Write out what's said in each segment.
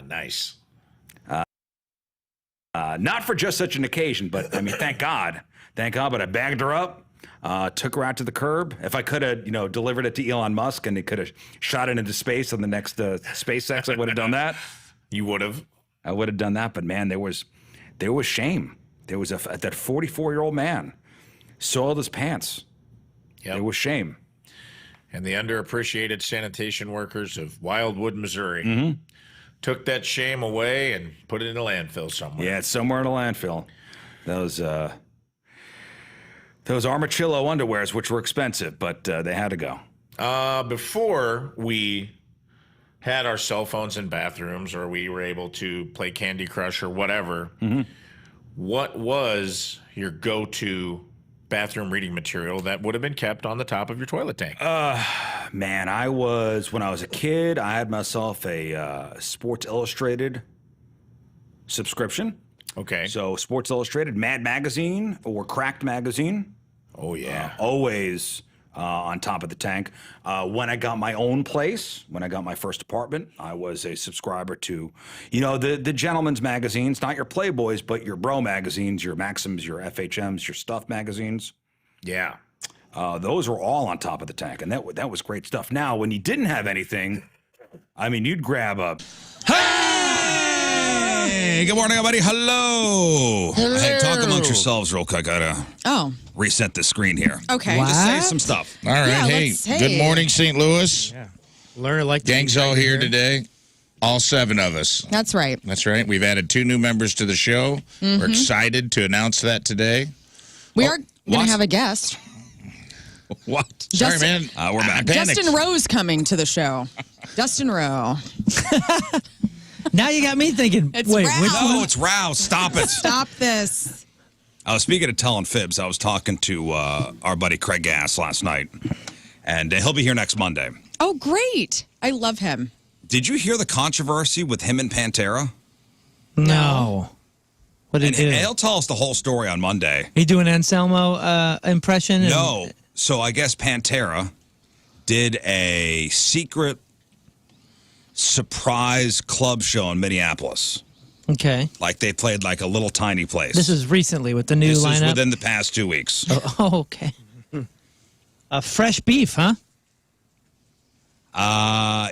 Nice. Not for just such an occasion, but I mean, thank God. Thank God, but I bagged her up, took her out to the curb. If I could have, delivered it to Elon Musk and he could have shot it into space on the next SpaceX, I would have done that. You would have? I would have done that, but man, there was shame. There was that 44-year-old man soiled his pants. Yep. There was shame. And the underappreciated sanitation workers of Wildwood, Missouri took that shame away and put it in a landfill somewhere. Yeah, it's somewhere in a landfill. Those Armachillo underwears, which were expensive, but they had to go. Before we had our cell phones in bathrooms or we were able to play Candy Crush or whatever, what was your go-to bathroom reading material that would have been kept on the top of your toilet tank? Man, when I was a kid, I had myself a Sports Illustrated subscription. Okay. So Sports Illustrated, Mad Magazine, or Cracked Magazine. Oh, yeah. Always on top of the tank. When I got my own place, when I got my first apartment, I was a subscriber to, the gentlemen's magazines, not your Playboys, but your bro magazines, your Maxims, your FHMs, your Stuff magazines. Yeah. Those were all on top of the tank, and that was great stuff. Now, when you didn't have anything, I mean, you'd grab a... Hey, good morning, everybody. Hello. Hey, talk amongst yourselves real quick. I gotta reset the screen here. Okay. Just say some stuff. All right. Yeah, Good morning, St. Louis. Yeah. Lern like Gang's all here today. All 7 of us. That's right. That's right. We've added 2 new members to the show. We're excited to announce that today. We are going to have a guest. What? Sorry, man. We're back. Justin Rowe's coming to the show. Justin Rowe. Now you got me thinking, It's wait, Ralph. which No, one? it's Rouse. Stop it. Stop this. Speaking of telling fibs, I was talking to our buddy Craig Gass last night, and he'll be here next Monday. Oh, great. I love him. Did you hear the controversy with him and Pantera? No. What did And he do? he'll tell us the whole story on Monday. He do an Anselmo impression? No. So I guess Pantera did a secret surprise club show in Minneapolis. Okay. Like they played like a little tiny place. This is recently with the new This lineup? is within the past 2 weeks. Oh, okay. Fresh beef, huh?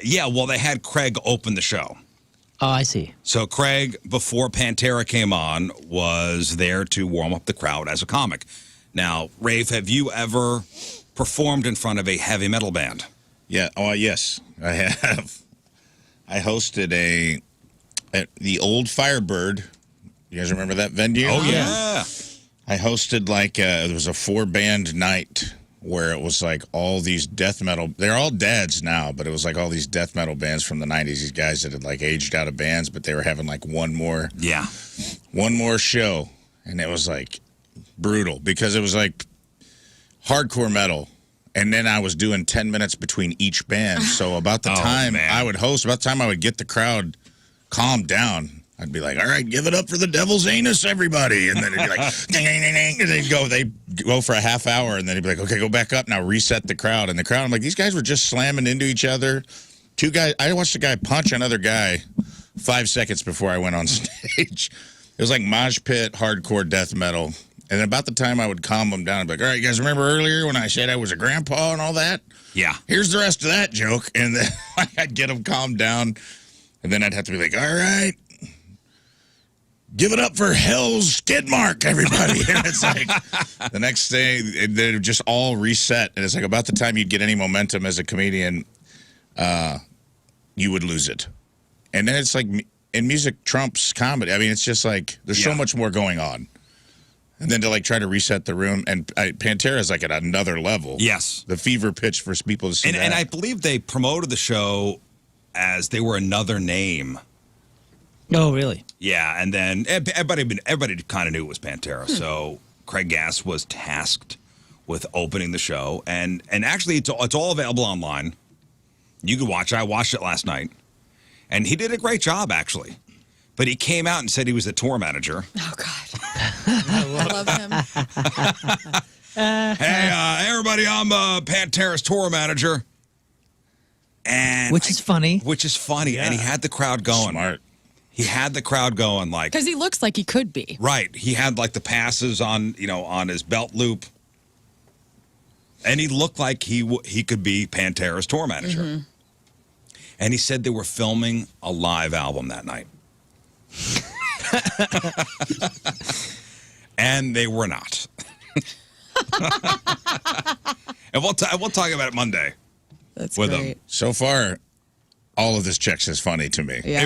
Yeah, well, they had Craig open the show. Oh, I see. So Craig, before Pantera came on, was there to warm up the crowd as a comic. Now, Rafe, have you ever performed in front of a heavy metal band? Yeah. Oh, yes, I have. I hosted at the old Firebird. You guys remember that venue? Oh, yeah. I hosted there was a 4-band night where it was like all these death metal. They're all dads now, but it was like all these death metal bands from the 90s. These guys that had like aged out of bands, but they were having like one more show. And it was like brutal because it was like hardcore metal. And then I was doing 10 minutes between each band. So about the time I would host, about the time I would get the crowd calmed down, I'd be like, all right, give it up for the devil's anus, everybody. And then it'd be like, ding, ding, ding, ding. And they'd go for a half hour. And then he'd be like, okay, go back up now, reset the crowd. And the crowd, I'm like, these guys were just slamming into each other. 2 guys, I watched a guy punch another guy 5 seconds before I went on stage. It was like mosh pit, hardcore death metal. And about the time I would calm them down, I'd be like, all right, you guys remember earlier when I said I was a grandpa and all that? Yeah. Here's the rest of that joke. And then I'd get them calmed down. And then I'd have to be like, all right, give it up for Hell's skid mark, everybody. And it's like the next day, they'd just all reset. And it's like about the time you'd get any momentum as a comedian, you would lose it. And then it's like, and music trumps comedy. I mean, it's just like there's so much more going on. And then to like try to reset the room, and Pantera is like at another level. Yes. The fever pitch for people to see that. And I believe they promoted the show as they were another name. Oh, really? Yeah, and then everybody kind of knew it was Pantera. So Craig Gass was tasked with opening the show, and actually it's all available online. You can watch it. I watched it last night, and he did a great job actually. But he came out and said he was the tour manager. Oh, God. I love him. Hey, everybody, I'm Pantera's tour manager. And Which is funny. Which is funny. Yeah. And he had the crowd going. Smart. He had the crowd going like, Because he looks like he could be. right. He had like the passes on, on his belt loop. And he looked like he could be Pantera's tour manager. Mm-hmm. And he said they were filming a live album that night. And they were not. And we'll talk about it Monday. That's with great. him. So far, all of this checks as funny to me. Yeah.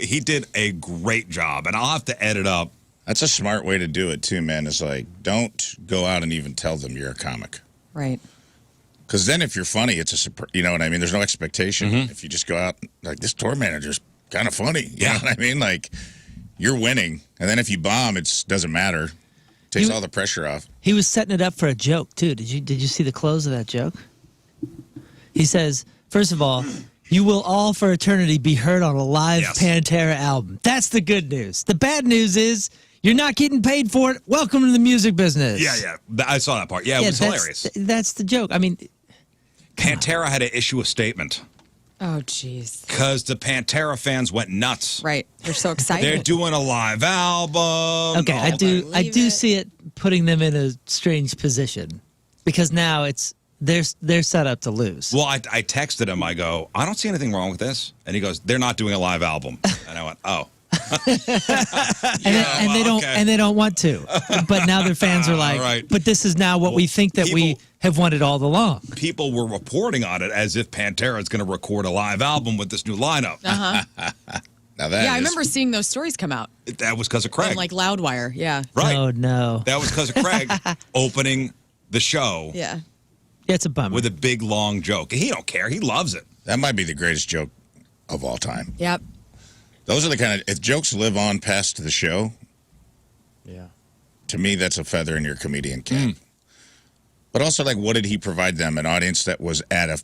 He did a great job, and I'll have to edit up. That's a smart way to do it too, man. It's like, don't go out and even tell them you're a comic. Right. Because then if you're funny, it's a surprise. You know what I mean? There's no expectation. If you just go out, like, this tour manager's kind of funny. You know what I mean? Like, you're winning. And then if you bomb, it doesn't matter. Takes all the pressure off. He was setting it up for a joke too. Did you see the close of that joke? He says, first of all, you will all for eternity be heard on a live Pantera album. That's the good news. The bad news is you're not getting paid for it. Welcome to the music business. Yeah. I saw that part. Yeah, it was hilarious. That's the joke. I mean, Pantera had to issue a statement. Oh, jeez. Because the Pantera fans went nuts. Right. They're so excited. They're doing a live album. okay, I do see it putting them in a strange position because now they're set up to lose. Well, I texted him. I go, I don't see anything wrong with this. And he goes, they're not doing a live album. And I went, oh. And they don't want to. But now their fans are like, right. But this is now what we think that we have wanted all along. People were reporting on it as if Pantera is going to record a live album with this new lineup. Now that I remember seeing those stories come out. That was because of Craig. And like Loudwire, yeah. Right. Oh, no. That was because of Craig opening the show Yeah. It's a bummer. with a big, long joke. He don't care. He loves it. That might be the greatest joke of all time. Yep. Those are the kind of, if jokes live on past the show, to me, that's a feather in your comedian cap. But also, like, what did he provide them? An audience that was at a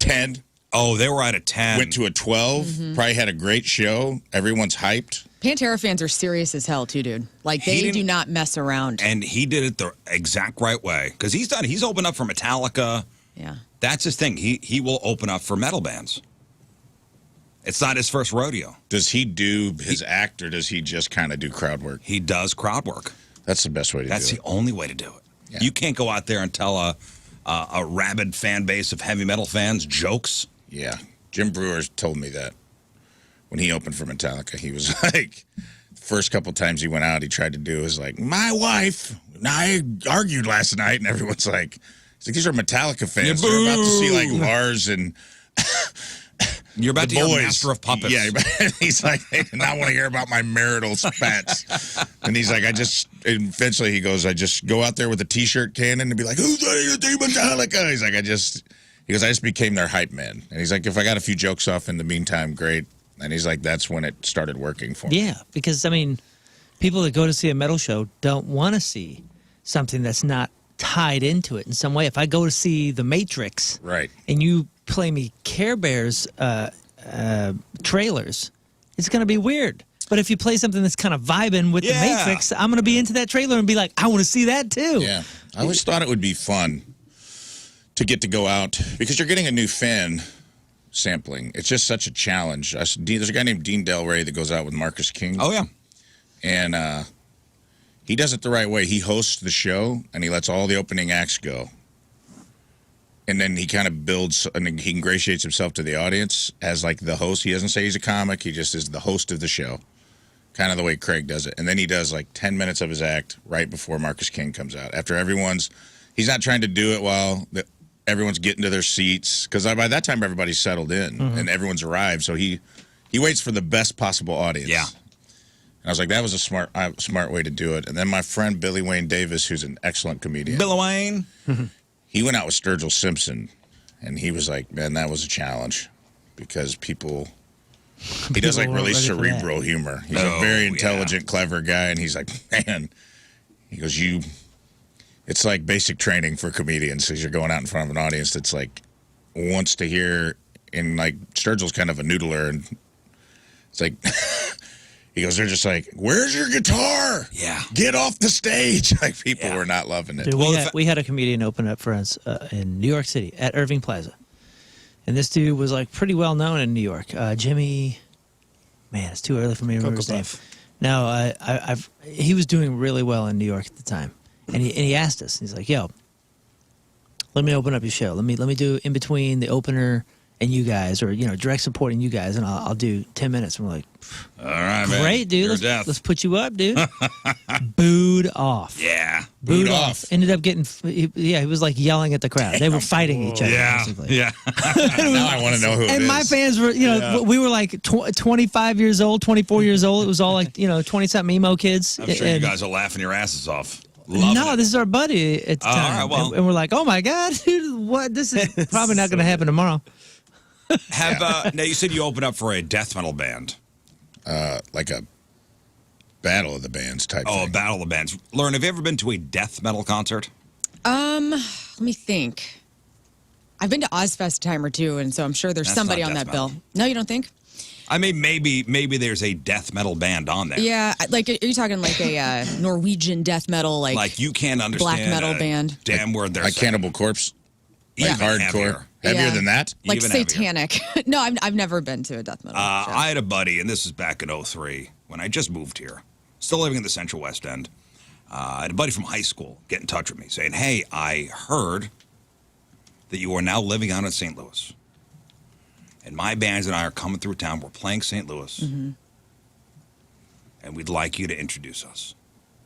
10? Oh, they were at a 10. Went to a 12? Probably had a great show. Everyone's hyped. Pantera fans are serious as hell, too, dude. Like, they do not mess around. And he did it the exact right way. Because he's opened up for Metallica. Yeah. That's his thing. He will open up for metal bands. It's not his first rodeo. Does he do his act, or does he just kind of do crowd work? He does crowd work. That's the best way to do it. That's the only way to do it. Yeah. You can't go out there and tell a rabid fan base of heavy metal fans jokes. Yeah. Jim Brewer told me that when he opened for Metallica. He was like, the first couple times he went out, he tried to do is like, my wife and I argued last night, and everyone's like, it's like, these are Metallica fans. Yeah, they're about to see like Lars and You're about the to hear boys. Master of Puppets. Yeah, he's like, they did not want to hear about my marital spats. And he's like, eventually he goes, I just go out there with a T-shirt cannon and be like, who's the team Metallica? He's like, I just became their hype man. And he's like, if I got a few jokes off in the meantime, great. And he's like, that's when it started working for me. Yeah, because, I mean, people that go to see a metal show don't want to see something that's not tied into it in some way. If I go to see The Matrix, Right. and you play me Care Bears trailers, it's going to be weird. But if you play something that's kind of vibing with The Matrix, I'm going to be into that trailer and be like, I want to see that too. Yeah. I always thought it would be fun to get to go out because you're getting a new fan sampling. It's just such a challenge. There's a guy named Dean Del Rey that goes out with Marcus King. Oh, yeah. And he does it the right way. He hosts the show, and he lets all the opening acts go. And then he kind of builds, and he ingratiates himself to the audience as, like, the host. He doesn't say he's a comic. He just is the host of the show, kind of the way Craig does it. And then he does, like, 10 minutes of his act right before Marcus King comes out. After he's not trying to do it while everyone's getting to their seats. Because by that time, everybody's settled in, and everyone's arrived. So he waits for the best possible audience. Yeah. I was like, that was a smart way to do it. And then my friend Billy Wayne Davis, who's an excellent comedian. Billy Wayne. He went out with Sturgill Simpson, and he was like, man, that was a challenge because he does like really cerebral humor. He's a very intelligent, clever guy, and he's like, man, he goes, it's like basic training for comedians because you're going out in front of an audience that's like wants to hear, and like Sturgill's kind of a noodler, and it's like... He goes, they're just like, where's your guitar? Yeah. Get off the stage. Like, people were not loving it. Dude, we had a comedian open up for us in New York City at Irving Plaza. And this dude was, like, pretty well known in New York. Jimmy Man, it's too early for me to remember his name. Puff. No, he was doing really well in New York at the time, and he asked us. He's like, "Yo, let me open up your show. Let me do in between the opener and you guys, or direct supporting you guys, and I'll do 10 minutes." And we're like, All right, man. "Great, dude. You're deaf. Let's put you up, dude." Booed off. Yeah. Booed off. Ended up getting, he was like yelling at the crowd. They were fighting each other. Yeah. Basically. Yeah. Now I want to know who it And is. my fans were, we were like 25 years old, 24 years old. It was all like, 20-something emo kids. I'm sure you guys are laughing your asses off. Loving it. This is our buddy at the time. all right, well. And we're like, oh my God, dude, what? This is probably not going to happen tomorrow. Now you said you opened up for a death metal band. Like a battle of the bands type Oh, a thing. battle of the bands. Lern, have you ever been to a death metal concert? Let me think. I've been to Ozfest a time or two, and so I'm sure there's That's somebody not on death that metal. bill. No, you don't think? I mean, maybe there's a death metal band on there. Yeah, like, are you talking like a Norwegian death metal, Like you can't understand black metal a band? damn word they're Like saying. Cannibal Corpse. Like Even hardcore. heavier. Heavier Yeah. than that? Like Even heavier. satanic? No, I've never been to a death metal show. I had a buddy, and this was back in 03 when I just moved here, still living in the Central West End. I had a buddy from high school get in touch with me saying, "Hey, I heard that you are now living out in St. Louis. And my bands and I are coming through town. We're playing St. Louis. And we'd like you to introduce us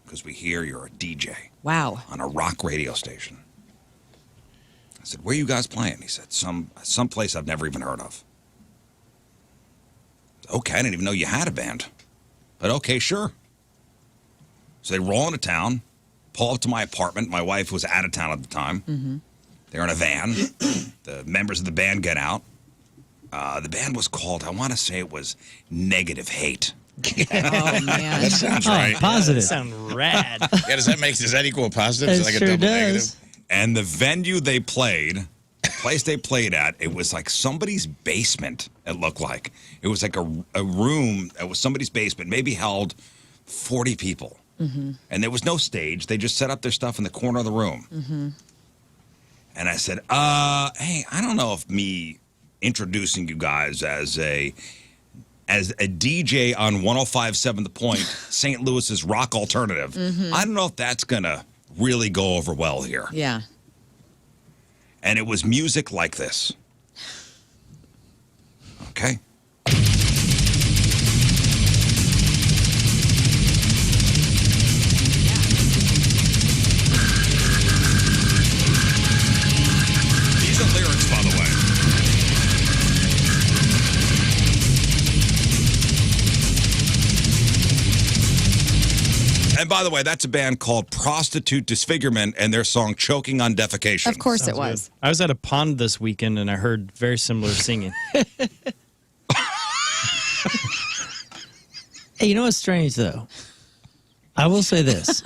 because we hear you're a DJ Wow. on a rock radio station." I said, "Where are you guys playing?" He said, some place I've never even heard of. Okay, I didn't even know you had a band. But okay, sure. So they roll into town, pull up to my apartment. My wife was out of town at the time. They're in a van. The members of the band get out. The band was called, I want to say it was Negative Hate. Oh man. That sounds Oh, right. positive. Sound rad. Yeah, does that equal positive? Is It it like sure a double does. negative? And the venue they played, the place they played at, it was like somebody's basement, it looked like. It was like a room that was somebody's basement, maybe held 40 people. And there was no stage. They just set up their stuff in the corner of the room. And I said, hey, I don't know if me introducing you guys as a DJ on 105.7 The Point, St. Louis's rock alternative, I don't know if that's going to really go over well here. Yeah. And it was music like this. Okay. These are lyrics, by the way. And by the way, that's a band called Prostitute Disfigurement and their song Choking on Defecation. Of course it was. I was at a pond this weekend and I heard very similar singing. Hey, you know what's strange, though? I will say this.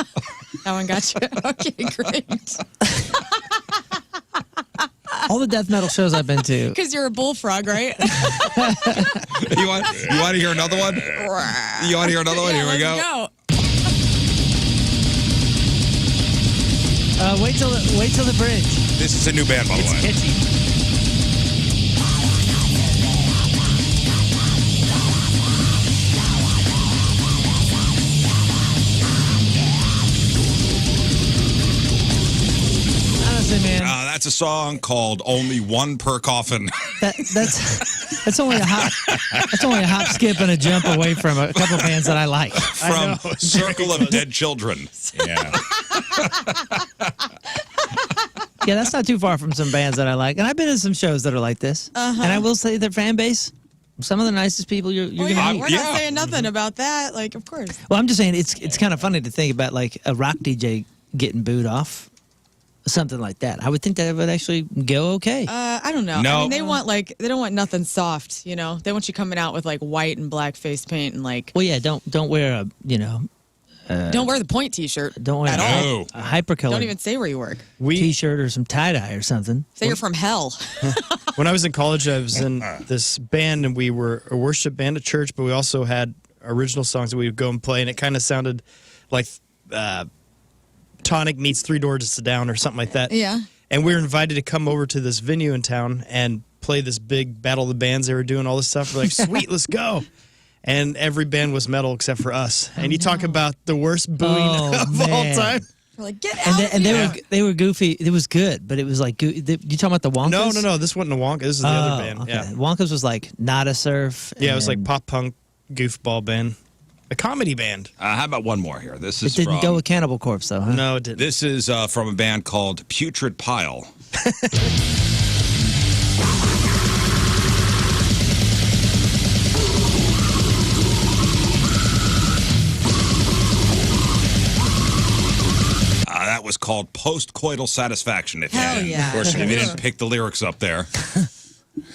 That one got you. Okay, great. All the death metal shows I've been to, Because you're a bullfrog, right? You want to hear another one? You want to hear another one? Here we go. wait till the bridge. This is a new band, by the It's way. catchy. Honestly, man, That's a song called "Only One Per Coffin." that's only a hop, skip, and a jump away from a couple bands that I like. From Circle of Dead Children. Yeah. Yeah, that's not too far from some bands that I like, and I've been to some shows that are like this. And I will say their fan base, some of the nicest people you're gonna meet. We're not saying nothing about that. Like, of course. Well, I'm just saying it's kind of funny to think about like a rock DJ getting booed off, something like that. I would think that would actually go okay. I don't know. No. I mean, they don't want nothing soft. You know, they want you coming out with like white and black face paint and like. Well, yeah, don't wear a Don't wear the point T-shirt. don't wear at all. No. a hypercolor Don't even say where you work. T-shirt or some tie dye or something. Say you're from hell. When I was in college, I was in this band, and we were a worship band at church, but we also had original songs that we would go and play, and it kind of sounded like Tonic meets Three Doors Down or something like that. Yeah. And we were invited to come over to this venue in town and play this big Battle of the Bands. They were doing all this stuff. We're like, sweet, let's go. and every band was metal except for us. And you talk about the worst booing of all time. We're like, get out And here. they were goofy. It was good, but it was like, you talking about the Wonkas? No. This wasn't a Wonka. This is the other band. Okay. Yeah. Wonkas was like not a surf. Yeah, it was like and pop punk goofball band. A comedy band. How about one more here? This It is didn't from, go with Cannibal Corpse, though, huh? No, it didn't. This is from a band called Putrid Pile. That was called Postcoital Satisfaction. If Hell you, yeah. Of course, if you didn't pick the lyrics up there.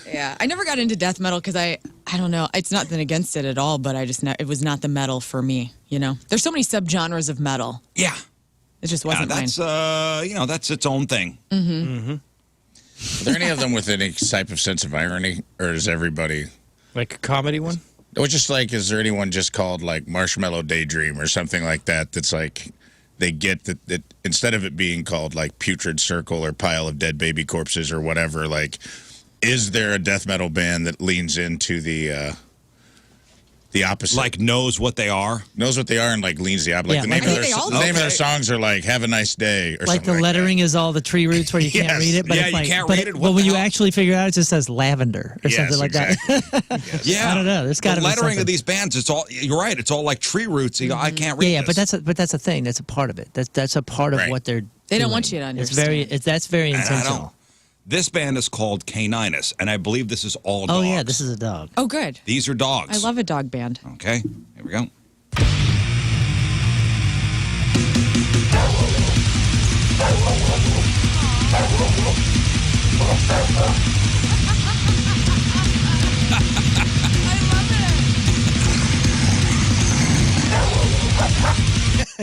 Yeah, I never got into death metal because I don't know. It's not been against it at all, but it was not the metal for me. You know, there's so many subgenres of metal. Yeah. It just wasn't mine. That's that's its own thing. Are there any of them with any type of sense of irony, or is everybody? Like a comedy one? Or just like, is there anyone just called like Marshmallow Daydream or something like that? That's like, they get that instead of it being called like Putrid Circle or Pile of Dead Baby Corpses or whatever, like, is there a death metal band that leans into the opposite? Like knows what they are? Knows what they are and like leans the opposite. Yeah, Like the name, like- of, I think they all the name of do. their songs are like "Have a Nice Day" or Like something the like lettering that. is all the tree roots where you can't Yes. read it, but Yeah, it's you like, can't but, read it. What but when the you hell? actually figure it out, it just says lavender or Yes, something like exactly. that. Yeah. I don't know. There's gotta the be lettering something. of these bands, it's all, you're right, it's all like tree roots. You go, I can't read Yeah, this. but that's a thing. That's a part of it. That's a part of Right. what they're. They don't doing. want you to understand. That's very And I intentional. don't. This band is called Caninus, and I believe this is all dogs. Oh yeah, this is a dog. Oh, good. These are dogs. I love a dog band. Okay, here we go.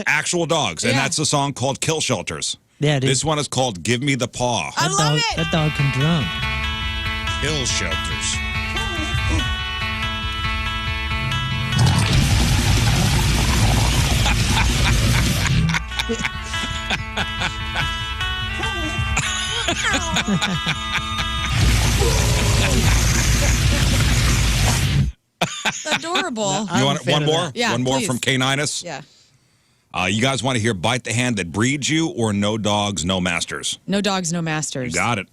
Actual dogs, and Yeah. that's a song called Kill Shelters. Yeah, dude. This one is called Give Me the Paw. I love dog, it. That dog can drum. Hill shelters. It's adorable. You I'm want a fan one of more? that. Yeah, one more please. from Caninus? Yeah. You guys want to hear Bite the Hand That Breeds You or No Dogs, No Masters? No dogs, no masters. You got it.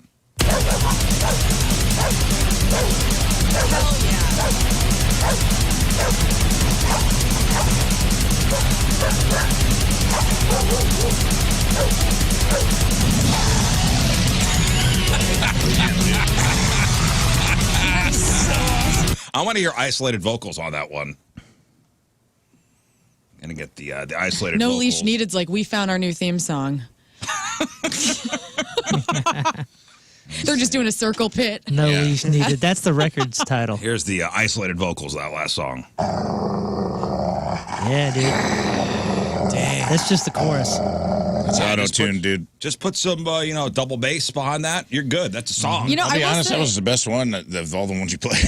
I want to hear isolated vocals on that one. Gonna get the isolated No vocals. leash needed's like, we found our new theme song. They're just doing a circle pit. No Yeah. leash needed. That's the record's title. Here's the isolated vocals of that last song. Yeah, dude. Dang. That's just the chorus. It's auto-tuned, dude. Just put some, double bass behind that. You're good. That's a song. You know, I'll be I will honest, say, that was the best one of all the ones you played.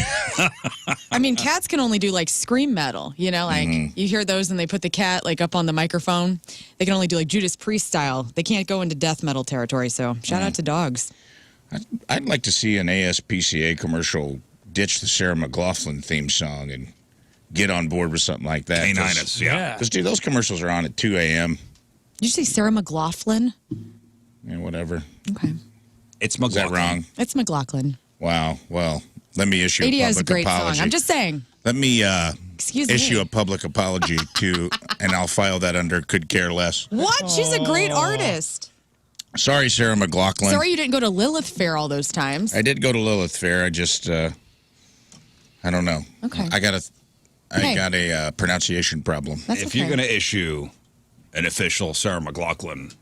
I mean, cats can only do like scream metal. You know, like you hear those and they put the cat like up on the microphone. They can only do like Judas Priest style. They can't go into death metal territory. So shout out to dogs. I'd like to see an ASPCA commercial ditch the Sarah McLachlan theme song and get on board with something like that. Caninus, yeah. Because, dude, those commercials are on at 2 a.m. Did you say Sarah McLachlan? and whatever. Okay. It's Is that McLaughlin. wrong? It's McLaughlin. Wow. Well, let me issue ADI a is a public great apology. song. I'm just saying. Let me Excuse issue me. a public apology to, and I'll file that under could care less. What? She's a great artist. Sorry, Sarah McLachlan. Sorry you didn't go to Lilith Fair all those times. I did go to Lilith Fair. I just, I don't know. Okay. I got Hey. a pronunciation problem. That's If okay. you're going to issue an official Sarah McLachlan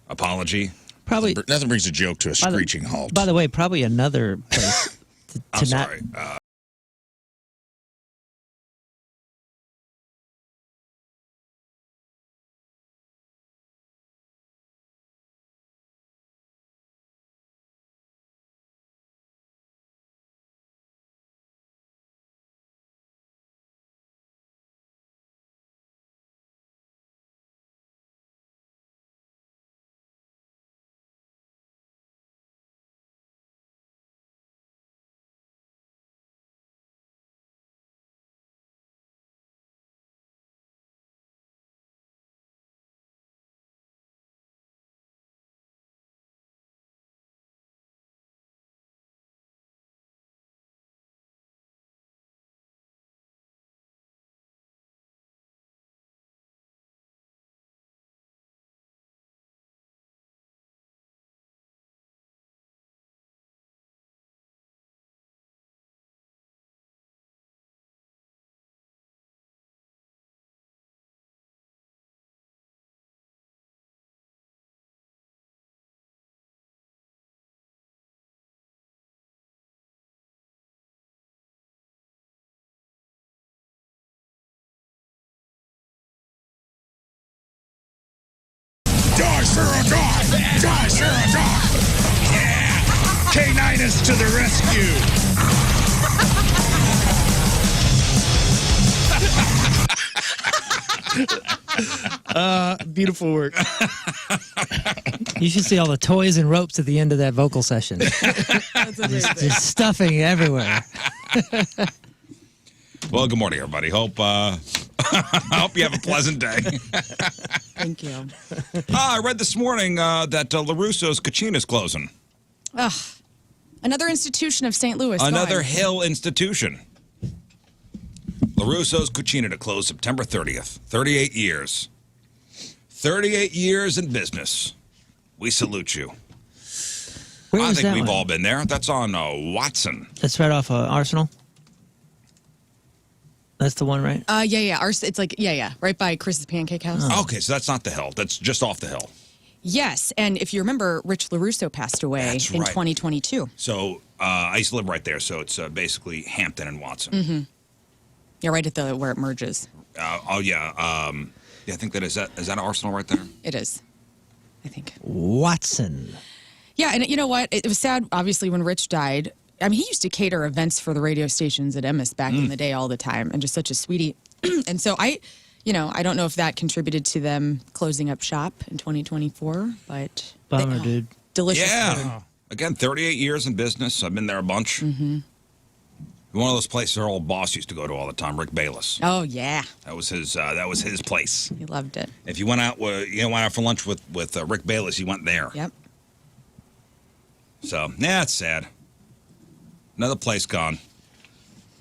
apology, Probably. Nothing brings a joke to a screeching halt. By the way, probably another place to I'm not sorry. Yeah! K9 is to the rescue. Beautiful work. You should see all the toys and ropes at the end of that vocal session. That's amazing. Just stuffing everywhere. Well, good morning, everybody. Hope hope you have a pleasant day. Thank you. I read this morning that LaRusso's Cucina is closing. Ugh. Another institution of St. Louis. Another gone. Hill institution. LaRusso's Cucina to close September 30th. 38 years. 38 years in business. We salute you. Where I was think that we've one? all been there. That's on Watson. That's right off Arsenal. That's the one, right? Yeah. It's like, yeah. Right by Chris's Pancake House. Okay, so that's not the hill. That's just off the hill. Yes. And if you remember, Rich LaRusso passed away That's in right. 2022. So I used to live right there. So it's basically Hampton and Watson. Yeah, right at where it merges. Yeah. I think is that Arsenal right there? It is, I think. Watson. Yeah, and you know what? It was sad, obviously, when Rich died. I mean, he used to cater events for the radio stations at Emmis back in the day all the time, and just such a sweetie. And so I don't know if that contributed to them closing up shop in 2024, but Bummer, dude. delicious Yeah. food. Again, 38 years in business. I've been there a bunch. One of those places our old boss used to go to all the time, Rick Bayless. Oh yeah, That was his place. he loved it. If you went out for lunch with Rick Bayless, you went there. Yep. So yeah, it's sad. Another place gone.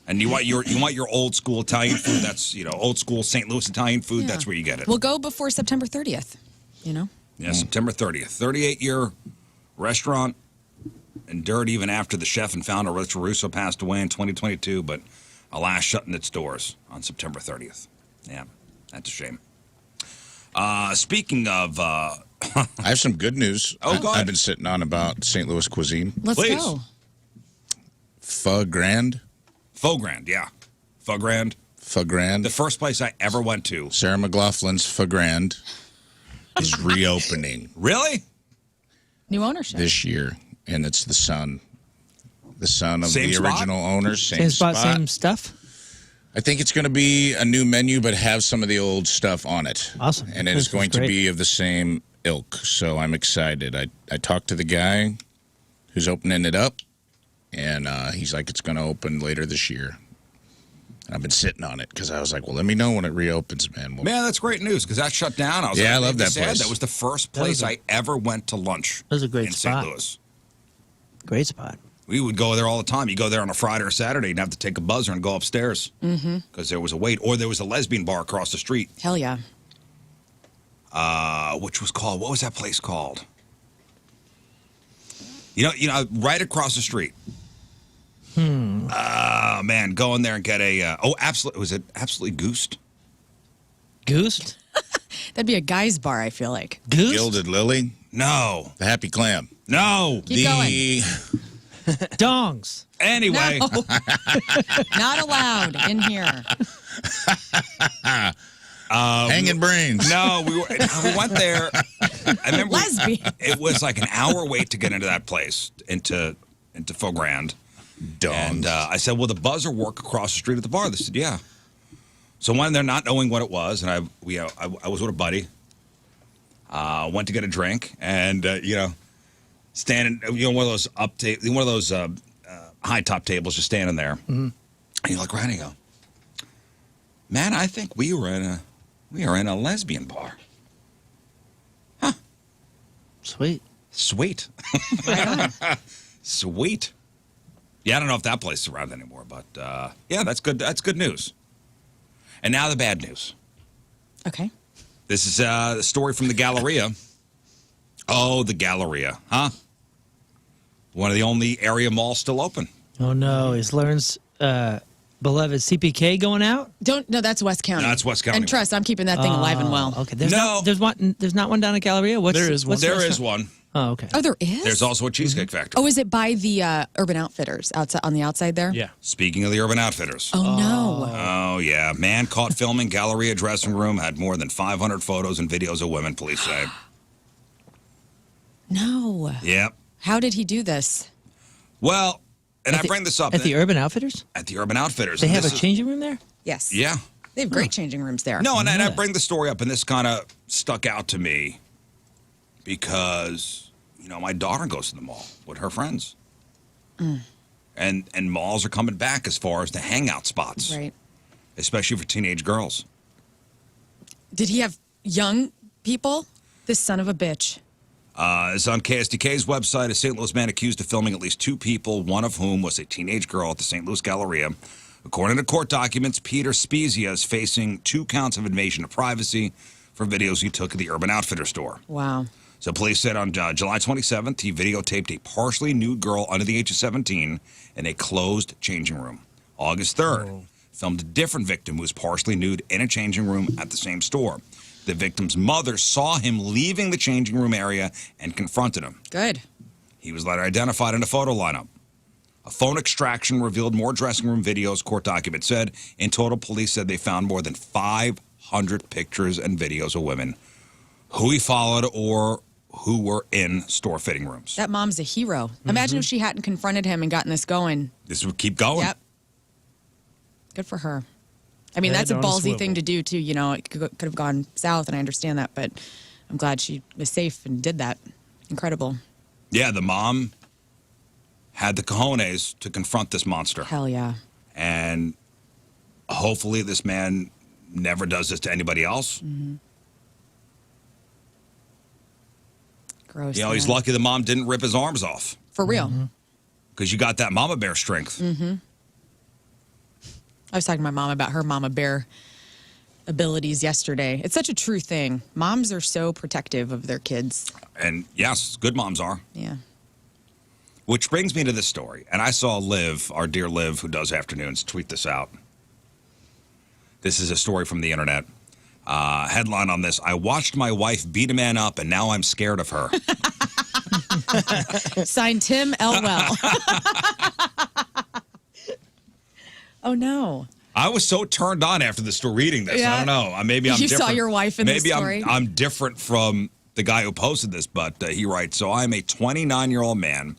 And you want your old school Italian food. That's old school St. Louis Italian food. Yeah. That's where you get it. We'll go before September 30th. Yeah, September 30th. 38-year restaurant. Endured even after the chef and founder Rich LaRusso passed away in 2022, but alas, shutting its doors on September 30th. Yeah, that's a shame. Speaking of, I have some good news. Oh, go ahead. I've been sitting on about St. Louis cuisine. Let's Please. go. Pho Grand. Pho Grand, yeah. Pho Grand. Pho Grand. The first place I ever went to. Sarah McLaughlin's Pho Grand is reopening Really? New ownership. this year, and it's the son of Same the spot? original owner. Same spot, same stuff. I think it's going to be a new menu, but have some of the old stuff on it. Awesome. And it This is going is to great. be of the same ilk, so I'm excited. I talked to the guy who's opening it up, and he's like, it's going to open later this year. I've been sitting on it because I was like, well, let me know when it reopens, man. Well, Man, that's great news because that shut down. I was Yeah, like, I love that sad. place. That was the first place I ever went to lunch. That was a great in spot. St. Louis. Great spot. We would go there all the time. You go there on a Friday or Saturday and have to take a buzzer and go upstairs because there was a wait, or there was a lesbian bar across the street, Hell yeah. which was called. What was that place called? You know, right across the street. Man, go in there and get a. Absolutely. Was it Absolutely Goosed? Goose? That'd be a guy's bar, I feel like. Goose? Gilded Lily, No, the Happy Clam. no. Keep going. Dongs. Anyway, No. Not allowed in here. Hanging Brains. no, we went there. I remember Lesbian. it was like an hour wait to get into that place, into Pho Grand. And I said, "Will the buzzer work across the street at the bar?" They said, "Yeah." So when they're not knowing what it was, and I was with a buddy, went to get a drink, and standing, one of those high top tables, just standing there, and you look around and you go, "Man, I think we are in a lesbian bar." Huh? Sweet. Sweet. Sweet. Yeah, I don't know if that place is around anymore, but yeah, that's good. That's good news. And now the bad news. Okay. This is a story from the Galleria. Oh, the Galleria, huh? One of the only area malls still open. Oh no, is Lern's beloved CPK going out? No, that's West County. No, that's West County. And trust, I'm keeping that thing alive and well. Okay. There's No. there's not one down at Galleria? There is one. There is one. Oh, okay. Oh, there is? There's also a Cheesecake Factory. Oh, is it by the Urban Outfitters outside on the outside there? Yeah. Speaking of the Urban Outfitters. Oh, no. Oh, yeah. Man caught filming Galleria dressing room, had more than 500 photos and videos of women, police say. No. Yep. How did he do this? Well, and At I the- bring this up At the Urban Outfitters? at the Urban Outfitters. They and have a this is- changing room there? Yes. Yeah. They have great changing rooms there. No, and I bring the story up, and this kind of stuck out to me because, my daughter goes to the mall with her friends. And malls are coming back as far as the hangout spots, Right. especially for teenage girls. Did he have young people? This son of a bitch. It's on KSDK's website. A St. Louis man accused of filming at least 2 people, one of whom was a teenage girl at the St. Louis Galleria. According to court documents, Peter Spezia is facing 2 counts of invasion of privacy for videos he took at the Urban Outfitters store. Wow. So police said on July 27th, he videotaped a partially nude girl under the age of 17 in a closed changing room. August 3rd, filmed a different victim who was partially nude in a changing room at the same store. The victim's mother saw him leaving the changing room area and confronted him. Good. He was later identified in a photo lineup. A phone extraction revealed more dressing room videos, court documents said. In total, police said they found more than 500 pictures and videos of women who he followed or who were in store fitting rooms. That mom's a hero. Imagine if she hadn't confronted him and gotten this going. This would keep going. Yep. Good for her. I mean, Head that's a on a ballsy swivel. thing to do, too. It could have gone south, and I understand that, but I'm glad she was safe and did that. Incredible. Yeah, the mom had the cojones to confront this monster. Hell yeah. And hopefully this man never does this to anybody else. Gross. He's man. lucky the mom didn't rip his arms off For real. because you got that mama bear strength. I was talking to my mom about her mama bear abilities yesterday. It's such a true thing. Moms are so protective of their kids. And yes, good moms are. Yeah. Which brings me to this story. And I saw Liv, our dear Liv, who does afternoons, tweet this out. This is a story from the internet. Headline on this: I watched my wife beat a man up, and now I'm scared of her. Signed Tim L. Well. Oh, no. I was so turned on after the story reading this. Yeah. I don't know. Maybe I'm You different. saw your wife in the Maybe story? I'm different from the guy who posted this, but he writes, so I'm a 29-year-old man.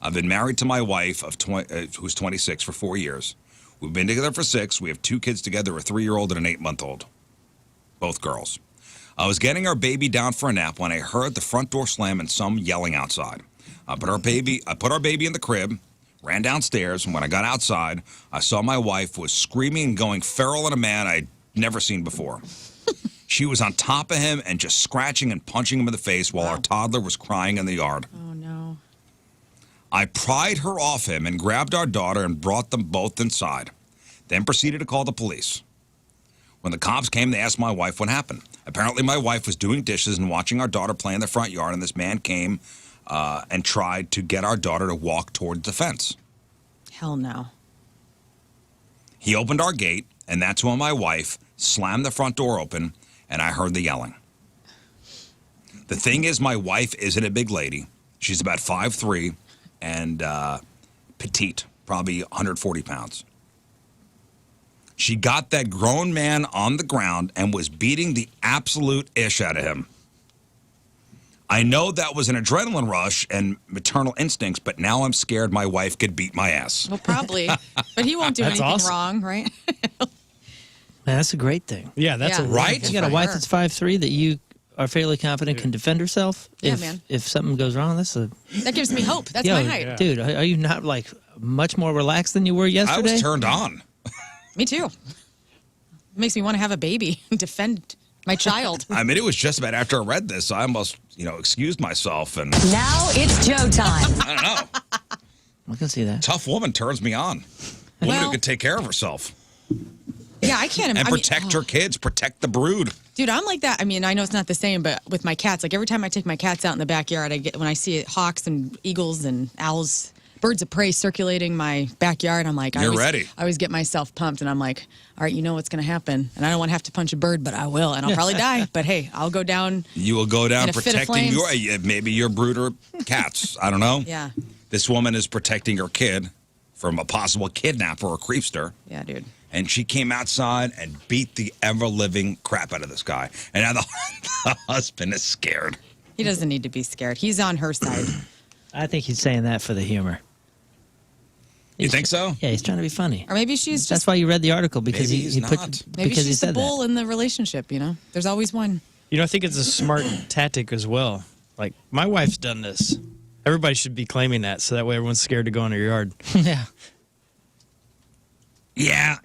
I've been married to my wife who's 26 for 4 years. We've been together for 6. We have 2 kids together, a 3-year-old and an 8-month-old. Both girls. I was getting our baby down for a nap when I heard the front door slam and some yelling outside. I put our baby in the crib, ran downstairs, and when I got outside, I saw my wife was screaming and going feral at a man I'd never seen before. She was on top of him and just scratching and punching him in the face while our toddler was crying in the yard. Oh, no. I pried her off him and grabbed our daughter and brought them both inside, then proceeded to call the police. When the cops came, they asked my wife what happened. Apparently, my wife was doing dishes and watching our daughter play in the front yard, and this man came and tried to get our daughter to walk towards the fence. Hell no. He opened our gate, and that's when my wife slammed the front door open, and I heard the yelling. The thing is, my wife isn't a big lady. She's about 5'3", and petite, probably 140 pounds. She got that grown man on the ground and was beating the absolute ish out of him. I know that was an adrenaline rush and maternal instincts, but now I'm scared my wife could beat my ass. Well, probably. But he won't do That's anything awesome. wrong, right? Man, that's a great thing. Yeah, that's Yeah. a Right? You got a for wife her. that's 5'3" that you are fairly confident can defend herself. Yeah, if, man. If something goes wrong, that's a That gives me hope. That's yo, my height. dude. Are you not like much more relaxed than you were I yesterday? was turned on. Me too. Makes me want to have a baby and defend my child. I mean, it was just about after I read this, I almost, excused myself. And Now it's Joe time. I don't know. I can see that. Tough woman turns me on. Woman who Well- could take care of herself Yeah, I can't and imagine. protect her kids, protect the brood. Dude, I'm like that. I mean, I know it's not the same, but with my cats, like every time I take my cats out in the backyard, when I see hawks and eagles and owls, birds of prey circulating my backyard, I'm like, You're ready. I always get myself pumped, and I'm like, all right, you know what's going to happen, and I don't want to have to punch a bird, but I will, and I'll probably die. But hey, I'll go down. You will go down In a fit of protecting flames. maybe your brood or cats. I don't know. Yeah, This woman is protecting her kid from a possible kidnapper or creepster. yeah, dude. And she came outside and beat the ever-living crap out of this guy. And now the husband is scared. He doesn't need to be scared. He's on her side. I think he's saying that for the humor. You think so? Yeah, he's trying to be funny. Or maybe she's That's just, why you read the article, because Maybe he he's put not. maybe because he she's the said bull in the relationship, you know? There's always one. You know, I think it's a smart tactic as well. Like, my wife's done this. Everybody should be claiming that, so that way everyone's scared to go in their yard. that. Yeah.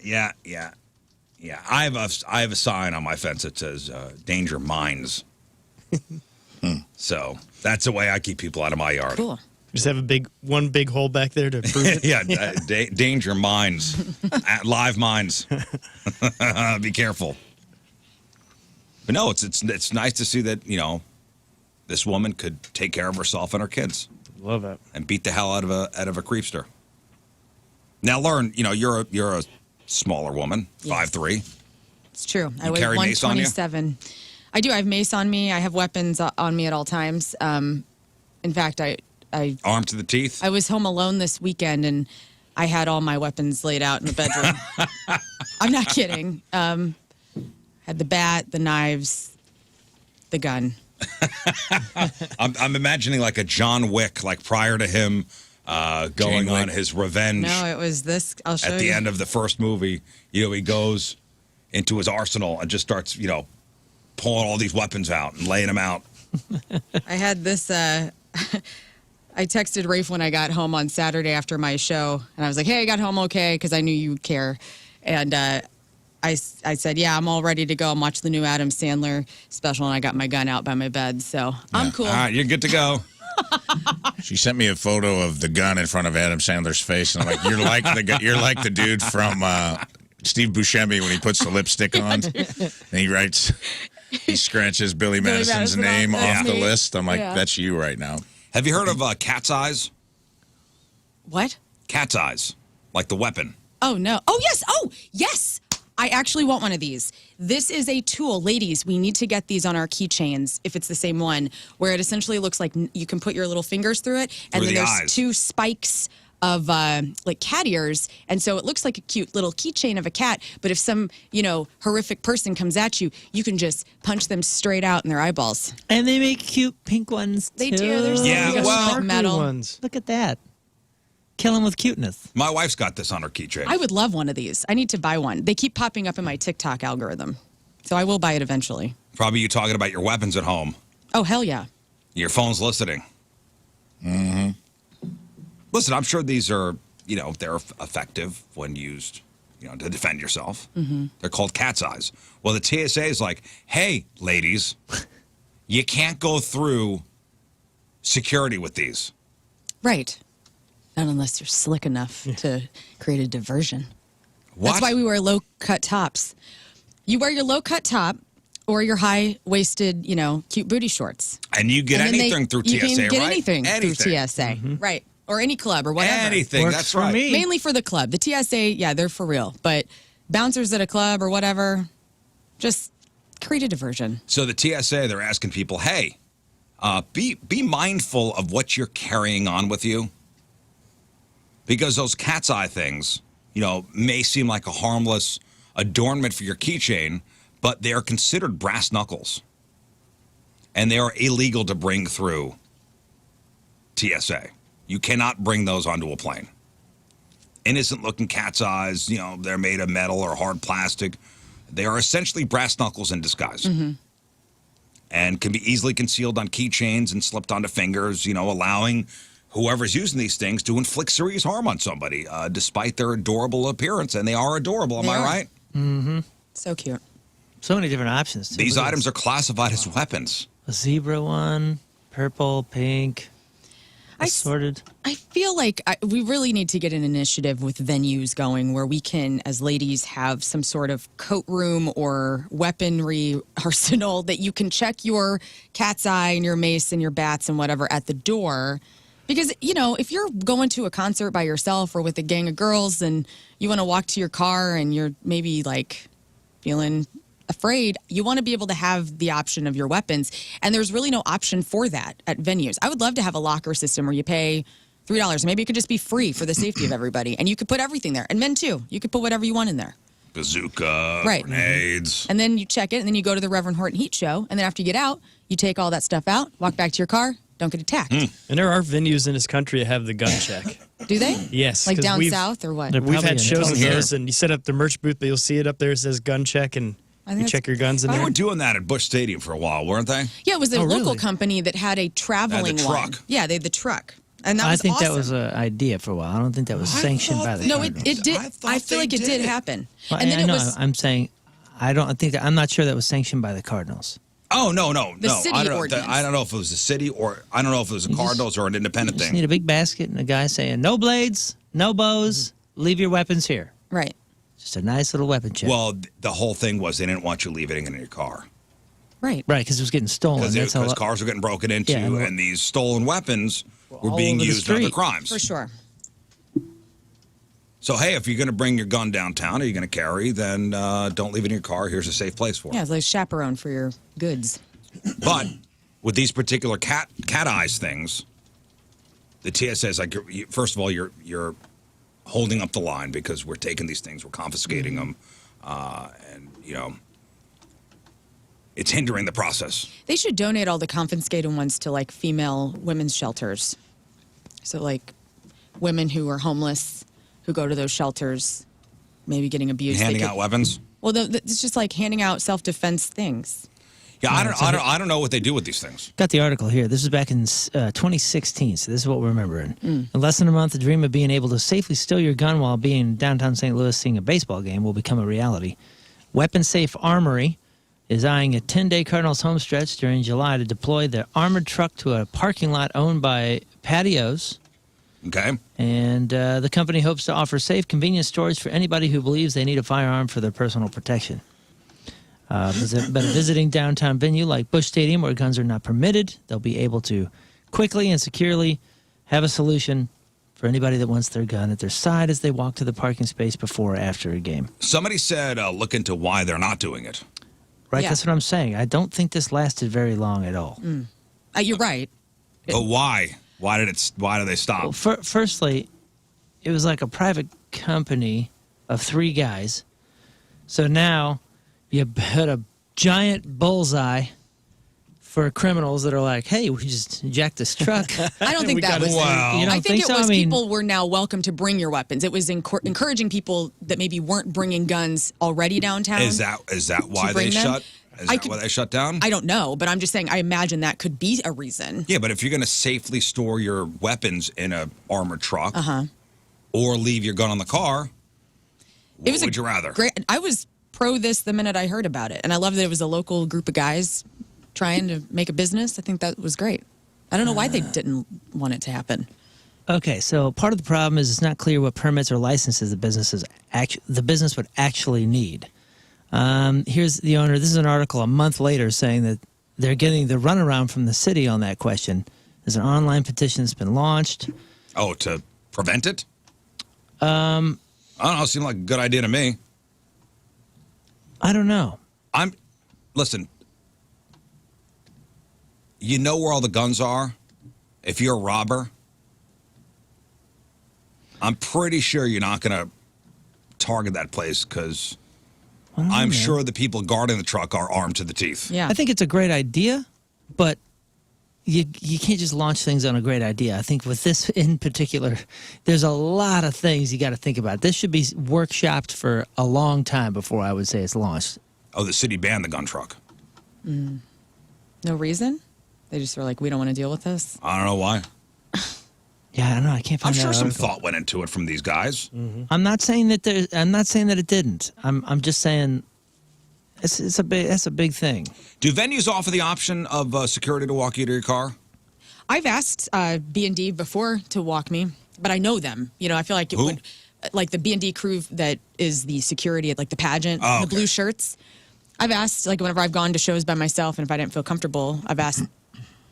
Yeah. I have a sign on my fence that says "Danger Minds." So that's the way I keep people out of my yard. Cool. Just have one big hole back there to prove it. Yeah, danger minds, live minds. Be careful. But no, it's nice to see that this woman could take care of herself and her kids Love that. and beat the hell out of a creepster. Now, Lern, you're a smaller woman, Yes. 5'3". It's true. I You weigh carry mace on you? 127. I do. I have mace on me. I have weapons on me at all times. In fact, I Armed to the teeth. was home alone this weekend and I had all my weapons laid out in the bedroom. I'm not kidding. Had the bat, the knives, the gun. I'm imagining like a John Wick, like prior to him going Jane on Wick. his revenge. No, it was this. I'll show you. At the end of the first movie, he goes into his arsenal and just starts, pulling all these weapons out and laying them out. I had this. I texted Rafe when I got home on Saturday after my show, and I was like, "Hey, I got home okay," because I knew you would care. And I said, "Yeah, I'm all ready to go. I'm watching the new Adam Sandler special, and I got my gun out by my bed, so I'm cool." All right, you're good to go. She sent me a photo of the gun in front of Adam Sandler's face, and I'm like, you're like the dude from Steve Buscemi when he puts the lipstick on, and he scratches Billy Madison's Madison name off. off the Me. list. I'm like, Yeah. that's you right now. Have you heard of cat's eyes? What? Cat's eyes, like the weapon. Oh no! Oh yes! Oh yes! I actually want one of these. This is a tool, ladies. We need to get these on our keychains if it's the same one, where it essentially looks like you can put your little fingers through it, and Through then the there's eyes. two spikes of like cat ears, and so it looks like a cute little keychain of a cat. But if some horrific person comes at you, you can just punch them straight out in their eyeballs. And they make cute pink ones, They too. do. They're so Yeah, cute. well- Like Sparkly metal. ones. Look at that. Kill them with cuteness. My wife's got this on her keychain. I would love one of these. I need to buy one. They keep popping up in my TikTok algorithm, so I will buy it eventually. Probably you talking about your weapons at home. Oh hell yeah! Your phone's listening. Mm-hmm. Listen, I'm sure these are, they're effective when used, to defend yourself. Mm-hmm. They're called cat's eyes. Well, the TSA is like, hey, ladies, you can't go through security with these. Right. Not unless you're slick enough to create a diversion. What? That's why we wear low-cut tops. You wear your low-cut top or your high-waisted, cute booty shorts. And you get And then anything through TSA, you can get right? anything through TSA. Right. Or any club or whatever. Anything, Works that's for right. me. Mainly for the club. The TSA, yeah, they're for real. But bouncers at a club or whatever, just create a diversion. So the TSA, they're asking people, hey, be mindful of what you're carrying on with you. Because those cat's eye things, may seem like a harmless adornment for your keychain, but they are considered brass knuckles. And they are illegal to bring through TSA. You cannot bring those onto a plane. Innocent looking cat's eyes, they're made of metal or hard plastic. They are essentially brass knuckles in disguise. Mm-hmm. And can be easily concealed on keychains and slipped onto fingers, allowing whoever's using these things to inflict serious harm on somebody, despite their adorable appearance. And they are adorable, am They I are. right? Mm-hmm. So cute. So many different options, too. These Look at items this. are classified as weapons. A zebra one, purple, pink, I s- assorted. I feel like we really need to get an initiative with venues going where we can, as ladies, have some sort of coat room or weaponry arsenal that you can check your cat's eye and your mace and your bats and whatever at the door. Because, if you're going to a concert by yourself or with a gang of girls and you want to walk to your car and you're maybe feeling afraid, you want to be able to have the option of your weapons. And there's really no option for that at venues. I would love to have a locker system where you pay $3. Maybe it could just be free for the safety of everybody. And you could put everything there. And men too. You could put whatever you want in there. bazooka, Right. grenades. And then you check it, and then you go to the Reverend Horton Heat Show, and then after you get out, you take all that stuff out, walk back to your car, don't get attacked. And there are venues in this country that have the gun check. Do they? Yes. Like 'cause down we've- south or what? They're We've probably had in shows of here. those, and you set up the merch booth, but you'll see it up there. It says gun check, and I think you that's check your guns in They there. were doing that at Busch Stadium for a while, weren't they? Yeah, it was a Oh, local really? company that had a traveling one. truck. Yeah, they had the truck. And that I was think that awesome. was an idea for a while. I don't think that was sanctioned by the No, Cardinals. it did. I thought I feel they like it did did. happen. Well, And then I it know. was I'm saying, I'm not sure that was sanctioned by the Cardinals. Oh, no. The city I don't know. ordinance. I don't know if it was the city or I don't know if it was the Cardinals or an independent You just thing. need a big basket and a guy saying, no blades, no bows, leave your weapons here. right. Just a nice little weapon check. Well, the whole thing was they didn't want you leaving it in your car. Right. right, because it was getting stolen. Because That's how cars were getting broken into, Yeah, and- and these stolen weapons were all being over the used in other street. crimes. For sure. So, hey, if you're going to bring your gun downtown or you're going to carry, then don't leave it in your car. Here's a safe place for it. Yeah, it's like chaperone for your goods. But with these particular cat eyes things, the TSA is like, first of all, you're holding up the line because we're taking these things, we're confiscating them, and it's hindering the process. They should donate all the confiscated ones to like female women's shelters. So like women who are homeless who go to those shelters, maybe getting abused. Handing out weapons. Well, it's just like handing out self-defense things. Yeah, I don't know what they do with these things. Got the article here. This was back in 2016, so this is what we're remembering. In less than a month, the dream of being able to safely steal your gun while being in downtown St. Louis seeing a baseball game will become a reality. Weapon Safe Armory is eyeing a 10-day Cardinals homestretch during July to deploy their armored truck to a parking lot owned by Patios. Okay. And the company hopes to offer safe, convenient storage for anybody who believes they need a firearm for their personal protection. But a visiting downtown venue like Busch Stadium, where guns are not permitted, they'll be able to quickly and securely have a solution for anybody that wants their gun at their side as they walk to the parking space before or after a game. Somebody said look into why they're not doing it. Right? Yeah. That's what I'm saying. I don't think this lasted very long at all. You're right. But why? Why did they stop? Well, firstly, it was like a private company of 3 guys. So now you put a giant bullseye for criminals that are like, hey, we just jacked this truck. I don't think that was. Wow. You don't I think it so? was I mean, people were now welcome to bring your weapons. It was encouraging people that maybe weren't bringing guns already downtown. Is that why they bring them? shut? Is that why they shut down? I don't know, but I'm just saying I imagine that could be a reason. Yeah, but if you're going to safely store your weapons in a armored truck, or leave your gun on the car, what would you rather? Great. I was pro this the minute I heard about it, and I love that it was a local group of guys trying to make a business. I think that was great. I don't know why they didn't want it to happen. Okay, so part of the problem is it's not clear what permits or licenses the business would actually need. Here's the owner. This is an article a month later saying that they're getting the runaround from the city on that question. There's an online petition that's been launched. Oh, to prevent it? I don't know. It seemed like a good idea to me. I don't know. Listen, you know where all the guns are? If you're a robber, I'm pretty sure you're not going to target that place because I'm sure the people guarding the truck are armed to the teeth. Yeah. I think it's a great idea, but you can't just launch things on a great idea. I think with this in particular, there's a lot of things you got to think about. This should be workshopped for a long time before I would say it's launched. Oh, the city banned the gun truck. No reason? They just were like, we don't want to deal with this. I don't know why. Yeah, I don't know. I can't I'm find sure that some article. thought went into it from these guys. I'm not saying that it didn't. I'm just saying that's a big thing. Do venues offer the option of security to walk you to your car? I've asked B&D before to walk me, but I know them. You know, I feel like it Who? would, like the B&D crew that is the security at like the pageant, Oh, the okay. blue shirts. I've asked, like whenever I've gone to shows by myself and if I didn't feel comfortable, I've asked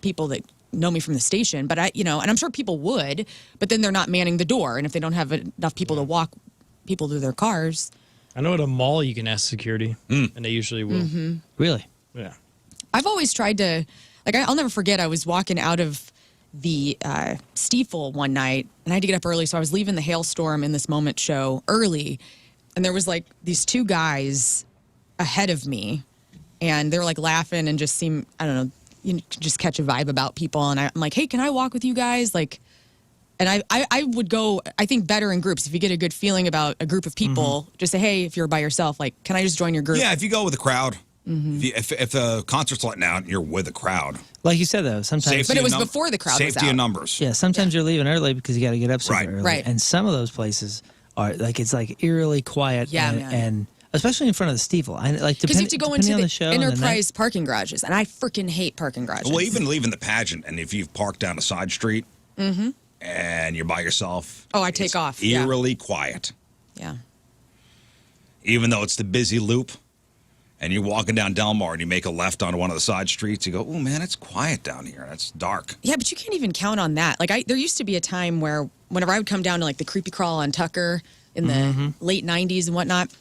people that know me from the station, but and I'm sure people would, but then they're not manning the door. And if they don't have enough people to walk people to their cars. I know at a mall you can ask security, and they usually will. Really? Yeah. I've always tried to, like, I'll never forget, I was walking out of the Stiefel one night, and I had to get up early, so I was leaving the Hailstorm in This Moment show early, and there was like these two guys ahead of me, and they were like laughing and just seemed, I don't know, you know, just catch a vibe about people. And I'm like, hey, can I walk with you guys? Like, and I would go, I think, better in groups. If you get a good feeling about a group of people, just say, hey, if you're by yourself, like, can I just join your group? Yeah, if you go with a crowd, if the concert's letting out and you're with a crowd. Like you said, though, sometimes. Safety But it in was num- before the crowd was Safety in out. numbers. Yeah, sometimes you're leaving early because you got to get up super Right. early. Right. And some of those places are like, it's like eerily quiet. Yeah, and, man. and especially in front of the steeple. I like Because you have to go depending into on the, the show and the night. Enterprise parking garages, and I freaking hate parking garages. Well, even leaving the pageant, and if you've parked down a side street and you're by yourself. Oh, I take it's off, yeah. Eerily quiet. Yeah. Even though it's the busy loop, and you're walking down Delmar and you make a left onto one of the side streets, you go, oh man, it's quiet down here. It's dark. Yeah, but you can't even count on that. Like, there used to be a time where whenever I would come down to like the creepy crawl on Tucker in the late 90s and whatnot,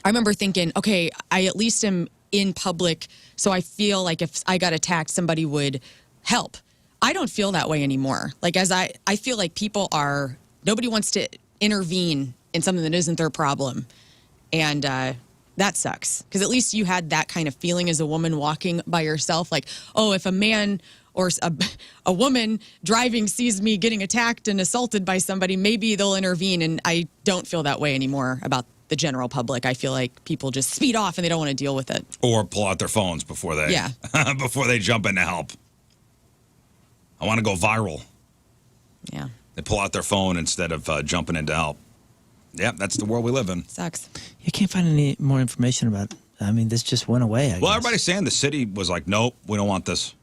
I remember thinking, okay, I at least am in public, so I feel like if I got attacked, somebody would help. I don't feel that way anymore. Like, as I feel like people are, nobody wants to intervene in something that isn't their problem. And that sucks. Because at least you had that kind of feeling as a woman walking by yourself. Like, oh, if a man or a woman driving sees me getting attacked and assaulted by somebody, maybe they'll intervene. And I don't feel that way anymore about the general public. I feel like people just speed off and they don't want to deal with it. Or pull out their phones before they before they jump in to help. I want to go viral. Yeah. They pull out their phone instead of jumping in to help. Yep, that's the world we live in. Sucks. You can't find any more information about it. I mean, this just went away, I Well, guess. everybody's saying the city was like, nope, we don't want this.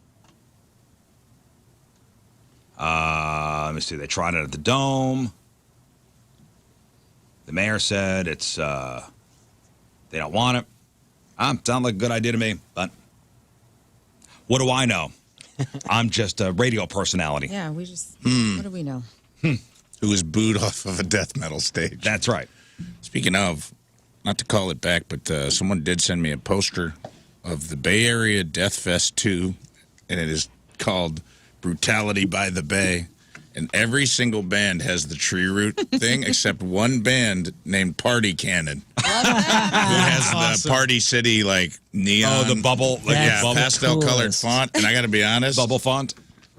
Let me see. They tried it at the Dome. The mayor said it's they don't want it. Sounds like a good idea to me, but what do I know? I'm just a radio personality. Yeah, we just, what do we know? Who was booed off of a death metal stage. That's right. Speaking of, not to call it back, but someone did send me a poster of the Bay Area Death Fest 2, and it is called Brutality by the Bay. And every single band has the tree root thing, except one band named Party Cannon, who has the Party City like neon. Oh, the bubble, like That's bubble, pastel-colored coolest. font. And I got to be honest, bubble font.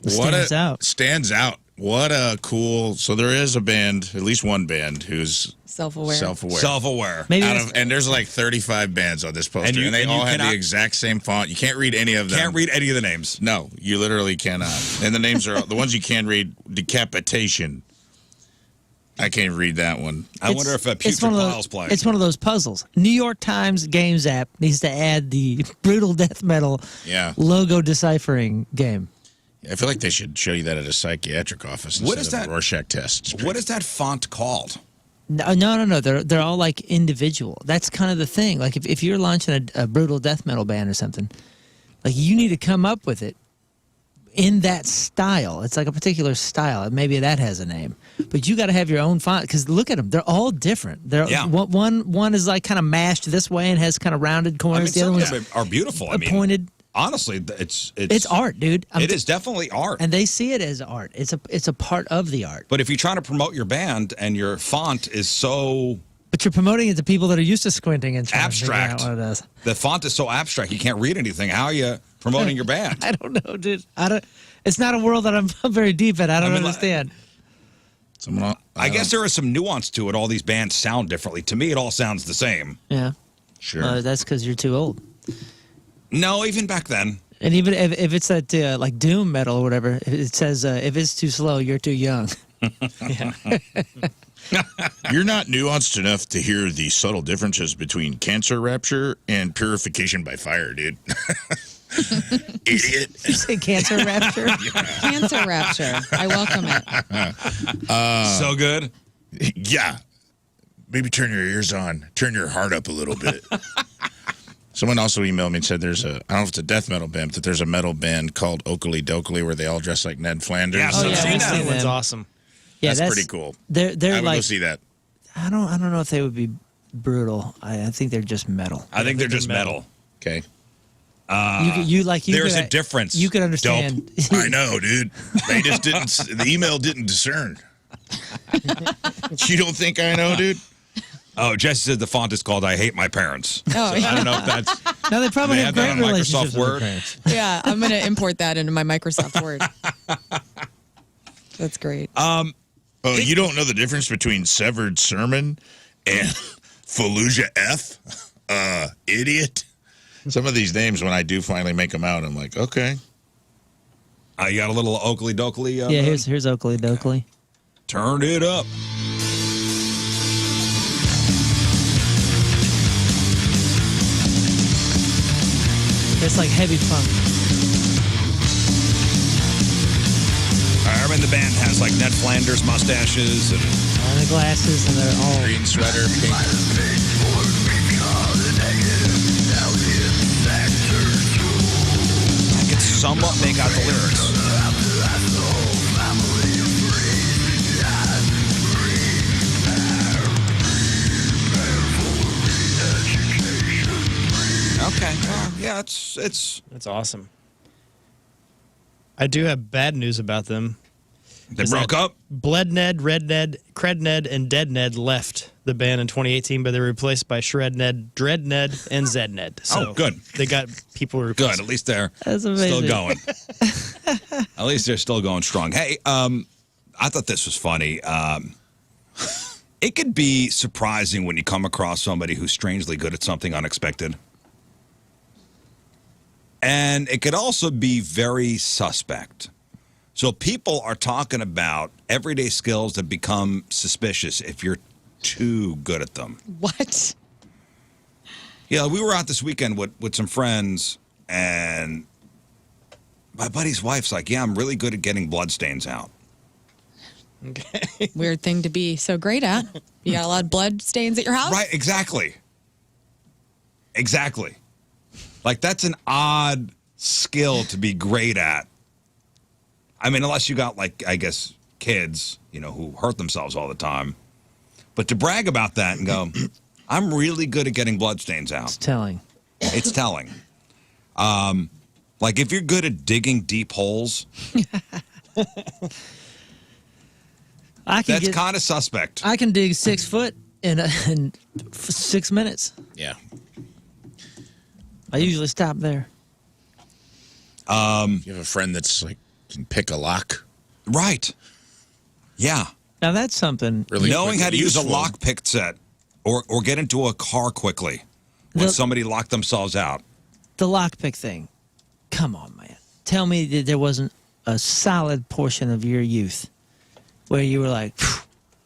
Stands out. Stands out. What a cool. So there is a band, at least one band, who's Self-aware. Self-aware. Maybe Out that's- of, and there's like 35 bands on this poster, And and, they you all have cannot- the exact same font. You can't read any of them. Can't read any of the names. No, you literally cannot. And the names are the ones you can read. Decapitation. I can't read that one. I wonder if Putrid one of Piles those, play. It's one of those puzzles. New York Times Games app needs to add the brutal death metal Yeah. logo deciphering game. I feel like they should show you that at a psychiatric office instead What is of that? a Rorschach test. What is that font called? No. They're all like individual. That's kind of the thing. Like if you're launching a brutal death metal band or something, like you need to come up with it in that style. It's like a particular style. Maybe that has a name, but you got to have your own font because look at them. They're all different. Yeah. One is like kind of mashed this way and has kind of rounded I mean, corners. the some other of one's them are beautiful. I mean, pointed. honestly, it's It's art, dude. It is definitely art. And they see it as art. It's a part of the art. But if you're trying to promote your band and your font is so But you're promoting it to people that are used to squinting and trying abstract, to figure out what it is. the font is so abstract, you can't read anything. How are you promoting your band? I don't know, dude. It's not a world that I'm very deep in. I don't understand. Someone, I guess there is some nuance to it. All these bands sound differently. To me, it all sounds the same. Yeah. sure. That's because you're too old. No, even back then. And even if it's that like doom metal or whatever, it says if it's too slow, you're too young. You're not nuanced enough to hear the subtle differences between cancer rapture and purification by fire, dude. Idiot. You say cancer rapture? Cancer rapture. I welcome it. So good. Yeah. Maybe turn your ears on. Turn your heart up a little bit. Someone also emailed me and said there's a, I don't know if it's a death metal band, but there's a metal band called Oakley Dokley where they all dress like Ned Flanders. Yeah, Oh, I've yeah, seen I've that. seen one's them. awesome. Yeah, That's pretty cool. They're I would like go see that. I don't know if they would be brutal. I think they're just metal. I think they're just metal. Okay. You There's could, a difference. You could understand. I know, dude. They just didn't, the email didn't discern. You don't think I know, dude? Oh, Jesse said the font is called "I Hate My Parents." Oh, So I don't know if that's. Now they probably They have have that great on relationships Microsoft with their Word? parents. Yeah, I'm going to import that into my Microsoft Word. That's great. Oh, you don't know the difference between severed sermon and Fallujah F? Idiot. Some of these names, when I do finally make them out, I'm like, okay. You got a little Oakley Dokley. Yeah, here's Oakley Dokley. Turn it up. It's like heavy funk. Everyone in the band has like Ned Flanders mustaches and And the glasses, and they're all. Green sweater, pink. I can somewhat make out the lyrics. Okay. Well, yeah, it's That's awesome. I do have bad news about them. they broke up. Bled Ned, Red Ned, Cred Ned, and Dead Ned left the band in 2018, but they were replaced by Shred Ned, Dread Ned, and Zed Ned. So Oh, good. They got people Good. replaced. At least they're That's still amazing. going. At least they're still going strong. Hey, I thought this was funny. It could be surprising when you come across somebody who's strangely good at something unexpected. And it could also be very suspect. So people are talking about everyday skills that become suspicious if you're too good at them. What? Yeah, we were out this weekend with some friends, and my buddy's wife's like, yeah, I'm really good at getting bloodstains out. Weird thing to be so great at. You got a lot of blood stains at your house? Right, exactly. Exactly. Like, that's an odd skill to be great at. I mean, unless you got, like, I guess, kids, you know, who hurt themselves all the time. But to brag about that and go, I'm really good at getting bloodstains out. It's telling. It's telling. Like, if you're good at digging deep holes, that's kind of suspect. I can dig 6 foot in 6 minutes. Yeah. I usually stop there. You have a friend that's like, can pick a lock. Right. Yeah. Now that's something. Really Knowing how to use a useful. lockpick set or get into a car quickly when somebody locked themselves out. The lockpick thing. Come on, man. Tell me that there wasn't a solid portion of your youth where you were like,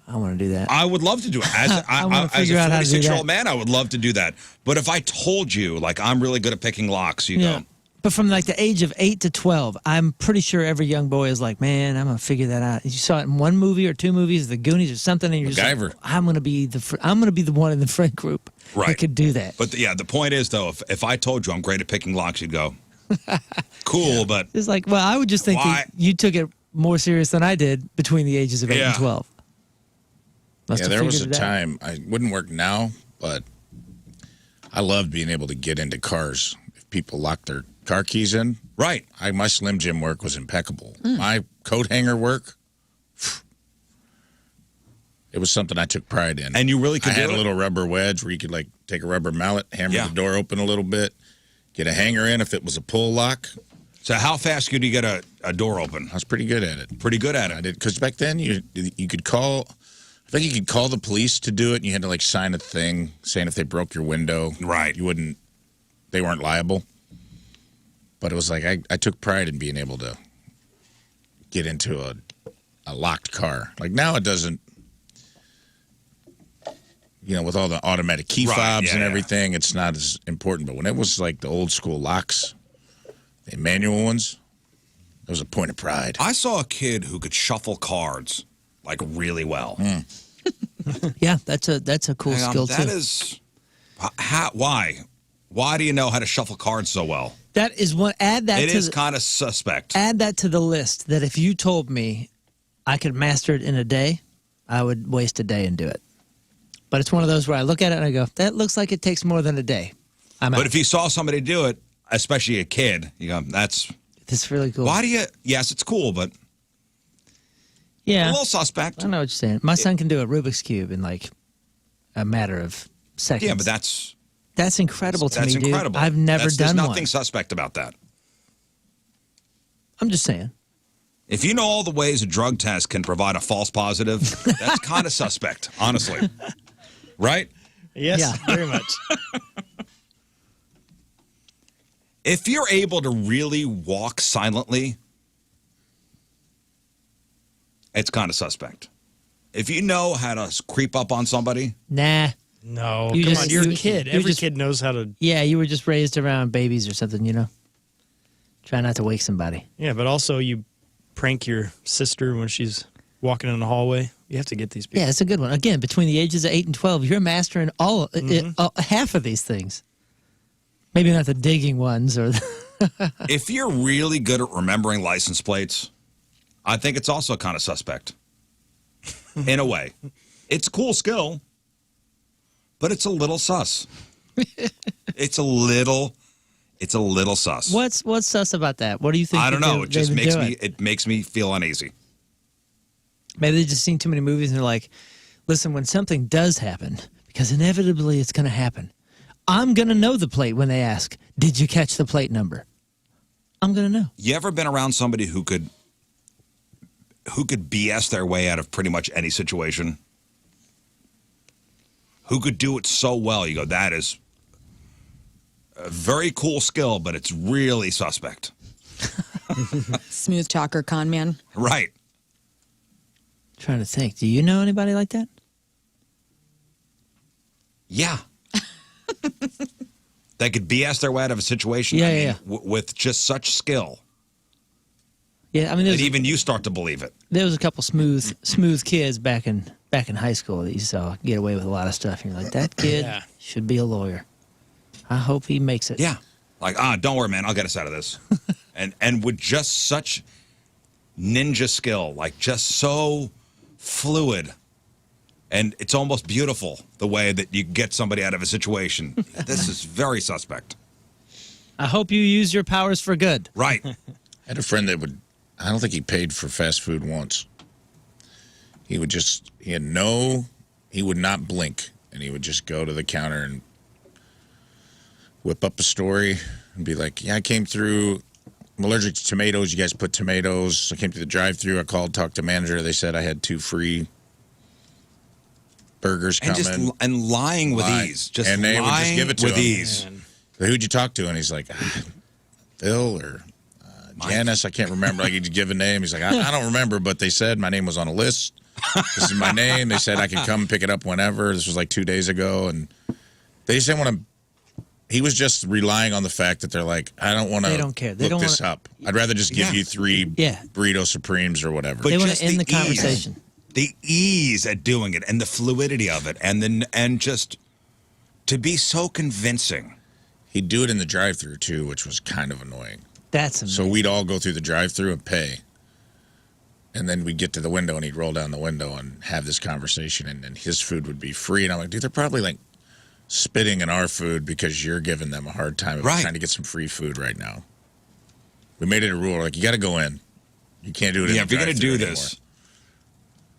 I want to do that. I would love to do it. As wanna as figure a out how to do 46-year-old that. man, I would love to do that. But if I told you, like, I'm really good at picking locks, you Yeah. go, But from like the age of 8 to 12, I'm pretty sure every young boy is like, man, I'm gonna figure that out. You saw it in one movie or two movies, The Goonies or something, and you're just MacGyver. like, I'm gonna be the one in the friend group Right. that could do that. But the point is, though, if I told you I'm great at picking locks, you'd go, cool, but It's like, well, I would just think Why? that you took it more serious than I did between the ages of 8 and Yeah. 12. Must Yeah, have there was a figured it out. time, I wouldn't work now, but I loved being able to get into cars. If people locked their car keys in, right. my Slim Jim work was impeccable. My coat hanger work, it was something I took pride in. And you really could I do had it? a little rubber wedge where you could like take a rubber mallet, hammer Yeah. the door open a little bit, get a hanger in if it was a pull lock. So how fast could you get a door open? I was pretty good at it. Pretty good at I it. did because back then you could call. I think you could call the police to do it, and you had to like sign a thing saying if they broke your window, Right. you wouldn't. They weren't liable. But it was like I took pride in being able to get into a locked car. Like now it doesn't. You know, with all the automatic key Right, fobs yeah, and yeah. everything, it's not as important. But when it was like the old school locks, the manual ones, it was a point of pride. I saw a kid who could shuffle cards like really well. Yeah, that's a cool Hang on, skill that too. is why? Why do you know how to shuffle cards so well? That is one. Add that It to is the, kind of suspect. add that to the list. That if you told me I could master it in a day, I would waste a day and do it. But it's one of those where I look at it and I go, that looks like it takes more than a day. I'm out. But if you saw somebody do it, especially a kid, you go, that's It's really cool. why do you? Yes, it's cool, but Yeah. a little suspect. I know what you're saying. My son can do a Rubik's Cube in like a matter of seconds. Yeah, but that's incredible to me, incredible. dude. I've never There's done nothing one. suspect about that. I'm just saying. If you know all the ways a drug test can provide a false positive, that's kind of suspect, honestly. Right? Yes, Yeah. very much. If you're able to really walk silently, it's kind of suspect. If you know how to creep up on somebody, Nah. No, You come just- on, you're a you- kid. you Every just- kid knows how to. Yeah, you were just raised around babies or something, you know? Try not to wake somebody. Yeah, but also you prank your sister when she's walking in the hallway. You have to get these people. Yeah, it's a good one. Again, between the ages of 8 and 12, you're mastering all half of these things. Maybe not the digging ones or if you're really good at remembering license plates, I think it's also kind of suspect. In a way. It's a cool skill, but it's a little sus. It's a little sus. What's sus about that? What do you think? I don't know. It just they've been makes me feel uneasy. Maybe they've just seen too many movies and they're like, listen, when something does happen, because inevitably it's going to happen, I'm going to know the plate when they ask, did you catch the plate number? I'm going to know. You ever been around somebody who could BS their way out of pretty much any situation? Who could do it so well? You go, that is a very cool skill, but it's really suspect. Smooth talker, con man. Right. Trying to think. Do you know anybody like that? Yeah. They could BS their way out of a situation. Yeah, I mean, yeah. With just such skill. Yeah, I mean, And even you start to believe it. there was a couple smooth kids back in high school that you saw get away with a lot of stuff. And you're like, that kid Yeah. should be a lawyer. I hope he makes it. Yeah. Like, don't worry, man. I'll get us out of this. and with just such ninja skill, like just so fluid. And it's almost beautiful the way that you get somebody out of a situation. This is very suspect. I hope you use your powers for good. Right. I had a friend that I don't think he paid for fast food once. He would not blink. And he would just go to the counter and whip up a story and be like, yeah, I came through. I'm allergic to tomatoes. You guys put tomatoes. I came to the drive-thru. I called, talked to manager. They said I had 2 free burgers coming. And lying with ease. Just and they would just give it to with him. ease. So who'd you talk to? And he's like, Phil or Janice. I can't remember. Like, he'd give a name. He's like, I don't remember, but they said my name was on a list. This is my name. They said I could come pick it up whenever. This was like 2 days ago. And they just didn't want to. He was just relying on the fact that they're like, I don't want to They don't care. They look don't this up. I'd rather just give you 3 Yeah. burrito supremes or whatever. But They want just to end the the ease. conversation. The ease at doing it and the fluidity of it and just to be so convincing. He'd do it in the drive-thru too, which was kind of annoying. That's amazing. So we'd all go through the drive-thru and pay. And then we'd get to the window and he'd roll down the window and have this conversation and then his food would be free. And I'm like, dude, they're probably like spitting in our food because you're giving them a hard time of trying to get some free food right now. We made it a rule. Like, you got to go in. You can't do it in the If you're going to drive-thru do anymore. this.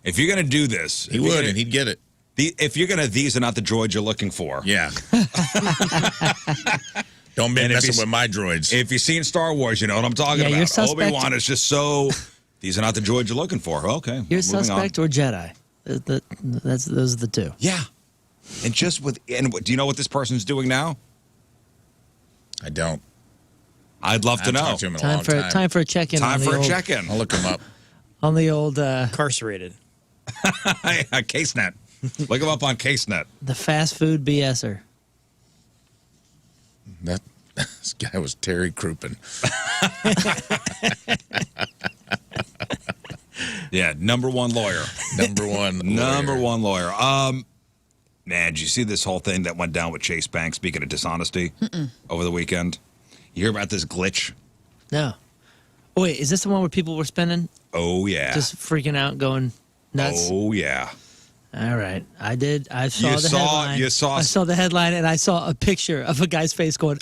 If you're going to do this. He would, and he'd get it. If you're going to, these are not the droids you're looking for. Yeah. Don't be messing with my droids. If you've seen Star Wars, you know what I'm talking Yeah, you're about. suspect. Obi-Wan is just so, these are not the droids you're looking for. Okay. You're moving on. suspect or Jedi. Those are the two. Yeah. And just with, and do you know what this person's doing now? I don't. I'd love to I haven't know. talked to him in a long time. Time for a check-in. Time on for the a old, check-in. I'll look him up. on the old Incarcerated. CaseNet. Look him up on CaseNet. the fast food BSer. This guy was Terry Crouppen. Yeah, number one lawyer. Number one. Number one lawyer. Man, did you see this whole thing that went down with Chase Bank, speaking of dishonesty, over the weekend? You hear about this glitch? No. Oh, wait, is this the one where people were spending? Oh, yeah. Just freaking out, going nuts? Oh, yeah. All right. I did. I saw You the saw- headline. you saw- I saw the headline, and I saw a picture of a guy's face going,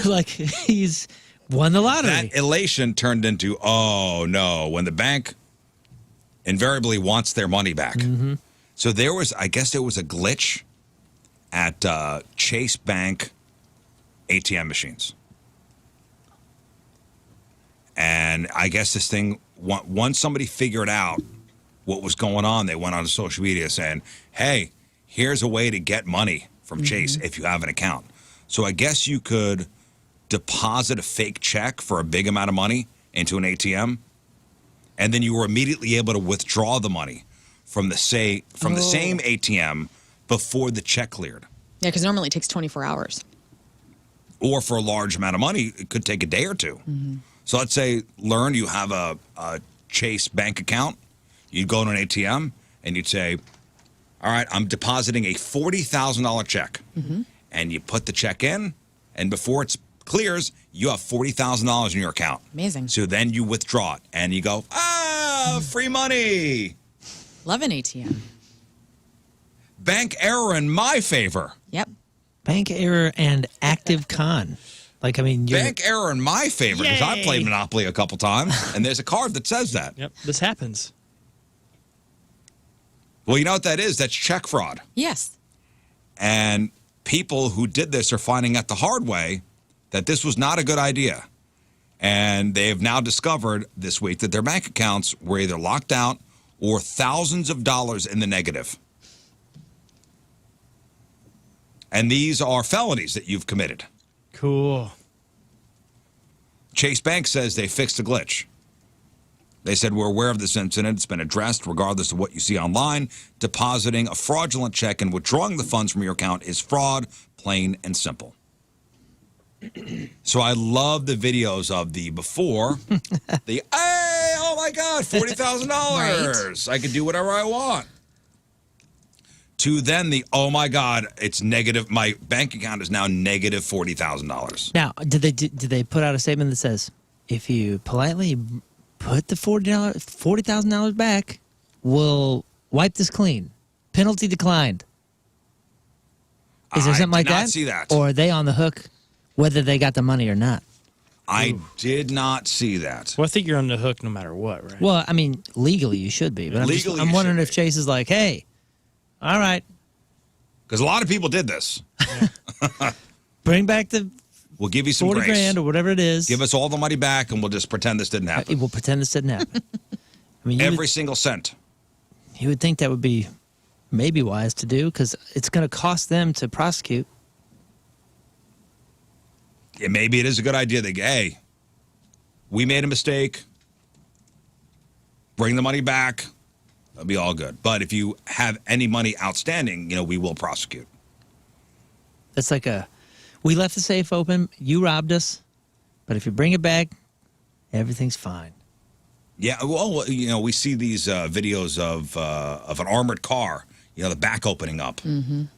like he's won the lottery. That elation turned into, oh, no, when the bank invariably wants their money back. Mm-hmm. So I guess there was a glitch at Chase Bank ATM machines. And I guess this thing, once somebody figured out what was going on, they went on social media saying, hey, here's a way to get money from Chase if you have an account. So I guess you could deposit a fake check for a big amount of money into an ATM, and then you were immediately able to withdraw the money from the same ATM before the check cleared. Yeah, because normally it takes 24 hours. Or for a large amount of money, it could take a day or two. So let's say, Lern, you have a Chase bank account. You'd go to an ATM and you'd say, all right, I'm depositing a $40,000 check. And you put the check in, and before it clears, you have $40,000 in your account. Amazing. So then you withdraw it, and you go, free money. Love an ATM. Bank error in my favor. Yep. Bank error and active con. Like, I mean, Bank error in my favor, because I've played Monopoly a couple times, and there's a card that says that. Yep, this happens. Well, you know what that is? That's check fraud. Yes. And people who did this are finding out the hard way that this was not a good idea. And they have now discovered this week that their bank accounts were either locked out or thousands of dollars in the negative. And these are felonies that you've committed. Cool. Chase Bank says they fixed the glitch. They said, we're aware of this incident. It's been addressed regardless of what you see online. Depositing a fraudulent check and withdrawing the funds from your account is fraud, plain and simple. So I love the videos of the before, hey, oh my God, $40,000. Right. I can do whatever I want. To then the, oh my God, it's negative. My bank account is now negative $40,000. Now, did they put out a statement that says, if you politely put the $40,000 back, we'll wipe this clean. Penalty declined. Is there something like that? I did not see that. Or are they on the hook whether they got the money or not? I did not see that. Well, I think you're on the hook no matter what, right? Well, I mean, legally you should be. But I'm wondering if Chase is like, hey, all right. Because a lot of people did this. Bring back the we'll give you some 40 grace. grand or whatever it is. Give us all the money back, and we'll just pretend this didn't happen. We'll pretend this didn't happen. I mean, every single cent. You would think that would be maybe wise to do because it's going to cost them to prosecute. Yeah, maybe it is a good idea. They go, hey, we made a mistake. Bring the money back. That'll be all good. But if you have any money outstanding, we will prosecute. That's like we left the safe open, you robbed us, but if you bring it back, everything's fine. Yeah, well, we see these videos of an armored car, the back opening up, and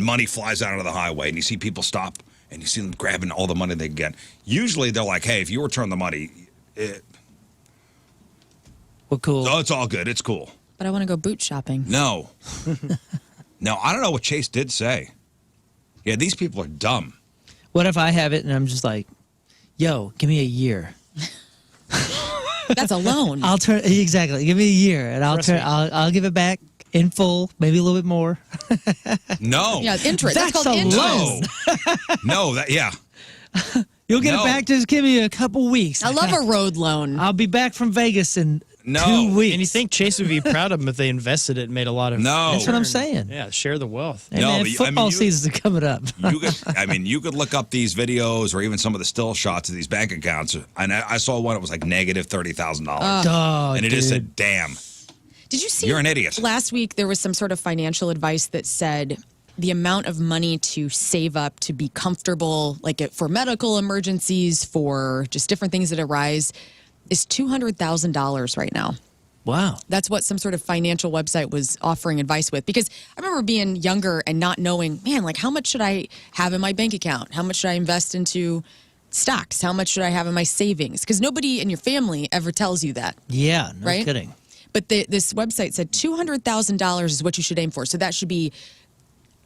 money flies out of the highway, and you see people stop, and you see them grabbing all the money they can get. Usually they're like, hey, if you return the money, well, cool. Oh, it's all good. It's cool. But I want to go boot shopping. No. No, I don't know what Chase did say. Yeah, these people are dumb. What if I have it and I'm just like, yo, give me a year. That's a loan. I'll turn exactly. Give me a year and I'll give it back in full, maybe a little bit more. No. Yeah, interest. That's called a interest. loan. No, yeah. You'll get it back. Just give me a couple weeks. I love a road loan. I'll be back from Vegas in 2 weeks. And you think Chase would be proud of them if they invested it and made a lot of That's what I'm saying. Yeah, share the wealth. Hey, man, football season's coming up. You could look up these videos or even some of the still shots of these bank accounts. And I saw one that was like negative $30,000. And it just said, damn. Did you see? You're an idiot. Last week, there was some sort of financial advice that said the amount of money to save up to be comfortable, like for medical emergencies, for just different things that arise, is $200,000 right now. Wow. That's what some sort of financial website was offering advice with. Because I remember being younger and not knowing, man, like how much should I have in my bank account? How much should I invest into stocks? How much should I have in my savings? Because nobody in your family ever tells you that. Yeah, no right? kidding. But this website said $200,000 is what you should aim for. So that should be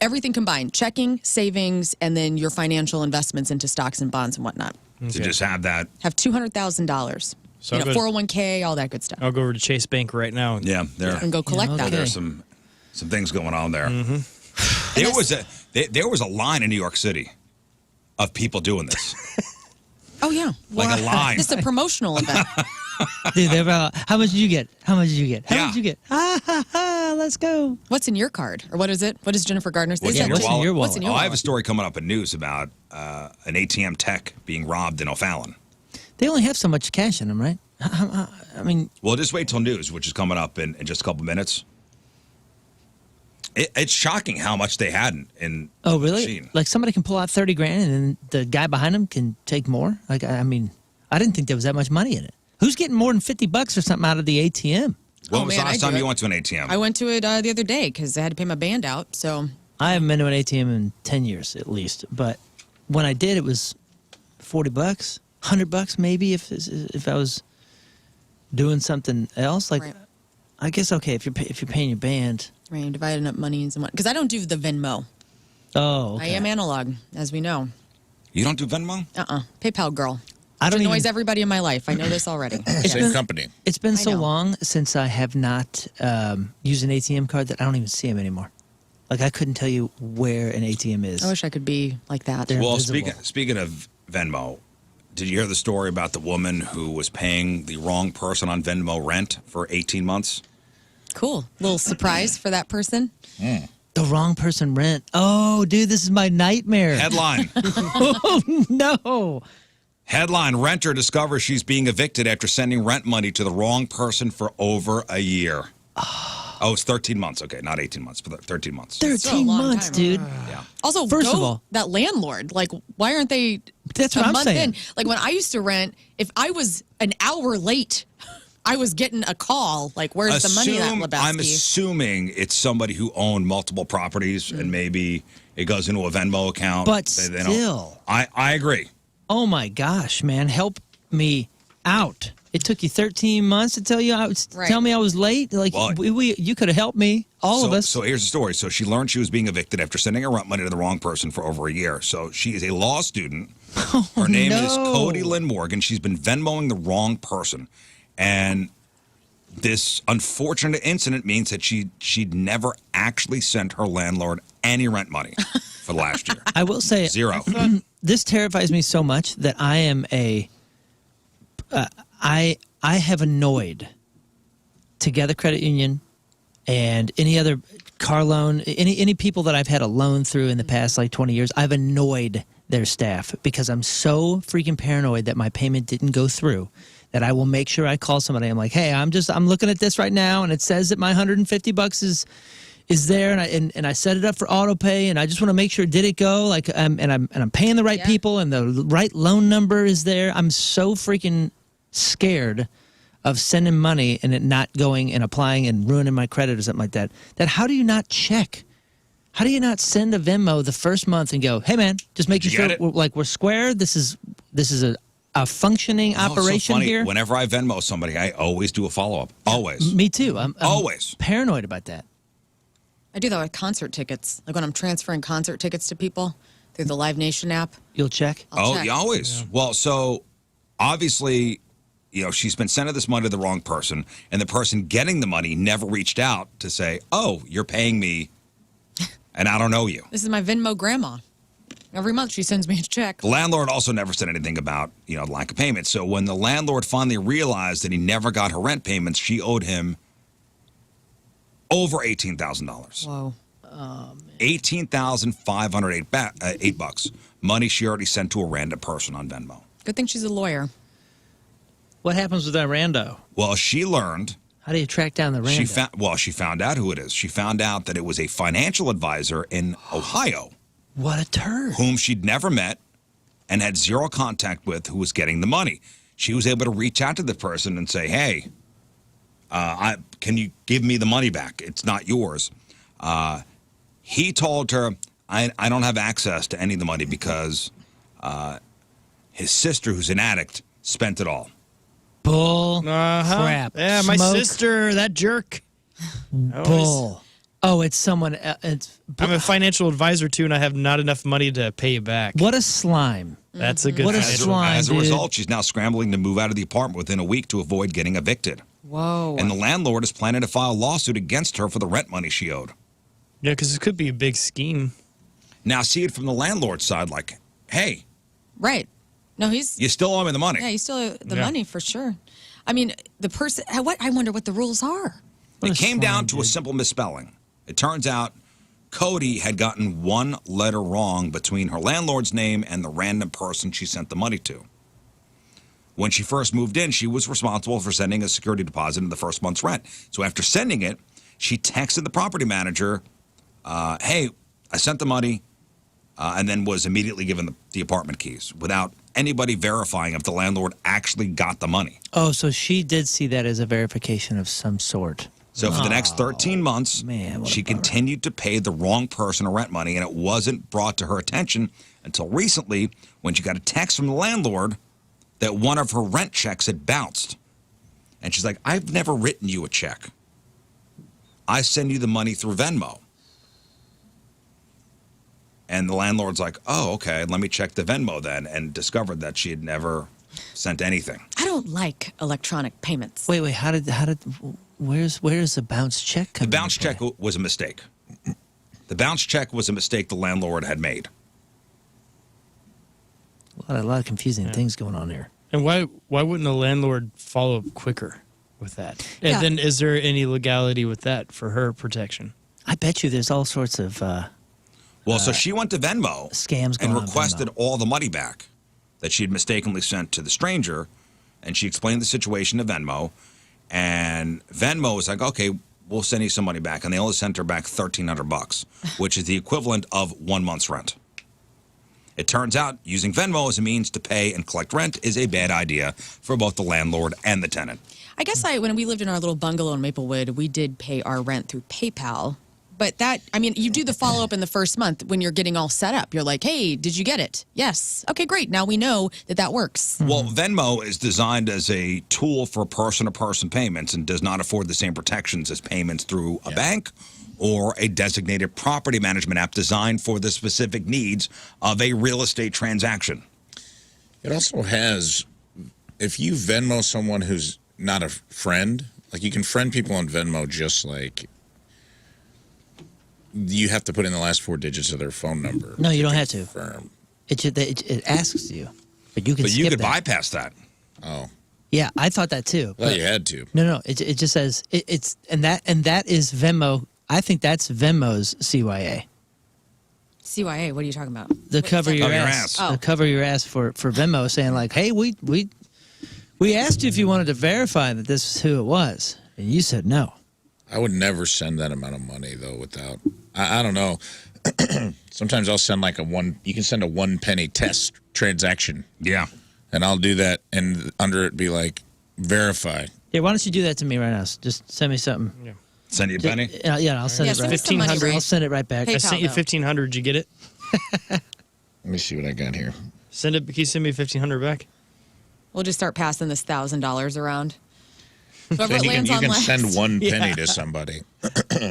everything combined, checking, savings, and then your financial investments into stocks and bonds and whatnot. Okay. To just have that. Have $200,000. So 401k, all that good stuff. I'll go over to Chase Bank right now. Yeah, there. And go collect that. There's some things going on there. There There was a line in New York City of people doing this. Oh, yeah. Like a line. It's a promotional event. Dude, they're about, how much did you get? How much did you get? How Yeah. much did you get? Ha, ha, ha, let's go. What's in your card? Or what is it? What is Jennifer Gardner's? What's in your wallet? What's in your I wallet? have a story coming up in news about an ATM tech being robbed in O'Fallon. They only have so much cash in them, right? I mean, Well, just wait till news, which is coming up in just a couple minutes. It's shocking how much they had in oh, the really? machine. Like somebody can pull out 30 grand and then the guy behind him can take more? Like, I mean, I didn't think there was that much money in it. Who's getting more than $50 or something out of the ATM? When Oh, was man, the I last do time it. you went to an ATM? I went to it the other day because I had to pay my band out. So I haven't been to an ATM in 10 years at least. But when I did, it was $40, $100 maybe if I was doing something else. Like, Right. I guess, okay, if you're paying your band. right, you're dividing up money and because I don't do the Venmo. Oh, okay. I am analog, as we know. You don't do Venmo? PayPal girl. I don't Which annoys even, everybody in my life. I know this already. Same company. It's been so know. long since I have not used an ATM card that I don't even see them anymore. Like, I couldn't tell you where an ATM is. I wish I could be like that. They're Well, invisible. speaking of Venmo, did you hear the story about the woman who was paying the wrong person on Venmo rent for 18 months? Cool. Little surprise for that person. The wrong person rent. Oh, dude, this is my nightmare. Headline. No. Headline, renter discovers she's being evicted after sending rent money to the wrong person for over a year. Oh, it's 13 months. Okay, not 18 months, but 13 months. Still a 13 long months, time. dude. Yeah. Also, First go of all- that landlord. Like, why aren't they That's what a I'm month saying. in? Like, when I used to rent, if I was an hour late, I was getting a call. Like, where's the money at Lebowski? I'm assuming it's somebody who owned multiple properties and maybe it goes into a Venmo account. But They don't- still. I agree. Oh, my gosh, man. Help me out. It took you 13 months to tell you Right. tell me I was late. Like, Well, you could have helped me, all of us. So here's the story. So she learned she was being evicted after sending her rent money to the wrong person for over a year. So she is a law student. Her name is no. Cody Lynn Morgan. She's been Venmoing the wrong person. And this unfortunate incident means that she'd never actually sent her landlord any rent money for the last year. I will say, Zero. this terrifies me so much that I am I have annoyed Together Credit Union and any other car loan, any people that I've had a loan through in the past like 20 years. I've annoyed their staff because I'm so freaking paranoid that my payment didn't go through that I will make sure I call somebody. I'm like, hey, I'm looking at this right now and it says that my $150 is there and I set it up for auto pay and I just want to make sure did it go like and I'm paying the right Yeah. people and the right loan number is there. I'm so freaking scared of sending money and it not going and applying and ruining my credit or something like that. That how do you not check? How do you not send a Venmo the first month and go, hey man, just making you sure get it? we're square. This is a functioning Oh, it's so operation funny. here. Whenever I Venmo somebody, I always do a follow-up. Always. Me too. I'm Always. paranoid about that. I do that with concert tickets. Like when I'm transferring concert tickets to people through the Live Nation app. You'll check. I'll check. Yeah, always. Well, so obviously, she's been sending this money to the wrong person, and the person getting the money never reached out to say, oh, you're paying me, and I don't know you. This is my Venmo grandma. Every month she sends me a check. The landlord also never said anything about, lack of payment. So when the landlord finally realized that he never got her rent payments, she owed him over $18,000. Whoa. $18,508 money she already sent to a random person on Venmo. Good thing she's a lawyer. What happens with that rando? Well, she learned. How do you track down the rando? She found out who it is. She found out that it was a financial advisor in Ohio What a turd. whom she'd never met and had zero contact with who was getting the money. She was able to reach out to the person and say, hey, can you give me the money back? It's not yours. He told her, I don't have access to any of the money because his sister, who's an addict, spent it all. Bull crap. Yeah, my Smoke. sister, that jerk. Bull. Oh, it's someone. I'm a financial advisor too, and I have not enough money to pay you back. What a slime. That's a good What a financial- slime. As a dude. result, she's now scrambling to move out of the apartment within a week to avoid getting evicted. Whoa. And the landlord is planning to file a lawsuit against her for the rent money she owed. Yeah, because it could be a big scheme. Now see it from the landlord's side, like, hey, Right. No, you still owe me the money. Yeah, you still owe the money for sure. I mean, the person. I wonder what the rules are. It came down to a simple misspelling. It turns out Cody had gotten one letter wrong between her landlord's name and the random person she sent the money to. When she first moved in, she was responsible for sending a security deposit in the first month's rent. So after sending it, she texted the property manager, hey, I sent the money, and then was immediately given the apartment keys without anybody verifying if the landlord actually got the money. Oh, so she did see that as a verification of some sort. So for the next 13 months, man, she continued to pay the wrong person her rent money, and it wasn't brought to her attention until recently when she got a text from the landlord that one of her rent checks had bounced. And she's like, I've never written you a check. I send you the money through Venmo. And the landlord's like, oh, okay, let me check the Venmo then, and discovered that she had never sent anything. I don't like electronic payments. Wait, where's the bounce check coming? The bounce check was a mistake. The bounce check was a mistake the landlord had made. A lot of confusing things going on here. And why wouldn't the landlord follow up quicker with that? And then is there any legality with that for her protection? I bet you there's all sorts of so she went to Venmo scams going and on requested Venmo. all the money back that she had mistakenly sent to the stranger, and she explained the situation to Venmo, and Venmo was like, okay, we'll send you some money back, and they only sent her back $1,300, which is the equivalent of 1 month's rent. It turns out using Venmo as a means to pay and collect rent is a bad idea for both the landlord and the tenant. I guess when we lived in our little bungalow in Maplewood, we did pay our rent through PayPal. But you do the follow-up in the first month when you're getting all set up. You're like, hey, did you get it? Yes. Okay, great. Now we know that works. Well, Venmo is designed as a tool for person-to-person payments and does not afford the same protections as payments through a bank or a designated property management app designed for the specific needs of a real estate transaction. It also has, if you Venmo someone who's not a friend, like you can friend people on Venmo just like you have to put in the last 4 digits of their phone number. No, you don't have to. Confirm. It asks you, but you can. But you could bypass that. Oh. Yeah, I thought that too. Well, you had to. No. It just says it's and that is Venmo. I think that's Venmo's CYA. CYA, what are you talking about? The cover your ass. Oh. The cover your ass for Venmo, saying like, hey, we asked you if you wanted to verify that this is who it was, and you said no. I would never send that amount of money though without. I don't know. Sometimes I'll send like you can send a 1 penny test transaction. Yeah. And I'll do that and under it be like, verify. Yeah, why don't you do that to me right now? Just send me something. Yeah. Send you a penny? Yeah, I'll send it right back. 1,500. I'll send it right back. I sent you 1,500. Did you get it? Let me see what I got here. Send it. Can you send me 1,500 back? We'll just start passing this $1,000 around. Whoever Then you lands can on last. send 1 penny to somebody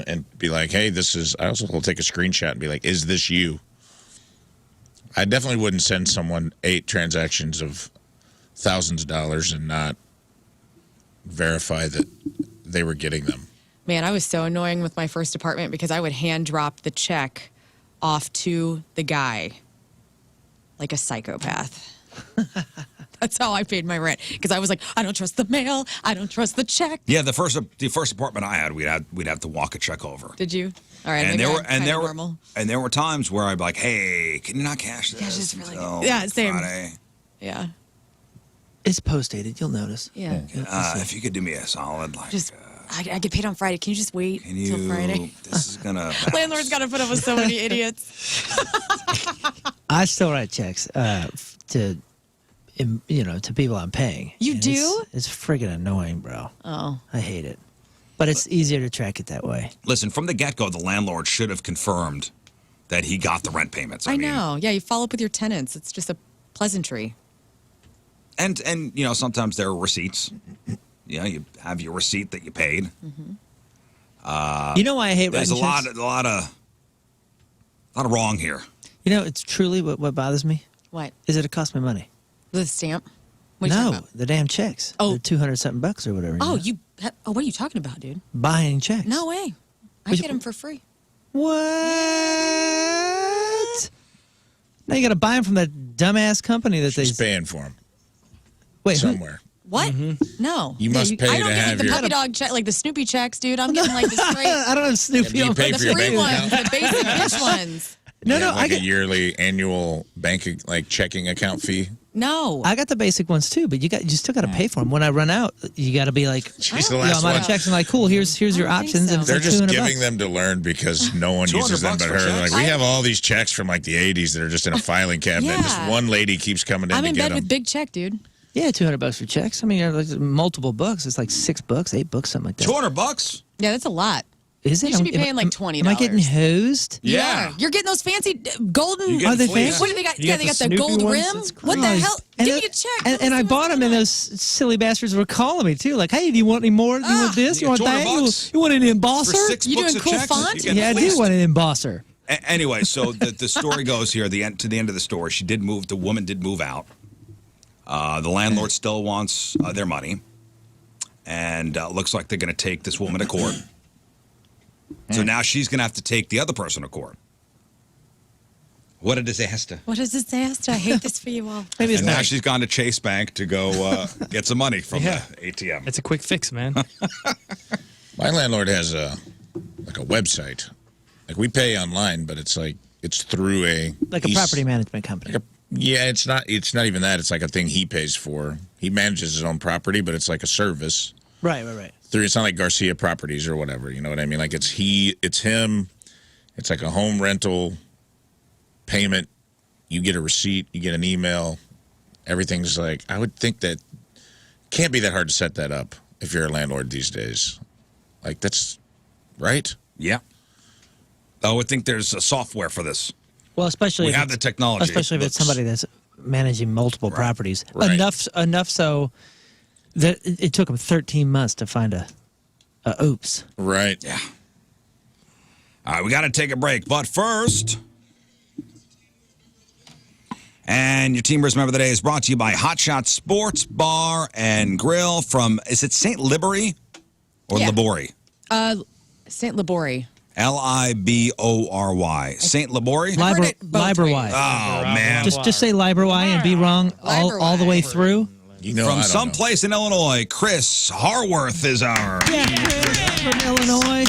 and be like, hey, this is, I also will take a screenshot and be like, is this you? I definitely wouldn't send someone 8 transactions of thousands of dollars and not verify that they were getting them. Man, I was so annoying with my first apartment because I would hand drop the check off to the guy like a psychopath. That's how I paid my rent because I was like, I don't trust the mail. I don't trust the check. Yeah, the first apartment I had, we'd have to walk a check over. Did you? All right, And normal. there were times where I'd be like, hey, can you not cash this? Cash is really until good. Yeah, same. Friday? Yeah. It's post-dated. You'll notice. Yeah. If you could do me a solid, like, Just, I get paid on Friday. Can you just wait until Friday? This is gonna. Landlord's got to put up with so many idiots. I still write checks to people I'm paying. You And do? It's friggin' annoying, bro. Oh. I hate it. But it's easier to track it that way. Listen, from the get-go, the landlord should have confirmed that he got the rent payments. I know. Yeah, you follow up with your tenants. It's just a pleasantry. And sometimes there are receipts. You have your receipt that you paid. Mm-hmm. You know why I hate There's writing checks? a lot of wrong here. You know, it's truly what bothers me What? is that it costs me money. The stamp? What are you talking No, about? the damn checks. Oh. The 200-something bucks or whatever. Oh, you know? what are you talking about, dude? Buying checks. No way. I Which- get them for free. What? Now you got to buy them from that dumbass company that She's paying for them wait somewhere. What? No. You must pay I to don't get have the your. puppy dog check, like the Snoopy checks, dude. I'm getting like the straight, I don't have Snoopy Yeah, on you pay my for your free bank ones, account? the basic bitch ones. No, You no, have like I get a yearly, annual bank checking account fee. No. I got the basic ones too, but you still got to pay for them. When I run out, you got to be like, She's the yo, last I'm out one. of checks. I'm like, cool. Here's your I don't think options. so. And it's They're like just $200 giving them to Learn because no one 200 uses them bucks but for her. checks? Like, we have all these checks from like the 80s that are just in a filing cabinet. And this Yeah. one lady keeps coming in I'm to in get bed them. with Big Check, dude. Yeah, $200 for checks. I mean, like multiple books. It's like $6, $8, something like that. $200? Yeah, that's a lot. Is it? You should be Am- paying like $20. Am I getting hosed? Yeah. You are. You're getting those fancy golden. You get Are they fleece. fancy? What do they got? You Yeah, got they the got the Snoopy gold ones? rim. That's What the Christ. hell? And Give then- me a check. And, Let me and see I what's bought them, going and on. those silly bastards were calling me too. Like, hey, do you want any more? Do you want this? you You get want that? $200 You want an embosser? For 6 You books doing of cool checks, font? you get Yeah, I do fleeced. want an embosser. Anyway, so the story goes here. To the end of the story, she did move. The woman did move out. The landlord still wants their money, and looks like they're going to take this woman to court. So now she's going to have to take the other person to court. What a disaster! What is disaster? I hate this for you all. Maybe it's And now not. she's gone to Chase Bank to go get some money from Yeah. the ATM. It's a quick fix, man. My landlord has a website. Like, we pay online, but it's through a Like a property management company. Yeah, it's not even that. It's like a thing he pays for. He manages his own property, but it's like a service. Right. It's not like Garcia Properties or whatever. You know what I mean? Like, it's him. It's like a home rental payment. You get a receipt. You get an email. Everything's like, I would think that can't be that hard to set that up if you're a landlord these days. Like, that's right. Yeah. I would think there's a software for this. Well, especially We if have it's- the technology. Especially if it's somebody that's managing multiple properties. Right. Enough so that it took them 13 months to find a oops. Right. Yeah. All right, we got to take a break. But first, and your Team Rizz Member of the Day is brought to you by Hot Shot Sports Bar and Grill from, is it St. Libory or Yeah. Libory? St. Libory. Libory. St. Libory? I've heard it both Library. ways. Oh, man. Just say Library and be wrong all the way through. You know, I From don't know. someplace in Illinois, Chris Harworth is our. Yeah, Chris from Illinois.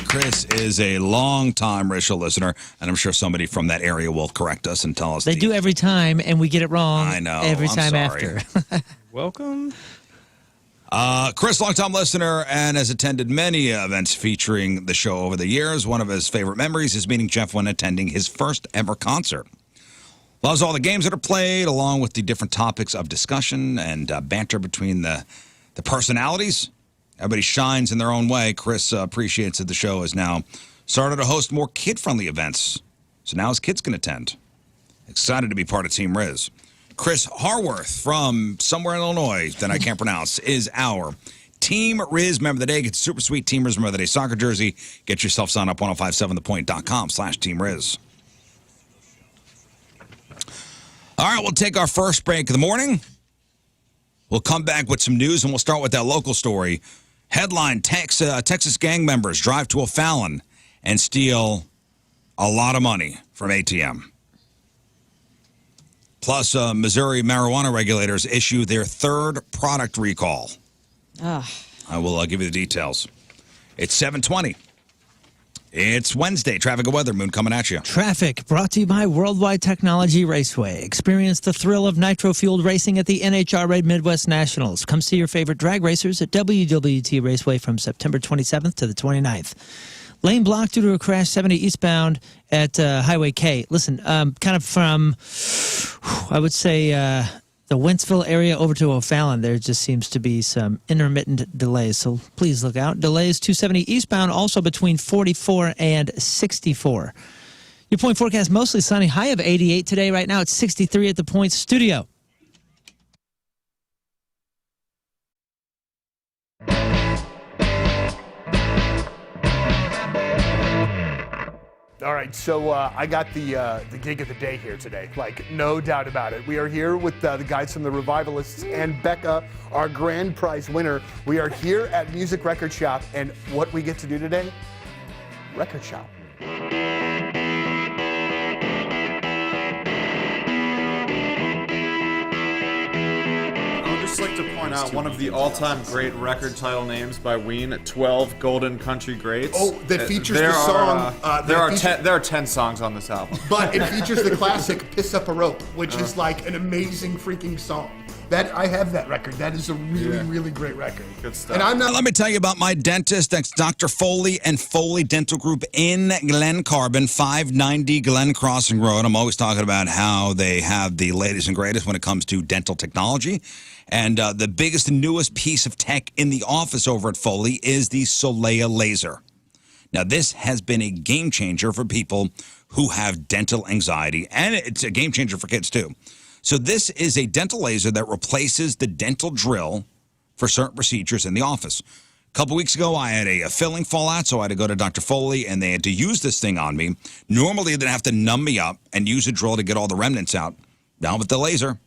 Chris is a long-time RizzShow listener, and I'm sure somebody from that area will correct us and tell us. They do every time, and we get it wrong. I know, Every I'm time sorry. after. Welcome. Chris, longtime listener, and has attended many events featuring the show over the years. One of his favorite memories is meeting Jeff when attending his first ever concert. Loves all the games that are played, along with the different topics of discussion and banter between the personalities. Everybody shines in their own way. Chris appreciates that the show has now started to host more kid-friendly events. So now his kids can attend. Excited to be part of Team Rizz. Chris Harworth from somewhere in Illinois that I can't pronounce is our Team Rizz Member of the Day. Get super sweet Team Rizz Member of the Day soccer jersey. Get yourself signed up 1057thepoint.com/Team Rizz. All right, we'll take our first break of the morning. We'll come back with some news, and we'll start with that local story. Headline, Texas gang members drive to O'Fallon and steal a lot of money from ATM. Plus, Missouri marijuana regulators issue their third product recall. I will give you the details. It's 7:20. It's Wednesday. Traffic and weather. Moon coming at you. Traffic brought to you by Worldwide Technology Raceway. Experience the thrill of nitro-fueled racing at the NHRA Midwest Nationals. Come see your favorite drag racers at WWT Raceway from September 27th to the 29th. Lane blocked due to a crash 70 eastbound at Highway K. Listen, kind of from, I would say, the Wentzville area over to O'Fallon, there just seems to be some intermittent delays, so please look out. Delays 270 eastbound, also between 44 and 64. Your point forecast, mostly sunny, high of 88 today. Right now it's 63 at the Point Studio. All right, so I got the gig of the day here today, like no doubt about it. We are here with the guys from the Revivalists and Becca, our grand prize winner. We are here at Music Record Shop, and what we get to do today? Record shop. just like to point out one of the all-time great record title names by Ween, 12 Golden Country Greats. Oh, that features the song. There are 10 songs on this album. But it features the classic Piss Up a Rope, which is like an amazing freaking song. I have that record. That is a really great record. Good stuff. And I'm not. Let me tell you about my dentist. That's Dr. Foley and Foley Dental Group in Glen Carbon, 590 Glen Crossing Road. I'm always talking about how they have the latest and greatest when it comes to dental technology. And the biggest and newest piece of tech in the office over at Foley is the Solea laser. Now, this has been a game changer for people who have dental anxiety, and it's a game changer for kids, too. So this is a dental laser that replaces the dental drill for certain procedures in the office. A couple weeks ago, I had a filling fallout, so I had to go to Dr. Foley, and they had to use this thing on me. Normally, they'd have to numb me up and use a drill to get all the remnants out. Now with the laser,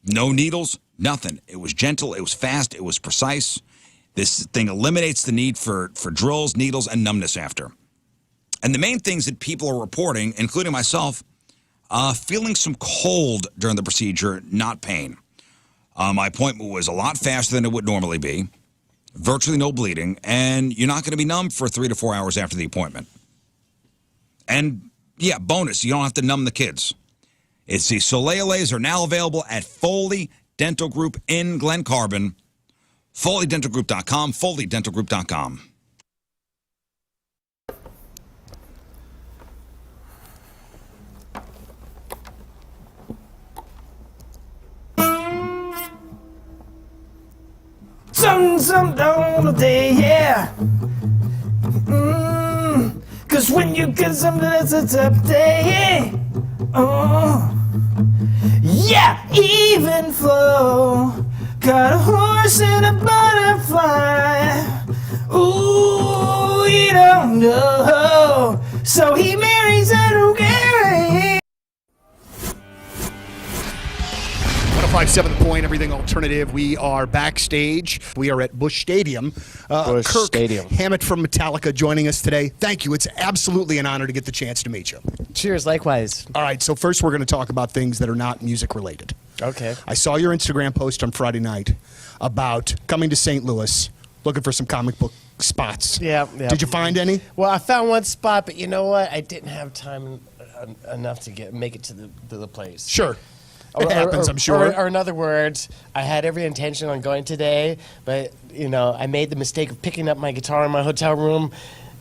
no needles, nothing. It was gentle, it was fast, it was precise. This thing eliminates the need for drills, needles, and numbness after. And the main things that people are reporting, including myself, feeling some cold during the procedure, not pain. My appointment was a lot faster than it would normally be, virtually no bleeding, and you're not going to be numb for 3 to 4 hours after the appointment. And, yeah, bonus, you don't have to numb the kids. It's the Solea laser, now available at Foley Dental Group in Glen Carbon, FoleyDentalGroup.com, FoleyDentalGroup.com. Some all day, yeah. Cause when you get something that's a tough day, yeah, even flow. Got a horse and a butterfly. Ooh, you don't know. So he marries a Hungarian. 105.7 The Point, everything alternative. We are backstage. We are at Busch Stadium. Busch Kirk Stadium. Hammett from Metallica joining us today. Thank you. It's absolutely an honor to get the chance to meet you. Cheers, likewise. All right, so first we're going to talk about things that are not music related. Okay. I saw your Instagram post on Friday night about coming to St. Louis, looking for some comic book spots. Yeah. Did you find any? Well, I found one spot, but you know what? I didn't have time enough to make it to the place. Sure. It happens, I'm sure. Or in other words, I had every intention on going today, but, I made the mistake of picking up my guitar in my hotel room,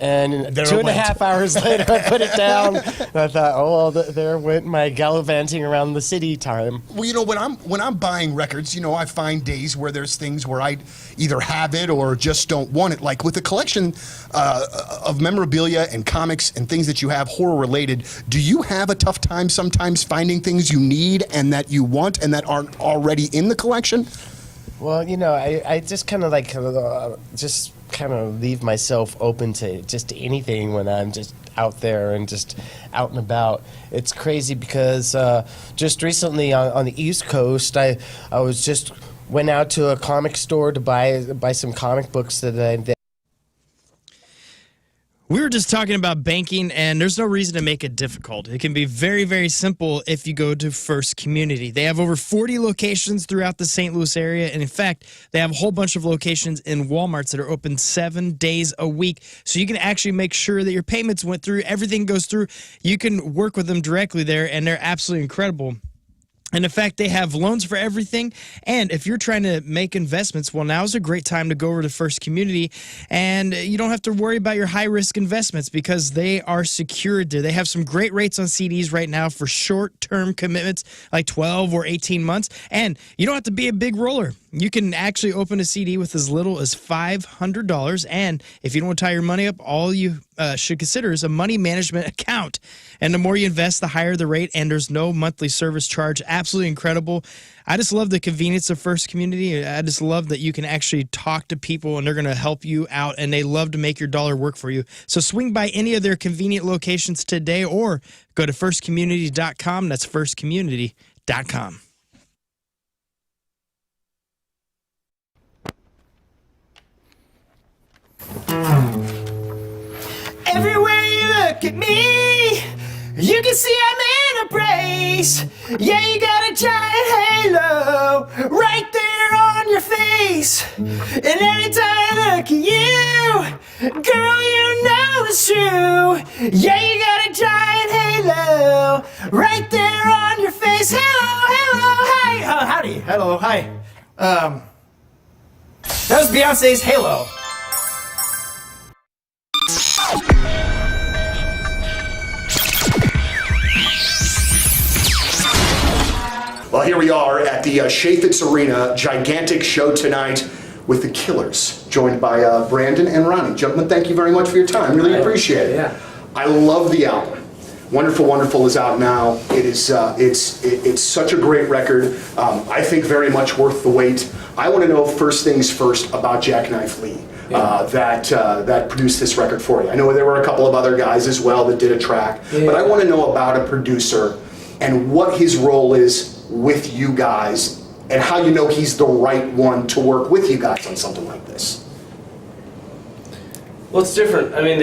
and There it 2.5 hours later, I put it down, and I thought, oh, well, there went my gallivanting around the city time. Well, when I'm buying records, I find days where there's things where I either have it or just don't want it. Like with the collection of memorabilia and comics and things that you have horror related, do you have a tough time sometimes finding things you need and that you want and that aren't already in the collection? Well, I just kind of leave myself open to just anything when I'm just out there and just out and about. It's crazy because just recently on the East Coast, I went out to a comic store to buy some comic books that We were just talking about banking, and there's no reason to make it difficult. It can be very, very simple if you go to First Community. They have over 40 locations throughout the St. Louis area, and in fact, they have a whole bunch of locations in Walmarts that are open 7 days a week, so you can actually make sure that your payments went through, everything goes through. You can work with them directly there, and they're absolutely incredible. And in fact, they have loans for everything. And if you're trying to make investments, well, now's a great time to go over to First Community. And you don't have to worry about your high-risk investments because they are secured there. They have some great rates on CDs right now for short-term commitments, like 12 or 18 months. And you don't have to be a big roller. You can actually open a CD with as little as $500. And if you don't want to tie your money up, all you should consider is a money management account. And the more you invest, the higher the rate, and there's no monthly service charge. Absolutely incredible. I just love the convenience of First Community. I just love that you can actually talk to people, and they're going to help you out, and they love to make your dollar work for you. So swing by any of their convenient locations today or go to firstcommunity.com. That's firstcommunity.com. Everywhere you look at me, you can see I'm in a brace. Yeah, you got a giant halo hello, right there on your face. And every time I look at you, girl, you know it's true. Yeah, you got a giant halo right there on your face. Hello, hi. Howdy, hello, hi. That was Beyonce's Halo. Well, here we are at the Chaffetz Arena, gigantic show tonight with the Killers, joined by Brandon and Ronnie. Gentlemen, thank you very much for your time. Really appreciate it. Yeah. I love the album. Wonderful, Wonderful is out now. It is it's such a great record. I think very much worth the wait. I want to know first things first about Jackknife Lee. That produced this record for you. I know there were a couple of other guys as well that did a track, but I want to know about a producer and what his role is with you guys and how you know he's the right one to work with you guys on something like this. Well, it's different. I mean,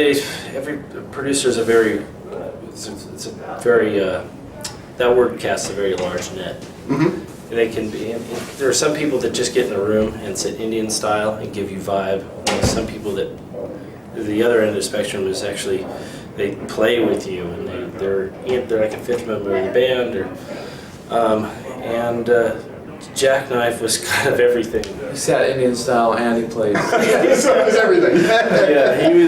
every producer is a very, it's a very, that word casts a very large net. Mm-hmm. They can be, there are some people that just get in a room and sit Indian style and give you vibe. And some people that, the other end of the spectrum is actually, they play with you and they're like a fifth member of the band. Jackknife was kind of everything. He sat Indian style and he played. So it was everything. Yeah, he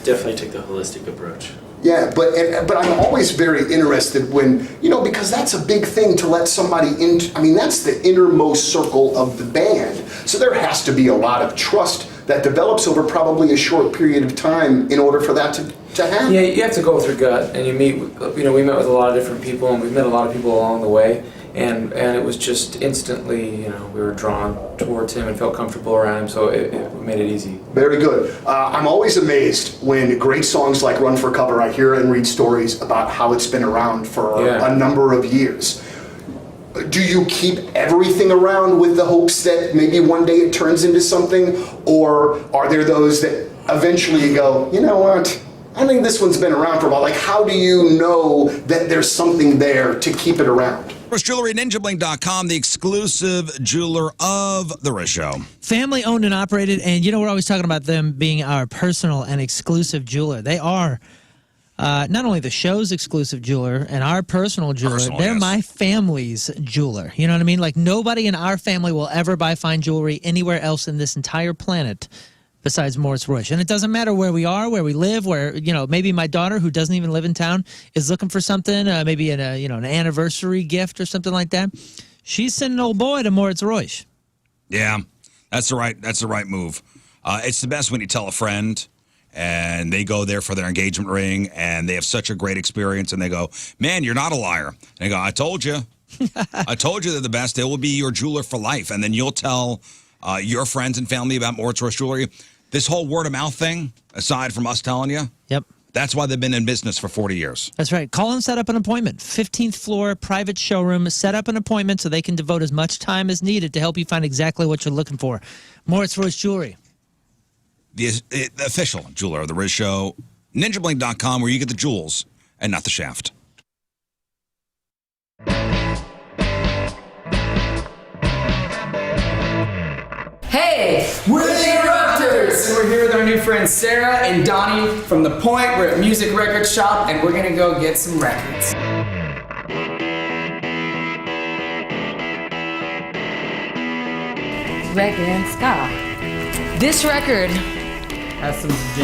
definitely took the holistic approach. Yeah, but I'm always very interested when, because that's a big thing to let somebody in. I mean, that's the innermost circle of the band. So there has to be a lot of trust that develops over probably a short period of time in order for that to happen. Yeah, you have to go with your gut, and you meet. We met with a lot of different people, and we've met a lot of people along the way, and it was just instantly, we were drawn towards him and felt comfortable around him, so it made it easy. Very good. I'm always amazed when great songs like Run for Cover, I hear and read stories about how it's been around for a number of years. Do you keep everything around with the hopes that maybe one day it turns into something? Or are there those that eventually you go, you know what? I think this one's been around for a while. Like, how do you know that there's something there to keep it around? Rizz Jewelry, ninjabling.com, the exclusive jeweler of the Rizz Show. Family owned and operated, and we're always talking about them being our personal and exclusive jeweler. They are not only the show's exclusive jeweler and our personal jeweler, they're my family's jeweler. You know what I mean? Like, nobody in our family will ever buy fine jewelry anywhere else in this entire planet besides Moritz Rush. And it doesn't matter where we are, where we live, where, maybe my daughter, who doesn't even live in town, is looking for something, maybe an anniversary gift or something like that. She's sending old boy to Moritz Rush. Yeah, that's the right move. It's the best when you tell a friend and they go there for their engagement ring and they have such a great experience and they go, man, you're not a liar. And they go, I told you. I told you they're the best. They will be your jeweler for life. And then you'll tell your friends and family about Moritz Rush Jewelry. This whole word of mouth thing, aside from us telling you, that's why they've been in business for 40 years. That's right. Call and set up an appointment. 15th floor, private showroom. Set up an appointment so they can devote as much time as needed to help you find exactly what you're looking for. Moritz Rush Jewelry. The official jeweler of the Rizz Show, ninjabling.com, where you get the jewels and not the shaft. Hey, we're the Interrupters! And we're here with our new friends Sarah and Donnie from The Point. We're at Music Record Shop, and we're gonna go get some records. Reggae and ska. This record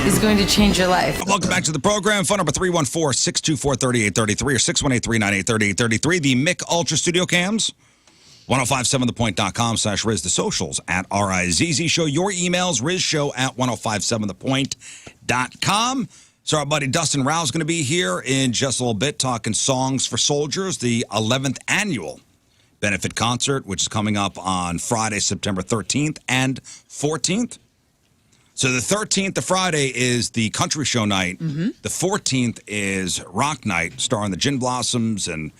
is going to change your life. Welcome back to the program. Phone number 314-624-3833 or 618-398-3833. The Mick Ultra Studio Cams. 1057thepoint.com/Rizz. The socials at RizzShow Show. Your emails, RizzShow at 1057thepoint.com. So our buddy Dustin Rao's going to be here in just a little bit talking Songs for Soldiers, the 11th annual benefit concert, which is coming up on Friday, September 13th and 14th. So the 13th, the Friday, is the country show night. Mm-hmm. The 14th is rock night, starring the Gin Blossoms and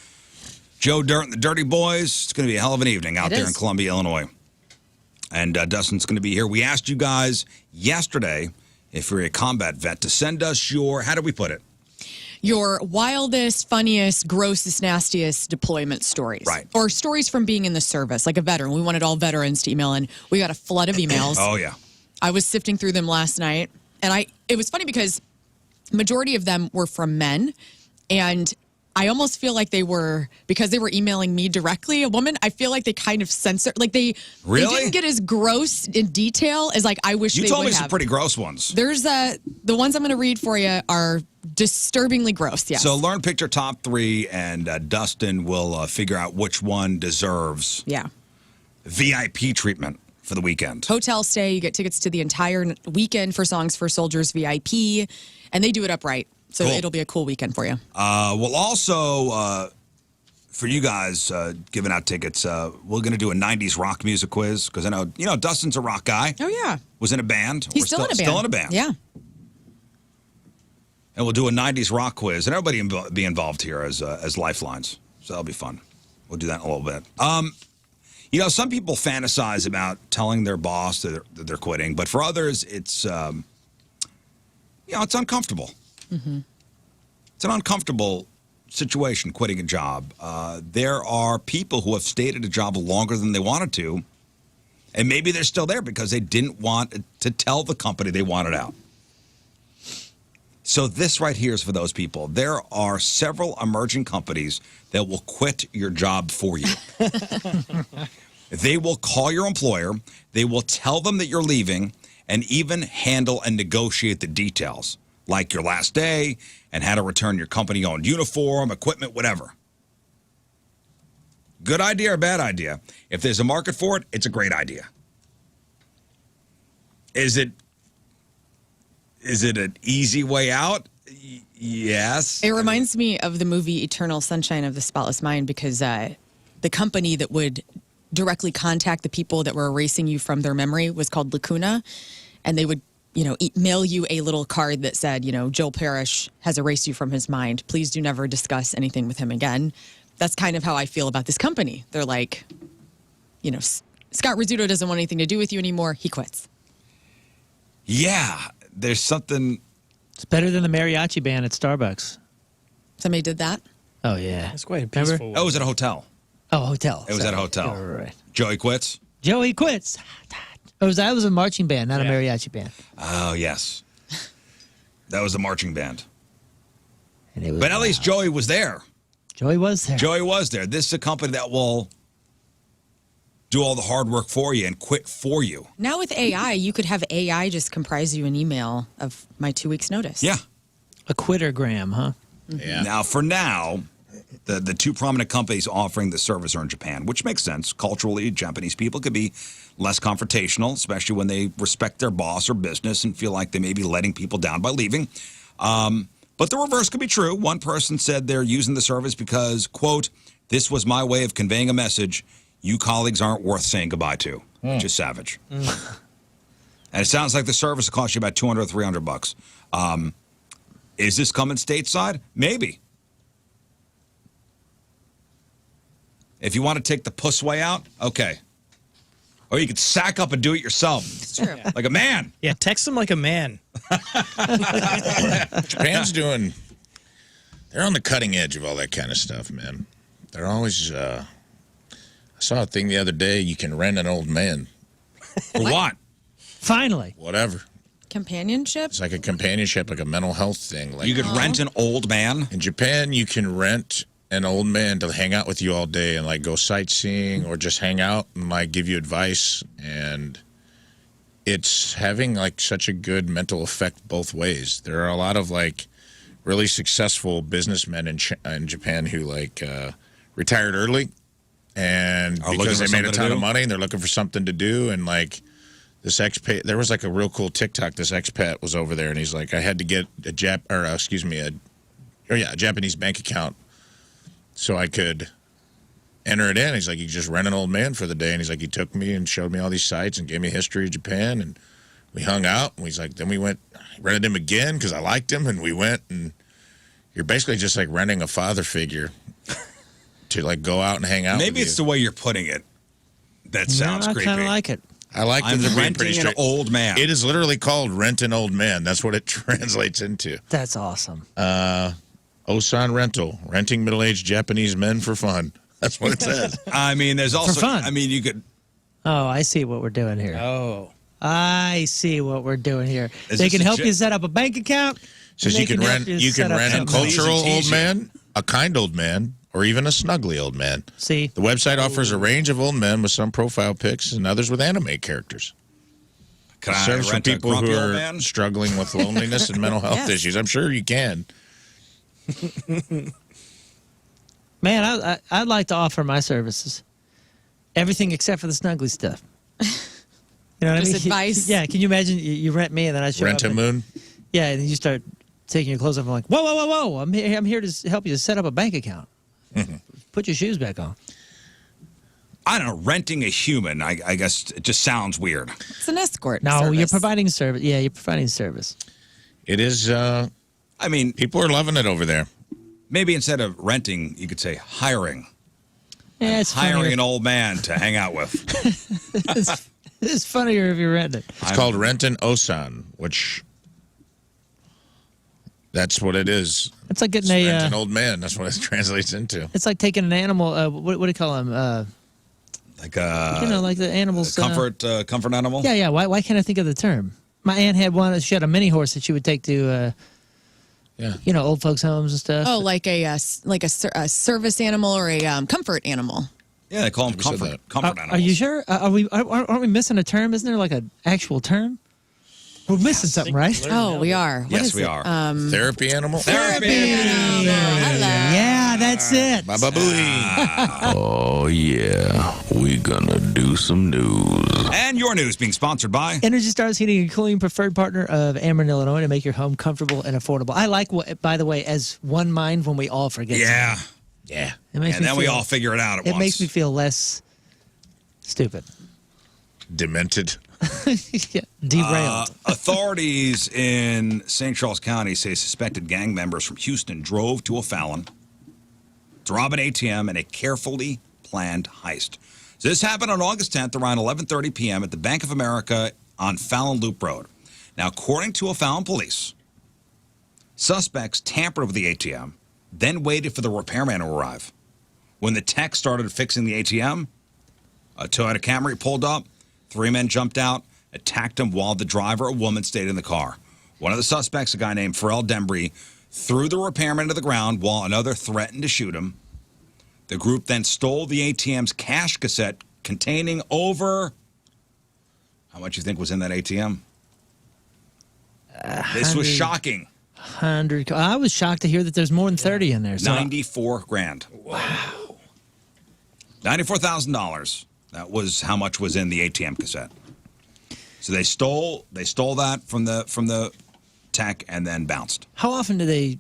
Joe Dirt and the Dirty Boys. It's going to be a hell of an evening out there in Columbia, Illinois. And Dustin's going to be here. We asked you guys yesterday, if you're a combat vet, to send us your, how do we put it? your wildest, funniest, grossest, nastiest deployment stories. Right. Or stories from being in the service, like a veteran. We wanted all veterans to email in. We got a flood of emails. Oh, yeah. I was sifting through them last night, and it was funny because majority of them were from men, and I almost feel like because they were emailing me directly, a woman, I feel like they kind of censored, like they didn't get as gross in detail as like I wish they would have. You told me some pretty gross ones. There's the ones I'm going to read for you are disturbingly gross, yes. So Lern picked your top 3, and Dustin will figure out which one deserves VIP treatment for the weekend. Hotel stay, you get tickets to the entire weekend for Songs for Soldiers VIP, and they do it upright. So it'll be a cool weekend for you. We'll also, for you guys giving out tickets, we're going to do a 90s rock music quiz because I know, Dustin's a rock guy. Oh, yeah. Was in a band. He's still in a band. Still in a band. Yeah. And we'll do a 90s rock quiz, and everybody be involved here as lifelines. So that'll be fun. We'll do that in a little bit. Some people fantasize about telling their boss that they're quitting, but for others, it's uncomfortable. Mm-hmm. It's an uncomfortable situation, quitting a job. There are people who have stayed at a job longer than they wanted to, and maybe they're still there because they didn't want to tell the company they wanted out. So this right here is for those people. There are several emerging companies that will quit your job for you. They will call your employer. They will tell them that you're leaving and even handle and negotiate the details, like your last day and how to return your company-owned uniform, equipment, whatever. Good idea or bad idea? If there's a market for it, it's a great idea. Is it an easy way out? Yes. It reminds me of the movie Eternal Sunshine of the Spotless Mind because the company that would directly contact the people that were erasing you from their memory was called Lacuna, and they would mail you a little card that said, Joel Parrish has erased you from his mind. Please do never discuss anything with him again. That's kind of how I feel about this company. They're like, Scott Rizzuto doesn't want anything to do with you anymore. He quits. Yeah, there's something. It's better than the mariachi band at Starbucks. Somebody did that? Oh, yeah. It's quite a peaceful. Oh, it was at a hotel. Oh, hotel. It was at a hotel. Oh, right. Joey quits? Joey quits. That was a marching band, not a mariachi band. Oh, yes. That was a marching band. And but at least Joey was there. Joey was there. Joey was there. This is a company that will do all the hard work for you and quit for you. Now with AI, you could have AI just comprise you an email of my 2 weeks notice. Yeah. A quittergram, huh? Mm-hmm. Yeah. Now, for now, the two prominent companies offering the service are in Japan, which makes sense. Culturally, Japanese people could be less confrontational, especially when they respect their boss or business and feel like they may be letting people down by leaving. But the reverse could be true. One person said they're using the service because, quote, this was my way of conveying a message you colleagues aren't worth saying goodbye to, which is savage. And it sounds like the service will cost you about $200 or $300. Is this coming stateside? Maybe. If you want to take the puss way out, okay. Or you could sack up and do it yourself. It's true. Like a man. Yeah, text him like a man. Japan's they're on the cutting edge of all that kind of stuff, man. They're always, I saw a thing the other day, you can rent an old man. For what? Finally. Whatever. Companionship? It's like a companionship, like a mental health thing. Like you could rent an old man? In Japan, you can rent an old man to hang out with you all day and like go sightseeing or just hang out and like give you advice, and it's having like such a good mental effect both ways. There are a lot of like really successful businessmen in Japan who like retired early, and because they made a ton of money and they're looking for something to do, and like this expat, there was like a real cool TikTok. This expat was over there and he's like, I had to get a Japanese bank account so I could enter it in. He's like, you just rent an old man for the day. And he's like, he took me and showed me all these sites and gave me a history of Japan. And we hung out. And he's like, then we went, rented him again because I liked him. And we went, and you're basically just like renting a father figure to like go out and hang out. Maybe it's the way you're putting it that sounds creepy. I kind of like it. I like I'm renting an old man. It is literally called rent an old man. That's what it translates into. That's awesome. Osan Rental, renting middle-aged Japanese men for fun. That's what it says. I mean, there's also. fun. I mean, you could. Oh, I see what we're doing here. Oh. I see what we're doing here. Is They this can a help j- you set up a bank account. Says and you they can help rent. You set can up rent a something. cultural Please and old tease man, a kind old man, or even a snuggly old man. See, The website offers a range of old men with some profile pics and others with anime characters. Can It I serves for rent a people grumpy who old are man? struggling with loneliness and mental health Yes. issues. I'm sure you can. man, I'd like to offer my services. Everything except for the snuggly stuff. You know what Just I mean? advice. Yeah, can you imagine you rent me and then I show Rent up a and- moon. Yeah, and then you start taking your clothes off. I'm like, whoa, whoa, whoa, whoa! I'm here to help you set up a bank account. Put your shoes back on. I don't know. Renting a human, I guess, it just sounds weird. It's an escort. No, service. you're providing service. Yeah, you're providing service. It is. I mean, People are loving it over there. maybe instead of renting, you could say hiring. Yeah, it's Hiring funnier. an old man to hang out with. It's funnier if you rent it. It's called Rentin Osan, which that's what it is. It's like getting It's rent a. an old man. That's what it translates into. It's like taking an animal. What do you call them? Like a You know, like the animals. comfort animal. Yeah, yeah. Why can't I think of the term? My aunt had one. She had a mini horse that she would take to, Yeah. you know, old folks' homes and stuff. Oh, like a service animal or a comfort animal. Yeah, they call them Who said comfort that? comfort animals. Are you sure? Aren't we missing a term? Isn't there like an actual term? We're missing something, right? Oh, we are. What Yes, is we it? are. Therapy animal. Therapy. Hello. Yeah, that's it. Baba booey. Oh, yeah. We gonna do some news. And your news being sponsored by. Energy Stars Heating and Cooling, preferred partner of Ameren, Illinois, to make your home comfortable and affordable. I like, by the way, as one mind when we all forget. Yeah. Yeah. It makes And me then we feel- all figure it out at It once. makes me feel less stupid. Demented. Yeah, derailed. Authorities in St. Charles County say suspected gang members from Houston drove to a Fallon to rob an ATM in a carefully planned heist. So this happened on August 10th around 11:30 p.m. at the Bank of America on Fallon Loop Road. Now, according to Fallon police, suspects tampered with the ATM, then waited for the repairman to arrive. When the tech started fixing the ATM, a Toyota Camry pulled up. 3 men jumped out, attacked him while the driver, a woman, stayed in the car. One of the suspects, a guy named Pharrell Dembry, threw the repairman to the ground while another threatened to shoot him. The group then stole the ATM's cash cassette containing over... How much you think was in that ATM? This was 100. shocking. 100. I was shocked to hear that there's more than 30 in there. So 94 grand. Wow. $94,000. That was how much was in the ATM cassette. So they stole that from the tech and then bounced. how often do they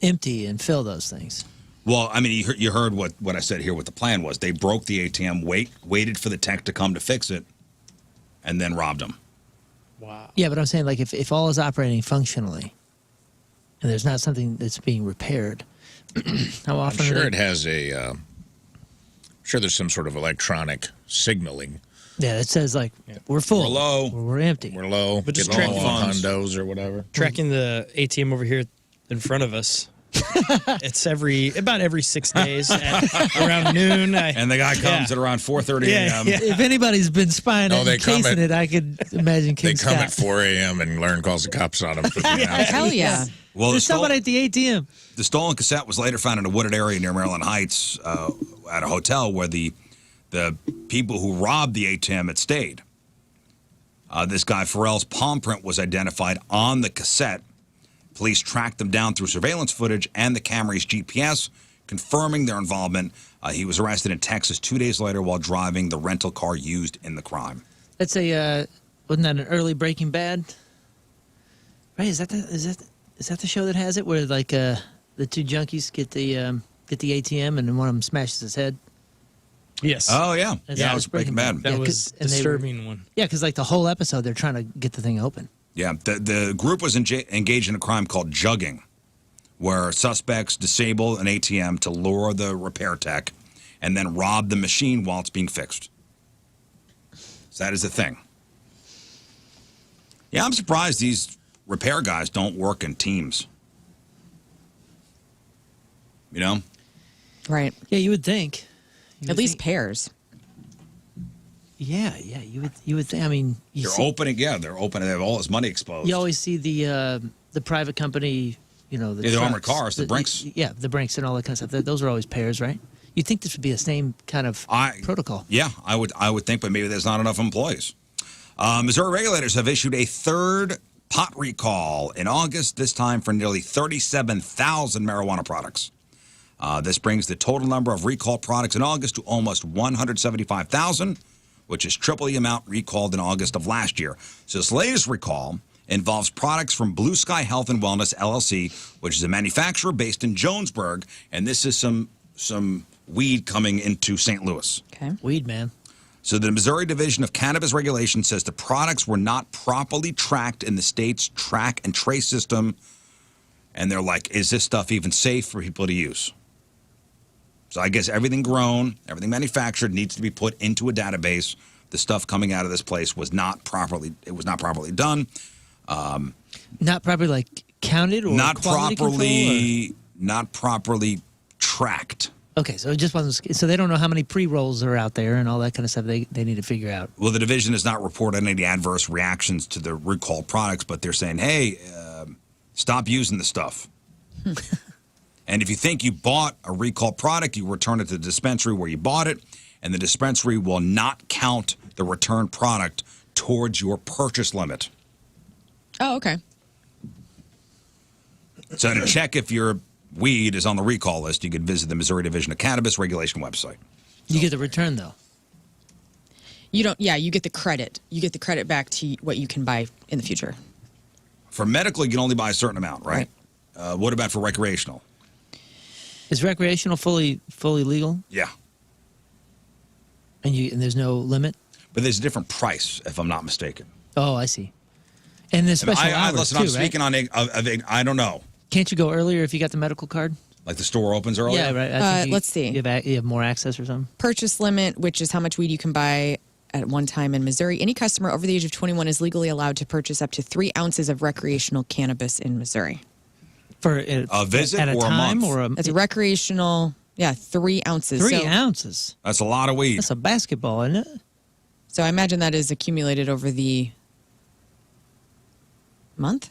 empty and fill those things? Well, I mean, you heard what I said here. What the plan was? They broke the ATM, waited for the tech to come to fix it, and then robbed them. Wow. Yeah, but I'm saying, like, if all is operating functionally and there's not something that's being repaired, how I'm often sure are it they? has a. Sure, there's some sort of electronic signaling. Yeah, it says, like, we're full. We're low. Or we're empty. We're low. But just getting track low on funds. hundos or whatever. Tracking the ATM over here in front of us. It's about every 6 days at around noon. And the guy comes at around 4:30 Yeah, a.m. yeah. If anybody's been spying No, it they and come casing at- it, I could imagine They King come Scott. at 4 a.m. and Lern calls the cops on them. For being out. Hell yeah. Well, There's somebody at the ATM. The stolen cassette was later found in a wooded area near Maryland Heights at a hotel where the people who robbed the ATM had stayed. This guy, Pharrell's palm print was identified on the cassette. Police tracked them down through surveillance footage and the Camry's GPS, confirming their involvement. He was arrested in Texas 2 days later while driving the rental car used in the crime. That's wasn't that an early Breaking Bad? Right? Is that the show that has it where like the two junkies get the ATM and then one of them smashes his head? Yes. Oh, yeah. That's Yeah, how it was it's Breaking Breaking Bad. Bad. that Yeah, was 'cause- and they were- disturbing one. Yeah, because like the whole episode, they're trying to get the thing open. Yeah, the group was engaged in a crime called jugging, where suspects disable an ATM to lure the repair tech and then rob the machine while it's being fixed. So that is the thing. Yeah, I'm surprised these repair guys don't work in teams. You know? Right. Yeah, you would think. At least pairs. Yeah, you would think. I mean, They're opening. Yeah, they're opening. They have all this money exposed. You always see the private company, you know, the armored cars, the Brinks. The Brinks and all that kind of stuff. Those are always pairs, right? You'd think this would be the same kind of protocol. Yeah, I would think, but maybe there's not enough employees. Missouri regulators have issued a third pot recall in August, this time for nearly 37,000 marijuana products. This brings the total number of recalled products in August to almost 175,000, which is triple the amount recalled in August of last year. So this latest recall involves products from Blue Sky Health and Wellness, LLC, which is a manufacturer based in Jonesburg, and this is some weed coming into St. Louis. Okay. Weed, man. So the Missouri Division of Cannabis Regulation says the products were not properly tracked in the state's track and trace system, and they're like, is this stuff even safe for people to use? So I guess everything grown, everything manufactured needs to be put into a database. The stuff coming out of this place was not properly done. Not properly like counted or not quality properly control, not properly tracked. Okay, so it just wasn't. So they don't know how many pre-rolls are out there and all that kind of stuff. They need to figure out. Well, the division has not reported any adverse reactions to the recalled products, but they're saying, hey, stop using the stuff. And if you think you bought a recalled product, you return it to the dispensary where you bought it, and the dispensary will not count the returned product towards your purchase limit. Oh, okay. So to check if your weed is on the recall list, you could visit the Missouri Division of Cannabis Regulation website. You get the return, though. You don't. Yeah, you get the credit. You get the credit back to what you can buy in the future. For medical, you can only buy a certain amount, right? What about for recreational? Is recreational fully legal? Yeah. And there's no limit? But there's a different price, if I'm not mistaken. Oh, I see. And there's special hours, listen, too, I'm speaking right? I don't know. Can't you go earlier if you got the medical card? Like the store opens earlier? Yeah, right. I think let's see. You have more access or something? Purchase limit, which is how much weed you can buy at one time in Missouri. Any customer over the age of 21 is legally allowed to purchase up to 3 ounces of recreational cannabis in Missouri. For a visit at a or time a month? It's recreational, 3 ounces. 3 ounces? That's a lot of weed. That's a basketball, isn't it? So I imagine that is accumulated over the month?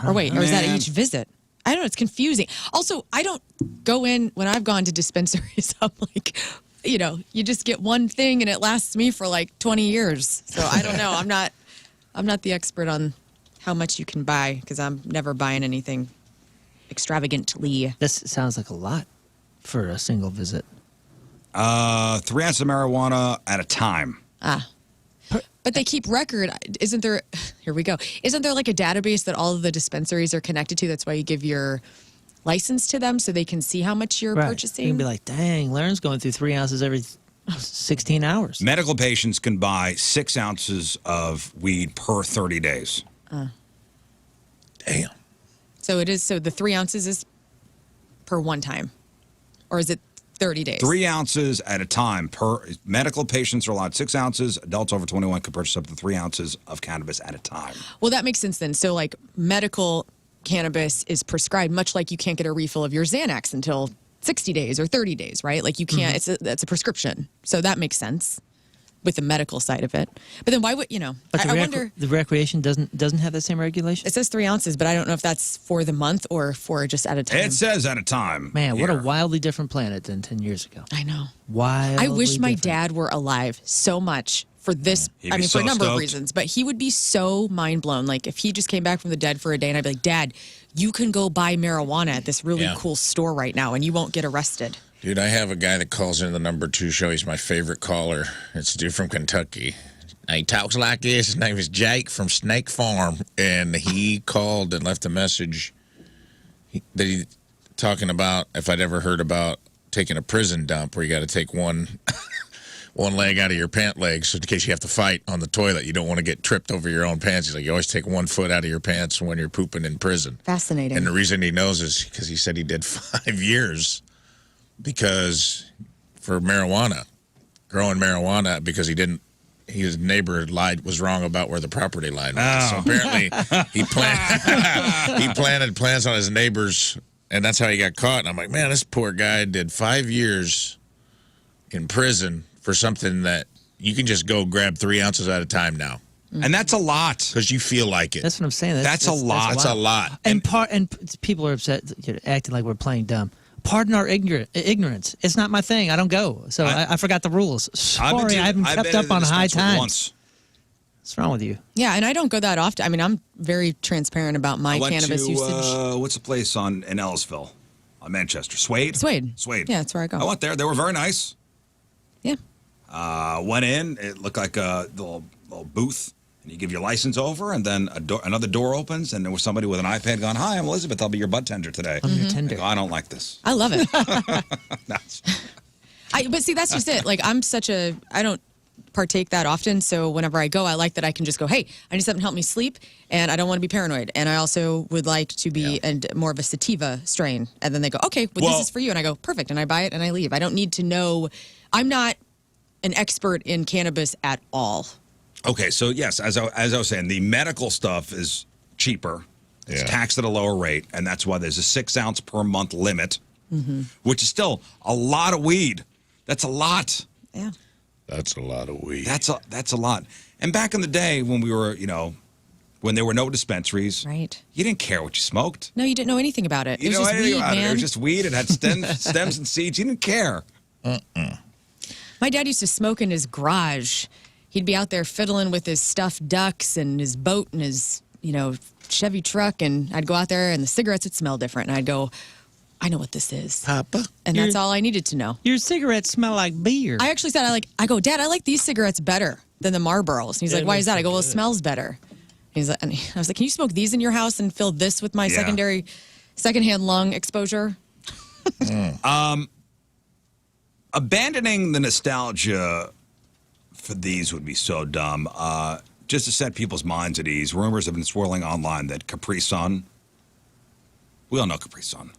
Or wait, or is that each visit? I don't know. It's confusing. Also, I don't go in when I've gone to dispensaries. I'm like, you just get one thing and it lasts me for like 20 years. So I don't know. I'm not the expert on how much you can buy because I'm never buying anything extravagantly. This sounds like a lot for a single visit. 3 ounces of marijuana at a time. But they keep record. Isn't there? Here we go. Isn't there like a database that all of the dispensaries are connected to? That's why you give your license to them so they can see how much you're purchasing. You can be like, dang, Lern's going through 3 ounces every 16 hours. Medical patients can buy 6 ounces of weed per 30 days. Damn. So it is. So the 3 ounces is per one time, or is it 30 days? 3 ounces at a time per. Medical patients are allowed 6 ounces. Adults over 21 can purchase up to 3 ounces of cannabis at a time. Well, that makes sense then. So like medical cannabis is prescribed, much like you can't get a refill of your Xanax until 60 days or 30 days, right? Like you can't. That's a prescription. So that makes sense with the medical side of it. But then why would But I wonder. The recreation doesn't have the same regulation. It says 3 ounces, but I don't know if that's for the month or for just at a time. It says at a time. Man, what a wildly different planet than 10 years ago. I know. Wildly I wish my different. dad were alive so much for this. He'd I be mean, so for a number of stoked. reasons, but he would be so mind blown. Like if he just came back from the dead for a day and I'd be like, Dad, you can go buy marijuana at this really cool store right now and you won't get arrested. Dude, I have a guy that calls into the number 2 show. He's my favorite caller. It's a dude from Kentucky. He talks like this. His name is Jake from Snake Farm. And he called and left a message that he talking about if I'd ever heard about taking a prison dump where you got to take one leg out of your pant leg so in case you have to fight on the toilet. You don't want to get tripped over your own pants. He's like, you always take 1 foot out of your pants when you're pooping in prison. Fascinating. And the reason he knows is because he said he did 5 years because for marijuana, growing marijuana, because his neighbor was wrong about where the property line was. So apparently he planted plants on his neighbor's And that's how he got caught. And I'm like, man, this poor guy did 5 years in prison for something that you can just go grab 3 ounces at a time now. And that's a lot. Because you feel like it. That's what I'm saying. That's a lot. That's a lot. And people are upset, acting like we're playing dumb. Pardon our ignorance. It's not my thing. I don't go. So I forgot the rules. Sorry, I haven't kept up on high times. Once. What's wrong with you? Yeah, and I don't go that often. I mean, I'm very transparent about my cannabis usage. What's the place in Ellisville? Manchester. Swade? Swade. Yeah, that's where I go. I went there. They were very nice. Yeah. Went in. It looked like a little booth. And you give your license over, and then another door opens, and there was somebody with an iPad going, "Hi, I'm Elizabeth. I'll be your bud tender today." I'm your tender. I go, I don't like this. I love it. That's- But see, that's just it. Like, I don't partake that often, so whenever I go, I like that I can just go, hey, I need something to help me sleep, and I don't want to be paranoid. And I also would like to be more of a sativa strain. And then they go, okay, this is for you. And I go, perfect. And I buy it, and I leave. I don't need to know. I'm not an expert in cannabis at all. Okay, so yes, as I was saying, the medical stuff is cheaper. It's taxed at a lower rate, and that's why there's a 6 ounce per month limit, which is still a lot of weed. That's a lot. Yeah. That's a lot of weed. That's a lot. And back in the day when we were, when there were no dispensaries, right? You didn't care what you smoked. No, you didn't know anything about it. You it was know just anything weed, about man. it. It was just weed. It had stems and seeds. You didn't care. My dad used to smoke in his garage. He'd be out there fiddling with his stuffed ducks and his boat and his, Chevy truck. And I'd go out there and the cigarettes would smell different. And I'd go, I know what this is. Papa. And that's all I needed to know. Your cigarettes smell like beer. I actually said, I go, Dad, I like these cigarettes better than the Marlboros. And he's like, why is that? I go, well, it smells better. And I was like, can you smoke these in your house and fill this with my secondhand lung exposure? Abandoning the nostalgia for these would be so dumb. Just to set people's minds at ease, rumors have been swirling online that Capri Sun, we all know Capri Sun,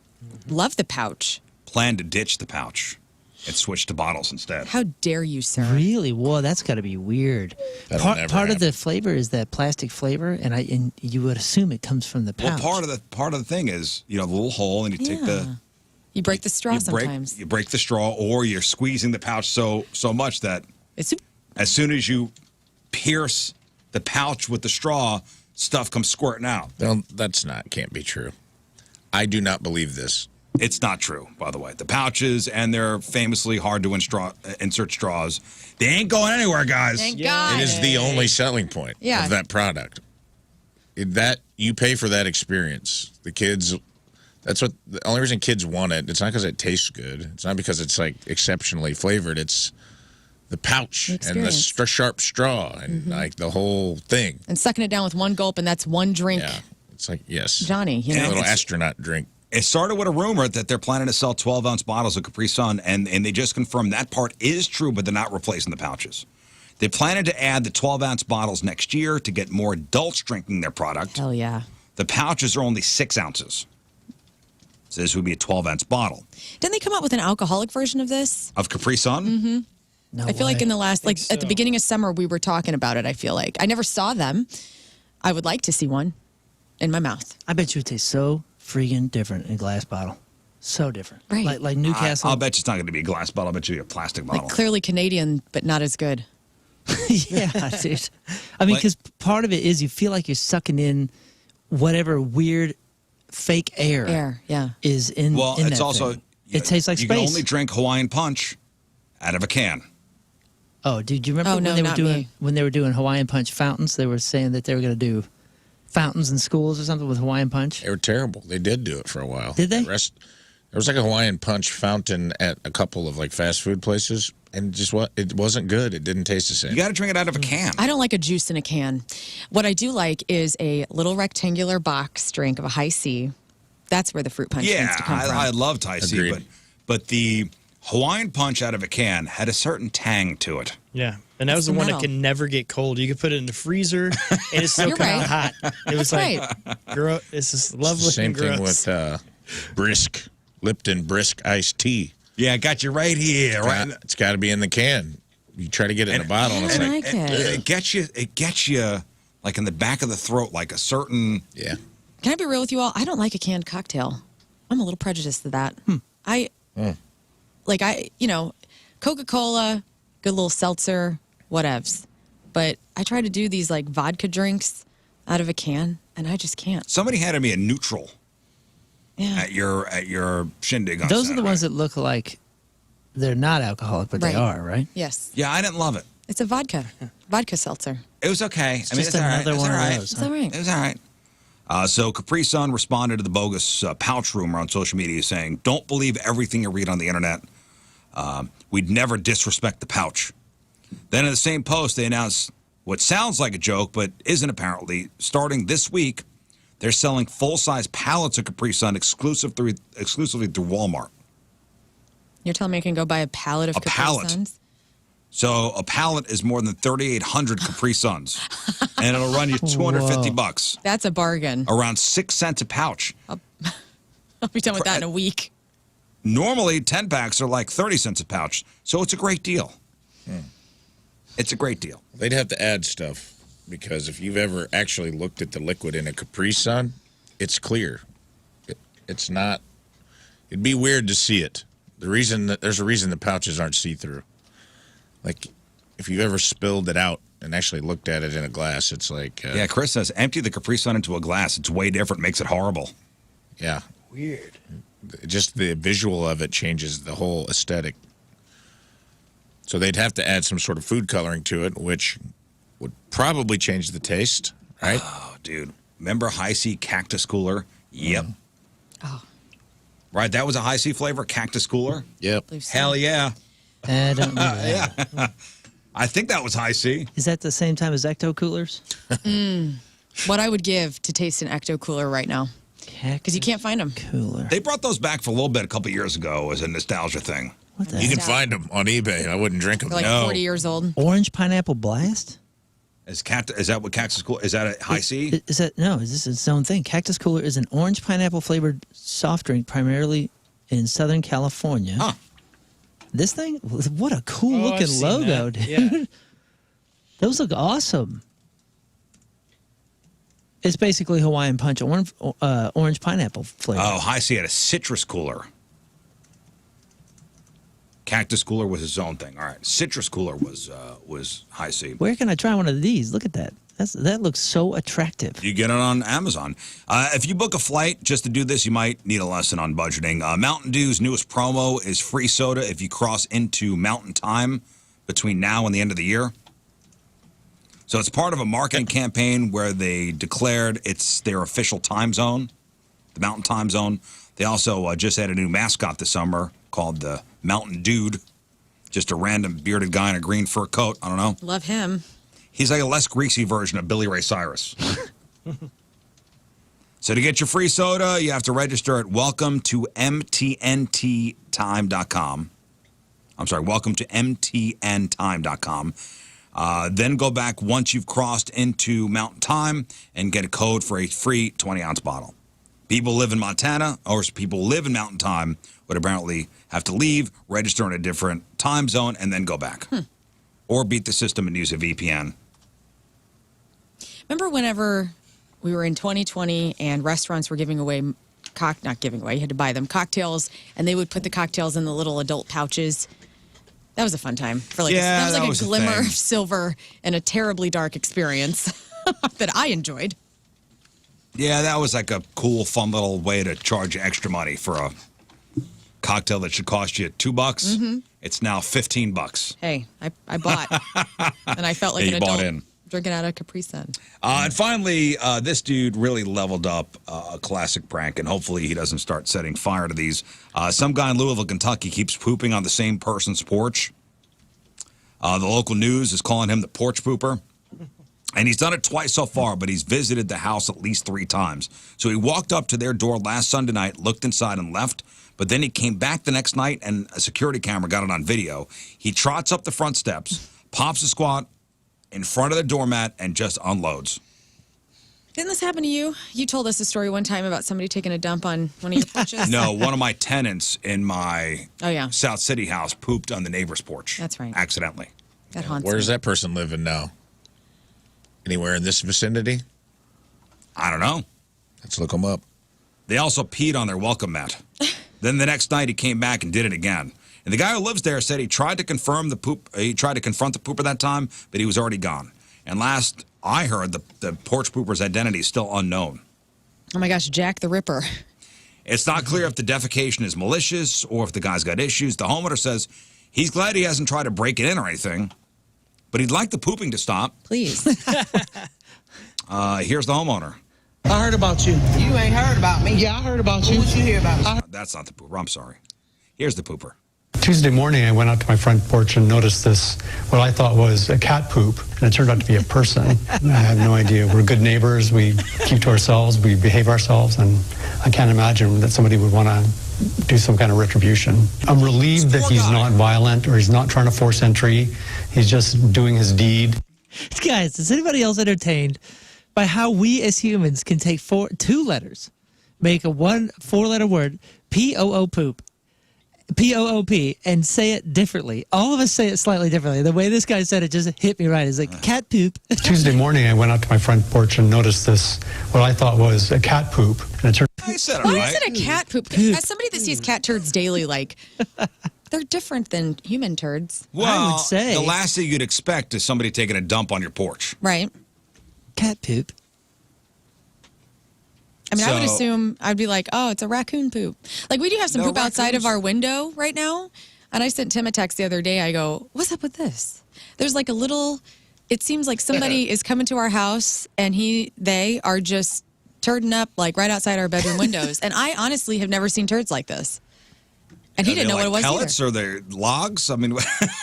Love the pouch. plan to ditch the pouch and switch to bottles instead. How dare you, sir? Really? Whoa, that's got to be weird. Part of the flavor is that plastic flavor, and you would assume it comes from the pouch. Well, part of the thing is, the little hole, and you take the You break the straw sometimes. You break the straw, or you're squeezing the pouch so much that as soon as you pierce the pouch with the straw, stuff comes squirting out. No, can't be true. I do not believe this. It's not true, by the way. The pouches, and they're famously hard to insert straws. They ain't going anywhere, guys. Thank God. It is the only selling point of that product. That you pay for that experience. The kids, the only reason kids want it. It's not because it tastes good. It's not because it's like exceptionally flavored. It's the pouch and the sharp straw and like the whole thing. And sucking it down with one gulp, and that's one drink. Yeah, it's like Johnny, a little astronaut drink. It started with a rumor that they're planning to sell 12-ounce bottles of Capri Sun, and they just confirmed that part is true, but they're not replacing the pouches. They planning to add the 12-ounce bottles next year to get more adults drinking their product. Hell yeah. The pouches are only 6 ounces. So this would be a 12-ounce bottle. Didn't they come out with an alcoholic version of this? Of Capri Sun? Mm-hmm. No I feel way. like in the last, at the beginning of summer, we were talking about it, I feel like. I never saw them. I would like to see one in my mouth. I bet you it tastes so freaking different in a glass bottle. So different. Right. Like Newcastle. I'll bet you it's not going to be a glass bottle. I'll bet you a plastic bottle. Like clearly Canadian, but not as good. Yeah, dude. I mean, because part of it is you feel like you're sucking in whatever weird fake air is in Well, in it's that also... thing. It tastes like you space. can only drink Hawaiian Punch out of a can. Oh, dude, do you remember when they were doing Hawaiian Punch fountains? They were saying that they were going to do fountains in schools or something with Hawaiian Punch. They were terrible. They did do it for a while. Did they? There was like a Hawaiian Punch fountain at a couple of like fast food places, and it wasn't good. It didn't taste the same. You got to drink it out of a can. I don't like a juice in a can. What I do like is a little rectangular box drink of a high C. That's where the fruit punch needs to come from. I love Thai C, but the Hawaiian Punch out of a can had a certain tang to it. Yeah. And that was the one that can never get cold. You could put it in the freezer, and it's still kind of hot. It was it's just lovely. Same thing with Lipton Brisk iced tea. Yeah, I got you right here. It's got to be in the can. You try to get it in a bottle, and it's like it gets you like in the back of the throat, like a certain. Yeah. Can I be real with you all? I don't like a canned cocktail. I'm a little prejudiced to that. Coca-Cola, good little seltzer, whatevs. But I try to do these like vodka drinks out of a can, and I just can't. Somebody handed me a neutral Yeah. at your shindig on Those are the Saturday. ones that look like they're not alcoholic, but they are, right? Yes. Yeah, I didn't love it. It's a vodka seltzer. It was okay. It's just another one of those. It's all right. It was all right. So Capri Sun responded to the bogus pouch rumor on social media saying, don't believe everything you read on the internet. We'd never disrespect the pouch. Then in the same post, they announced what sounds like a joke, but isn't apparently. Starting this week, they're selling full-size pallets of Capri Sun exclusively through Walmart. You're telling me I can go buy a pallet of Capri pallet. Suns? So a pallet is more than 3,800 Capri Suns, and it'll run you $250. That's a bargain. Around 6 cents a pouch. I'll be done with that in a week. Normally, 10 packs are like 30 cents a pouch, so it's a great deal. It's a great deal. They'd have to add stuff because if you've ever actually looked at the liquid in a Capri Sun, it's clear. It's not. It'd be weird to see it. There's a reason the pouches aren't see-through. Like, if you've ever spilled it out and actually looked at it in a glass, it's like... yeah, Chris says, empty the Capri Sun into a glass. It's way different. Makes it horrible. Yeah. Weird. Just the visual of it changes the whole aesthetic. So they'd have to add some sort of food coloring to it, which would probably change the taste, right? Oh, dude. Remember High C Cactus Cooler? Yep. Oh. Right, that was a High C flavor, Cactus Cooler? Yep. Hell yeah. I don't know that. Yeah. I think that was High C. Is that the same time as Ecto Coolers? What I would give to taste an Ecto Cooler right now. Because you can't find them. Cooler. They brought those back for a little bit a couple years ago as a nostalgia thing. What the You heck? can find them on eBay. I wouldn't drink them. They're like No. 40 years old. Orange Pineapple Blast? Is that what Cactus Cooler? Is that a High C? Is this its own thing? Cactus Cooler is an orange pineapple flavored soft drink primarily in Southern California. Huh. This thing? What a cool Oh, looking I've seen logo, that. dude. Yeah. Those look awesome. It's basically Hawaiian Punch, orange pineapple flavor. Oh, High C had a citrus cooler. Cactus Cooler was his own thing. All right. Citrus Cooler was High C. Where can I try one of these? Look at that. That looks so attractive. You get it on Amazon. If you book a flight just to do this, you might need a lesson on budgeting. Mountain Dew's newest promo is free soda if you cross into Mountain Time between now and the end of the year. So it's part of a marketing campaign where they declared it's their official time zone, the Mountain Time Zone. They also just had a new mascot this summer called the Mountain Dude. Just a random bearded guy in a green fur coat. I don't know. Love him. He's like a less greasy version of Billy Ray Cyrus. So to get your free soda, you have to register at welcome-to-mtntime.com. I'm sorry, welcome-to-mtntime.com. Then go back once you've crossed into Mountain Time and get a code for a free 20-ounce bottle. People live in Montana, or people live in Mountain Time, would apparently have to leave, register in a different time zone, and then go back. Or beat the system and use a VPN. Remember whenever we were in 2020 and restaurants were giving away, not giving away, you had to buy them, cocktails, and they would put the cocktails in the little adult pouches? That was a fun time. That was a glimmer of silver and a terribly dark experience that I enjoyed. Yeah, that was like a cool, fun little way to charge you extra money for a cocktail that should cost you $2. Mm-hmm. It's now $15. Hey, I bought, and I felt like Yeah, an you bought adult in. drinking out of Capri Sun. And finally, this dude really leveled up a classic prank, and hopefully he doesn't start setting fire to these. Some guy in Louisville, Kentucky keeps pooping on the same person's porch. The local news is calling him the porch pooper. And he's done it twice so far, but he's visited the house at least 3 times. So he walked up to their door last Sunday night, looked inside and left. But then he came back the next night, and a security camera got it on video. He trots up the front steps, pops a squat in front of the doormat, and just unloads. Didn't this happen to you? You told us a story one time about somebody taking a dump on one of your porches. No, one of my tenants in my South City house pooped on the neighbor's porch. That's right. Accidentally. That haunts Where's me. that person living now? Anywhere in this vicinity? I don't know. Let's look them up. They also peed on their welcome mat. Then the next night he came back and did it again. And the guy who lives there said he tried to confront the pooper that time, but he was already gone. And last I heard, the porch pooper's identity is still unknown. Oh my gosh, Jack the Ripper. It's not clear if the defecation is malicious or if the guy's got issues. The homeowner says he's glad he hasn't tried to break it in or anything, but he'd like the pooping to stop. Please. Here's the homeowner. I heard about you. You ain't heard about me. Yeah, I heard about you. What you hear about me? That's not the pooper. I'm sorry. Here's the pooper. Tuesday morning, I went out to my front porch and noticed this, what I thought was a cat poop, and it turned out to be a person. I have no idea. We're good neighbors. We keep to ourselves. We behave ourselves, and I can't imagine that somebody would want to do some kind of retribution. I'm relieved that he's not violent or he's not trying to force entry. He's just doing his deed. Guys, is anybody else entertained by how we as humans can take two letters, make a 4-letter word, P-O-O poop, P-O-O-P, and say it differently? All of us say it slightly differently. The way this guy said it just hit me right. It's like cat poop. Tuesday morning, I went out to my front porch and noticed this, what I thought was a cat poop, and it turned I said it Why right. is it a cat poop? As somebody that sees cat turds daily, like, they're different than human turds. Well, I would say. the last thing you'd expect is somebody taking a dump on your porch. Right. Cat poop. I mean, I would So- assume, I'd be like, oh, it's a raccoon poop. Like, we do have some poop outside of our window right now. And I sent Tim a text the other day. I go, what's up with this? There's like a little, it seems like somebody is coming to our house and they are just turding up like right outside our bedroom windows. And I honestly have never seen turds like this. And he Are didn't they know what like it was pellets either. or they're logs? I mean,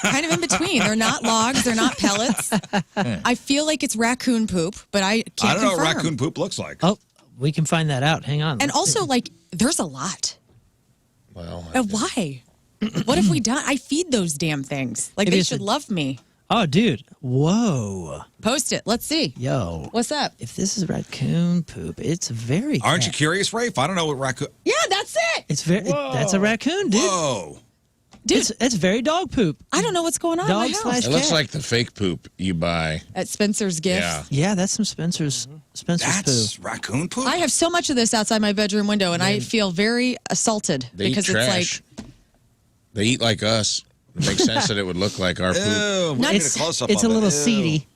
Kind of in between. They're not logs. They're not pellets. I feel like it's raccoon poop, but I can't I don't know confirm. what raccoon poop looks like. Oh, we can find that out. Hang on. And also, like, there's a lot. Well, And why? What have we done? I feed those damn things. Like, Maybe they it's should a- love me. Oh, dude. Whoa. Post it. Let's see. Yo. What's up? If this is raccoon poop, it's very Aren't you curious, Rafe? I don't know what raccoon. Yeah, that's it. It's very that's a raccoon, dude. Whoa. Dude, It's very dog poop. I don't know what's going on in my Dog house. slash it looks cat. like the fake poop you buy. At Spencer's Gift. Yeah. Yeah, that's some Spencer's That's poo. raccoon poop? I have so much of this outside my bedroom window, and I feel very assaulted They because eat it's trash. like, They eat like us. It makes sense that it would look like our poop. Ew, we No, need it's- a close-up It's of a it. little Ew. seedy.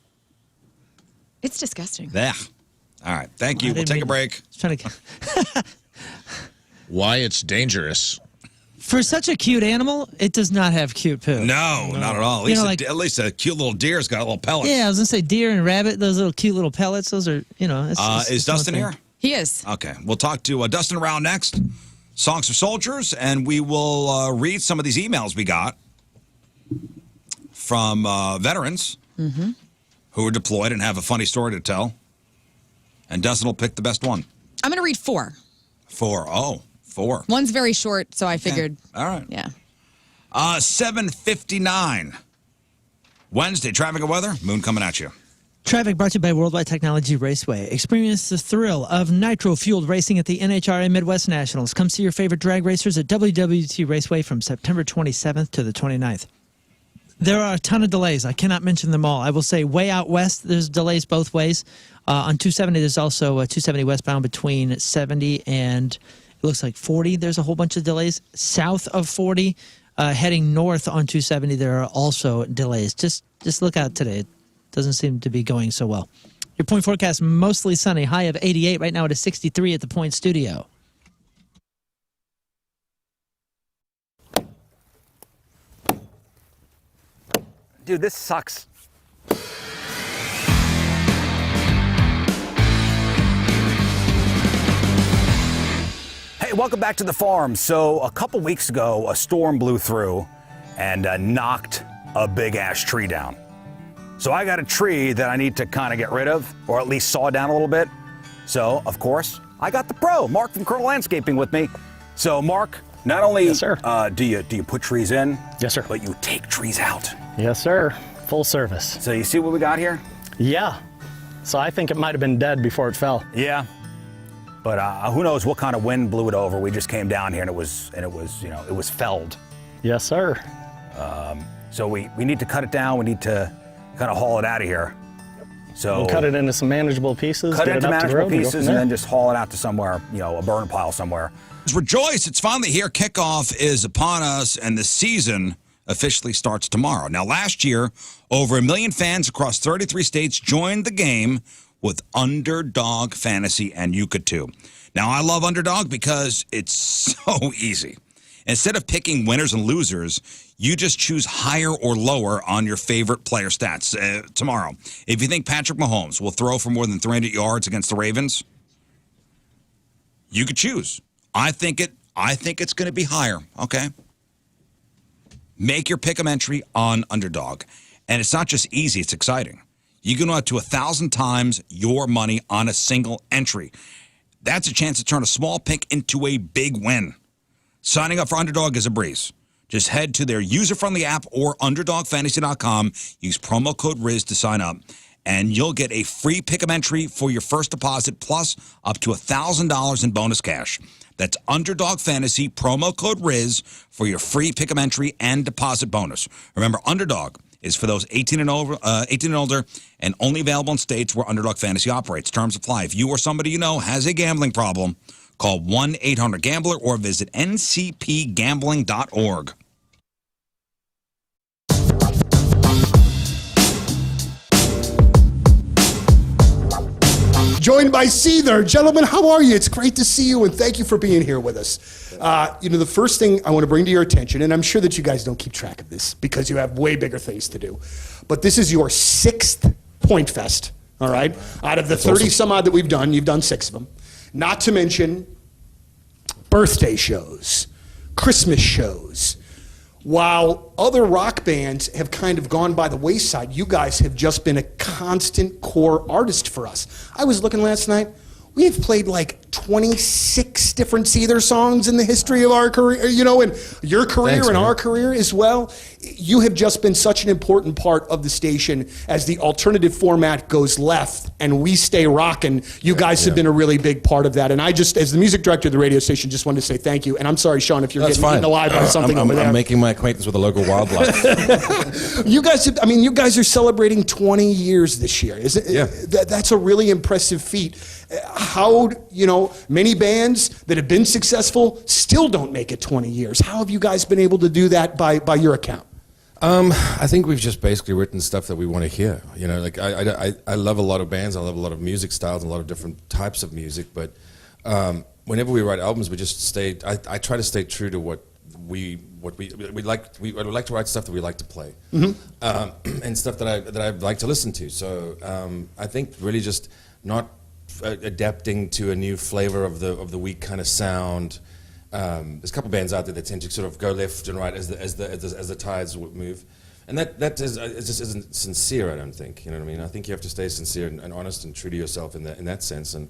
it's disgusting. Yeah. All right. Thank you. I We'll didn't take a mean- break. I was trying to. Why it's dangerous. For such a cute animal, it does not have cute poo. No, not at all. At You least, know, at least a cute little deer's got little pellets. Yeah, I was gonna say deer and rabbit. Those little cute little pellets. Those are it's Is one Dustin thing. here? He is. Okay. We'll talk to Dustin around next. Songs for Soldiers, and we will read some of these emails we got from veterans who are deployed and have a funny story to tell. And Dustin will pick the best one. I'm going to read 4. 4. Oh, 4. One's very short, so I figured, All right. yeah. 7:59. Wednesday, traffic and weather. Moon coming at you. Traffic brought to you by Worldwide Technology Raceway. Experience the thrill of nitro-fueled racing at the NHRA Midwest Nationals. Come see your favorite drag racers at WWT Raceway from September 27th to the 29th. There are a ton of delays. I cannot mention them all. I will say way out west, there's delays both ways. On 270, there's also 270 westbound between 70 and it looks like 40. There's a whole bunch of delays. South of 40, heading north on 270, there are also delays. Just look out today. It doesn't seem to be going so well. Your point forecast, mostly sunny, high of 88. Right now it is 63 at the Point Studio. Dude, this sucks. Hey, welcome back to the farm. So a couple weeks ago, a storm blew through and knocked a big ass tree down. So I got a tree that I need to kind of get rid of, or at least saw down a little bit. So, of course, I got the pro, Mark from Colonel Landscaping, with me. So, Mark, not only Yes, sir. do you put trees in, Yes, sir. but you take trees out. Yes, sir. Full service. So you see what we got here? Yeah. So I think it might have been dead before it fell. Yeah. But who knows what kind of wind blew it over? We just came down here and it was it was felled. Yes, sir. So we need to cut it down. We need to kind of haul it out of here. So we'll cut it into some manageable pieces. cut it get into up to the manageable road, and go pieces, from and there. then just haul it out to somewhere, a burn pile somewhere. Rejoice, it's finally here. Kickoff is upon us, and the season officially starts tomorrow. Now, last year, over 1 million fans across 33 states joined the game with Underdog Fantasy, and you could too. Now, I love Underdog because it's so easy. Instead of picking winners and losers, you just choose higher or lower on your favorite player stats. Tomorrow, if you think Patrick Mahomes will throw for more than 300 yards against the Ravens, you could choose. I think it's going to be higher, okay? Make your pick 'em entry on Underdog. And it's not just easy, it's exciting. You can go up to 1,000 times your money on a single entry. That's a chance to turn a small pick into a big win. Signing up for Underdog is a breeze. Just head to their user-friendly app or UnderdogFantasy.com. Use promo code Rizz to sign up, and you'll get a free pick-em entry for your first deposit, plus up to $1,000 in bonus cash. That's Underdog Fantasy, promo code Rizz for your free pick-em entry and deposit bonus. Remember, Underdog is for those 18 and older, and only available in states where Underdog Fantasy operates. Terms apply. If you or somebody you know has a gambling problem, call 1-800-GAMBLER or visit ncpgambling.org. Joined by Seether. Gentlemen, how are you? It's great to see you, and thank you for being here with us. The first thing I want to bring to your attention, and I'm sure that you guys don't keep track of this because you have way bigger things to do, but this is your 6th Point Fest, all right? Out of the 30 some odd that we've done, you've done 6 of them. Not to mention birthday shows, Christmas shows. While other rock bands have kind of gone by the wayside, you guys have just been a constant core artist for us. I was looking last night. We have played like 26 different Seether songs in the history of our career, and your career and our career as well. You have just been such an important part of the station as the alternative format goes left and we stay rocking. You guys have been a really big part of that. And I just, as the music director of the radio station, just wanted to say thank you. And I'm sorry, Sean, if you're getting eaten alive by something over there. I'm making my acquaintance with the local wildlife. You guys are celebrating 20 years this year. That's a really impressive feat. How, many bands that have been successful still don't make it 20 years. How have you guys been able to do that by your account? I think we've just basically written stuff that we want to hear. I love a lot of bands. I love a lot of music styles and a lot of different types of music. But whenever we write albums, we just stay. I try to stay true to what we like. We like to write stuff that we like to play, and stuff that I like to listen to. So I think really just not adapting to a new flavor of the week kind of sound. There's a couple bands out there that tend to sort of go left and right as the tides move, and that just isn't sincere. I don't think, you know what I mean. I think you have to stay sincere and honest and true to yourself in that sense. And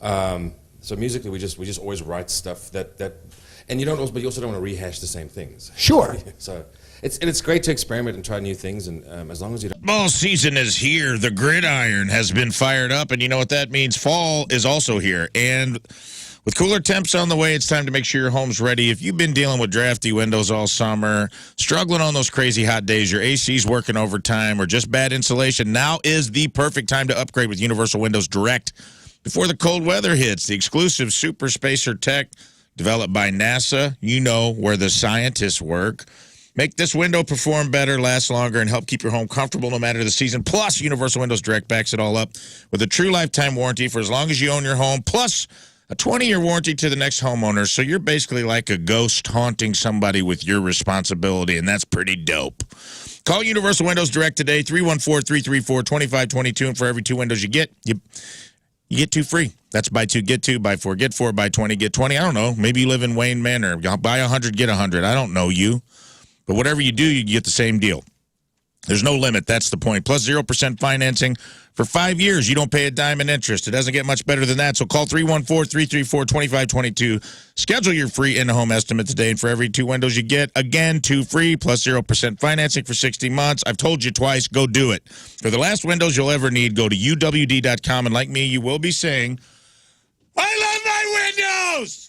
so musically, we just always write stuff that and but you also don't want to rehash the same things. Sure. So it's great to experiment and try new things, and as long as you don't. Ball season is here. The gridiron has been fired up, and you know what that means. Fall is also here, and with cooler temps on the way, it's time to make sure your home's ready. If you've been dealing with drafty windows all summer, struggling on those crazy hot days, your AC's working overtime, or just bad insulation, now is the perfect time to upgrade with Universal Windows Direct. Before the cold weather hits, the exclusive Super Spacer tech developed by NASA, where the scientists work. Make this window perform better, last longer, and help keep your home comfortable no matter the season. Plus, Universal Windows Direct backs it all up with a true lifetime warranty for as long as you own your home, plus a 20-year warranty to the next homeowner. So you're basically like a ghost haunting somebody with your responsibility, and that's pretty dope. Call Universal Windows Direct today, 314-334-2522, and for every 2 windows you get, you get 2 free. That's buy 2, get 2, buy 4, get 4, buy 20, get 20. I don't know. Maybe you live in Wayne Manor. Buy 100, get 100. I don't know you. But whatever you do, you get the same deal. There's no limit. That's the point. Plus 0% financing for 5 years. You don't pay a dime in interest. It doesn't get much better than that. So call 314-334-2522. Schedule your free in-home estimate today. And for every 2 windows you get, again, 2 free plus 0% financing for 60 months. I've told you twice, go do it. For the last windows you'll ever need, go to uwd.com. And like me, you will be saying, I love my windows!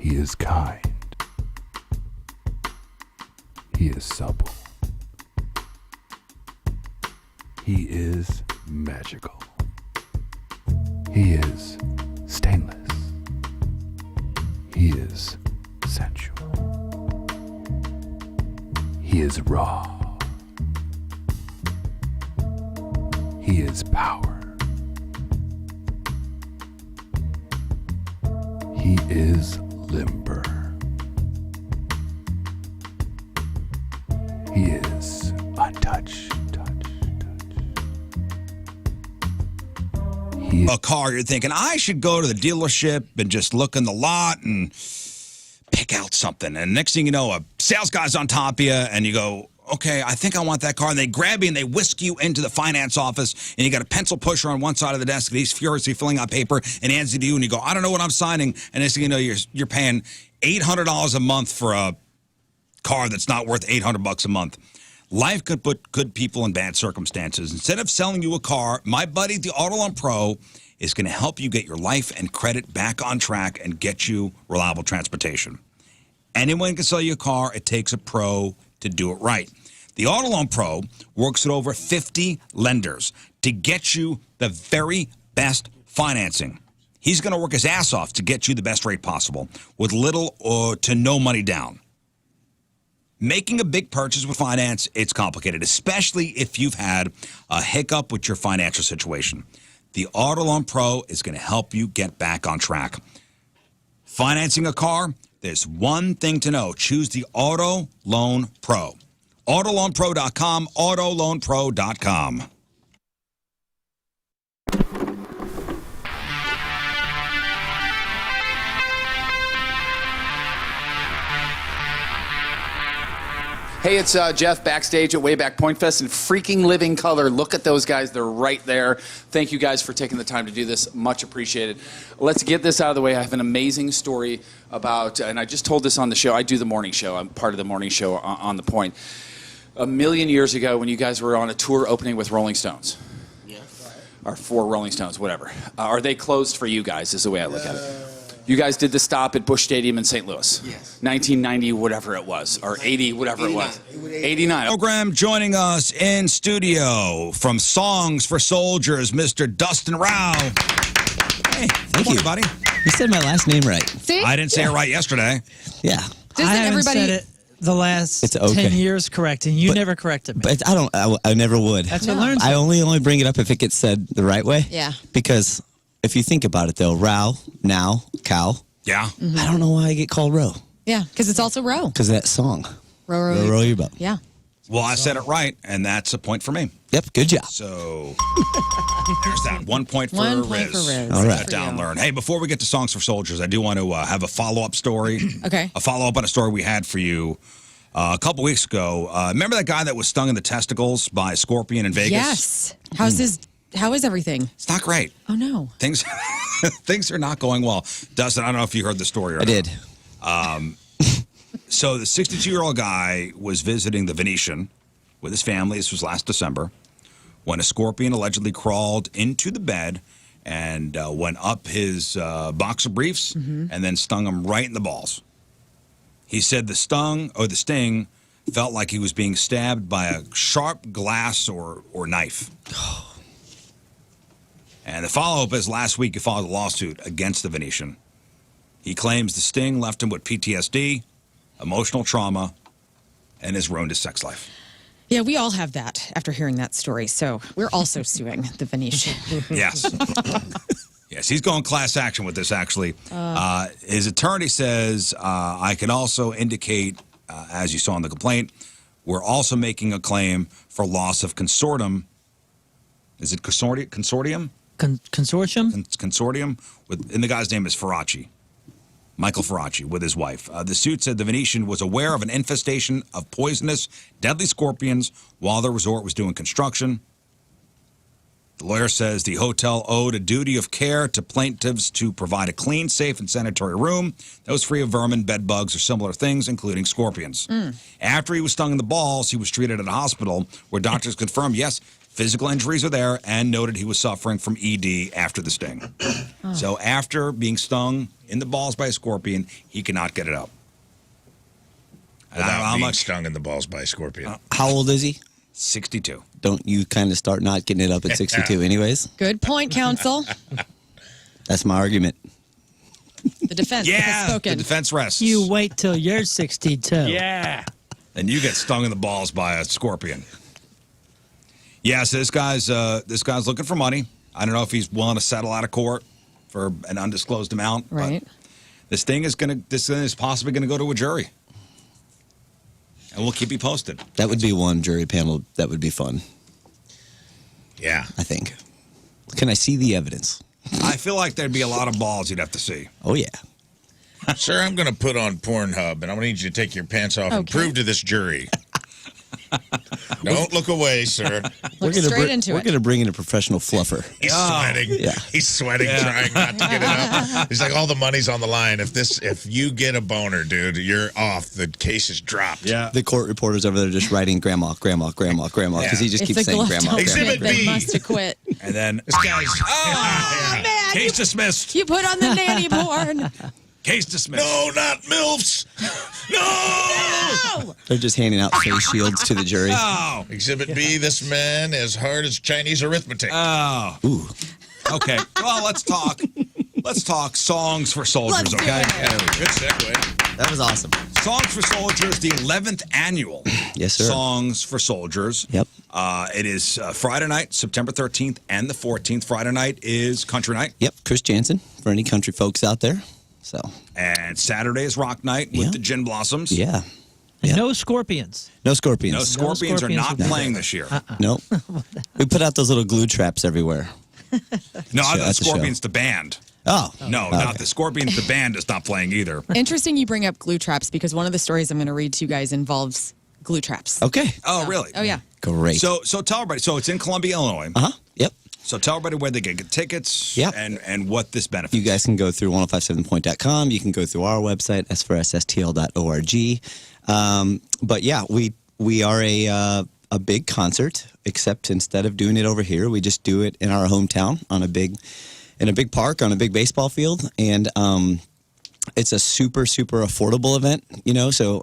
He is kind. He is supple. He is magical. He is stainless. He is sensual. He is raw. He is power. He is limber. He is untouched. A car, you're thinking, I should go to the dealership and just look in the lot and pick out something. And next thing you know, a sales guy's on top of you, and you go, okay, I think I want that car. And they grab you and they whisk you into the finance office, and you got a pencil pusher on one side of the desk, and he's furiously filling out paper and hands it to you, and you go, I don't know what I'm signing. And next thing you know, you're paying $800 a month for a car that's not worth $800 a month. Life could put good people in bad circumstances. Instead of selling you a car, my buddy, the Auto Loan Pro, is going to help you get your life and credit back on track and get you reliable transportation. Anyone can sell you a car. It takes a pro to do it right. The Auto Loan Pro works with over 50 lenders to get you the very best financing. He's going to work his ass off to get you the best rate possible with little or to no money down. Making a big purchase with finance, it's complicated, especially if you've had a hiccup with your financial situation. The Auto Loan Pro is going to help you get back on track. Financing a car, there's one thing to know. Choose the Auto Loan Pro. Autoloanpro.com, autoloanpro.com. Hey, it's Jeff backstage at Wayback Point Fest in freaking living color. Look at those guys. They're right there. Thank you guys for taking the time to do this. Much appreciated. Let's get this out of the way. I have an amazing story about, and I just told this on the show. I do the morning show. I'm part of the morning show on The Point. A million years ago when you guys were on a tour opening with Rolling Stones. Yes. Or for Rolling Stones, whatever. Are they closed for you guys is the way I look at it. You guys did the stop at Busch Stadium in St. Louis. Yes. 1990, whatever it was, or 80, whatever 89. It was. It was 89. Program joining us in studio from Songs for Soldiers, Mr. Dustin Rao. Hey, thank you, buddy. You said my last name right. See? I didn't say it right yesterday. Yeah. I haven't said it the last 10 years correcting. You never corrected me. But I never would. That's what Lern said. I only bring it up if it gets said the right way. Yeah. Because if you think about it, though, Row, now, cow. Yeah. I don't know why I get called Row. Yeah, because it's also row. Because of that song. Row your boat. Yeah. Well, I said it right, and that's a point for me. Yep, good job. So there's that. 1 point for One Rizz. point for Rizz. All right. That down, Learn. Hey, before we get to Songs for Soldiers, I do want to have a follow-up story. Okay. A follow-up on a story we had for you a couple weeks ago. Remember that guy that was stung in the testicles by a scorpion in Vegas? Yes. How is everything? It's not great. Oh, no. Things are not going well. Dustin, I don't know if you heard the story or I not. did. So the 62-year-old guy was visiting the Venetian with his family. This was last December when a scorpion allegedly crawled into the bed and went up his boxer briefs and then stung him right in the balls. He said the sting felt like he was being stabbed by a sharp glass or knife. And the follow-up is last week he filed a lawsuit against the Venetian. He claims the sting left him with PTSD, emotional trauma, and has ruined his sex life. Yeah, we all have that after hearing that story. So we're also suing the Venetian. Yes. Yes, he's going class action with this, actually. His attorney says, I can also indicate, as you saw in the complaint, we're also making a claim for loss of consortium. Is it consortium? Consortium? Consortium. And the guy's name is Faraci. Michael Faraci, with his wife. The suit said the Venetian was aware of an infestation of poisonous, deadly scorpions while the resort was doing construction. The lawyer says the hotel owed a duty of care to plaintiffs to provide a clean, safe, and sanitary room that was free of vermin, bed bugs, or similar things, including scorpions. After he was stung in the balls, he was treated at a hospital where doctors confirmed, yes, physical injuries are there, and noted he was suffering from ED after the sting. So after being stung in the balls by a scorpion, he cannot get it up. And I don't know Without how being much. stung in the balls by a scorpion. How old is he? 62. Don't you kind of start not getting it up at 62 anyways? Good point, counsel. That's my argument. The defense has Yeah, the spoken. defense rests. You wait till you're 62. Yeah. And you get stung in the balls by a scorpion. Yeah, so this guy's looking for money. I don't know if he's willing to settle out of court for an undisclosed amount. Right. But this thing is possibly gonna go to a jury. And we'll keep you posted. That would be one jury panel that would be fun, Yeah. I think. Can I see the evidence? I feel like there'd be a lot of balls you'd have to see. Oh, yeah. Sir, I'm going to put on Pornhub, and I'm going to need you to take your pants off and Okay. prove to this jury. Don't look away, sir. Look straight into We're it. going to bring in a professional fluffer. He's sweating. Yeah. He's sweating, trying not to get it up. He's like, all the money's on the line. If you get a boner, dude, you're off. The case is dropped. Yeah. The court reporters over there just writing grandma, grandma, grandma, grandma, because he just If keeps the saying gloves grandma, don't grandma. Exhibit fit, they B. must acquit. And then This guy's. Oh, man. case dismissed. You put on the nanny porn. Case dismissed. No, not MILFs. No! They're just handing out face shields to the jury. Oh. Exhibit B, this man as hard as Chinese arithmetic. Oh. Ooh. Okay. Well, let's talk. Let's talk songs for soldiers, Let's do okay? it. Good segue. That was awesome. Songs for Soldiers, the 11th annual Yes, sir. Songs for Soldiers. Yep. It is Friday night, September 13th and the 14th. Friday night is country night. Yep, Chris Jansen, for any country folks out there. So, And Saturday is rock night with Yeah. the Gin Blossoms. yeah. And Yeah. no scorpions. No scorpions. No, Scorpions are Scorpions not are not. playing this year. Nope. We put out those little glue traps everywhere. No, I Show- thought at the show. Scorpions, the band. Oh. No, not the Scorpions, the band is not playing either. Interesting you bring up glue traps because one of the stories I'm going to read to you guys involves glue traps. Okay. Oh, really? Oh, yeah. Great. So tell everybody. So it's in Columbia, Illinois. Uh-huh. Yep. So tell everybody where they can get tickets Yep. and what this benefits. You guys can go through 1057point.com. You can go through our website, s4sstl.org. But yeah, we are a big concert, except instead of doing it over here, we just do it in our hometown in a big park on a big baseball field. And it's a super, super affordable event, so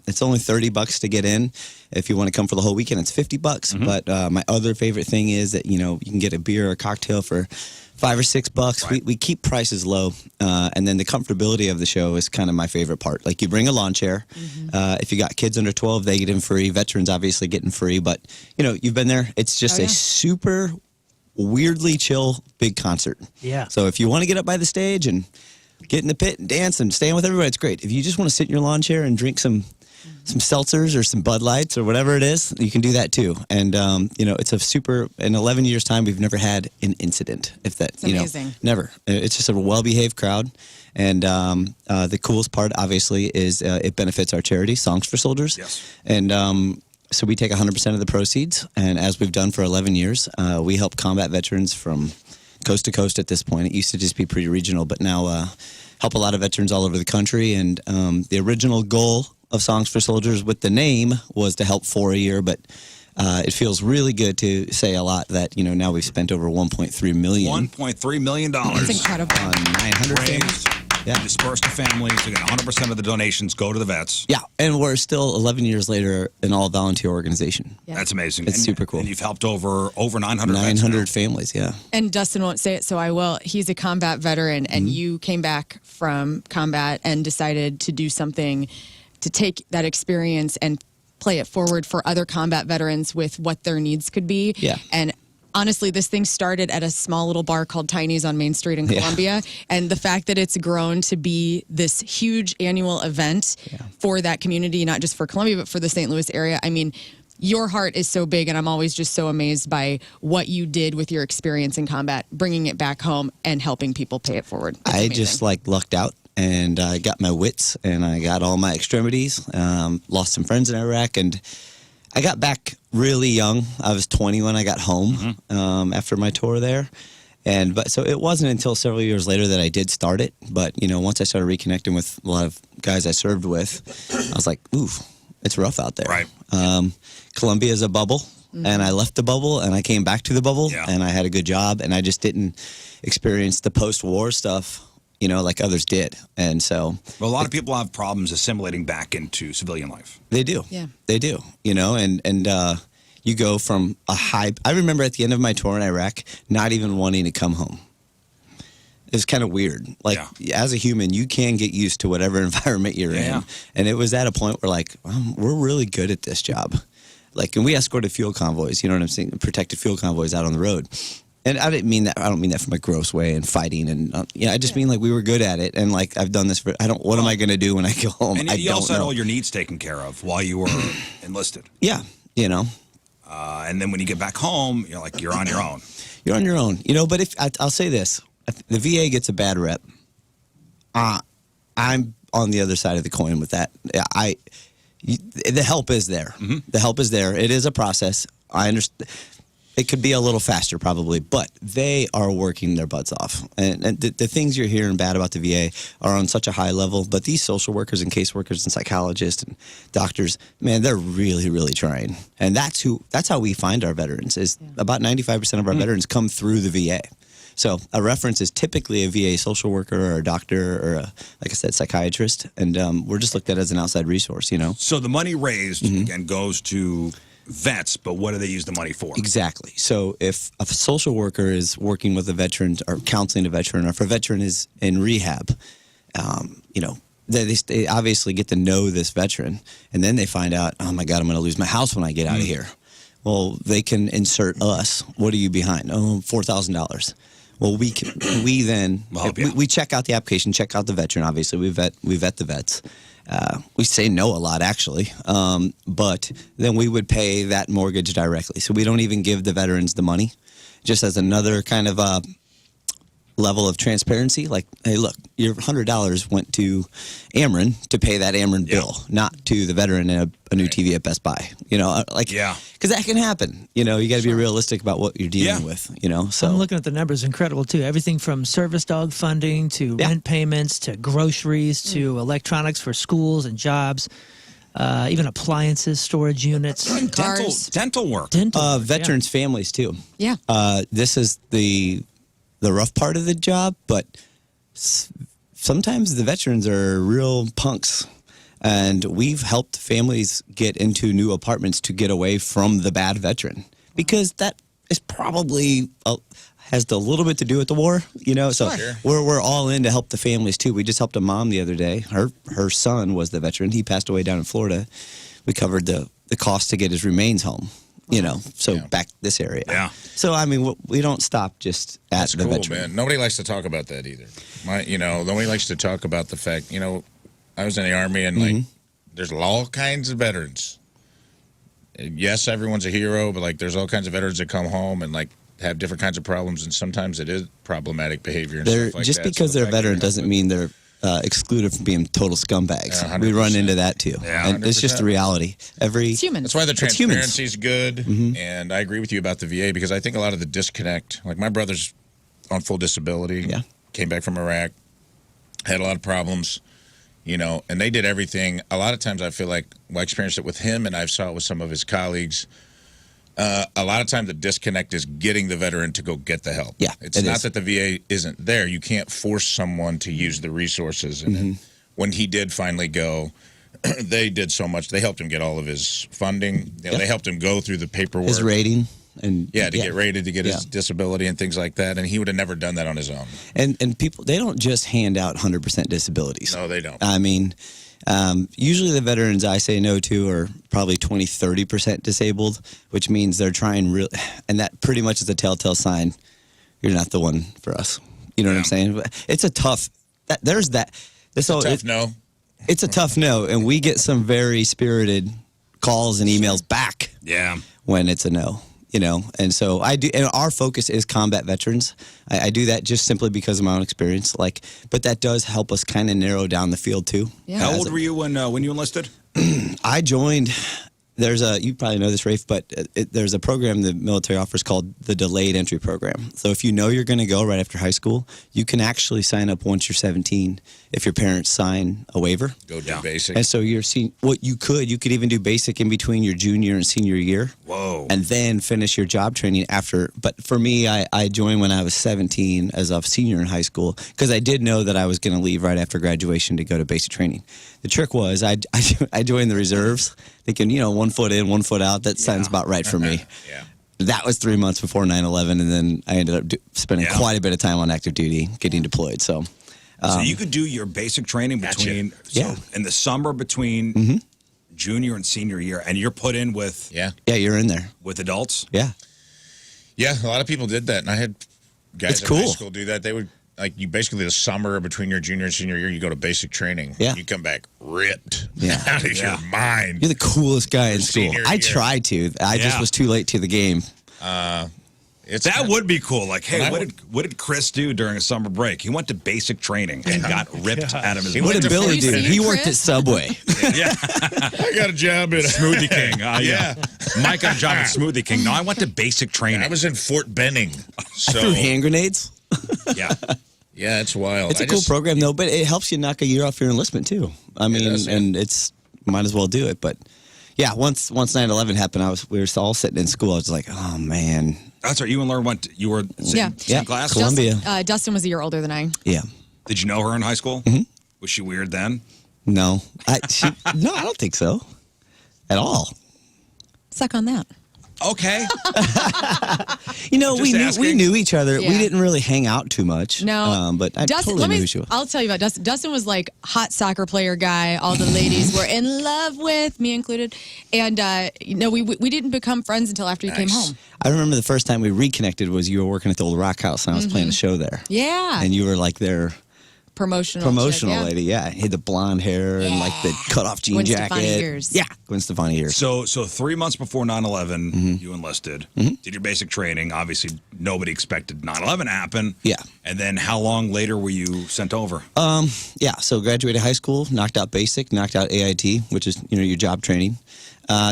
it's only $30 to get in. If you want to come for the whole weekend, it's $50. But my other favorite thing is that, you can get a beer or a cocktail for $5 or $6. Right. We keep prices low. And then the comfortability of the show is kind of my favorite part. Like you bring a lawn chair. If you got kids under 12, they get in free. Veterans obviously getting free. But, you've been there. It's just a super weirdly chill big concert. Yeah. So if you want to get up by the stage and get in the pit and dance and stand with everybody, it's great. If you just want to sit in your lawn chair and drink some seltzers or some Bud Lights or whatever it is, you can do that too. And, it's a super, in 11 years' time, we've never had an incident. If that, It's amazing. Never. It's just a well-behaved crowd. And the coolest part, obviously, is it benefits our charity, Songs for Soldiers. Yes. And so we take 100% of the proceeds. And as we've done for 11 years, we help combat veterans from coast to coast at this point. It used to just be pretty regional, but now help a lot of veterans all over the country. And the original goal of Songs for Soldiers with the name was to help for a year, but it feels really good to say a lot that, now we've spent over $1.3 million. $1.3 million. It's incredible. On 900 families. Raised, Yeah. dispersed to families. Again, 100% of the donations go to the vets. Yeah, and we're still 11 years later an all-volunteer organization. Yeah. That's amazing. It's super cool. And you've helped over 900 vets 900 now. families, yeah. And Dustin won't say it, so I will. He's a combat veteran, and you came back from combat and decided to do something to take that experience and play it forward for other combat veterans with what their needs could be. Yeah. And honestly, this thing started at a small little bar called Tiny's on Main Street in Yeah. Columbia. And the fact that it's grown to be this huge annual event for that community, not just for Columbia, but for the St. Louis area. I mean, your heart is so big, and I'm always just so amazed by what you did with your experience in combat, bringing it back home and helping people pay it forward. It's I amazing. just lucked out, and I got my wits, and I got all my extremities. Lost some friends in Iraq, and I got back really young. I was 20 when I got home after my tour there. But so it wasn't until several years later that I did start it. But, once I started reconnecting with a lot of guys I served with, I was like, ooh, it's rough out there. Right. Columbia is a bubble, and I left the bubble, and I came back to the bubble, Yeah. and I had a good job, and I just didn't experience the post-war stuff like others did. And so Well, a lot of people have problems assimilating back into civilian life. they do. Yeah. They do, and you go from a high. I remember at the end of my tour in Iraq, not even wanting to come home. It was kind of weird. Like, as a human, you can get used to whatever environment you're in. And it was at a point where, like, we're really good at this job. Like, and we escorted fuel convoys, you know what I'm saying? Protected fuel convoys out on the road. And I didn't mean that. I don't mean that from a gross way and fighting. And, I just mean, like, we were good at it. And, like, I've done this for, what am I going to do when I go home? And you also had all your needs taken care of while you were enlisted. Yeah, and then when you get back home, you're like, you're on your own. You're on your own. But if I'll say this. The VA gets a bad rep. I'm on the other side of the coin with that. The help is there. The help is there. It is a process. I understand. It could be a little faster probably, but they are working their butts off. And the things you're hearing bad about the VA are on such a high level, but these social workers and caseworkers and psychologists and doctors, man, they're really, really trying. And that's how we find our veterans. Is about 95% of our veterans come through the VA. So a reference is typically a VA social worker or a doctor or, like I said, psychiatrist. And we're just looked at as an outside resource, So the money raised, again, goes to vets, but what do they use the money for? Exactly. So if a social worker is working with a veteran or counseling a veteran, or if a veteran is in rehab, they obviously get to know this veteran. And then they find out, oh, my God, I'm going to lose my house when I get out of here. Well, they can insert us. What are you behind? Oh, $4,000. Well, we check out the application, check out the veteran. Obviously, we vet the vets. We say no a lot, actually, but then we would pay that mortgage directly. So we don't even give the veterans the money, just as another kind of level of transparency. Like, hey, look, your $100 went to Ameren to pay that Ameren bill, not to the veteran in a new TV at Best Buy. Because that can happen. You got to be realistic about what you're dealing with. So I'm looking at the numbers, incredible too. Everything from service dog funding to rent payments to groceries to electronics for schools and jobs. Even appliances, storage units, dental work, veterans' families too. Yeah. This is the rough part of the job, but sometimes the veterans are real punks. And we've helped families get into new apartments to get away from the bad veteran, because that is probably has a little bit to do with the war, So we're all in to help the families too. We just helped a mom the other day. Her son was the veteran. He passed away down in Florida. We covered the cost to get his remains home. Back this area. Yeah. So, I mean, we don't stop just at That's the cool, veteran. man. Nobody likes to talk about that either. Nobody likes to talk about the fact, I was in the Army and, like, there's all kinds of veterans. Yes, everyone's a hero, but, like, there's all kinds of veterans that come home and, like, have different kinds of problems, and sometimes it is problematic behavior and stuff like just that. because they're a veteran doesn't mean they're excluded from being total scumbags. Yeah, we run into that too. Yeah, and it's just the reality. It's human. That's why the transparency is good, and I agree with you about the VA, because I think a lot of the disconnect, like my brother's on full disability, came back from Iraq, had a lot of problems, and they did everything. A lot of times I feel like, I experienced it with him, and I saw it with some of his colleagues. A lot of times the disconnect is getting the veteran to go get the help. Yeah, it's not that the VA isn't there. You can't force someone to use the resources. And then when he did finally go, they did so much. They helped him get all of his funding. They helped him go through the paperwork. His rating. And get rated to get his disability and things like that. And he would have never done that on his own. And people, they don't just hand out 100% disabilities. No, they don't. I mean, usually the veterans I say no to are probably 20-30% disabled, which means they're trying real, and that pretty much is a telltale sign you're not the one for us. You know what I'm saying? It's a tough. There's that. It's a tough no. It's a tough no, and we get some very spirited calls and emails back. Yeah. When it's a no. And so I do, and our focus is combat veterans. I do that just simply because of my own experience. But that does help us kind of narrow down the field too. Yeah. How old were you when you enlisted? I joined you probably know this, Rafe, but there's a program the military offers called the Delayed Entry Program. So if you know you're going to go right after high school, you can actually sign up once you're 17 if your parents sign a waiver. Go do basic. And so you could even do basic in between your junior and senior year. Whoa. And then finish your job training after. But for me, I joined when I was 17 as a senior in high school because I did know that I was going to leave right after graduation to go to basic training. The trick was I joined the reserves thinking, 1 foot in, 1 foot out. That sounds about right for me. Yeah. That was 3 months before 9/11, and then I ended up spending quite a bit of time on active duty, getting deployed. So you could do your basic training between in the summer between junior and senior year, and you're put in with you're in there with adults. Yeah, a lot of people did that, and I had guys It's in high cool. school do that. They would you basically the summer between your junior and senior year, you go to basic training. Yeah. You come back ripped Yeah. out of your mind. you're the coolest guy in school. senior I year. tried to. I just was too late to the game. That would be cool. Like, hey, what did Chris do during a summer break? He went to basic training and got ripped out of his What mind. did Billy you do? see He worked at Chris? Subway. I got a job at Smoothie King. Mike got a job at Smoothie King. No, I went to basic training. I was in Fort Benning. So Threw hand grenades. Yeah. yeah, it's wild. It's a cool program though, but it helps you knock a year off your enlistment too. I mean, does, yeah. and it's might as well do it. But yeah, once 9/11 happened, we were all sitting in school. I was like, oh man. That's right. You and Lern you were same class? Columbia. Dustin was a year older than I. Yeah. Did you know her in high school? Was she weird then? No, I don't think so, at all. Suck on that. Okay. We knew each other. Yeah. We didn't really hang out too much. No, but I Dustin, totally knew who she was. I'll tell you about Dustin. Dustin was like hot soccer player guy. All the ladies were in love with, me included. And we didn't become friends until after he came home. I remember the first time we reconnected was you were working at the old Rock House and I was playing a show there. Yeah. And you were like their promotional chick, lady. Yeah, he had the blonde hair and like the cut off jean Gwen jacket. Stefani ears. Yeah, Gwen Stefani ears. So 3 months before 9/11, you enlisted, did your basic training. Obviously, nobody expected 9/11 to happen. Yeah. And then how long later were you sent over? So graduated high school, knocked out basic, knocked out AIT, which is your job training.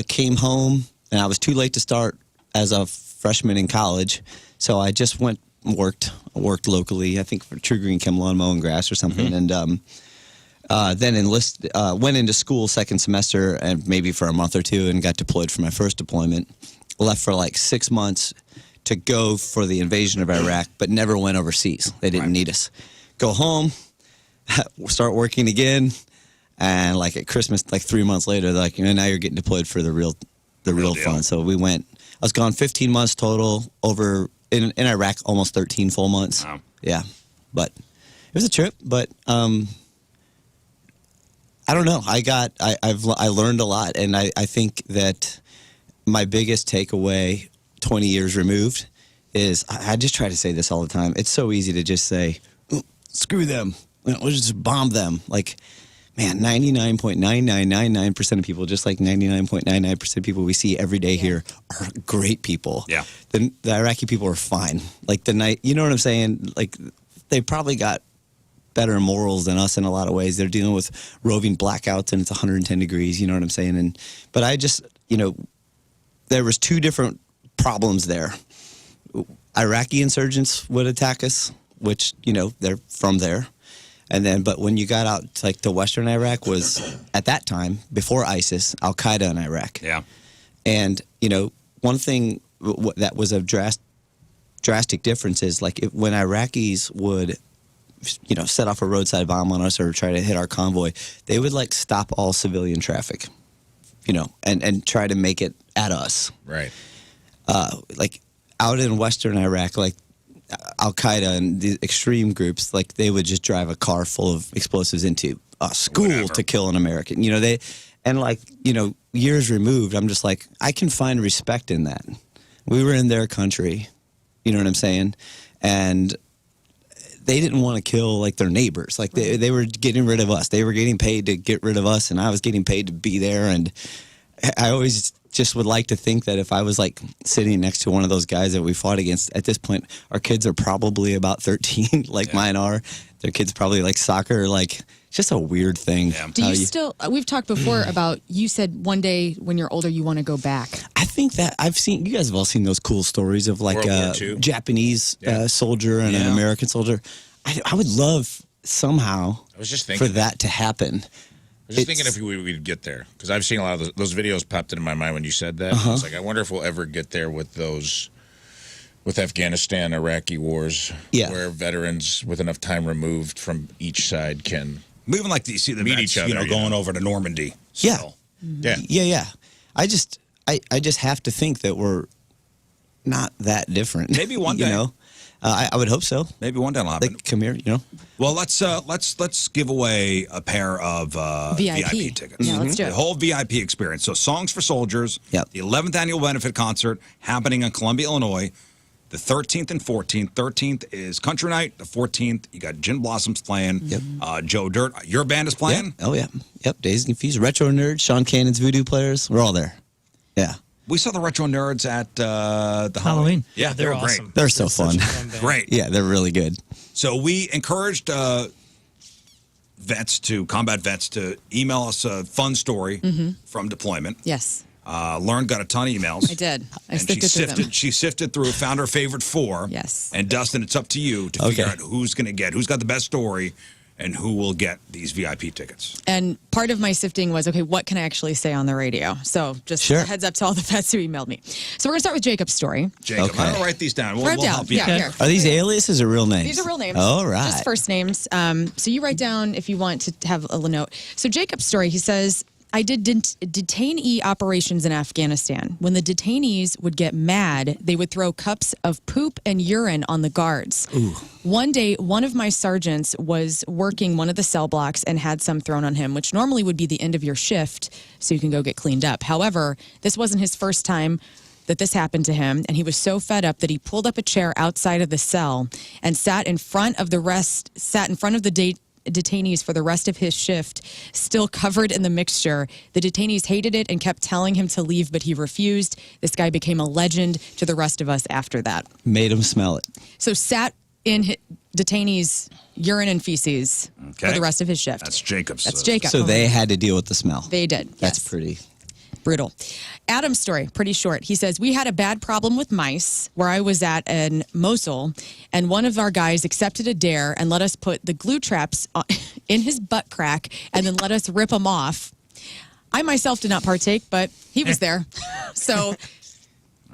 Came home and I was too late to start as a freshman in college, so I just worked locally. I think for True Green Chem Lawn Mowing Grass or something, and then went into school second semester and maybe for a month or two, and got deployed for my first deployment. Left for like 6 months to go for the invasion of Iraq, but never went overseas. They didn't need us. Go home, start working again, and like at Christmas, like 3 months later, they're like, now you're getting deployed for the real fun. So we went. I was gone 15 months total over. In Iraq, almost 13 full months. Wow. Yeah, but it was a trip. But I don't know. I learned a lot, and I think that my biggest takeaway, 20 years removed, is I just try to say this all the time. It's so easy to just say, "Screw them. We'll just bomb them." Like, man, 99.9999% of people, just like 99.99% of people we see every day here, are great people. Yeah. The Iraqi people are fine. Like you know what I'm saying? Like, they probably got better morals than us in a lot of ways. They're dealing with roving blackouts and it's 110 degrees. You know what I'm saying? But I just, there was two different problems there. Iraqi insurgents would attack us, which, they're from there. But when you got out like to Western Iraq was at that time before ISIS, Al Qaeda in Iraq. Yeah. And one thing that was a drastic difference is like when Iraqis would, set off a roadside bomb on us or try to hit our convoy, they would like stop all civilian traffic, and try to make it at us. Right. Like out in Western Iraq, like Al Qaeda and the extreme groups, like they would just drive a car full of explosives into a school to kill an American. Years removed, I'm just like, I can find respect in that. We were in their country, you know what I'm saying? And they didn't want to kill like their neighbors. Like they were getting rid of us. They were getting paid to get rid of us, and I was getting paid to be there. And I always just would like to think that if I was like sitting next to one of those guys that we fought against, at this point, our kids are probably about 13, like mine are. Their kids probably like soccer. Like, it's just a weird thing. Yeah. Do you still, we've talked before about, you said one day when you're older, you want to go back. I think that I've seen, you guys have all seen those cool stories of like World War a II. Japanese soldier and an American soldier. I would love somehow I was just for thinking that to happen. I was just thinking if we'd get there, because I've seen a lot of those videos popped into my mind when you said that. It's like, I wonder if we'll ever get there with those, with Afghanistan, Iraqi wars, where veterans with enough time removed from each side can We even like to see the meet vets, each other, going over to Normandy. Yeah. still. Yeah. I just have to think that we're not that different. Maybe one you day. know? I would hope so. Maybe one day it'll happen. Like, come here, you know? Well, let's give away a pair of VIP tickets. Yeah, let's do it. The whole VIP experience. So, Songs for Soldiers, Yep. the 11th annual benefit concert happening in Columbia, Illinois, the 13th and 14th. 13th is Country Night. The 14th, you got Gin Blossoms playing. Yep. Joe Dirt, your band is playing. Yeah. Oh, yeah. Yep. Dazed and Confused, Retro Nerds, Sean Cannon's Voodoo Players. We're all there. Yeah. We saw the Retro Nerds at the Halloween. Yeah, They're they were awesome. They're so fun. great. Great. Yeah, they're really good. So we encouraged combat vets to email us a fun story from deployment. Yes, Lern got a ton of emails. I did. I And sifted through them. she sifted through, found her favorite 4. Yes. And Dustin, it's up to you to figure Okay. out who's got the best story and who will get these VIP tickets. And part of my sifting was, okay, what can I actually say on the radio? So just Sure. a heads up to all the vets who emailed me. So we're going to start with Jacob's story. Jacob, Okay. I'm going to write these down. We'll Write down. help you. Yeah, here. Are these aliases or real names? These are real names. All right. Just first names. So you write down if you want to have a little note. So Jacob's story, he says, I did detainee operations in Afghanistan. When the detainees would get mad, they would throw cups of poop and urine on the guards. One day, one of my sergeants was working one of the cell blocks and had some thrown on him, which normally would be the end of your shift, so you can go get cleaned up. However, this wasn't his first time that this happened to him, and he was so fed up that he pulled up a chair outside of the cell and sat in front of the detainees for the rest of his shift, still covered in the mixture. The detainees hated it and kept telling him to leave, but he refused. This guy became a legend to the rest of us after that. Made them smell it. So sat in detainees' urine and feces for Okay. the rest of his shift. That's Jacob's. That's Jacob. So they had to deal with the smell. They did. That's yes. pretty. Brutal. Adam's story, pretty short. He says, we had a bad problem with mice where I was at in Mosul, and one of our guys accepted a dare and let us put the glue traps in his butt crack and then let us rip them off. I myself did not partake, but he was there. So,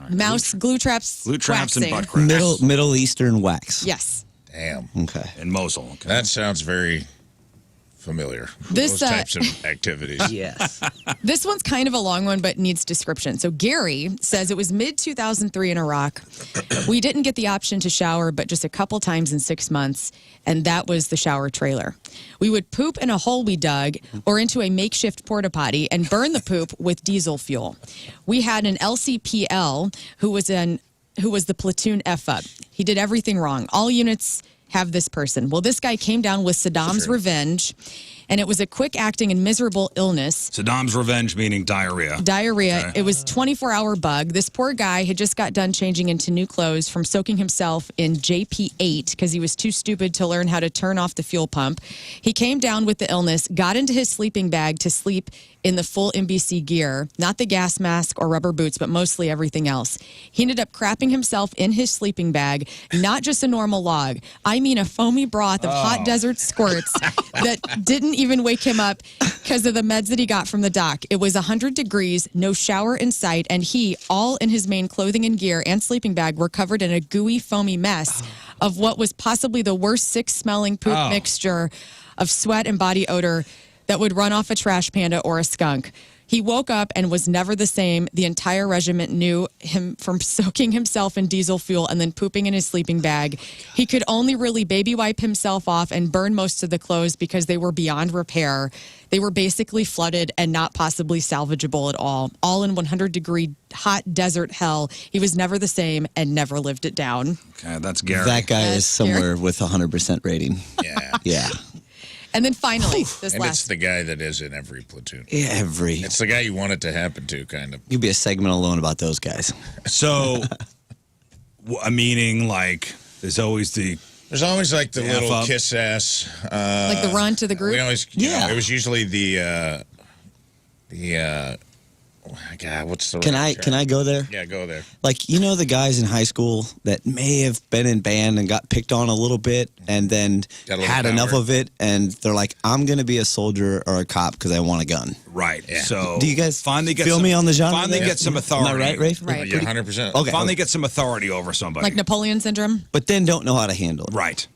mouse glue traps, Glue traps and waxing. butt cracks. Middle Eastern wax. Yes. Damn. Okay. In Mosul. Okay. That sounds very familiar. This, Those types of activities. Yes. This one's kind of a long one, but needs description. So Gary says it was mid-2003 in Iraq. We didn't get the option to shower, but just a couple times in 6 months, and that was the shower trailer. We would poop in a hole we dug or into a makeshift porta potty and burn the poop with diesel fuel. We had an LCPL who was the platoon F-up. He did everything wrong. All units have this person. Well, this guy came down with Saddam's revenge, and it was a quick acting and miserable illness. Saddam's revenge meaning diarrhea. Diarrhea. Okay. It was 24-hour bug. This poor guy had just got done changing into new clothes from soaking himself in JP8 because he was too stupid to learn how to turn off the fuel pump. He came down with the illness, got into his sleeping bag to sleep in the full NBC gear, not the gas mask or rubber boots, but mostly everything else. He ended up crapping himself in his sleeping bag, not just a normal log. I mean a foamy broth of hot desert squirts that didn't even wake him up because of the meds that he got from the doc. It was 100 degrees, no shower in sight, and he, all in his main clothing and gear and sleeping bag, were covered in a gooey, foamy mess of what was possibly the worst sick-smelling poop mixture of sweat and body odor that would run off a trash panda or a skunk. He woke up and was never the same. The entire regiment knew him from soaking himself in diesel fuel and then pooping in his sleeping bag. He could only really baby wipe himself off and burn most of the clothes because they were beyond repair. They were basically flooded and not possibly salvageable at all in 100-degree hot desert hell. He was never the same and never lived it down. Okay, that's Gary. That guy That's is somewhere with 100% rating. Yeah. Yeah. And then finally, this And it's last. the guy that is in every platoon. Yeah, It's the guy you want it to happen to, kind of. You'd be a segment alone about those guys. So, meaning like there's always There's always like the F little up. kiss ass. Like the run to the group? We always, Yeah. it was usually the God, what's the Can right I can I go there? Yeah, go there. Like, you know, the guys in high school that may have been in band and got picked on a little bit and then Got a little had enough power. of it, and they're like, I'm going to be a soldier or a cop because I want a gun. right. So Do you guys finally get feel some, me on the genre Finally there? get some Am authority. I right, Rafe? Right. Yeah, 100%. Okay. Finally get some authority over somebody. Like Napoleon syndrome? But then don't know how to handle it. right.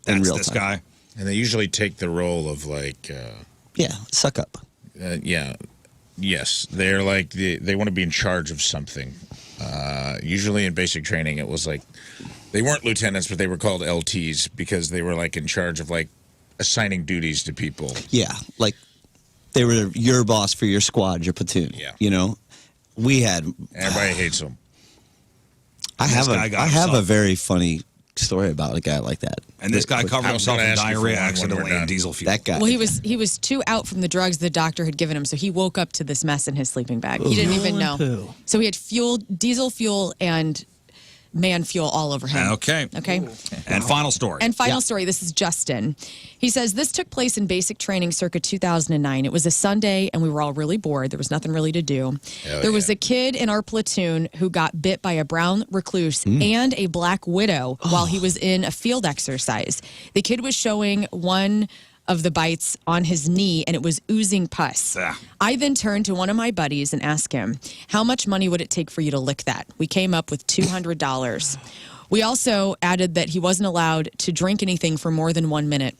In That's real this time. guy. And they usually take the role of like, Yeah, suck up. yeah, yes, they're like they want to be in charge of something. Usually in basic training, it was like they weren't lieutenants, but they were called LTs because they were like in charge of like assigning duties to people. Yeah, like they were your boss for your squad, your platoon. Yeah. You know, we had. Everybody hates them. I have guy got I have a himself- very funny story about a guy like that. And this guy covered I was himself gonna in ask you for diarrhea one when we're accidentally in done. diesel fuel. That guy. Well, he was too out from the drugs the doctor had given him, so he woke up to this mess in his sleeping bag. He didn't even know. Fuel and poo. So he had diesel fuel and man fuel all over him. Okay. Okay. And final story. And final story, this is Justin. He says, this took place in basic training circa 2009. It was a Sunday, and we were all really bored. There was nothing really to do. There was a kid in our platoon who got bit by a brown recluse and a black widow while he was in a field exercise. The kid was showing one of the bites on his knee, and it was oozing pus. Ah. I then turned to one of my buddies and asked him, how much money would it take for you to lick that? We came up with $200. We also added that he wasn't allowed to drink anything for more than 1 minute.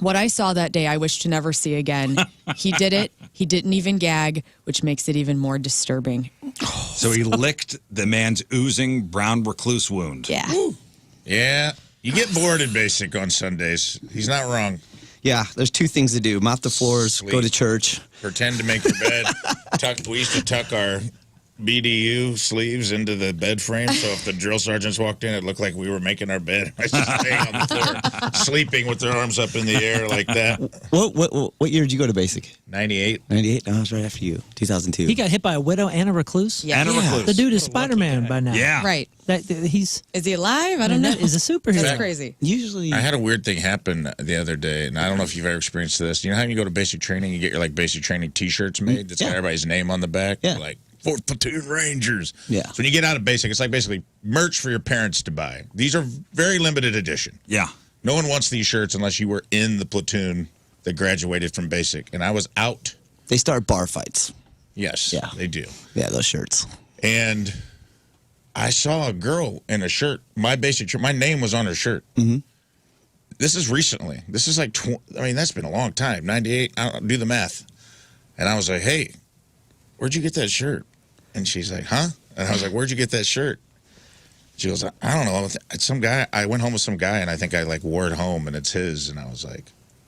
What I saw that day, I wish to never see again. He did it. He didn't even gag, which makes it even more disturbing. So he licked the man's oozing brown recluse wound. Yeah. Yeah, you get bored in basic on Sundays. He's not wrong. Yeah, there's two things to do: mop the floors, go to church. Pretend to make your bed. We used to tuck our BDU sleeves into the bed frame, so if the drill sergeants walked in, it looked like we were making our bed. I was just staying on the floor, sleeping with their arms up in the air like that. What year did you go to basic? 98. 98. No, I was right after you. 2002. He got hit by a widow and a recluse. Yeah. And a recluse. The dude is Spider-Man by now. Yeah. Right. He's Is he alive? I don't know. that is a superhero. That's crazy. Usually. I had a weird thing happen the other day, and I don't know if you've ever experienced this. You know how you go to basic training, you get your like basic training T-shirts made that's got everybody's name on the back, Yeah. like 4th Platoon Rangers. Yeah. So when you get out of basic, it's like basically merch for your parents to buy. These are very limited edition. Yeah. No one wants these shirts unless you were in the platoon that graduated from basic, and I was out. They start bar fights. Yes, Yeah. they do. Yeah, those shirts. And I saw a girl in a shirt. My name was on her shirt. Mm-hmm. This is recently. This is like, that's been a long time. 98. I don't do the math. And I was like, hey, where'd you get that shirt? And she's like, huh? And I was like, where'd you get that shirt? She goes, I don't know. It's some guy. I went home with some guy, and I think I like wore it home, and it's his. And I was like,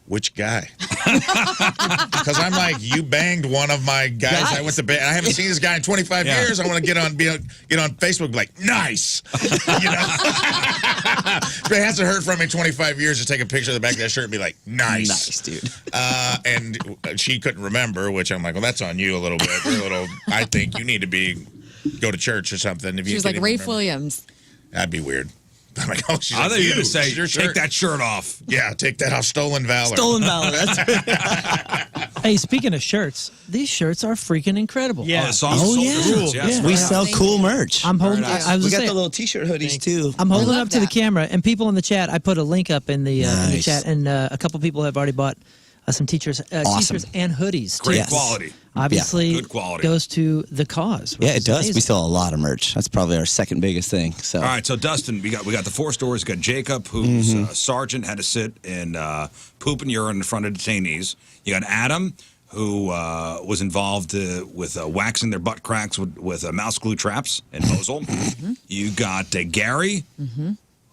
which guy? Because I'm like, you banged one of my guys. I went to bed. I haven't seen this guy in 25 years. I want to get on Facebook, be like, nice. You know, if it hasn't heard from me in 25 years, just take a picture of the back of that shirt and be like, nice, Nice, dude. And she couldn't remember, which I'm like, well, that's on you a little bit. You're a little. I think you need to go to church or something. If She you was like couldn't Rafe remember. Williams. That'd be weird. I'm like, oh, she's I like, thought you were going to this say, is your take shirt. that shirt off. Yeah, take that off. Stolen valor. Stolen valor. That's Hey, speaking of shirts, these shirts are freaking incredible. Oh, Yeah. the songs Oh, sold yeah. the rules, yes. Yeah. we sell cool merch. I'm holding. Very nice. I was we gonna got say, the little T-shirt hoodies too. I'm holding love up to the that. camera, and people in the chat. I put a link up in the Nice. chat, and a couple people have already bought some T-shirts and hoodies. Great Yes. quality. Obviously, Good quality. goes to the cause. which Yeah, it is does. We amazing. sell a lot of merch. That's probably our second biggest thing. So All right, so Dustin, we got the 4 stories. We got Jacob, who's Mm-hmm. sergeant, had to sit in poop and urine in front of detainees. You got Adam, who was involved with waxing their butt cracks with mouse glue traps in Mosul. You got Gary,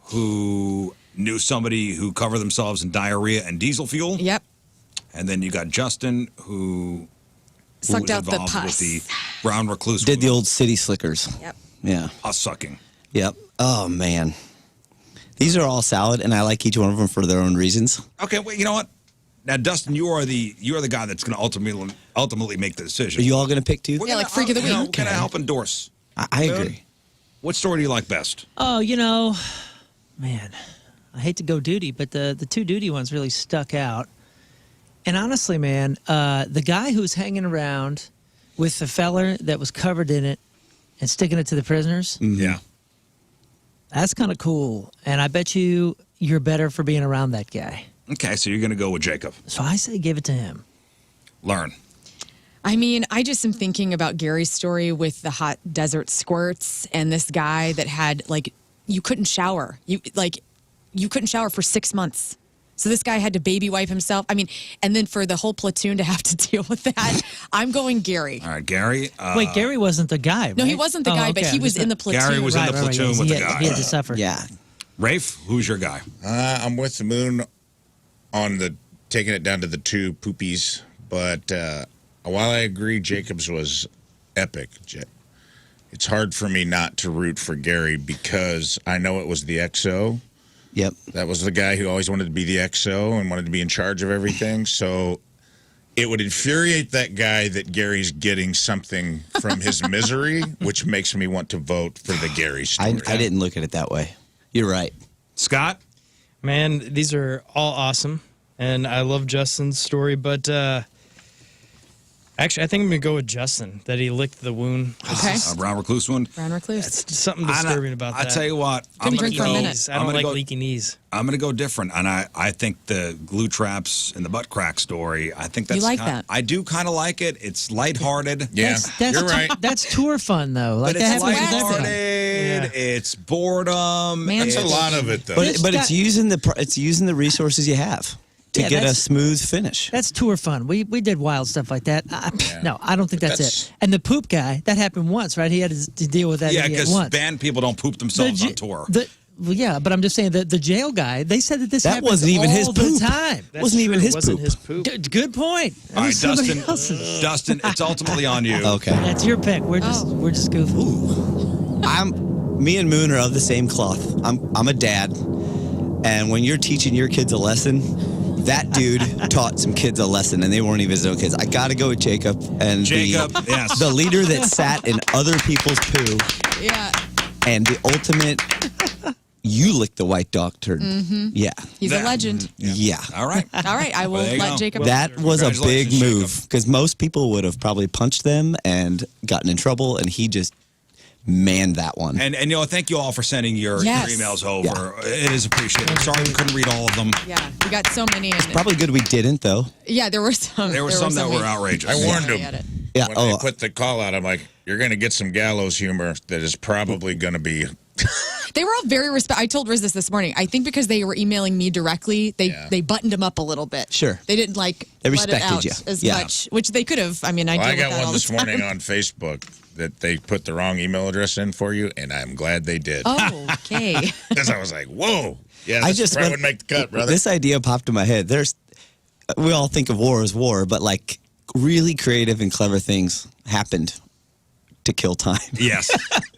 who knew somebody who covered themselves in diarrhea and diesel fuel. Yep. And then you got Justin, who Sucked was out the involved pus. with the brown recluse. did the wound. old city slickers. Yep. Yeah. Pus sucking. Yep. Oh man, these are all salad, and I like each one of them for their own reasons. Okay, wait, you know what? Now, Dustin, you are the guy that's going to ultimately make the decision. Are you all going to pick two? We're Yeah, gonna- like Freak of the you know, Week. We're going to help endorse. I agree. What story do you like best? Oh, man, I hate to go duty, but the two duty ones really stuck out. And honestly, man, the guy who's hanging around with the feller that was covered in it and sticking it to the prisoners, Yeah. that's kind of cool. And I bet you're better for being around that guy. Okay, so you're going to go with Jacob. So I say give it to him. Learn. I mean, I just am thinking about Gary's story with the hot desert squirts and this guy that had you couldn't shower. You couldn't shower for 6 months. So this guy had to baby wipe himself. I mean, and then for the whole platoon to have to deal with that, I'm going Gary. All right, Gary. Wait, Gary wasn't the guy, right? No, he wasn't the guy, but he was in the platoon. Gary was in the platoon with he the had, guy. He had to suffer. Yeah. Rafe, who's your guy? I'm with the Moon on the taking it down to the two poopies, but while I agree Jacob's was epic, it's hard for me not to root for Gary because I know it was the XO. Yep. That was the guy who always wanted to be the XO and wanted to be in charge of everything. So it would infuriate that guy that Gary's getting something from his misery, which makes me want to vote for the Gary story. I didn't look at it that way. You're right. Scott? Man, these are all awesome, and I love Justin's story, but actually, I think I'm going to go with Justin, that he licked the wound. Okay. A brown recluse one? Brown recluse. It's something disturbing about that. I tell you what. Couldn't I'm drink gonna for a go- minute. I don't I'm like gonna go- leaky knees. I'm going to go different, and I think the glue traps and the butt crack story. I think that's You like that? I do kind of like it. It's lighthearted. Yeah, That's you're right. That's tour fun, though. Like But that it's happens with lighthearted. everything. It's boredom. Man, That's a it's- lot of it, though. But It's it's got- using the resources you have to Yeah, get a that's- smooth finish. That's tour fun. We did wild stuff like that. No, I don't think that's That's- it. And the poop guy, that happened once, right? He had to deal with that Yeah, idiot because once. band people don't poop themselves on tour. Well, yeah, but I'm just saying that the jail guy, they said that this That happens wasn't even all his the poop. time. That's Wasn't even true, his it wasn't poop. his poop. Good point. That All right, was somebody Dustin. else's. Dustin, it's ultimately on you. Okay. That's your pick. We're just goofing. Me and Moon are of the same cloth. I'm a dad, and when you're teaching your kids a lesson, that dude taught some kids a lesson, and they weren't even his own kids. I got to go with Jacob and Yes. the leader that sat in other people's poo, Yeah. and the ultimate. You licked the white dog turd. Yeah. He's a legend. Yeah. All right. All right, I will Well, there you let go. Jacob. That was a big Congratulations, move because most people would have probably punched them and gotten in trouble, and he just manned that one. And thank you all for sending your Yes. emails over. It is appreciated. Sorry we couldn't read all of them. Yeah, we got so many. And, Probably good we didn't, though. yeah, there were some. There were some that we- were outrageous. I warned we him. had it. Yeah. When they put the call out, I'm like, you're going to get some gallows humor that is probably going to be. They were all very I told Rizz this morning. I think because they were emailing me directly, they buttoned them up a little bit. Sure. They didn't They let it respected out you. as Yeah. much, which they could have. I mean, I Well, deal I got with that all one the this time. morning on Facebook that they put the wrong email address in for you, and I'm glad they did. Oh, okay. Because I was like, whoa. Yeah, I this just probably went- would make the cut, brother. This idea popped in my head. We all think of war as war, but like really creative and clever things happened to kill time. Yes.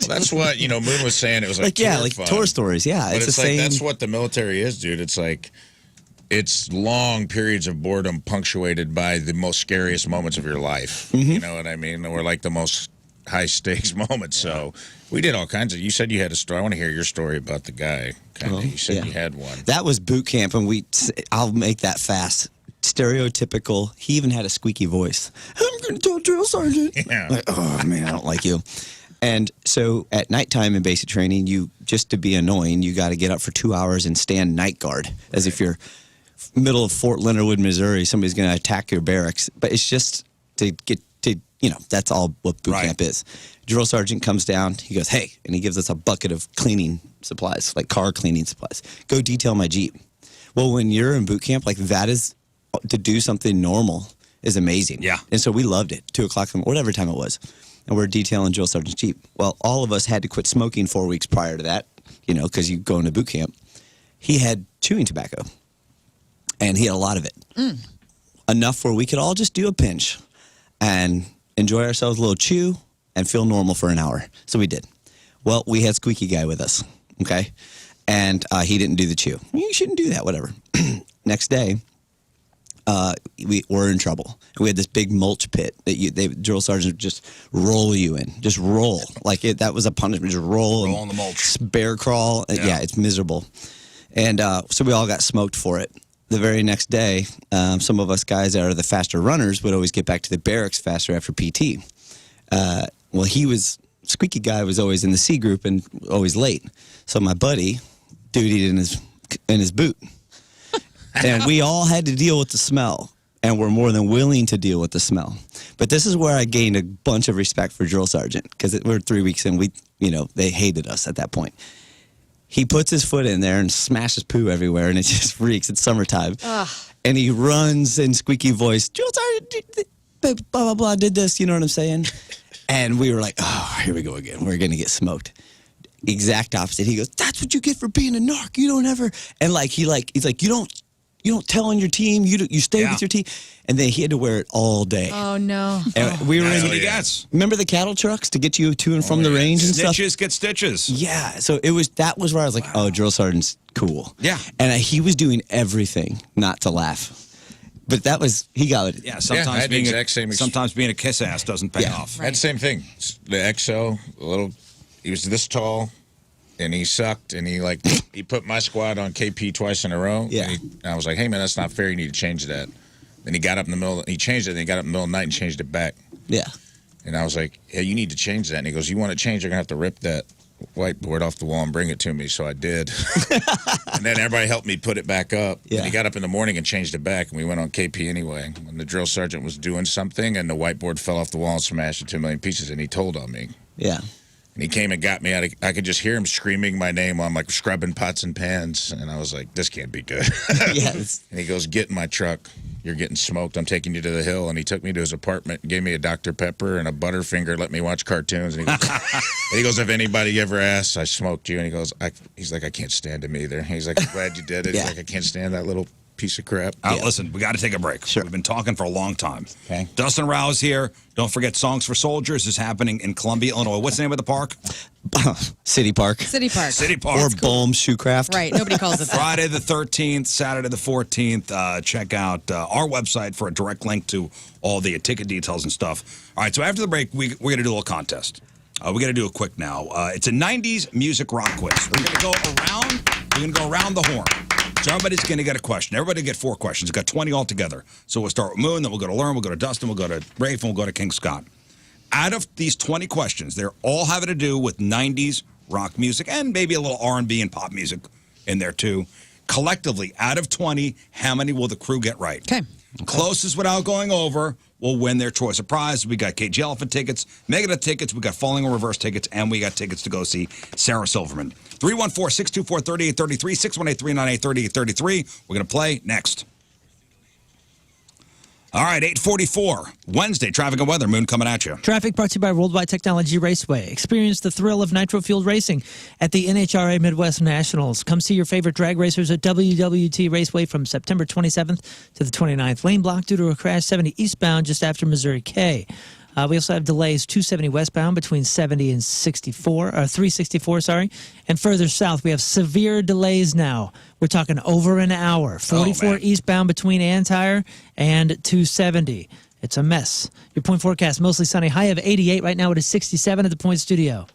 Well, that's what, Moon was saying. It was like, Like fun. tour stories. Yeah, But it's it's the like, same. that's what the military is, dude. It's like, it's long periods of boredom punctuated by the most scariest moments of your life. Mm-hmm. You know what I mean? Or like the most high stakes moments. So we did all kinds of. You said you had a story. I want to hear your story about the guy. You said yeah. you had one. That was boot camp, and I'll make that fast. Stereotypical. He even had a squeaky voice. I'm going to tell drill sergeant. Yeah. Like, oh man, I don't like you. And so at nighttime in basic training, just to be annoying, you got to get up for 2 hours and stand night guard, as if you're middle of Fort Leonard Wood, Missouri. Somebody's going to attack your barracks, but it's just to get to. That's all what boot camp is. Drill sergeant comes down. He goes, "Hey," and he gives us a bucket of cleaning supplies, like car cleaning supplies. Go detail my Jeep. Well, when you're in boot camp, like that is to do something normal is amazing. Yeah. And so we loved it. 2 o'clock, whatever time it was. And we're detailing drill sergeant's Jeep. Well, all of us had to quit smoking 4 weeks prior to that, because you go into boot camp. He had chewing tobacco, and he had a lot of it. Enough where we could all just do a pinch and enjoy ourselves, a little chew, and feel normal for an hour. So we did. Well, we had Squeaky Guy with us, okay? And he didn't do the chew. You shouldn't do that, whatever. Next day, we were in trouble. And we had this big mulch pit that drill sergeants would just roll you in. Just roll. That was a punishment. Just roll in the mulch. Bear crawl. Yeah, it's miserable. And so we all got smoked for it. The very next day, some of us guys that are the faster runners would always get back to the barracks faster after PT. Squeaky guy was always in the C group and always late. So my buddy dutied in his boot. And we all had to deal with the smell, and we're more than willing to deal with the smell. But this is where I gained a bunch of respect for drill sergeant, because we're 3 weeks in. They hated us at that point. He puts his foot in there and smashes poo everywhere, and it just reeks. It's summertime. And he runs in squeaky voice, drill sergeant, blah, blah, blah, did this, you know what I'm saying? And we were like, oh, here we go again. We're going to get smoked. Exact opposite. He goes, that's what you get for being a narc. You don't ever. And he's like, you don't tell on your team. You stay with your team. And then he had to wear it all day. Oh, no. And we were That's what he gets. Remember the cattle trucks to get you to and from the range and stuff? Snitches get stitches. Yeah. So that was where I was like, oh, drill sergeant's cool. Yeah. And he was doing everything not to laugh. But he got it. Yeah, sometimes sometimes being a kiss ass doesn't pay off. I had the same thing. The XO, he was this tall, and he sucked, and he put my squad on KP twice in a row. Yeah. And I was like, hey man, that's not fair. You need to change that. Then he got up in the middle. He changed it. Then he got up in the middle of the night and changed it back. Yeah. And I was like, yeah, you need to change that. And he goes, you want to change? You're gonna have to rip that whiteboard off the wall and bring it to me. So I did. And then everybody helped me put it back up. Yeah. And he got up in the morning and changed it back, and we went on KP anyway. When the drill sergeant was doing something and the whiteboard fell off the wall and smashed into 2 million pieces, and he told on me. Yeah. And he came and got me. I could just hear him screaming my name while I'm scrubbing pots and pans. And I was like, this can't be good. Yes. And he goes, get in my truck. You're getting smoked. I'm taking you to the hill. And he took me to his apartment and gave me a Dr. Pepper and a Butterfinger, let me watch cartoons. And he goes, if anybody ever asks, I smoked you. And he goes, he's like, I can't stand him either. He's like, I'm glad you did it. Yeah. He's like, I can't stand that little piece of crap. Listen, we got to take a break. Sure. We've been talking for a long time. Okay. Dustin Rao's here. Don't forget Songs for Soldiers is happening in Columbia, Illinois. What's the name of the park? City Park. City Park. City Park. Or Bohm Shoecraft. Right. Nobody calls it that. Friday the 13th, Saturday the 14th. Check out our website for a direct link to all the ticket details and stuff. All right, so after the break, we're going to do a little contest. We're going to do it quick now. It's a 90s music rock quiz. We're going to go around the horn. So everybody's going to get a question. Everybody get 4 questions. We've got 20 altogether. So we'll start with Moon, then we'll go to Lern, we'll go to Dustin, we'll go to Rafe, and we'll go to King Scott. Out of these 20 questions, they're all having to do with 90s rock music and maybe a little R&B and pop music in there too. Collectively, out of 20, how many will the crew get right? Okay. Closest without going over will win their choice of prize. We got KG Elephant tickets, Megadeth tickets, we got Falling in Reverse tickets, and we got tickets to go see Sarah Silverman. 314-624-3833, 618-398-3833. We're going to play next. All right, 8:44, Wednesday, traffic and weather. Moon coming at you. Traffic brought to you by Worldwide Technology Raceway. Experience the thrill of nitro-fueled racing at the NHRA Midwest Nationals. Come see your favorite drag racers at WWT Raceway from September 27th to the 29th. Lane blocked due to a crash 70 eastbound just after Missouri K. We also have delays 270 westbound between 70 and 364, and further south we have severe delays now. We're talking over an hour. 44 eastbound between Antire and 270. It's a mess. Your point forecast, mostly sunny, high of 88. Right now it is 67 at the Point Studio.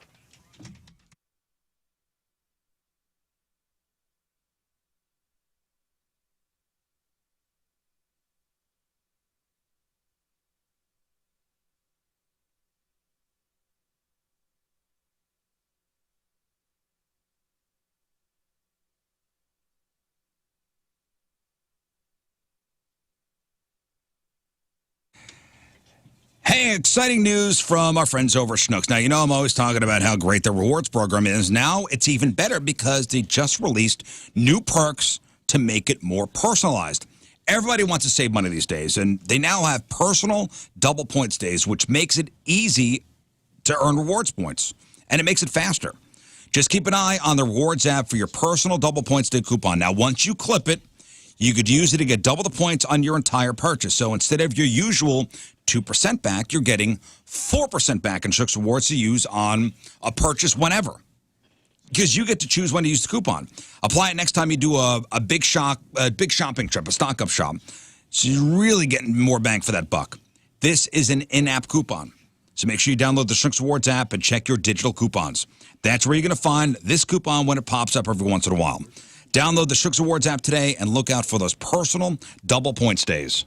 Hey, exciting news from our friends over at Schnucks. Now, you know I'm always talking about how great their rewards program is. Now it's even better because they just released new perks to make it more personalized. Everybody wants to save money these days, and they now have personal double points days, which makes it easy to earn rewards points, and it makes it faster. Just keep an eye on the rewards app for your personal double points day coupon. Now, once you clip it, you could use it to get double the points on your entire purchase. So instead of your usual 2% back, you're getting 4% back in Schnucks Rewards to use on a purchase whenever. Because you get to choose when to use the coupon. Apply it next time you do a big shopping trip, a stock-up shop. So you're really getting more bang for that buck. This is an in-app coupon. So make sure you download the Shrinks Rewards app and check your digital coupons. That's where you're going to find this coupon when it pops up every once in a while. Download the Shrinks Rewards app today and look out for those personal double point stays.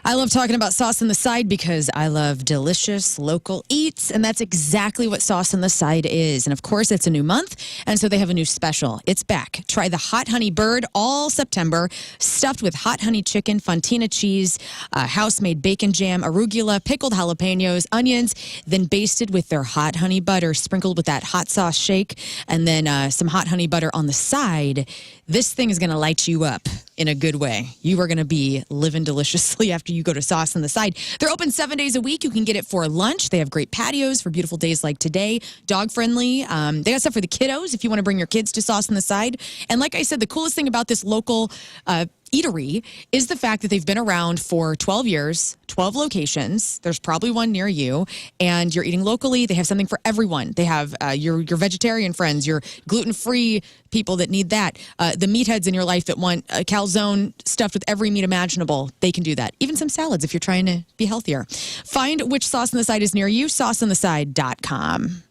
I love talking about Sauce on the Side because I love delicious local eats, and that's exactly what Sauce on the Side is. And of course, it's a new month, and so they have a new special. It's back. Try the Hot Honey Bird all September, stuffed with hot honey chicken, fontina cheese, house-made bacon jam, arugula, pickled jalapenos, onions, then basted with their hot honey butter, sprinkled with that hot sauce shake, and then some hot honey butter on the side. This thing is going to light you up in a good way. You are going to be living deliciously after you go to Sauce on the Side. They're open 7 days a week. You can get it for lunch. They have great patios for beautiful days like today. Dog friendly. They got stuff for the kiddos if you want to bring your kids to Sauce on the Side. And like I said, the coolest thing about this local eatery is the fact that they've been around for 12 years, 12 locations. There's probably one near you, and you're eating locally. They have something for everyone. They have your vegetarian friends, your gluten-free people that need that, the meatheads in your life that want a calzone stuffed with every meat imaginable. They can do that. Even some salads if you're trying to be healthier. Find which Sauce on the Side is near you, sauceontheside.com.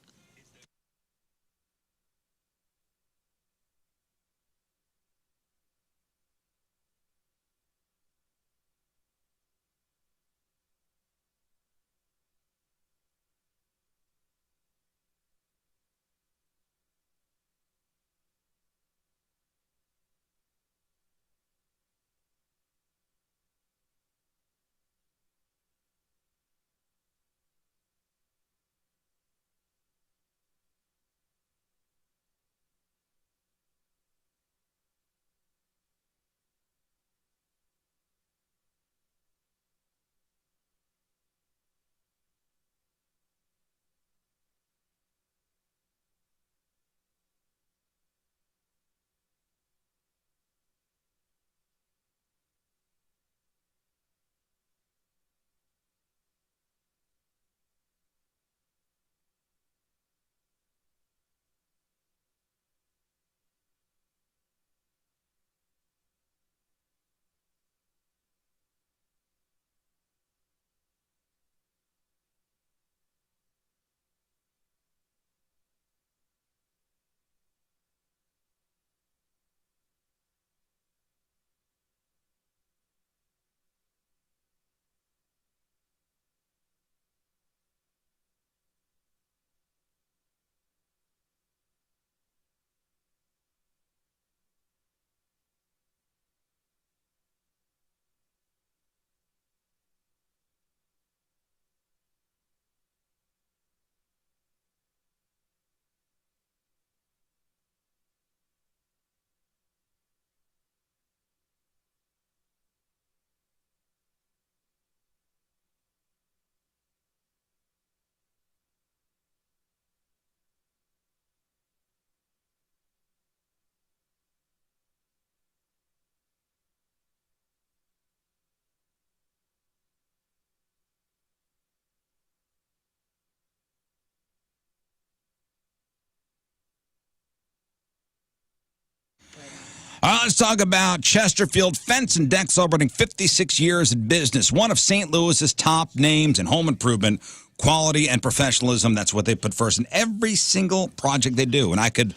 Let's talk about Chesterfield Fence and Deck celebrating 56 years in business. One of St. Louis's top names in home improvement, quality and professionalism. That's what they put first in every single project they do. And I could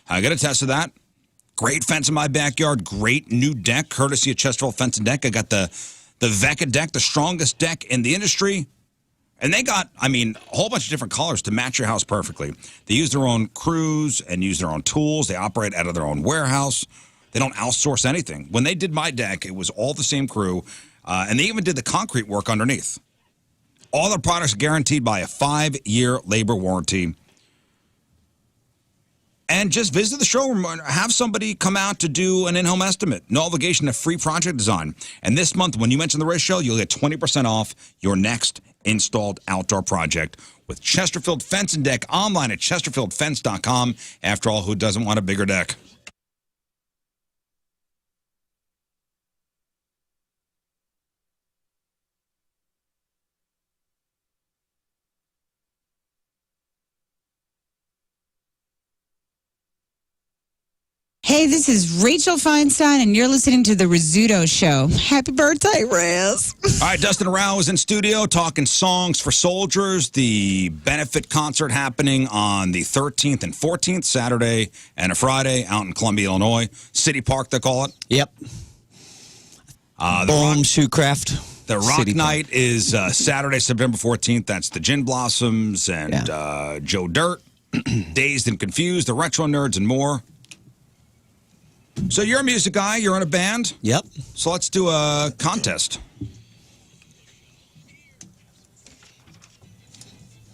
attest to that. Great fence in my backyard. Great new deck, courtesy of Chesterfield Fence and Deck. I got the Vecca deck, the strongest deck in the industry. And they got, a whole bunch of different colors to match your house perfectly. They use their own crews and use their own tools. They operate out of their own warehouse. They don't outsource anything. When they did my deck, it was all the same crew, and they even did the concrete work underneath. All their products are guaranteed by a 5-year labor warranty. And just visit the showroom or have somebody come out to do an in-home estimate. No obligation to free project design. And this month, when you mention the Rizz Show, you'll get 20% off your next installed outdoor project with Chesterfield Fence and Deck online at chesterfieldfence.com. After all, who doesn't want a bigger deck? Hey, this is Rachel Feinstein, and you're listening to the Rizzuto Show. Happy birthday, Rizz. All right, Dustin Rao is in studio talking songs for soldiers. The benefit concert happening on the 13th and 14th, Saturday and a Friday, out in Columbia, Illinois. City Park, they call it. Yep. Boom, Shoecraft. The Rock City Night Park. is Saturday, September 14th. That's the Gin Blossoms and Joe Dirt, Dazed and Confused, the Retro Nerds, and more. So you're a music guy. You're in a band. Yep. So let's do a contest.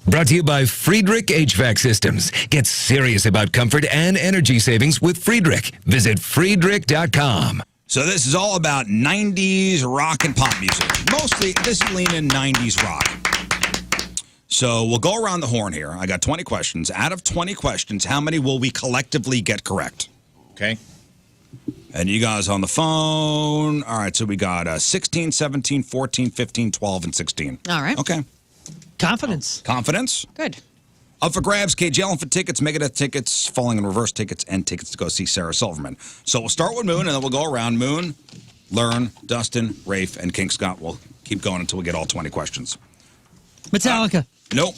Brought to you by Friedrich HVAC Systems. Get serious about comfort and energy savings with Friedrich. Visit Friedrich.com. So this is all about 90s rock and pop music. Mostly, this is leaning 90s rock. So we'll go around the horn here. I got 20 questions. Out of 20 questions, how many will we collectively get correct? Okay. And you guys on the phone. All right, so we got 16, 17, 14, 15, 12, and 16. All right. Okay. Confidence. Confidence. Good. Up for grabs, Cage Elephant tickets, Megadeth tickets, Falling in Reverse tickets, and tickets to go see Sarah Silverman. So we'll start with Moon, and then we'll go around. Moon, Lern, Dustin, Rafe, and King Scott. We'll keep going until we get all 20 questions. Metallica. Nope.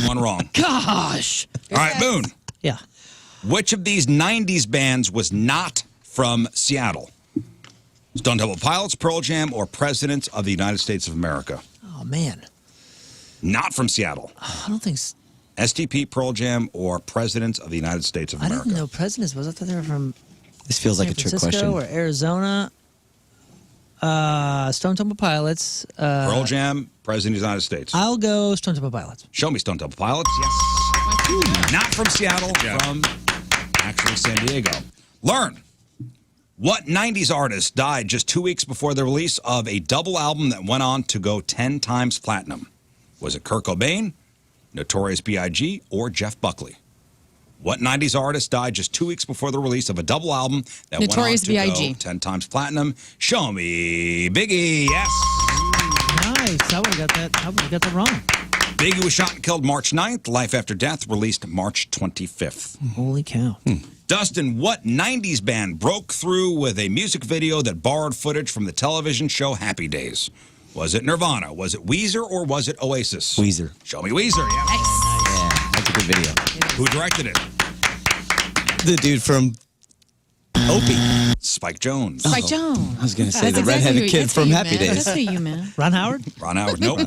One wrong. Gosh. All right, Moon. Yeah. Which of these 90s bands was not from Seattle? Stone Temple Pilots, Pearl Jam, or Presidents of the United States of America? Oh, man. Not from Seattle. I don't think... STP, Pearl Jam, or Presidents of the United States of I America? didn't know presidents was. I thought they were from This feels like San a trick Francisco question. or Arizona. Stone Temple Pilots. Pearl Jam, President of the United States. I'll go Stone Temple Pilots. Show me Stone Temple Pilots. Yes. Not from Seattle, from actually San Diego. Learn. What 90s artist died just 2 weeks before the release of a double album that went on to go 10 times platinum? Was it Kurt Cobain, Notorious B.I.G., or Jeff Buckley? What 90s artist died just 2 weeks before the release of a double album that Notorious went on to B.I.G. go 10 times platinum? Show me Biggie. Yes. Nice. I would have got that wrong. Biggie was shot and killed March 9th. Life After Death released March 25th. Holy cow. Dustin, what 90s band broke through with a music video that borrowed footage from the television show Happy Days? Was it Nirvana? Was it Weezer? Or was it Oasis? Weezer. Show me Weezer. Yeah. Yeah, that's a good video. Who directed it? The dude from Opie. Spike Jonze. Spike Jonze. I was going to say That's the redheaded kid that's from who you Happy meant. Days. That's who you meant. Ron Howard? Ron Howard. Nope.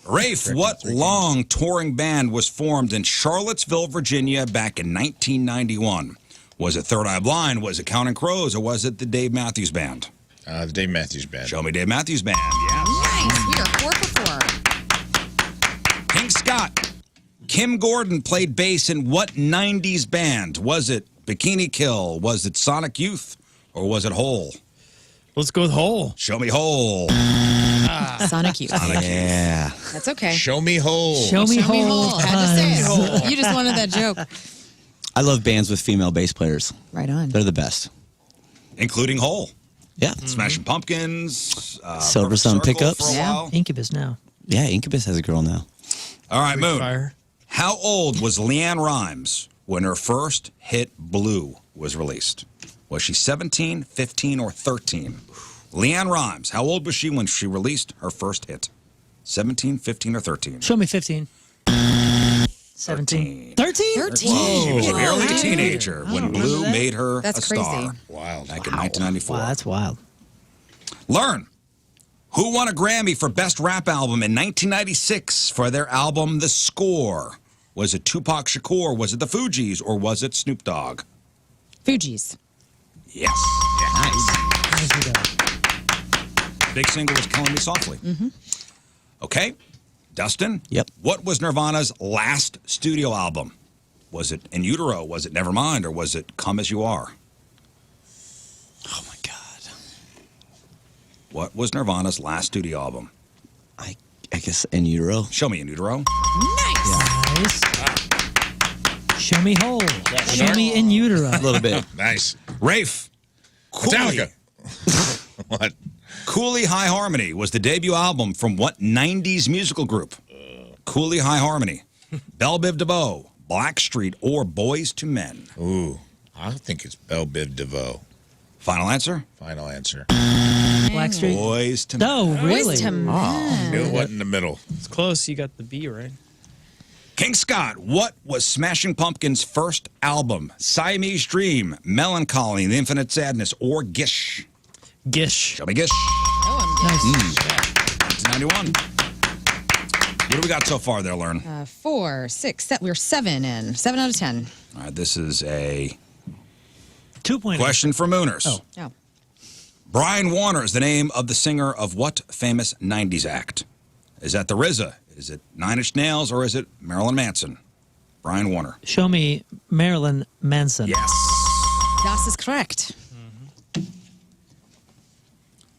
Rafe, what long touring band was formed in Charlottesville, Virginia back in 1991? Was it Third Eye Blind? Was it Counting Crows? Or was it the Dave Matthews Band? The Dave Matthews Band. Show me Dave Matthews Band. Yes. Nice. We are 4 for 4. King Scott. Kim Gordon played bass in what 90s band? Was it Bikini Kill? Was it Sonic Youth? Or was it Hole? Let's go with Hole. Show me Hole. Sonic Youth. Yeah. That's okay. Show me Hole. Show me Hole. Had to say it. You just wanted that joke. I love bands with female bass players. Right on. They're the best. Including Hole. Yeah. Smashing Pumpkins. Silver Perfect Sun Circle Pickups. For a while. Incubus now. Yeah, Incubus has a girl now. All right, Moon. Fire. How old was Leanne Rimes when her first hit Blue was released? Was she 17, 15, or 13? Leanne Rhymes, how old was she when she released her first hit? 17, 15, or 13? Show me 15. 17. 13? 13. She was Whoa. barely a teenager when Blue that. made her That's a star. crazy. Wild. Back in 1994. Wow, that's wild. Learn. Who won a Grammy for Best Rap Album in 1996 for their album The Score? Was it Tupac Shakur? Was it the Fugees? Or was it Snoop Dogg? Fugees. Yes. Nicely done. Big single was Killing Me Softly. Okay. Dustin? Yep. What was Nirvana's last studio album? Was it In Utero? Was it Nevermind? Or was it Come As You Are? Oh my God. What was Nirvana's last studio album? I guess In Utero. Show me In Utero. Nice. Show me whole. Show me in utero. A little bit. Nice. Rafe. Cooley. Metallica. What? Cooley High Harmony was the debut album from what 90s musical group? Cooley High Harmony, Belle Biv DeVoe, Blackstreet, or Boys to Men? Ooh, I think it's Belle Biv DeVoe. Final answer? Final answer. Blackstreet. Boys to Men. Oh, really? Boys to Men. Knew it wasn't in the middle. It's close. You got the B right. King Scott, what was Smashing Pumpkins' first album? Siamese Dream, Melancholy, The Infinite Sadness, or Gish? Gish. Show me Gish. Oh, I'm Nice. 1991. What do we got so far there, Lern? 4, 6, 7. We're 7 in. 7 out of 10. All right, this is a 2.8. question for Mooners. Oh. Oh. Brian Warner is the name of the singer of what famous 90s act? Is that the RZA? Is it Nine Inch Nails, or is it Marilyn Manson? Brian Warner. Show me Marilyn Manson. Yes. Das is correct.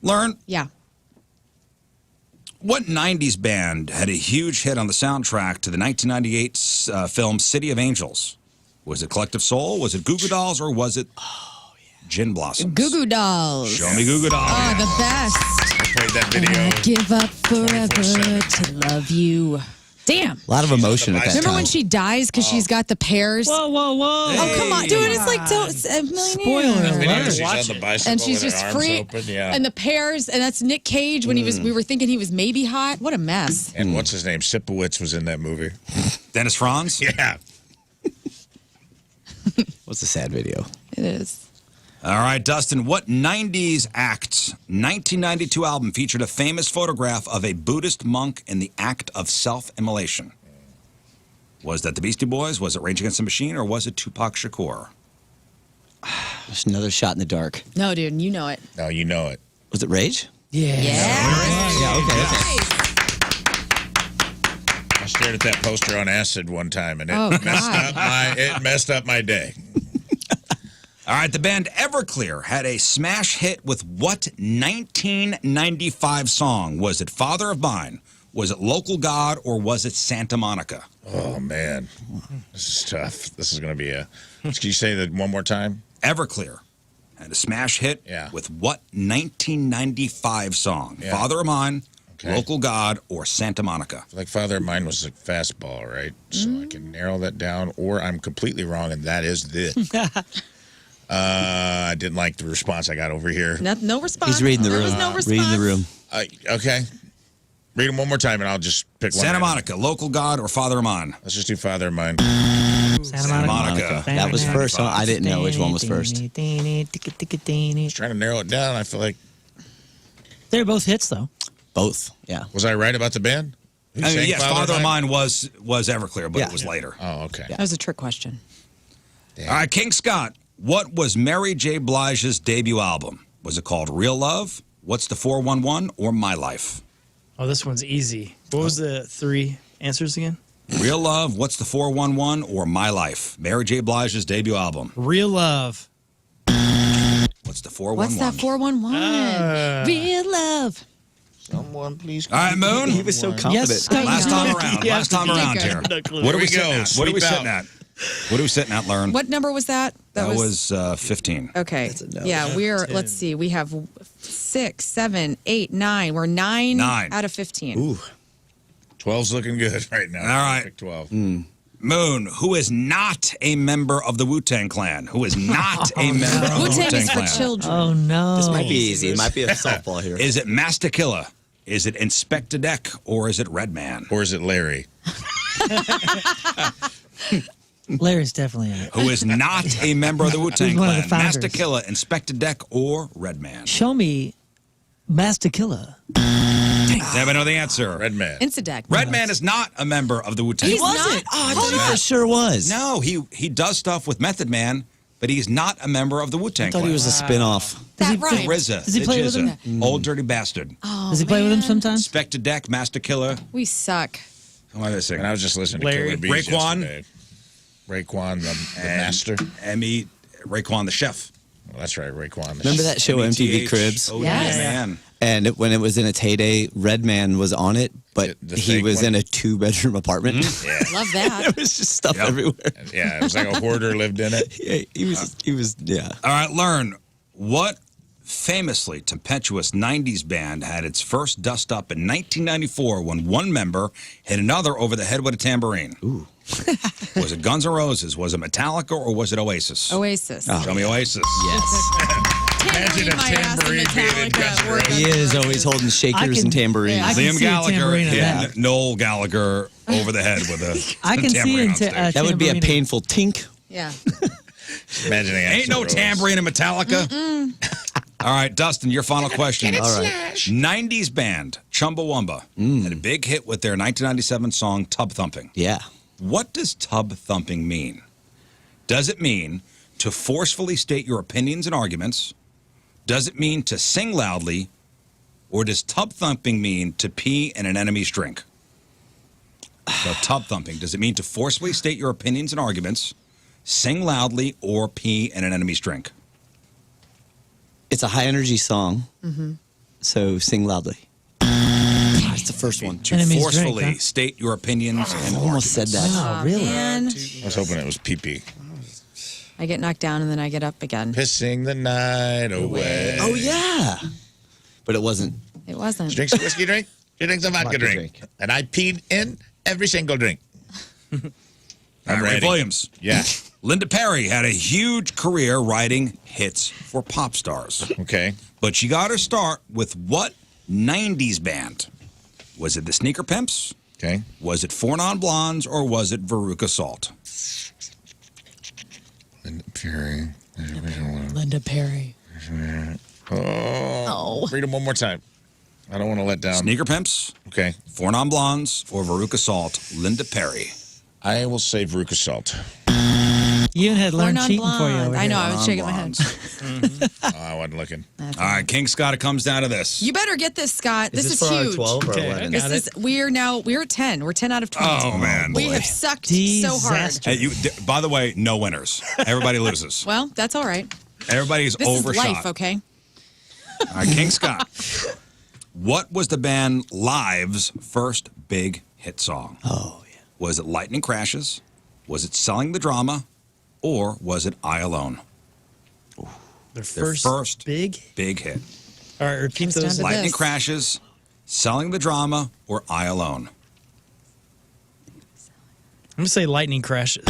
Learn. Yeah. What 90s band had a huge hit on the soundtrack to the 1998 film City of Angels? Was it Collective Soul? Was it Goo Goo Dolls? Or was it Gin Blossoms? Goo Goo Dolls. Show me Goo Goo Dolls. Oh, the best. I played that video. I'd give up forever 24/7. to love you. Damn. A lot of emotion at that Remember time. when she dies because she's got the pears? Whoa, whoa, whoa. Oh, come on. Dude, it's like it's a millionaire. Spoiler Video, alert. she's on the bicycle And she's with just her arms free. open. Yeah. And the pears, and that's Nick Cage when we were thinking he was maybe hot. What a mess. And what's his name? Sipowicz was in that movie. Dennis Franz? Yeah. What's a sad video? It is. All right, Dustin, what 90s act's 1992 album featured a famous photograph of a Buddhist monk in the act of self-immolation? Was that the Beastie Boys? Was it Rage Against the Machine? Or was it Tupac Shakur? There's another shot in the dark. No, dude, you know it. No, you know it. Was it Rage? Yeah. Yeah, okay. I stared at that poster on acid one time, and it Oh, God. messed up my day. All right, the band Everclear had a smash hit with what 1995 song? Was it Father of Mine? Was it Local God? Or was it Santa Monica? Oh, man. This is tough. This is going to be a... Can you say that one more time? Everclear had a smash hit with what 1995 song? Yeah. Father of Mine, Okay. Local God, or Santa Monica? I feel like Father of Mine was a fastball, right? So I can narrow that down, or I'm completely wrong, and that is this. I didn't like the response I got over here. No response. He's reading the There room. was no response. Reading the room. Okay. Read them one more time, and I'll just pick one. Santa Monica, Local God, or Father of Mine? Let's just do Father of Mine. Santa Monica. That was first. Huh? I didn't know which one was first. I was trying to narrow it down. I feel like... They're both hits, though. Both, yeah. Was I right about the band? Who I mean, sang yes, Father of Mine was Everclear, but it was later. Oh, okay. That was a trick question. All right, King Scott, what was Mary J. Blige's debut album? Was it called Real Love, What's the 411, or My Life? Oh, this one's easy. What was the 3 answers again? Real Love, What's the 411, or My Life? Mary J. Blige's debut album. Real Love. What's the 411? What's that 411? Real love. Someone please. All right, Moon. He was so confident. Yes, Scott. Last time around. Yeah, Last time around here. no clue. What are we Here we sitting go. at? What are we Sweep sitting out. at? What are we sitting at, Learn? What number was that? That was 15. Okay. That's a no. Yeah, we're, let's see, we have 6, 7, 8, 9. We're 9 9. out of 15. Ooh. 12's looking good right now. All right. Pick 12. Moon, who is not a member of the Wu-Tang Clan? Who is not a member of the Wu-Tang Wu-Tang is for Clan? children. Oh no. This might be easy. It might be a softball here. Is it Master Killa? Is it Inspector Deck? Or is it Redman? Or is it Larry? Larry's definitely in it. Who is not a member of the Wu-Tang He's one of Clan? the founders. Master Killa, Inspector Deck, or Redman? Show me Master Killa. Does know the answer? Redman. Incidec. Redman is not a member of the Wu-Tang He's Clan. not. Oh, I thought he sure was. No, he does stuff with Method Man, but he's not a member of the Wu-Tang I thought Clan. he was a spin-off. That The right. RZA. Does he the play with Jizza, him? Old dirty bastard. Oh, Does he play with him man. sometimes? Inspector Deck, Master Killer. We suck. Who am I missing? And I was just listening to Larry. Killer Bees Raekwon. yesterday. Raekwon, the master. Emmy, Raekwon the chef. Well, that's right, Raekwon. Remember that show, MTV Cribs? Oh, Yes. yeah, man. And when it was in its heyday, Redman was on it, but The he fake was one? in a 2-bedroom apartment. Yeah. Love that. There was just stuff Yep. everywhere. Yeah, it was like a hoarder lived in it. Yeah, he was, yeah. All right, Lern. What famously tempestuous 90s band had its first dust up in 1994 when one member hit another over the head with a tambourine? Ooh. Was it Guns N' Roses? Was it Metallica? Or was it Oasis? Oasis. Show me Oasis. Yes. Imagine a my ass in tambourine being in Guns N' Metallica. Roses. He is always holding shakers and tambourines. I can Liam see a Gallagher tambourine of hit that. Noel Gallagher over the head with a I can see tambourine on into stage. That would be a tambourine. painful tink. Yeah. Imagining Ain't no tambourine in Metallica. All right, Dustin, your final question. All right. 90s band Chumbawamba had a big hit with their 1997 song Tub Thumping. Yeah. What does tub thumping mean? Does it mean to forcefully state your opinions and arguments? Does it mean to sing loudly? Or does tub thumping mean to pee in an enemy's drink? So tub thumping, does it mean to forcefully state your opinions and arguments, sing loudly, or pee in an enemy's drink? It's a high energy song, so sing loudly. That's the first one. To Enemy's forcefully drink, huh? state your opinions and Almost said that. Oh, really? Man. I was hoping it was pee-pee. I get knocked down and then I get up again. Pissing the night away. Oh, yeah. But it wasn't. It wasn't. She drinks a whiskey drink. She drinks a vodka Vodka drink. drink. And I peed in every single drink. I'm Rafe ready. Williams. Yeah. Linda Perry had a huge career writing hits for pop stars. Okay. But she got her start with what 90s band? Was it the Sneaker Pimps? Okay. Was it Four Non Blondes? Or was it Veruca Salt? Linda Perry. Linda Perry. Oh. Read them one more time. I don't want to let down. Sneaker Pimps, Okay. Four Non Blondes, or Veruca Salt? Linda Perry. I will say Veruca Salt. You had learned Four cheating for you non-blonde. over I here. know. I was shaking my head. Oh, I wasn't looking. All right, King Scott, it comes down to this. You better get this, Scott. Is this this is for our huge. 12 or Okay, 11? I got This is we're at 10. We're 10 out of 20. Oh, man. We boy. have sucked so hard. Disaster. Hey, by the way, no winners. Everybody loses. Well, that's all right. Everybody's This overshot. is life, okay? All right, King Scott. What was the band Live's first big hit song? Oh, yeah. Was it Lightning Crashes? Was it Selling the Drama? Or was it I Alone? Their Their first big. big hit. All right, repeat Comes down those. to Lightning this. Crashes, Selling the Drama, or I Alone? I'm gonna say lightning crashes.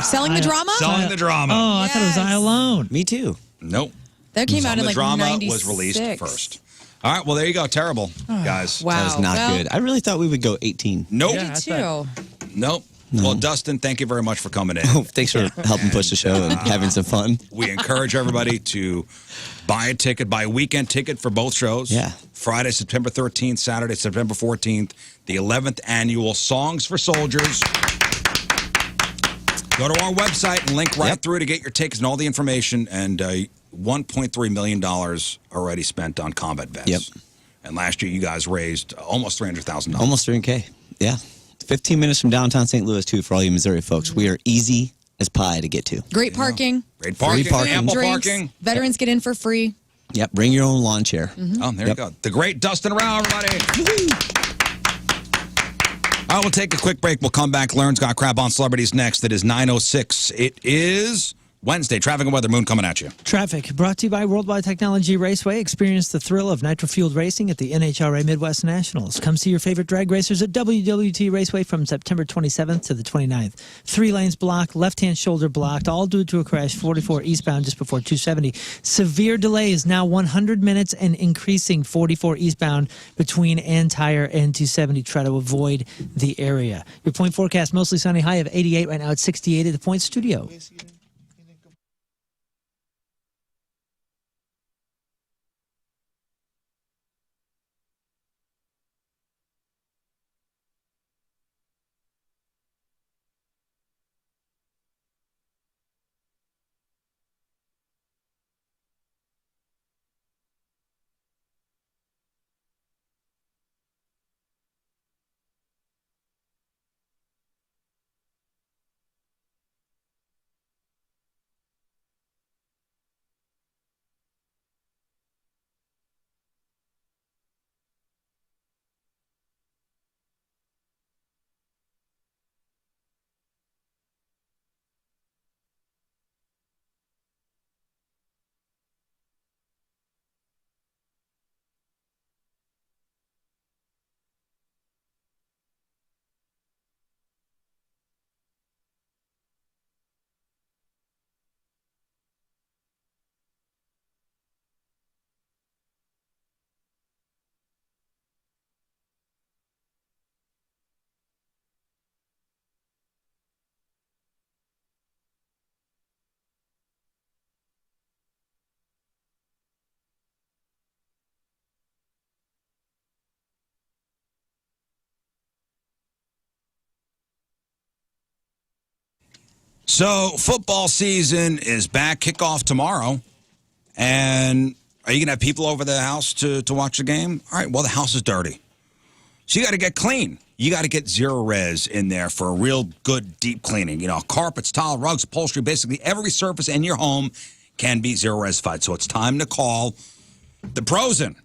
Selling the drama? Selling the Drama. Oh, I thought it was I Yes. Alone. Me too. Nope. That came out Selling in the like Drama 96. was released first. All right, well, there you go. Terrible, guys. Wow. That was not well, good. I really thought we would go 18. Nope. Yeah. Me too. Nope. Well, Dustin, thank you very much for coming in. Oh, thanks for helping push the show and having some fun. We encourage everybody to buy a ticket, buy a weekend ticket for both shows. Yeah. Friday, September 13th, Saturday, September 14th, the 11th annual Songs for Soldiers. Go to our website and link right through to get your tickets and all the information. And $1.3 million already spent on combat vets. Yep. And last year, you guys raised almost $300,000. Almost 3K. Yeah. 15 minutes from downtown St. Louis, too, for all you Missouri folks. We are easy as pie to get to. Great parking. Great parking. Free parking. Ample Drinks. parking. Veterans get in for free. Yep. Bring your own lawn chair. Oh, there you go. The great Dustin Rao, everybody. All right, we'll take a quick break. We'll come back. Lern's got crap on celebrities next. It is 9:06. It is Wednesday, traffic and weather. Moon coming at you. Traffic brought to you by Worldwide Technology Raceway. Experience the thrill of nitro-fueled racing at the NHRA Midwest Nationals. Come see your favorite drag racers at WWT Raceway from September 27th to the 29th. 3 lanes blocked, left-hand shoulder blocked, all due to a crash 44 eastbound just before 270. Severe delays, now 100 minutes and increasing 44 eastbound between Antire and 270. Try to avoid the area. Your point forecast, mostly sunny, high of 88. Right now it's 68 at the Point Studio. So football season is back, kickoff tomorrow. And are you going to have people over the house to watch the game? All right, well, the house is dirty. So you got to get clean. You got to get Zero Res in there for a real good deep cleaning. You know, carpets, tile, rugs, upholstery, basically every surface in your home can be Zero Res-fied. So it's time to call the pros in.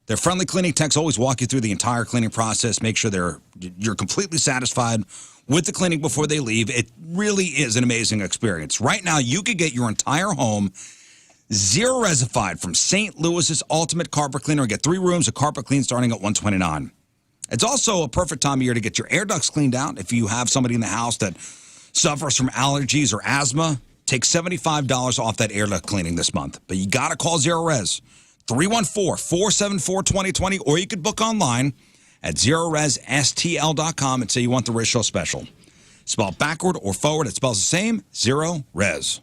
Their friendly cleaning techs always walk you through the entire cleaning process, make sure you're completely satisfied with the cleaning before they leave. It really is an amazing experience. Right now, you could get your entire home Zero Resified from St. Louis's Ultimate Carpet Cleaner and get 3 rooms of carpet clean starting at $129. It's also a perfect time of year to get your air ducts cleaned out. If you have somebody in the house that suffers from allergies or asthma, take $75 off that air duct cleaning this month. But you got to call Zero Res, 314-474-2020, or you could book online at ZeroResSTL.com and say you want the RizzShow special. Spelled backward or forward, it spells the same, Zero Res.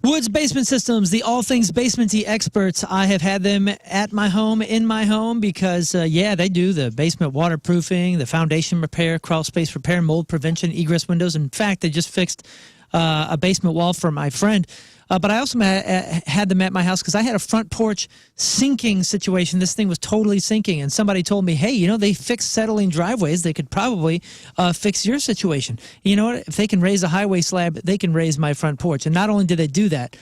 Woods Basement Systems, the all things basementy experts. I have had them at my home, in my home, because, they do the basement waterproofing, the foundation repair, crawl space repair, mold prevention, egress windows. In fact, they just fixed a basement wall for my friend. But I also had them at my house because I had a front porch sinking situation. This thing was totally sinking, and somebody told me, hey, they fix settling driveways. They could probably fix your situation. You know what? If they can raise a highway slab, they can raise my front porch. And not only did they do that,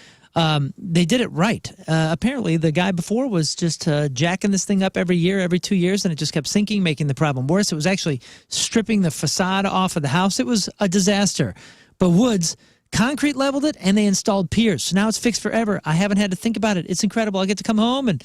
they did it right. Apparently, the guy before was just jacking this thing up every year, every 2 years, and it just kept sinking, making the problem worse. It was actually stripping the facade off of the house. It was a disaster. But Woods concrete leveled it, and they installed piers. So now it's fixed forever. I haven't had to think about it. It's incredible. I get to come home, and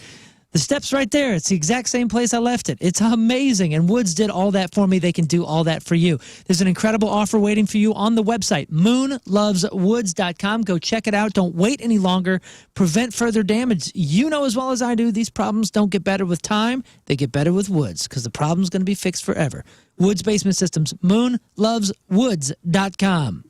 the step's right there. It's the exact same place I left it. It's amazing, and Woods did all that for me. They can do all that for you. There's an incredible offer waiting for you on the website, moonloveswoods.com. Go check it out. Don't wait any longer. Prevent further damage. You know as well as I do, these problems don't get better with time. They get better with Woods, because the problem's going to be fixed forever. Woods Basement Systems, moonloveswoods.com.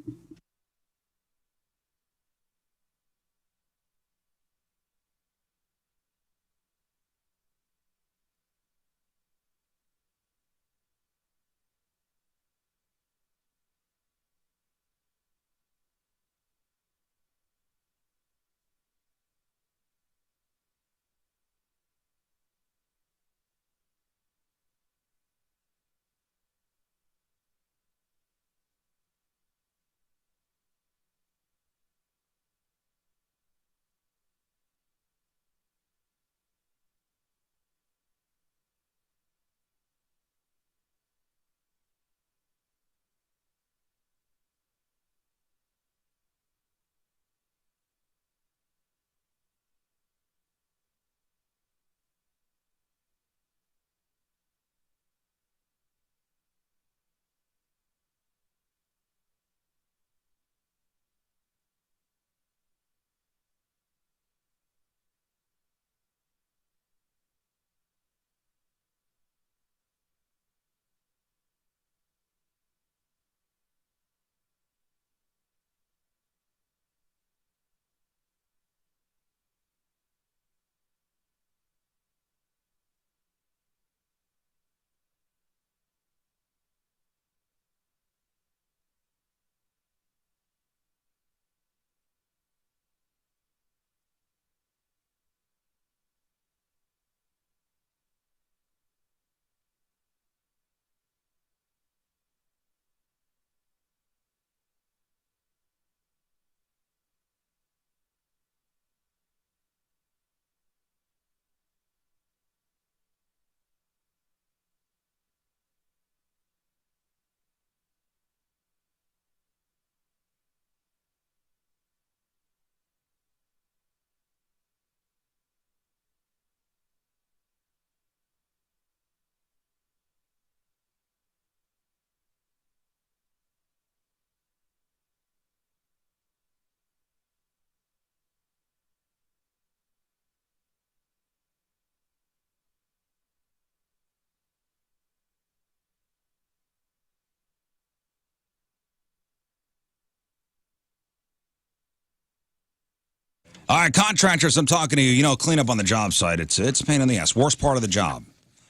All right, contractors, I'm talking to you. Clean up on the job site. It's a pain in the ass. Worst part of the job.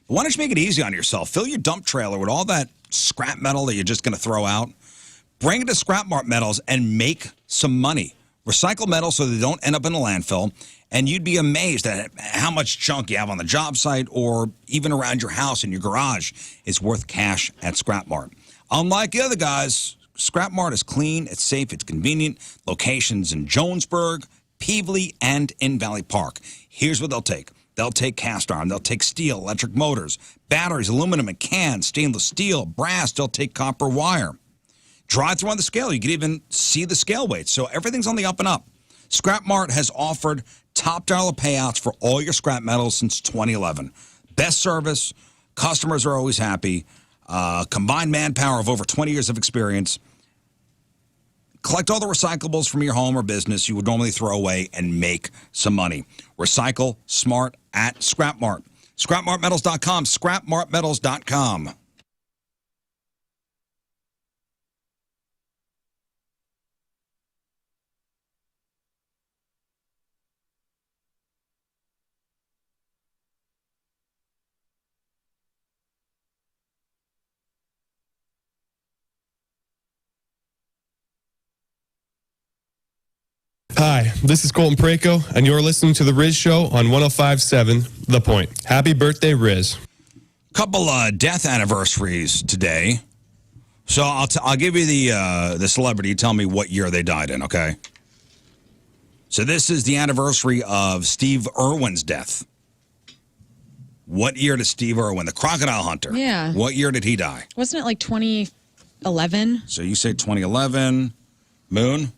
But why don't you make it easy on yourself? Fill your dump trailer with all that scrap metal that you're just going to throw out. Bring it to Scrap Mart Metals and make some money. Recycle metal so they don't end up in a landfill. And you'd be amazed at how much junk you have on the job site or even around your house and your garage is worth cash at Scrap Mart. Unlike the other guys, Scrap Mart is clean, it's safe, it's convenient. Locations in Jonesburg, Peevely, and in Valley Park. Here's what they'll take. They'll take cast iron. They'll take steel, electric motors, batteries, aluminum and cans, stainless steel, brass. They'll take copper wire. Drive through on the scale. You can even see the scale weights. So everything's on the up and up. Scrap Mart has offered top dollar payouts for all your scrap metals since 2011. Best service. Customers are always happy. Combined manpower of over 20 years of experience. Collect all the recyclables from your home or business you would normally throw away and make some money. Recycle smart at Scrap Mart. ScrapMartMetals.com. ScrapMartMetals.com. Hi, this is Colton Preco, and you're listening to The Rizz Show on 105.7 The Point. Happy birthday, Rizz. Couple death anniversaries today. So I'll give you the celebrity. Tell me what year they died in, okay? So this is the anniversary of Steve Irwin's death. What year did Steve Irwin, the crocodile hunter? Yeah. What year did he die? Wasn't it like 2011? So you say 2011. Moon?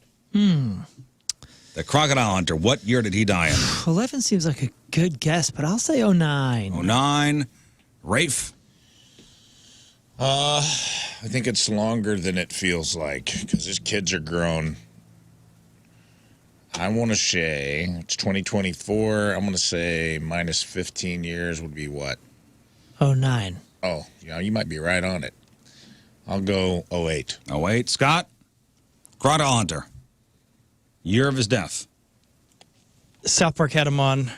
The crocodile hunter, what year did he die in? 11 seems like a good guess, but I'll say 09. 09. Rafe? I think it's longer than it feels like because his kids are grown. I want to say it's 2024. I'm going to say minus 15 years would be what? 09. Oh, yeah, you might be right on it. I'll go 08. 08. Scott? Crocodile hunter. Year of his death. South Park had him on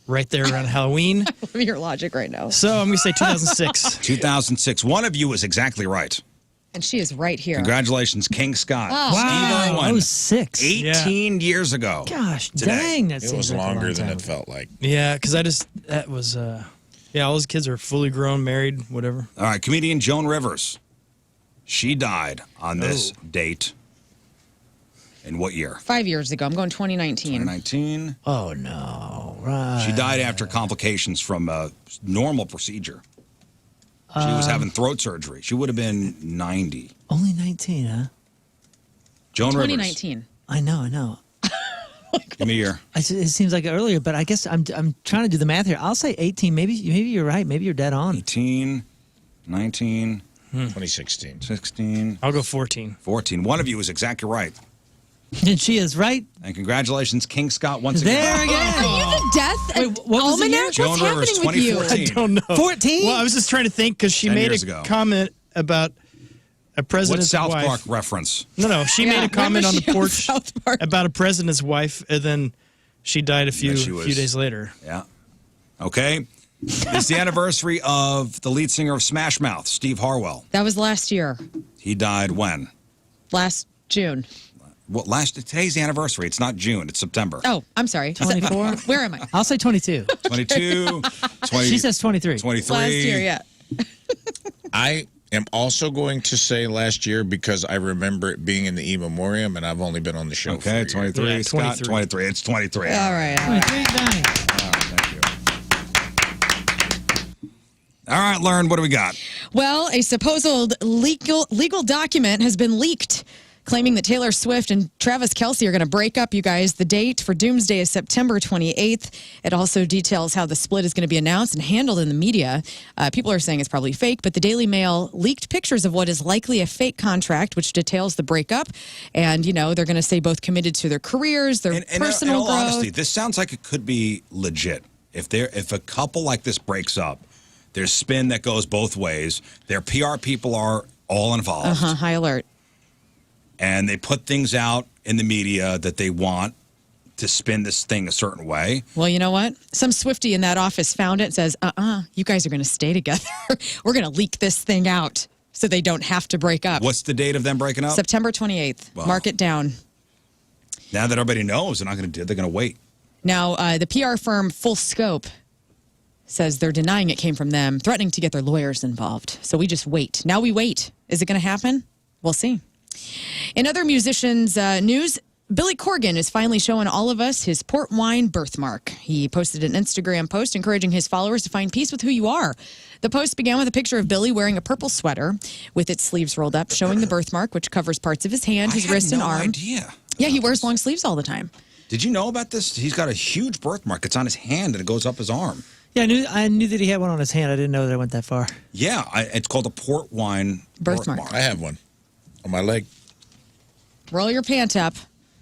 right there around Halloween. I love your logic right now. So I'm going to say 2006. 2006. One of you is exactly right. And she is right here. Congratulations, King Scott. Oh. Steve Irwin. 06. 18 years ago. Gosh, today. dang. That It seems was like a longer long than time it ago. felt like. Yeah, because that was, all his kids are fully grown, married, whatever. All right, comedian Joan Rivers. She died on this date. In what year? 5 years ago. I'm going 2019. 2019. Oh, no. Right. She died after complications from a normal procedure. She was having throat surgery. She would have been 90. Only 19, huh? Joan Rivers. 2019. I know. Give me a year. It seems like earlier, but I guess I'm trying to do the math here. I'll say 18. Maybe you're right. Maybe you're dead on. 18, 19, 2016. 16. I'll go 14. 14. One of you is exactly right. And she is right. And congratulations, King Scott, once again. There again. Are you the death Wait, what was the year? almanac? Joan What's Rivers, happening with you? 2014. I don't know. 14? Well, I was just trying to think because she 10 made years a ago. comment about a What president's South wife. Park reference? No, she Yeah, made a comment remember on the she on porch South Park? about a president's wife, and then she died a few she was- days later. Yeah. Okay. It's the anniversary of the lead singer of Smash Mouth, Steve Harwell. That was last year. He died when? Last June. Well, today's the anniversary. It's not June. It's September. Oh, I'm sorry. 24? Where am I? I'll say 22. 22, 20, She says 23. 23. Last year, yeah. I am also going to say last year because I remember it being in the in memoriam, and I've only been on the show for a Okay, year. 23. Yeah, Scott, 23. 23. It's 23. All right. 23, dang. Thank you. All right, Lern, what do we got? Well, a supposed legal document has been leaked, claiming that Taylor Swift and Travis Kelce are going to break up, you guys. The date for Doomsday is September 28th. It also details how the split is going to be announced and handled in the media. People are saying it's probably fake, but the Daily Mail leaked pictures of what is likely a fake contract, which details the breakup. And, they're going to say both committed to their careers, their personal in all growth. honesty, this sounds like it could be legit. If a couple like this breaks up, there's spin that goes both ways. Their PR people are all involved. High alert. And they put things out in the media that they want to spin this thing a certain way. Well, you know what? Some Swiftie in that office found it and says, you guys are going to stay together. We're going to leak this thing out so they don't have to break up. What's the date of them breaking up? September 28th. Wow. Mark it down. Now that everybody knows, they're not going to do it. They're going to wait. Now, the PR firm Full Scope says they're denying it came from them, threatening to get their lawyers involved. So we just wait. Now we wait. Is it going to happen? We'll see. In other musicians' news, Billy Corgan is finally showing all of us his port wine birthmark. He posted an Instagram post encouraging his followers to find peace with who you are. The post began with a picture of Billy wearing a purple sweater with its sleeves rolled up, showing the birthmark, which covers parts of his hand, his wrist, and arm. Idea. Yeah, he wears long sleeves all the time. Did you know about this? He's got a huge birthmark. It's on his hand and it goes up his arm. Yeah, I knew that he had one on his hand. I didn't know that it went that far. Yeah, it's called a port wine birthmark. I have one on my leg. Roll your pant up.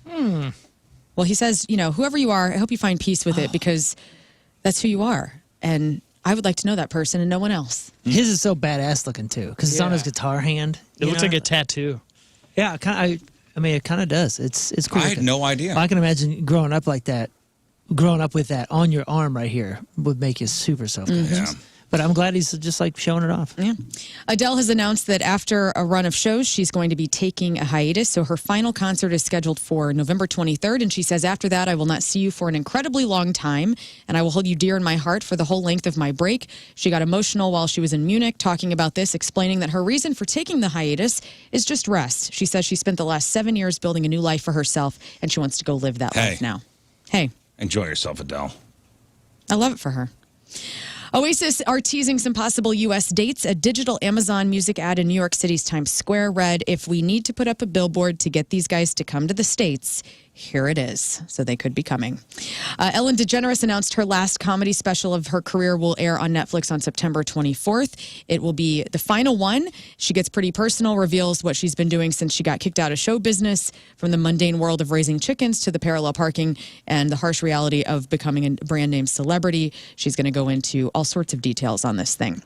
Well, he says, whoever you are, I hope you find peace with it because that's who you are. And I would like to know that person and no one else. His is so badass looking, too, because it's on his guitar hand. It looks like a tattoo. Yeah, it kind of does. It's cool. I had no idea. I can imagine growing up like that, growing up with that on your arm right here would make you super self-conscious. Yeah. But I'm glad he's just like showing it off. Yeah. Adele has announced that after a run of shows, she's going to be taking a hiatus. So her final concert is scheduled for November 23rd. And she says, after that, I will not see you for an incredibly long time. And I will hold you dear in my heart for the whole length of my break. She got emotional while she was in Munich talking about this, explaining that her reason for taking the hiatus is just rest. She says she spent the last 7 years building a new life for herself, and she wants to go live that life now. Hey. Enjoy yourself, Adele. I love it for her. Oasis are teasing some possible U.S. dates. A digital Amazon music ad in New York City's Times Square read, if we need to put up a billboard to get these guys to come to the States, here it is. So they could be coming. Ellen DeGeneres announced her last comedy special of her career will air on Netflix on September 24th. It will be the final one. She gets pretty personal, reveals what she's been doing since she got kicked out of show business, from the mundane world of raising chickens to the parallel parking and the harsh reality of becoming a brand name celebrity. She's going to go into all sorts of details on this thing.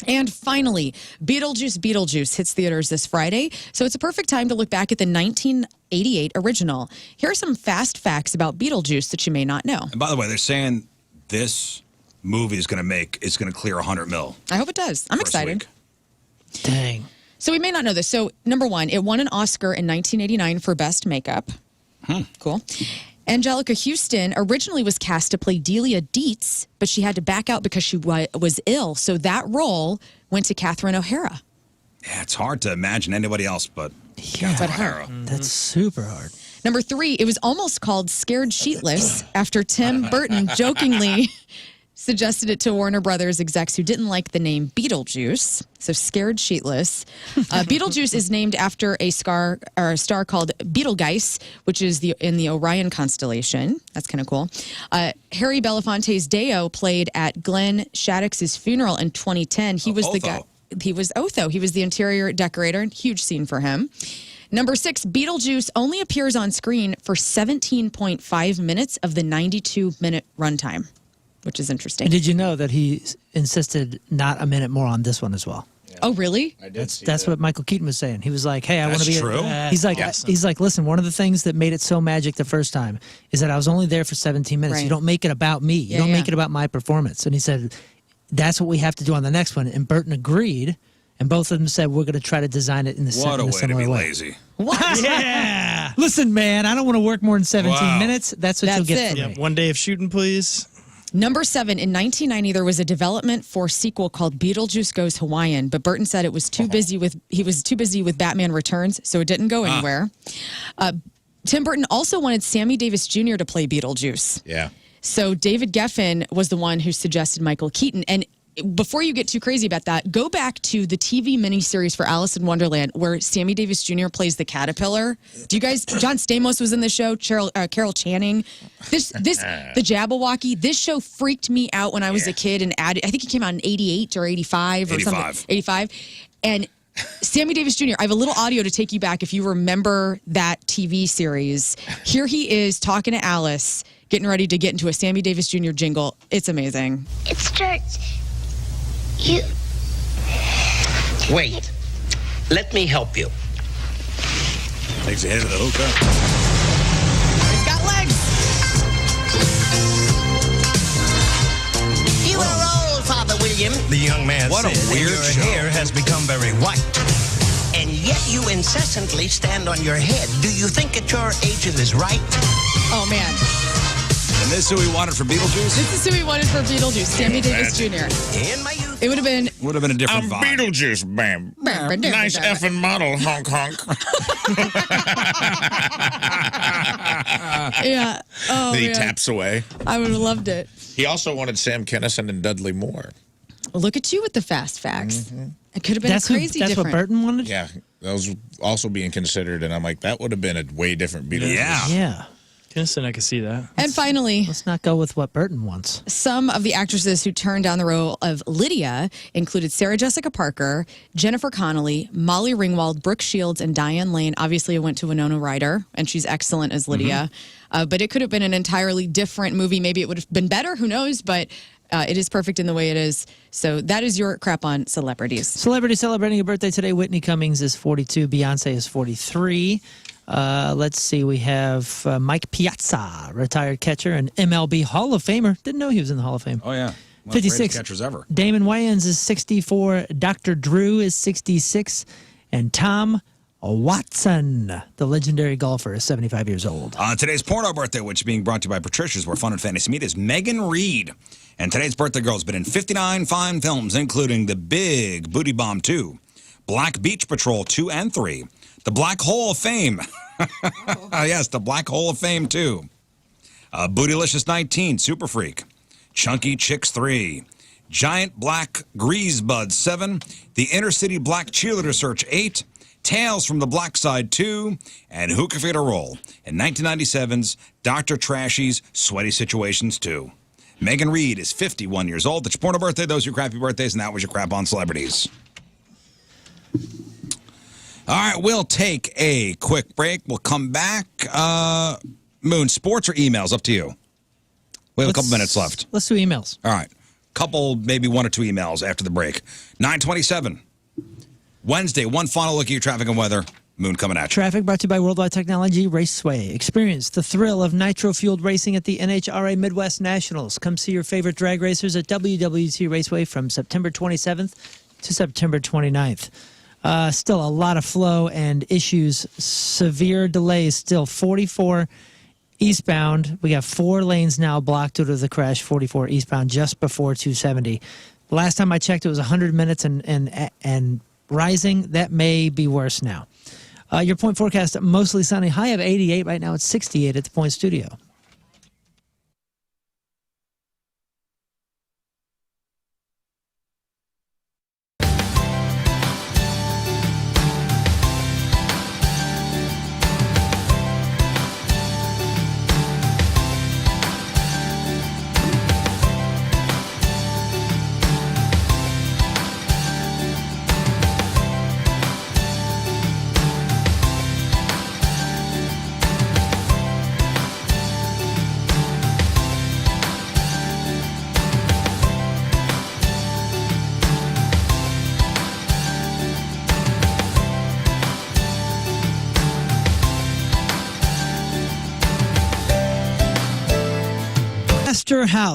And finally, Beetlejuice hits theaters this Friday, so it's a perfect time to look back at the 1988 original. Here are some fast facts about Beetlejuice that you may not know. And by the way, they're saying this movie is going to clear 100 mil. I hope it does. I'm excited. Week. Dang. So we may not know this. So number one, it won an Oscar in 1989 for Best Makeup. Cool. Angelica Houston originally was cast to play Delia Dietz, but she had to back out because she was ill. So that role went to Catherine O'Hara. Yeah, it's hard to imagine anybody else but Catherine O'Hara. That's super hard. Number three, it was almost called Scared Sheetless after Tim Burton jokingly suggested it to Warner Brothers execs who didn't like the name Beetlejuice. So Scared Sheetless. Beetlejuice is named after a star called Betelgeuse, which is in the Orion constellation. That's kind of cool. Harry Belafonte's Deo played at Glenn Shaddix's funeral in 2010. He was the guy. He was Otho. He was the interior decorator. Huge scene for him. Number six, Beetlejuice only appears on screen for 17.5 minutes of the 92-minute runtime, which is interesting. And did you know that he insisted not a minute more on this one as well? Yeah. Oh, really? I did. That's what Michael Keaton was saying. He was like, "Hey, I want to be." True. He's like, listen. One of the things that made it so magic the first time is that I was only there for 17 minutes. Right. You don't make it about me. You don't make it about my performance. And he said, "That's what we have to do on the next one." And Burton agreed. And both of them said, "We're going to try to design it in the What a way to similar be way." lazy. What? Yeah. Listen, man, I don't want to work more than 17 minutes. That's what you'll get from me. One day of shooting, please. Number seven, in 1990, there was a development for a sequel called Beetlejuice Goes Hawaiian, but Burton said he was too busy with Batman Returns, so it didn't go anywhere. Tim Burton also wanted Sammy Davis Jr. to play Beetlejuice. Yeah. So David Geffen was the one who suggested Michael Keaton. And before you get too crazy about that, go back to the TV miniseries for Alice in Wonderland where Sammy Davis Jr. plays the caterpillar. Do you guys? John Stamos was in the show. Carol Channing. The Jabberwocky. This show freaked me out when I was a kid and I think it came out in 88 or 85 or something. 85. And Sammy Davis Jr., I have a little audio to take you back if you remember that TV series. Here he is talking to Alice, getting ready to get into a Sammy Davis Jr. jingle. It's amazing. It starts. You. Wait. Let me help you. Takes a hit of the hookah. He's got legs. You are old, Father William. The young man What a said, weird your show. hair has become very white. And yet you incessantly stand on your head. Do you think at your age it is right? Oh, man. And this is who we wanted for Beetlejuice? This is who we wanted for Beetlejuice, Sammy Davis Jr. In my youth. It would have been a different vibe. Beetlejuice, bam. Nice effing model, honk honk. yeah. Oh, Then he man. taps away. I would have loved it. He also wanted Sam Kinison and Dudley Moore. Look at you with the fast facts. It could have been That's crazy That's different. what Burton wanted? Yeah, that was also being considered, and I'm like, that would have been a way different Beetlejuice. Yeah. Kinnison, I could see that. And finally, let's not go with what Burton wants. Some of the actresses who turned down the role of Lydia included Sarah Jessica Parker, Jennifer Connelly, Molly Ringwald, Brooke Shields, and Diane Lane. Obviously, it went to Winona Ryder, and she's excellent as Lydia. But it could have been an entirely different movie. Maybe it would have been better. Who knows? But it is perfect in the way it is. So that is your crap on celebrities. Celebrity celebrating a birthday today. Whitney Cummings is 42. Beyonce is 43. Let's see. We have Mike Piazza, retired catcher and MLB Hall of Famer. Didn't know he was in the Hall of Fame. Oh, yeah. One of the 56 greatest catchers ever. Damon Wayans is 64. Dr. Drew is 66. And Tom Watson, the legendary golfer, is 75 years old. Today's porno birthday, which is being brought to you by Patricia's, where fun and fantasy meet, is Megan Reed. And today's birthday girl has been in 59 fine films, including The Big Booty Bomb 2, Black Beach Patrol 2 and 3, The Black Hole of Fame. Yes, The Black Hole of Fame 2. Bootylicious 19, Super Freak. Chunky Chicks 3. Giant Black Grease Buds 7. The Inner City Black Cheerleader Search 8. Tales from the Black Side 2, and Who Can Forget a Role in 1997's Dr. Trashy's Sweaty Situations 2. Megan Reed is 51 years old. That's your porno birthday. Those are your crappy birthdays, and that was your crap on celebrities. All right, we'll take a quick break. We'll come back. Moon, sports or emails? Up to you. We have a couple minutes left. Let's do emails. All right. Couple, maybe 1 or 2 emails after the break. 9:27. Wednesday, one final look at your traffic and weather. Moon coming at you. Traffic brought to you by Worldwide Technology Raceway. Experience the thrill of nitro-fueled racing at the NHRA Midwest Nationals. Come see your favorite drag racers at WWT Raceway from September 27th to September 29th. Still a lot of flow and issues. Severe delays still. 44 eastbound. We got 4 lanes now blocked due to the crash. 44 eastbound just before 270. Last time I checked, it was 100 minutes and rising. That may be worse now. Your point forecast, mostly sunny. High of 88 right now. It's 68 at the Point Studio.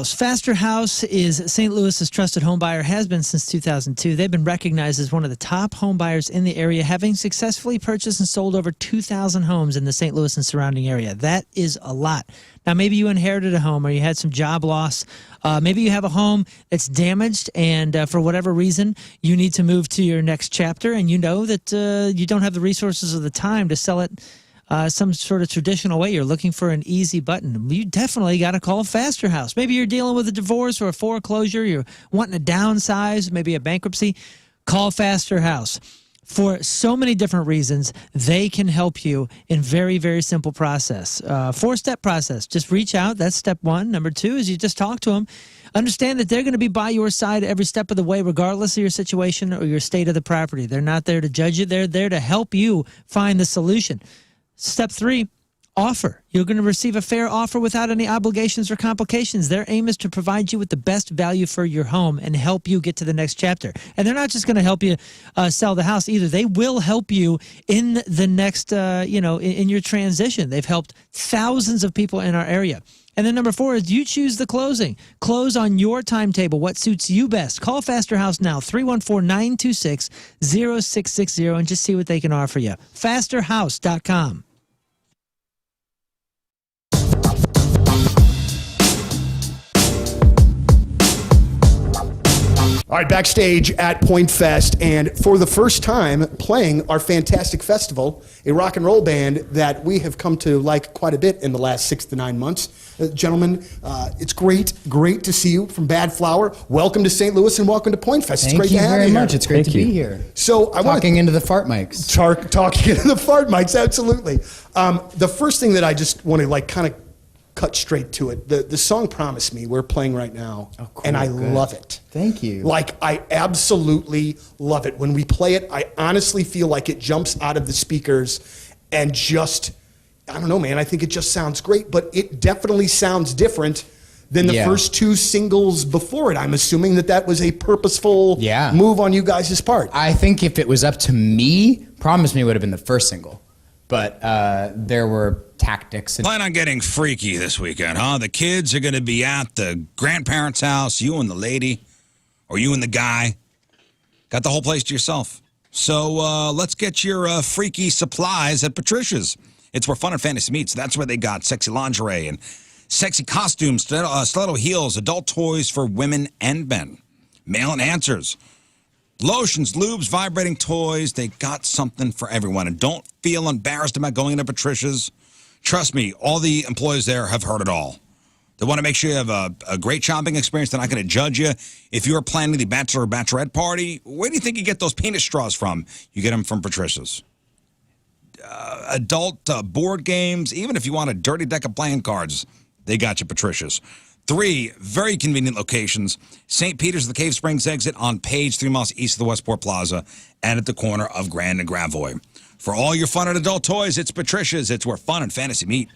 Faster House is St. Louis's trusted home buyer, has been since 2002. They've been recognized as one of the top home buyers in the area, having successfully purchased and sold over 2,000 homes in the St. Louis and surrounding area. That is a lot. Now, maybe you inherited a home or you had some job loss. Maybe you have a home that's damaged and for whatever reason, you need to move to your next chapter and you know that you don't have the resources or the time to sell it some sort of traditional way. You're looking for an easy button. You definitely got to call Faster House. Maybe you're dealing with a divorce or a foreclosure. You're wanting to downsize, maybe a bankruptcy. Call Faster House. For so many different reasons, they can help you in very, very simple process. 4-step process. Just reach out. That's step 1. Number 2 is you just talk to them. Understand that they're going to be by your side every step of the way, regardless of your situation or your state of the property. They're not there to judge you. They're there to help you find the solution. Step 3, offer. You're going to receive a fair offer without any obligations or complications. Their aim is to provide you with the best value for your home and help you get to the next chapter. And they're not just going to help you sell the house either. They will help you in the next, in your transition. They've helped thousands of people in our area. And then number 4 is you choose the closing. Close on your timetable, what suits you best. Call Faster House now, 314-926-0660, and just see what they can offer you. FasterHouse.com. All right, backstage at Point Fest, and for the first time playing our fantastic festival, a rock and roll band that we have come to like quite a bit in the last 6 to 9 months. Gentlemen, it's great to see you from Bad Flower. Welcome to St. Louis and welcome to Point Fest. It's great to have you. Thank you very much. It's great to be here. So I talking into the fart mics. Talking into the fart mics, absolutely. The first thing that I just want to kind of cut straight to it. The song Promise Me we're playing right now, and I love it. Thank you. I absolutely love it. When we play it, I honestly feel like it jumps out of the speakers and just, I don't know, man, I think it just sounds great, but it definitely sounds different than the first 2 singles before it. I'm assuming that was a purposeful move on you guys' part. I think if it was up to me, Promise Me would have been the first single. But there were tactics. And Plan on getting freaky this weekend, huh? The kids are going to be at the grandparents' house, you and the lady, or you and the guy. Got the whole place to yourself. So let's get your freaky supplies at Patricia's. It's where fun and fantasy meets. That's where they got sexy lingerie and sexy costumes, stiletto heels, adult toys for women and men, male enhancers, lotions, lubes, vibrating toys. They got something for everyone. And don't feel embarrassed about going into Patricia's. Trust me, all the employees there have heard it all. They want to make sure you have a great shopping experience. They're not going to judge you. If you're planning the bachelor or bachelorette party, where do you think you get those penis straws from? You get them from Patricia's. Adult board games, even if you want a dirty deck of playing cards, they got you Patricia's. 3 very convenient locations. St. Peter's, the Cave Springs exit on Page, 3 miles east of the Westport Plaza, and at the corner of Grand and Gravois. For all your fun and adult toys, it's Patricia's. It's where fun and fantasy meet.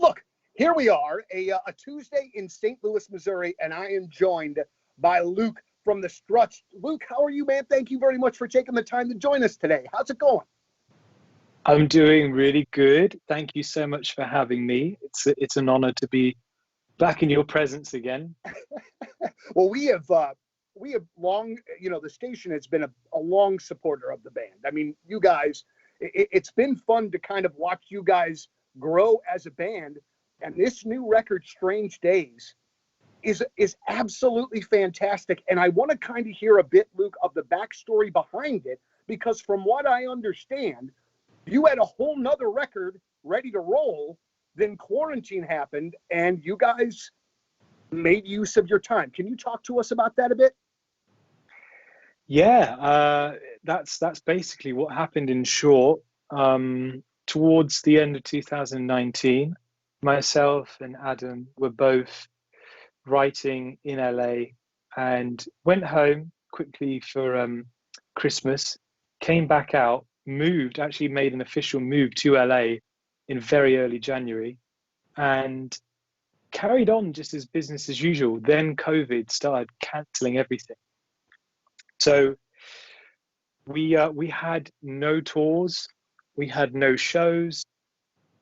Look, here we are, a Tuesday in St. Louis, Missouri, and I am joined by Luke from the Struts. Luke, how are you, man? Thank you very much for taking the time to join us today. How's it going? I'm doing really good. Thank you so much for having me. It's an honor to be back in your presence again. Well, we have long, the station has been a long supporter of the band. I mean, you guys, it's been fun to kind of watch you guys grow as a band, and this new record, Strange Days, is absolutely fantastic. And I want to kind of hear a bit, Luke, of the backstory behind it, because from what I understand, you had a whole nother record ready to roll, then quarantine happened, and you guys made use of your time. Can you talk to us about that a bit? Yeah, that's basically what happened in short. Towards the end of 2019, myself and Adam were both writing in LA and went home quickly for Christmas, came back out, actually made an official move to LA in very early January, and carried on just as business as usual. Then COVID started cancelling everything. So we had no tours, we had no shows,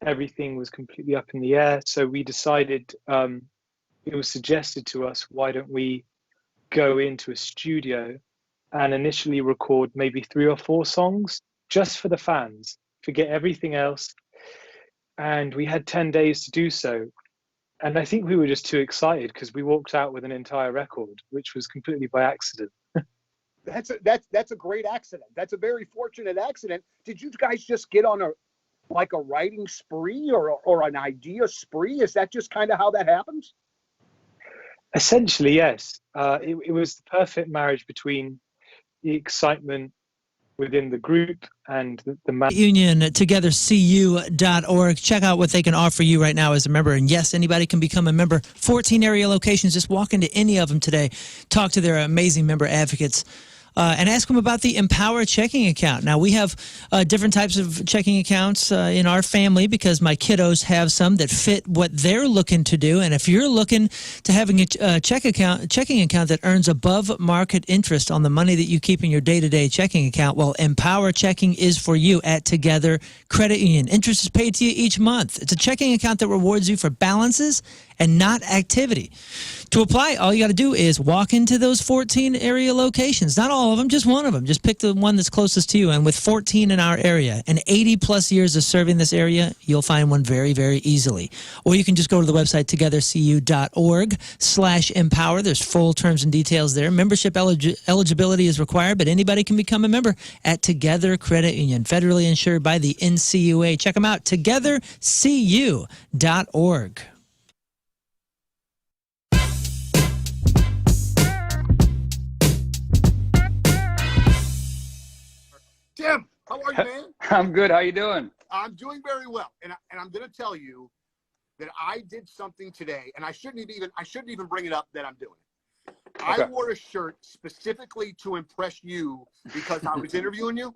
everything was completely up in the air. So we decided, it was suggested to us, why don't we go into a studio and initially record maybe 3 or 4 songs just for the fans, forget everything else. And we had 10 days to do so. And I think we were just too excited because we walked out with an entire record, which was completely by accident. That's a great accident. That's a very fortunate accident. Did you guys just get on a writing spree or an idea spree? Is that just kind of how that happens? Essentially, yes. It was the perfect marriage between the excitement within the group and the union togethercu.org. Check out what they can offer you right now as a member. And yes, anybody can become a member. 14 area locations. Just walk into any of them today. Talk to their amazing member advocates. And ask them about the Empower checking account. Now, we have different types of checking accounts in our family because my kiddos have some that fit what they're looking to do. And if you're looking to having a checking account that earns above market interest on the money that you keep in your day-to-day checking account, well, Empower Checking is for you at Together Credit Union. Interest is paid to you each month. It's a checking account that rewards you for balances and not activity. To apply, all you got to do is walk into those 14 area locations. Not all of them, just one of them. Just pick the one that's closest to you. And with 14 in our area and 80 plus years of serving this area, you'll find one very, very easily. Or you can just go to the website togethercu.org/empower. There's full terms and details there. Membership eligibility is required, but anybody can become a member at Together Credit Union, federally insured by the NCUA. Check them out, togethercu.org. Tim, how are you, man? I'm good. How you doing? I'm doing very well, and I'm going to tell you that I did something today, and I shouldn't even bring it up that I'm doing it. Okay. I wore a shirt specifically to impress you because I was interviewing you,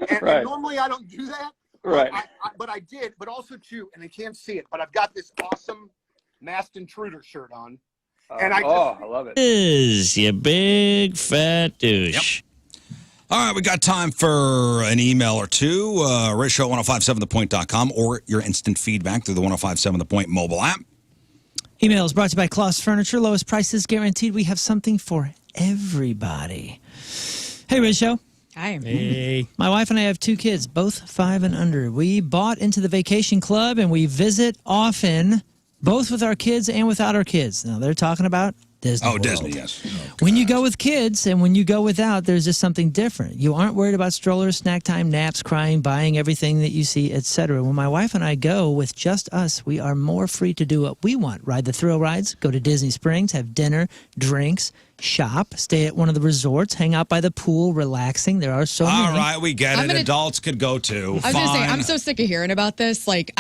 and, right. And normally I don't do that. Right. But I did. But also too, and they can't see it, but I've got this awesome masked intruder shirt on, And I love it. Is you big fat douche. All right, we got time for an email or two. RizzShow1057thepoint.com or your instant feedback through the 1057 The Point mobile app. Email is brought to you by Kloss Furniture. Lowest prices guaranteed. We have something for everybody. Hey, RizzShow. Hi. Hey. My wife and I have 2 kids, both 5 and under. We bought into the vacation club and we visit often, both with our kids and without our kids. Now, they're talking about Disney World. Disney, yes. When you go with kids and when you go without, there's just something different. You aren't worried about strollers, snack time, naps, crying, buying everything that you see, etc. When my wife and I go with just us, we are more free to do what we want. Ride the thrill rides, go to Disney Springs, have dinner, drinks, shop, stay at one of the resorts, hang out by the pool, relaxing. There are so many. All right, we get it. Adults could go too. I was going to say, I'm so sick of hearing about this. Like,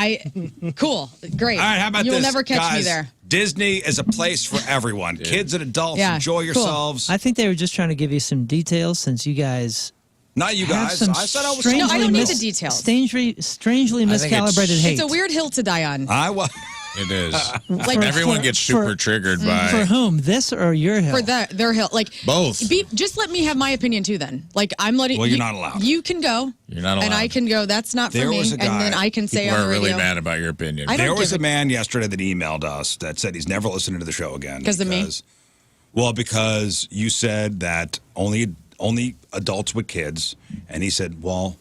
cool, great. All right, how about you this? will never catch Guys, me there. Disney is a place for everyone. Kids and adults, enjoy yourselves. I think they were just trying to give you some details since you guys. Not you have guys. some I said I was. strangely No, I don't need the details. Strangely miscalibrated hate. It's a weird hill to die on. It is. Like Everyone gets super triggered by. For whom? This or your hill? For their hill. Like both. Just let me have my opinion too then. Like I'm letting Well, you're not allowed. You can go. You're not allowed. And I can go. That's not There for me. was a guy- And then I can say People on are the radio. really mad about your opinion. There was a man yesterday that emailed us that said he's never listening to the show again. Because of me? Well, because you said that only adults with kids. And he said, well,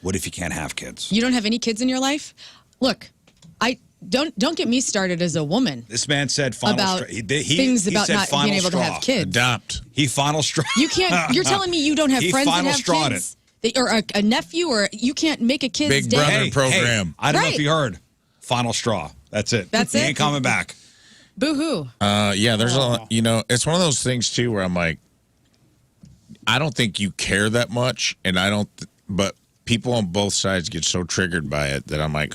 what if you can't have kids? You don't have any kids in your life? Look, don't get me started as a woman. This man said final About straw. things about said not final being able to straw. have kids. Adopt. He final straw. You can't. You're telling me you don't have He friends that final have strawed kids, or a nephew, or you can't make a kid's Big day. brother program. Hey, I don't know Right. if you heard. Final straw. That's it. That's he it? ain't coming back. Boo hoo. Yeah, there's it's one of those things too where I'm like, I don't think you care that much, and but people on both sides get so triggered by it that I'm like,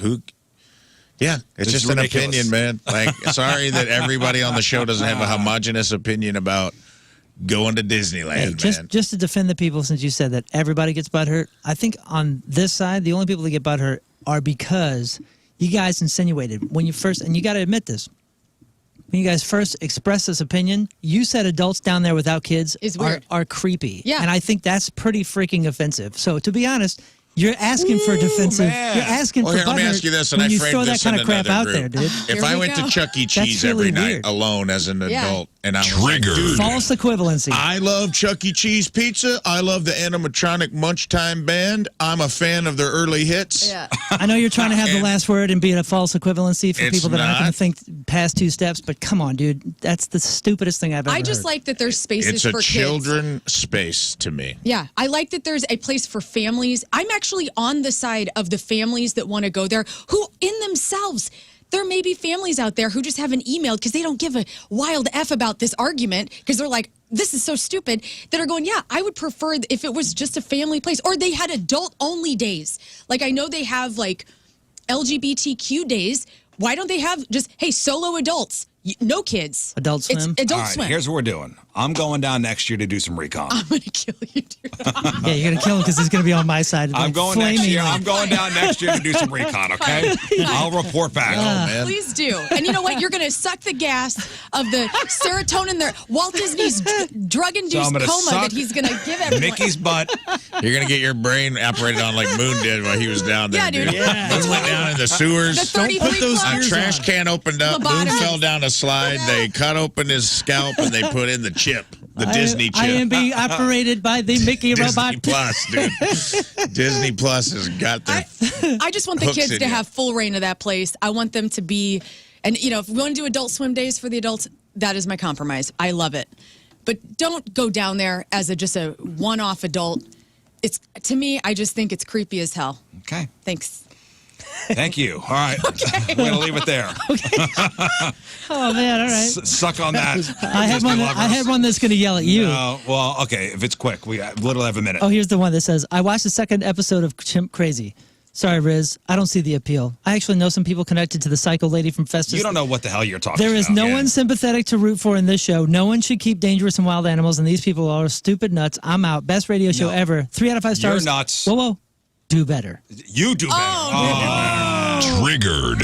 yeah, it's This just is an ridiculous. opinion, man. Like, sorry that everybody on the show doesn't have a homogenous opinion about going to Disneyland, man. Just to defend the people, since you said that everybody gets butthurt, I think on this side, the only people that get butthurt are because you guys insinuated when you first, and you got to admit this, when you guys first expressed this opinion, you said adults down there without kids are creepy. Yeah. And I think that's pretty freaking offensive. So to be honest, you're asking for defensive. Man. You're asking Well, for here, let me butthurt ask you this, and when I you framed throw that this kind in of crap out another there, group. dude. If I went to Chuck E. That's Cheese really every night weird. alone as an Yeah. adult, and I was like, dude, False equivalency. I love Chuck E. Cheese pizza. I love the animatronic Munch Time Band. I'm a fan of their early hits. Yeah. I know you're trying to have the last word and be a false equivalency for It's people that aren't going not. to think past 2 steps, but come on, dude. That's the stupidest thing I've ever I just heard. like that there's spaces It's a for kids. children space to me. Yeah, I like that there's a place for families. I'm actually on the side of the families that want to go there who in themselves, there may be families out there who just haven't emailed because they don't give a wild F about this argument because they're like, this is so stupid, that are going, yeah, I would prefer if it was just a family place or they had adult only days. Like I know they have like LGBTQ days. Why don't they have just, hey, solo adults? No kids. Adult Swim? It's Adult All right, Swim. here's what we're doing. I'm going down next year to do some recon. I'm going to kill you, dude. Yeah, you're going to kill him because he's going to be on my side. I'm going next year. I'm going down next year to do some recon, okay? I'll report back. man. Please do. And you know what? You're going to suck the gas of the serotonin there. Walt Disney's drug-induced gonna coma suck that he's going to give everyone. Mickey's butt. You're going to get your brain operated on like Moon did while he was down there. Yeah, dude. Yeah. Moon went down in the sewers. The 33 put those Club. A trash can opened up. Moon Lobotomies. fell down a slide. They cut open his scalp and they put in the chip, the Disney chip. I am being operated by the Mickey Disney robot. Plus, dude. Disney Plus has got their. I just want the hooks kids in to you. have full reign of that place. I want them to be, and you know, if we want to do adult swim days for the adults, that is my compromise. I love it. But don't go down there as just a one-off adult. It's to me, I just think it's creepy as hell. Okay. Thanks. Thank you. All right. We're going to leave it there. Oh, man, all right. Suck on that. I have Disney one. I have one that's going to yell at you. No, well, okay. If it's quick, we literally have a minute. Oh, here's the one that says, I watched the second episode of Chimp Crazy. Sorry, Rizz. I don't see the appeal. I actually know some people connected to the psycho lady from Festus. You don't know what the hell you're talking about. There is no one sympathetic to root for in this show. No one should keep dangerous and wild animals, and these people are stupid nuts. I'm out. Best radio show ever. 3 out of 5 stars. You're nuts. Whoa, whoa. Do better. You do better. Triggered.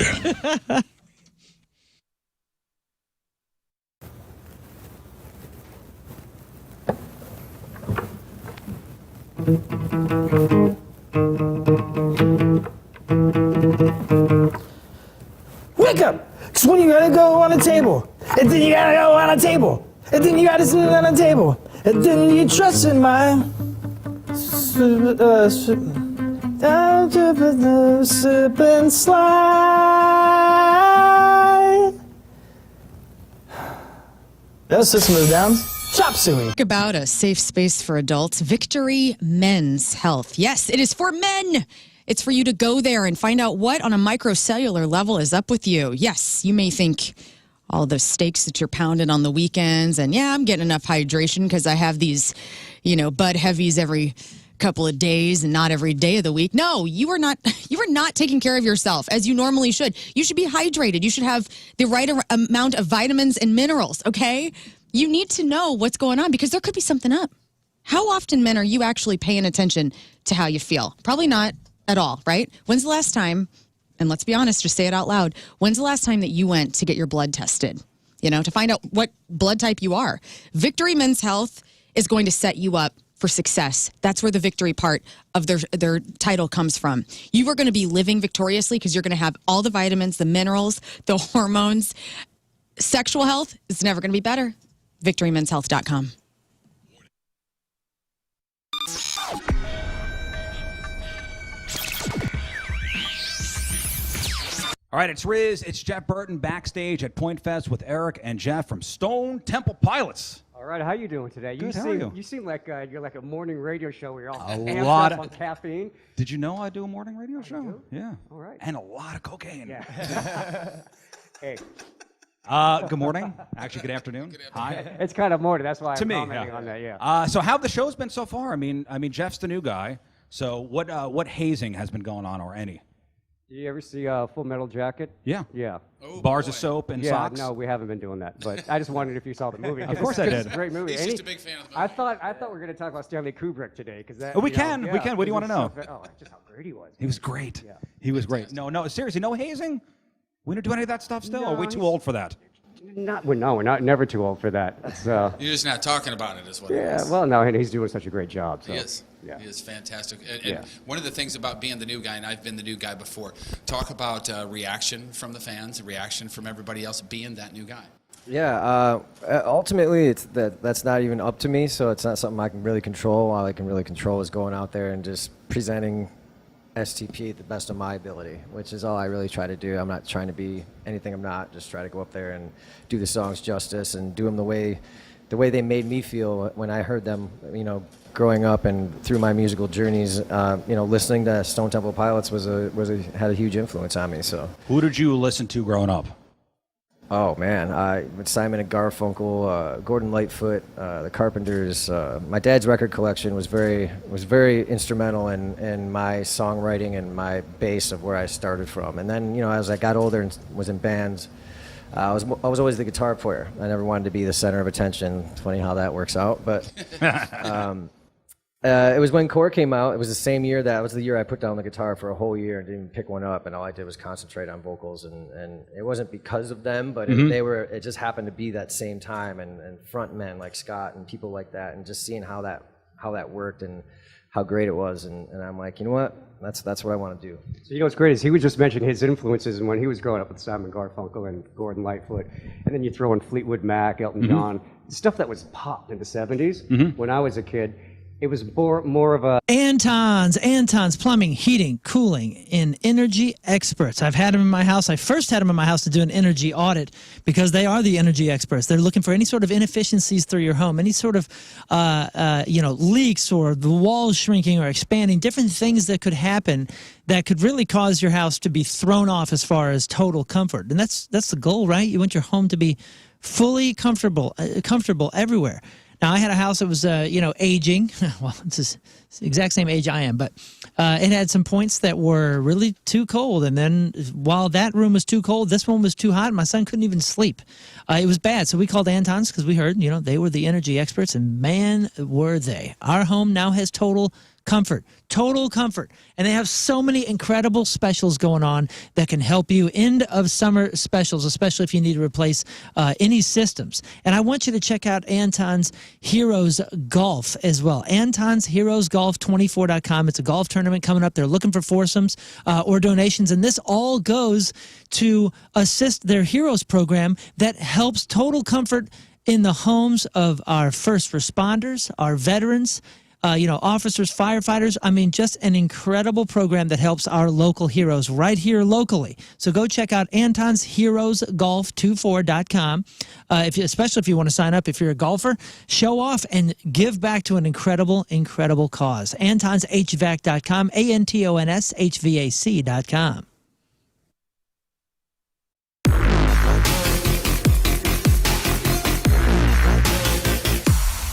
Wake up! It's when you gotta go on a table. And then you gotta go on a table. And then you gotta sit on a table. And then you trust in my sip and slide. That's System of a Down. Chop suey. Talk about a safe space for adults. Victory Men's Health. Yes, it is for men. It's for you to go there and find out what on a microcellular level is up with you. Yes, you may think all the steaks that you're pounding on the weekends and yeah, I'm getting enough hydration because I have these, Bud Heavies every couple of days and not every day of the week. No, you are not taking care of yourself as you normally should. You should be hydrated. You should have the right amount of vitamins and minerals, okay? You need to know what's going on because there could be something up. How often, men, are you actually paying attention to how you feel? Probably not at all, right? When's the last time, and let's be honest, just say it out loud, when's the last time that you went to get your blood tested, to find out what blood type you are? Victory Men's Health is going to set you up for success. That's where the victory part of their title comes from. You are going to be living victoriously because you're going to have all the vitamins, the minerals, the hormones. Sexual health is never going to be better. VictoryMen'sHealth.com. All right, it's Rizz. It's Jeff Burton backstage at Point Fest with Eric and Jeff from Stone Temple Pilots. All right, how you doing today? Good, how are you? You seem like you're like a morning radio show where you're all A amped lot up on caffeine. Did you know I do a morning radio show? do? Yeah. All right. And a lot of cocaine. Yeah. Hey. Good morning. Actually, good afternoon. Hi. It's kind of morning. That's why To I'm me, commenting yeah. on that. Yeah. So how have the shows been so far? I mean, Jeff's the new guy. So what hazing has been going on, or any? Do you ever see Full Metal Jacket? Yeah. Yeah. Oh, bars of soap and yeah, socks? no, we haven't been doing that. But I just wondered if you saw the movie. Of course I did. It's a great movie. He's just a big fan of the movie. I thought we were going to talk about Stanley Kubrick today because that. We can. What do you want to know? Just how great he was. He was great. Yeah. He was great. No, seriously, no hazing? We don't do any of that stuff still? No, or are we too old for that? We're not never too old for that. That's, You're just not talking about it, is what it is. yeah, well, no, and he's doing such a great job. So. He is. Yeah. He is fantastic. And one of the things about being the new guy, and I've been the new guy before, talk about reaction from the fans, reaction from everybody else being that new guy. Yeah, ultimately, that's not even up to me, so it's not something I can really control. All I can really control is going out there and just presenting STP at the best of my ability, which is all I really try to do. I'm not trying to be anything I'm not. Just try to go up there and do the songs justice and do them the way they made me feel when I heard them, growing up and through my musical journeys. Listening to Stone Temple Pilots had a huge influence on me. So, who did you listen to growing up? Oh man, Simon and Garfunkel, Gordon Lightfoot, the Carpenters. My dad's record collection was very instrumental in my songwriting and my base of where I started from. And then as I got older and was in bands, I was always the guitar player. I never wanted to be the center of attention. It's funny how that works out, but. It was when Core came out. It was the same year that was the year I put down the guitar for a whole year and didn't pick one up, and all I did was concentrate on vocals. And it wasn't because of them, but it just happened to be that same time. And front men like Scott and people like that, and just seeing how that worked and how great it was. And I'm like, you know what? That's what I want to do. So what's great is he was just mentioning his influences and when he was growing up with Simon Garfunkel and Gordon Lightfoot, and then you throw in Fleetwood Mac, Elton John, stuff that was pop in the 70s. When I was a kid. It was more of a... Anton's Plumbing, Heating, Cooling, and Energy Experts. I've had them in my house. I first had them in my house to do an energy audit because they are the energy experts. They're looking for any sort of inefficiencies through your home, any sort of, leaks or the walls shrinking or expanding, different things that could happen that could really cause your house to be thrown off as far as total comfort. And that's the goal, right? You want your home to be fully comfortable everywhere. Now, I had a house that was, aging. Well, it's the exact same age I am, but it had some points that were really too cold. And then while that room was too cold, this one was too hot. My son couldn't even sleep. It was bad. So we called Anton's because we heard, they were the energy experts, and man, were they. Our home now has total comfort, total comfort. And they have so many incredible specials going on that can help you. End of summer specials, especially if you need to replace any systems. And I want you to check out Anton's Heroes Golf as well. Anton's Heroes Golf 24.com. It's a golf tournament coming up. They're looking for foursomes or donations. And this all goes to assist their Heroes program that helps total comfort in the homes of our first responders, our veterans, officers, firefighters. I mean, just an incredible program that helps our local heroes right here locally. So go check out Anton's Heroes Golf 24.com. Especially if you want to sign up, if you're a golfer, show off and give back to an incredible, incredible cause. AntonsHVAC.com, ANTONSHVAC.com.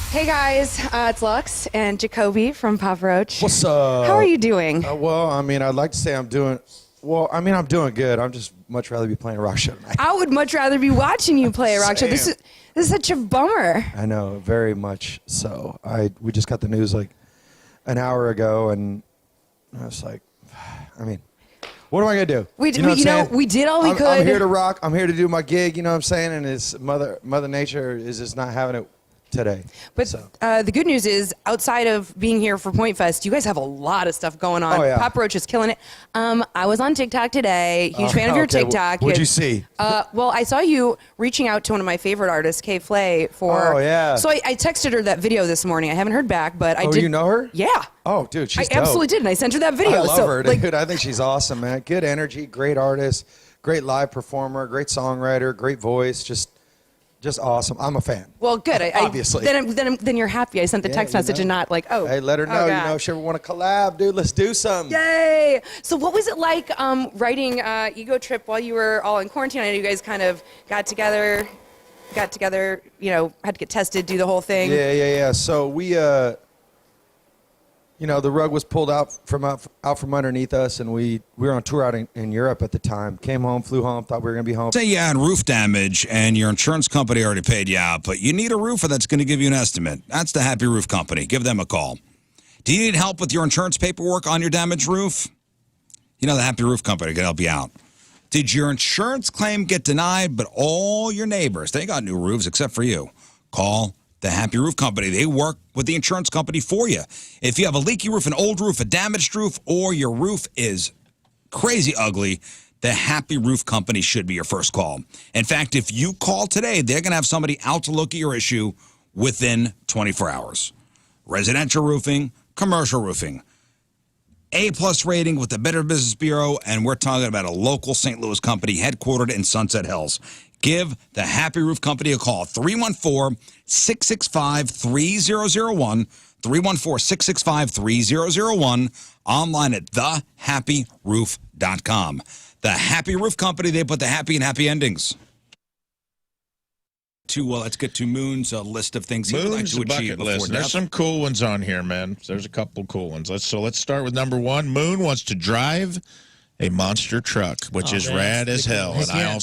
Hey guys, it's Lux and Jacoby from Papa Roach. What's up? How are you doing? Well, I mean, I'd like to say I'm doing good. I'm just much rather be playing a rock show tonight. I would much rather be watching you play a rock show. This is such a bummer. I know, very much so. We just got the news like an hour ago, and I was like, I mean, what am I gonna do? We did all we could. I'm here to rock. I'm here to do my gig. You know what I'm saying? And it's Mother Nature is just not having it today. But the good news is, outside of being here for Point Fest, you guys have a lot of stuff going on. Oh, yeah. Papa Roach is killing it. I was on TikTok today. Huge fan of your TikTok. What'd you see? Well, I saw you reaching out to one of my favorite artists, Kay Flay, for... Oh, yeah. So I texted her that video this morning. I haven't heard back, but I did... Oh, you know her? Yeah. Oh, dude, she's I absolutely did, and I sent her that video. I love her, dude. I think she's awesome, man. Good energy, great artist, great live performer, great songwriter, great voice, just awesome. I'm a fan. Well, good. Obviously. Then you're happy. I sent the text message and not like, oh. Hey, let her know. If she ever want to collab, dude, let's do something. Yay! So what was it like writing Ego Trip while you were all in quarantine? I know you guys kind of got together, had to get tested, do the whole thing. Yeah. So we, the rug was pulled out from underneath us, and we were on tour out in Europe at the time. Came home, flew home, thought we were going to be home. Say you had roof damage and your insurance company already paid you out, but you need a roofer that's going to give you an estimate. That's the Happy Roof Company. Give them a call. Do you need help with your insurance paperwork on your damaged roof? The Happy Roof Company can help you out. Did your insurance claim get denied, but all your neighbors, they got new roofs except for you? Call the Happy Roof Company. They work with the insurance company for you. If you have a leaky roof, an old roof, a damaged roof, or your roof is crazy ugly, the Happy Roof Company should be your first call. In fact, if you call today, they're going to have somebody out to look at your issue within 24 hours. Residential roofing, commercial roofing, A+ rating with the Better Business Bureau, and we're talking about a local St. Louis company headquartered in Sunset Hills. Give the Happy Roof Company a call, 314-665-3001, 314-665-3001, online at thehappyroof.com. The Happy Roof Company, they put the happy in happy endings. Let's get to Moon's list of things he would like to achieve before death. There's some cool ones on here, man. There's a couple cool ones. Let's start with number one. Moon wants to drive a monster truck, which is rad as hell. And I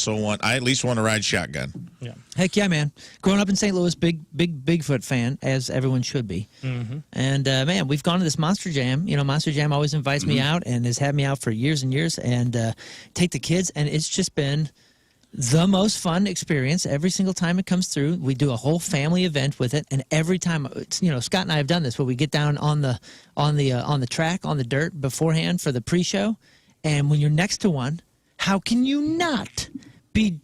at least want to ride shotgun. Yeah. Heck yeah, man. Growing up in St. Louis, big Bigfoot fan, as everyone should be. Mm-hmm. And, man, we've gone to this Monster Jam. Monster Jam always invites me out and has had me out for years and years, and take the kids, and it's just been the most fun experience every single time it comes through. We do a whole family event with it, and every time, Scott and I have done this, where we get down on the track, on the dirt beforehand for the pre-show. And when you're next to one, how can you not be...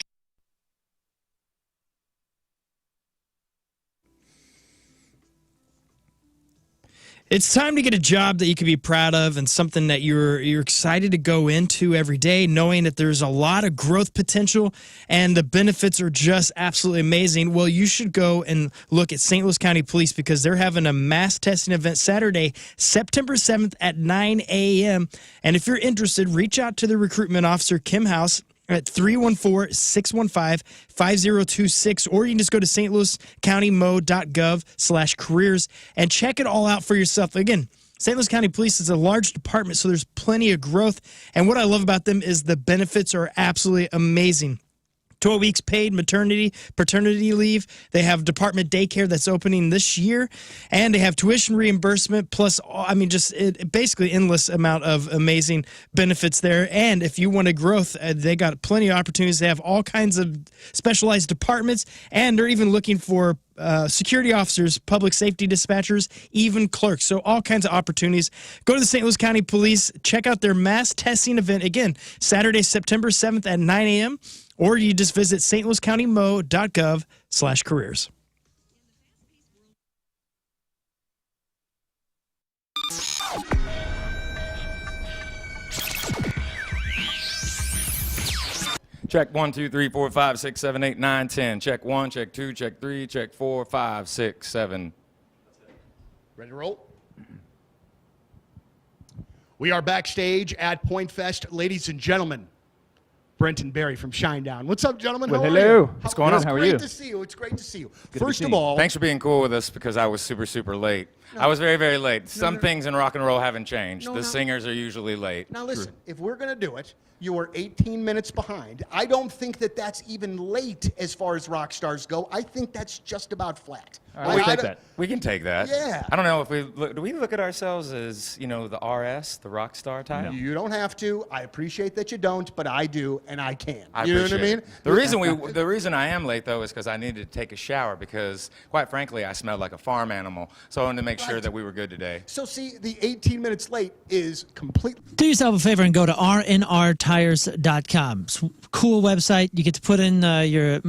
It's time to get a job that you can be proud of and something that you're excited to go into every day, knowing that there's a lot of growth potential and the benefits are just absolutely amazing. Well, you should go and look at St. Louis County Police, because they're having a mass testing event Saturday, September 7th at 9 a.m. And if you're interested, reach out to the recruitment officer, Kim House, at 314-615-5026, or you can just go to stlouiscountymo.gov/careers and check it all out for yourself. Again, St. Louis County Police is a large department, so there's plenty of growth. And what I love about them is the benefits are absolutely amazing. 12 weeks paid maternity, paternity leave. They have department daycare that's opening this year, and they have tuition reimbursement plus, basically endless amount of amazing benefits there. And if you want to growth, they got plenty of opportunities. They have all kinds of specialized departments, and they're even looking for security officers, public safety dispatchers, even clerks. So all kinds of opportunities. Go to the St. Louis County Police. Check out their mass testing event. Again, Saturday, September 7th at 9 a.m. Or you just visit stlouiscountymo.gov/careers. Check 1, 2, 3, 4, 5, 6, 7, 8, 9, 10. Check 1, check 2, check 3, check 4, 5, 6, 7. Ready to roll? We are backstage at Point Fest. Ladies and gentlemen, Brent and Barry from Shinedown. What's up, gentlemen? Well, How are hello. you? What's going on? How are you? It's great to see you. It's great to see you. Good First to see of you. all, Thanks for being cool with us because I was super, super late. I was very, very late. Some things in rock and roll haven't changed. The singers are usually late. Now listen, if we're going to do it, you are 18 minutes behind. I don't think that that's even late as far as rock stars go. I think that's just about flat. All right, we can take that. We can take that. Yeah. I don't know if do we look at ourselves as, the RS, the rock star type? You don't have to. I appreciate that you don't, but I do, and I can. You know what I mean? The reason I am late though is because I needed to take a shower because, quite frankly, I smelled like a farm animal. So I wanted to make sure that we were good today. So see, the 18 minutes late is completely. Do yourself a favor and go to rnrtires.com. It's a cool website. You get to put in your,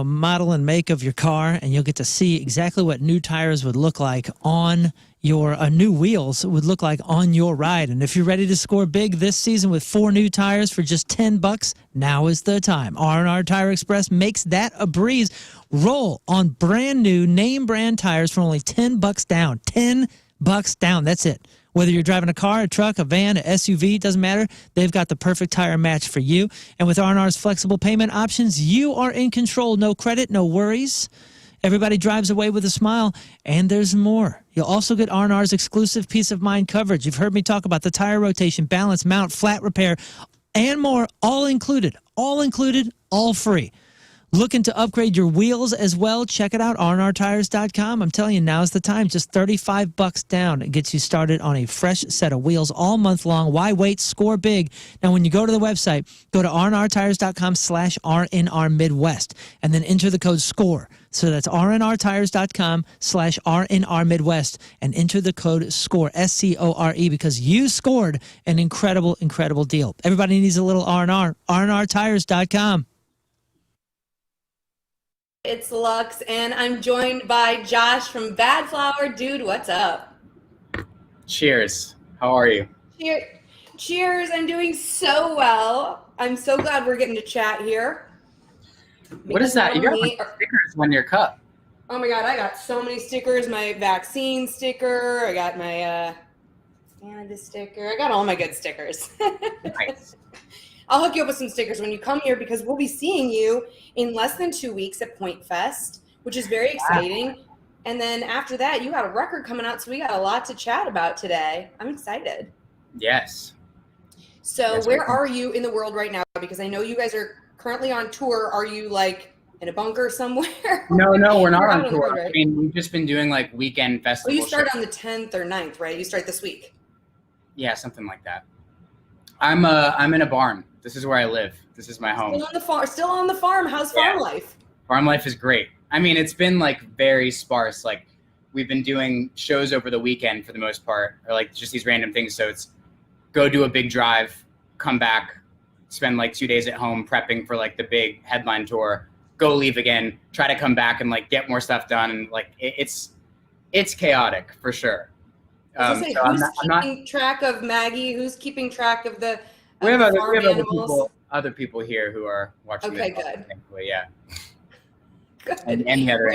model and make of your car, and you'll get to see exactly what new tires would look like on your new wheels would look like on your ride. And if you're ready to score big this season with 4 new tires for just $10, now is the time. R&R Tire Express makes that a breeze. Roll on brand new name brand tires for only $10 down. $10 down. That's it. Whether you're driving a car, a truck, a van, an SUV, doesn't matter. They've got the perfect tire match for you. And with R&R's flexible payment options, you are in control. No credit, no worries. Everybody drives away with a smile, and there's more. You'll also get R&R's exclusive peace of mind coverage. You've heard me talk about the tire rotation, balance, mount, flat repair, and more, all included, all free. Looking to upgrade your wheels as well? Check it out, rnrtires.com. I'm telling you, now's the time. Just $35 down. It gets you started on a fresh set of wheels all month long. Why wait? Score big. Now, when you go to the website, go to rnrtires.com/rnrmidwest and then enter the code SCORE. So that's rnrtires.com/rnrmidwest and enter the code SCORE, SCORE, because you scored an incredible, incredible deal. Everybody needs a little R&R. rnrtires.com. It's Lux, and I'm joined by Josh from Bad Flower. Dude, what's up? Cheers. How are you? Cheers. I'm doing so well. I'm so glad we're getting to chat here. What is that? You got stickers on your cup. Oh my God, I got so many stickers. My vaccine sticker. I got my Canada sticker. I got all my good stickers. Nice. I'll hook you up with some stickers when you come here because we'll be seeing you in less than 2 weeks at Point Fest, which is very exciting. Wow. And then after that, you got a record coming out, so we got a lot to chat about today. I'm excited. Yes. So where are you in the world right now? Because I know you guys are currently on tour. Are you like in a bunker somewhere? No, we're not on tour. Right? I mean, we've just been doing like weekend festivals. Well, you start on the 10th or 9th, right? You start this week. Yeah, something like that. I'm in a barn. This is where I live. This is my home. Still on the farm. How's farm life? Farm life is great. I mean, it's been like very sparse. Like we've been doing shows over the weekend for the most part, or like just these random things. So it's go do a big drive, come back, spend like 2 days at home prepping for like the big headline tour, go leave again, try to come back and like get more stuff done. And like it's chaotic for sure. Who's keeping track of Maggie? Who's keeping track of the We have other people here who are watching. Okay, good. Thankfully, yeah. Good. And the other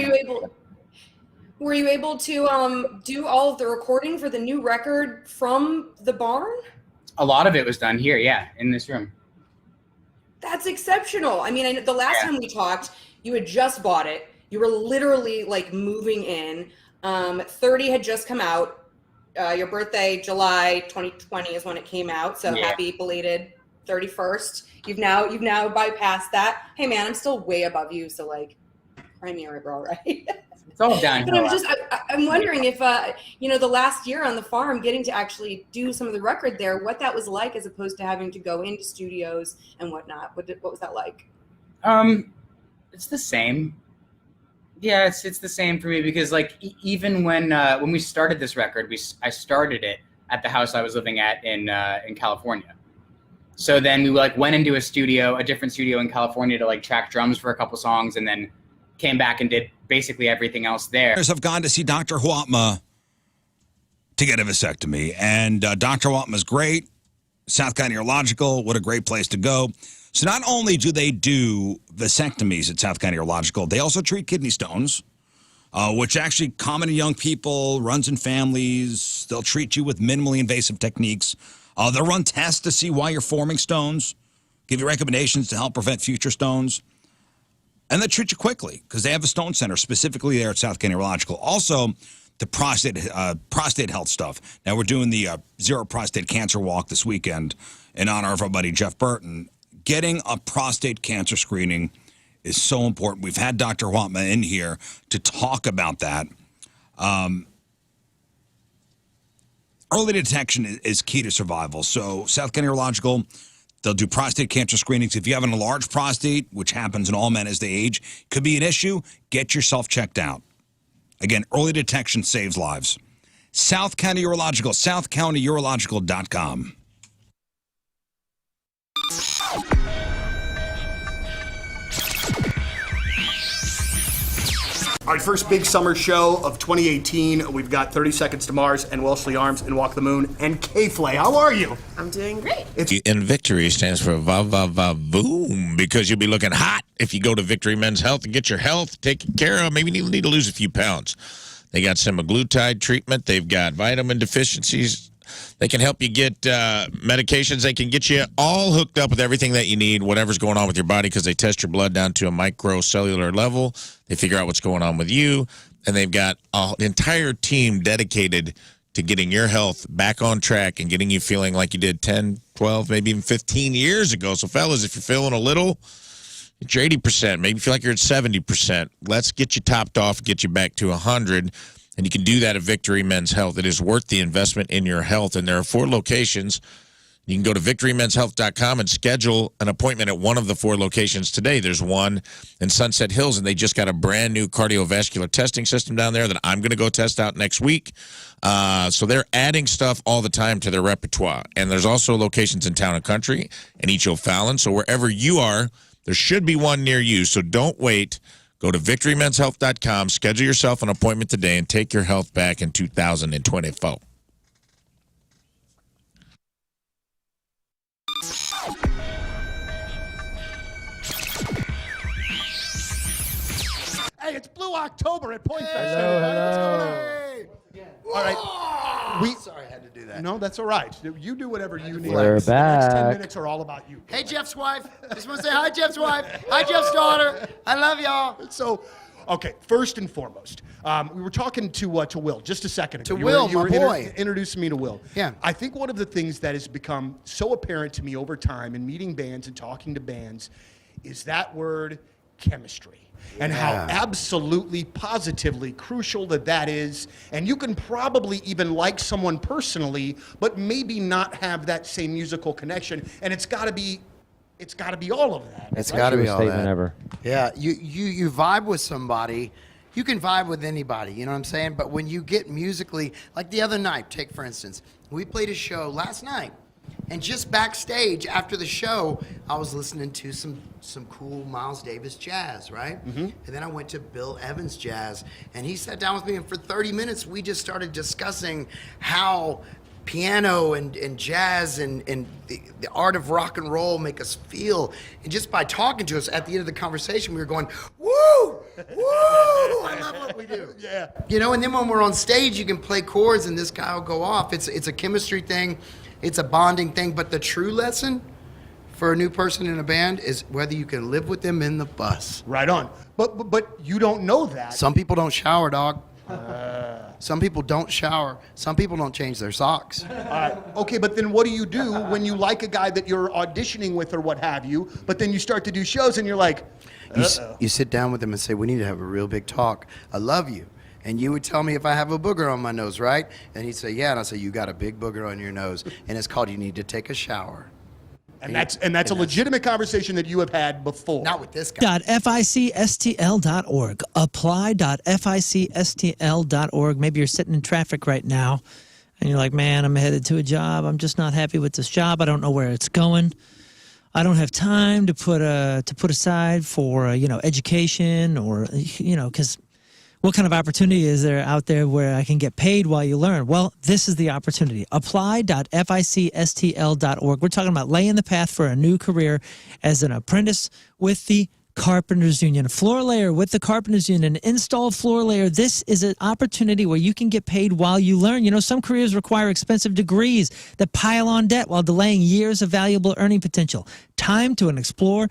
were you able to do all of the recording for the new record from the barn? A lot of it was done here, yeah, in this room. That's exceptional. I mean, the last time we talked, you had just bought it. You were literally like moving in. 30 had just come out. Your birthday, July 2020 is when it came out. So happy belated 31st. You've now bypassed that. Hey man, I'm still way above you, so like, cry me a river, all right? It's all downhill. But I'm wondering if the last year on the farm, getting to actually do some of the record there, what that was like as opposed to having to go into studios and whatnot. What was that like? It's the same. Yeah, it's the same for me because like even when we started this record, I started it at the house I was living at in California. So then we went into a different studio in California to like track drums for a couple songs, and then came back and did basically everything else there. I've gone to see Dr. Huatma to get a vasectomy, and Dr. Huatma's great. South County Urological, what a great place to go. So not only do they do vasectomies at South County Urological, they also treat kidney stones, which actually common in young people, runs in families. They'll treat you with minimally invasive techniques. They'll run tests to see why you're forming stones, give you recommendations to help prevent future stones. And they treat you quickly because they have a stone center specifically there at South County Urological. Also, the prostate health stuff. Now, we're doing the Zero Prostate Cancer Walk this weekend in honor of our buddy Jeff Burton. Getting a prostate cancer screening is so important. We've had Dr. Huatma in here to talk about that. Early detection is key to survival. So South County Urological, they'll do prostate cancer screenings. If you have an enlarged prostate, which happens in all men as they age, could be an issue, get yourself checked out. Again, early detection saves lives. South County Urological, southcountyurological.com. All right, first big summer show of 2018. We've got 30 Seconds to Mars and Wellesley Arms and Walk the Moon and K-Flay. How are you? I'm doing great. And Victory stands for va-va-va-boom, because you'll be looking hot if you go to Victory Men's Health and get your health taken care of. Maybe you need to lose a few pounds. They got semaglutide treatment. They've got vitamin deficiencies. They can help you get medications. They can get you all hooked up with everything that you need, whatever's going on with your body, because they test your blood down to a microcellular level. They figure out what's going on with you, and they've got an entire team dedicated to getting your health back on track and getting you feeling like you did 10, 12, maybe even 15 years ago. So, fellas, if you're feeling a little, it's your 80%. Maybe you feel like you're at 70%. Let's get you topped off, get you back to 100. And you can do that at Victory Men's Health. It is worth the investment in your health. And there are 4 locations. You can go to victorymenshealth.com and schedule an appointment at one of the 4 locations today. There's one in Sunset Hills, and they just got a brand new cardiovascular testing system down there that I'm going to go test out next week. So they're adding stuff all the time to their repertoire. And there's also locations in Town and Country and East O'Fallon. So wherever you are, there should be one near you. So don't wait. Go to victorymenshealth.com, schedule yourself an appointment today, and take your health back in 2024. Hey, it's Blue October at Point Fest. Hey. All right. Sorry, I had to do that. No, that's all right. You do whatever you need. We're The next 10 back. minutes are all about you. Hey, Jeff's wife. Just want to say hi, Jeff's wife. Hi, Jeff's daughter. I love y'all. So, okay, first and foremost, we were talking to Will just a second ago. To Will, my boy. Introducing me to Will. Yeah. I think one of the things that has become so apparent to me over time in meeting bands and talking to bands is that word chemistry. And how absolutely, positively crucial that is. And you can probably even like someone personally, but maybe not have that same musical connection. And it's got to be all of that. It's got to be all statement that. ever. Yeah, you vibe with somebody. You can vibe with anybody, you know what I'm saying? But when you get musically, like the other night, take for instance, we played a show last night. And just backstage after the show, I was listening to some cool Miles Davis jazz, right? Mm-hmm. And then I went to Bill Evans jazz, and he sat down with me, and for 30 minutes, we just started discussing how piano and jazz and the art of rock and roll make us feel. And just by talking to us at the end of the conversation, we were going, woo, woo, I love what we do. Yeah. You know, and then when we're on stage, you can play chords, and this guy will go off. It's a chemistry thing. It's a bonding thing, but the true lesson for a new person in a band is whether you can live with them in the bus. Right on. But you don't know that. Some people don't shower, dog. Some people don't shower. Some people don't change their socks. Okay, but then what do you do when you like a guy that you're auditioning with or what have you, but then you start to do shows and you're like, You sit down with them and say, we need to have a real big talk. I love you. And you would tell me if I have a booger on my nose, right? And he'd say, yeah. And I'd say, you got a big booger on your nose. And it's called you need to take a shower. and that's a legitimate conversation that you have had before. Not with this guy. .ficstl.org. Apply.ficstl.org. Maybe you're sitting in traffic right now and you're like, man, I'm headed to a job. I'm just not happy with this job. I don't know where it's going. I don't have time to put aside for education or because what kind of opportunity is there out there where I can get paid while you learn? Well, this is the opportunity. Apply.ficstl.org. We're talking about laying the path for a new career as an apprentice with the Carpenters Union, a floor layer with the Carpenters Union, an installed floor layer. This is an opportunity where you can get paid while you learn. Some careers require expensive degrees that pile on debt while delaying years of valuable earning potential. Time to explore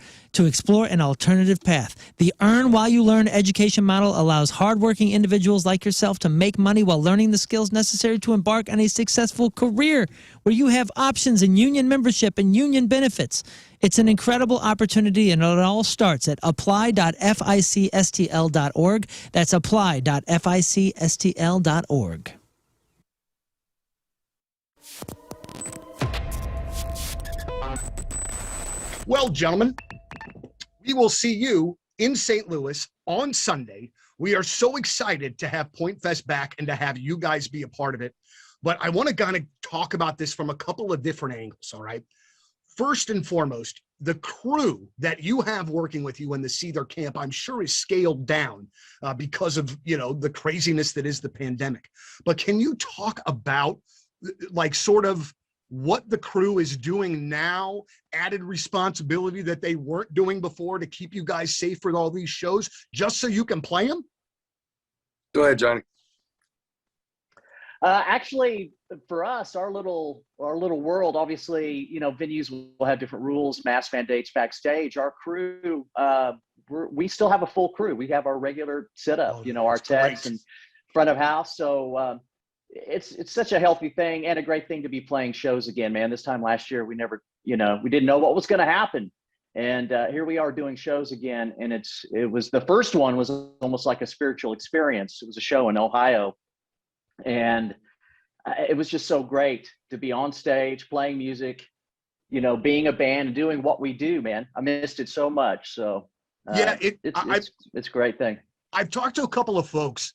an alternative path. The Earn While You Learn education model allows hardworking individuals like yourself to make money while learning the skills necessary to embark on a successful career where you have options in union membership and union benefits. It's an incredible opportunity, and it all starts at apply.ficstl.org. That's apply.ficstl.org. Well, gentlemen, we will see you in St. Louis on Sunday. We are so excited to have Point Fest back and to have you guys be a part of it. But I want to kind of talk about this from a couple of different angles, all right? First and foremost, the crew that you have working with you in the Seether camp, I'm sure is scaled down because of, the craziness that is the pandemic. But can you talk about sort of what the crew is doing now, added responsibility that they weren't doing before to keep you guys safe for all these shows, just so you can play them? Go ahead, Johnny. Actually, for us, our little world, obviously, venues will have different rules, mask mandates backstage. Our crew, we still have a full crew. We have our regular setup, our techs and front of house. So it's such a healthy thing and a great thing to be playing shows again, man. This time last year, we never, we didn't know what was going to happen. And here we are doing shows again. And it was the first one was almost like a spiritual experience. It was a show in Ohio. And it was just so great to be on stage, playing music, being a band and doing what we do, man. I missed it so much. So yeah, it's a great thing. I've talked to a couple of folks,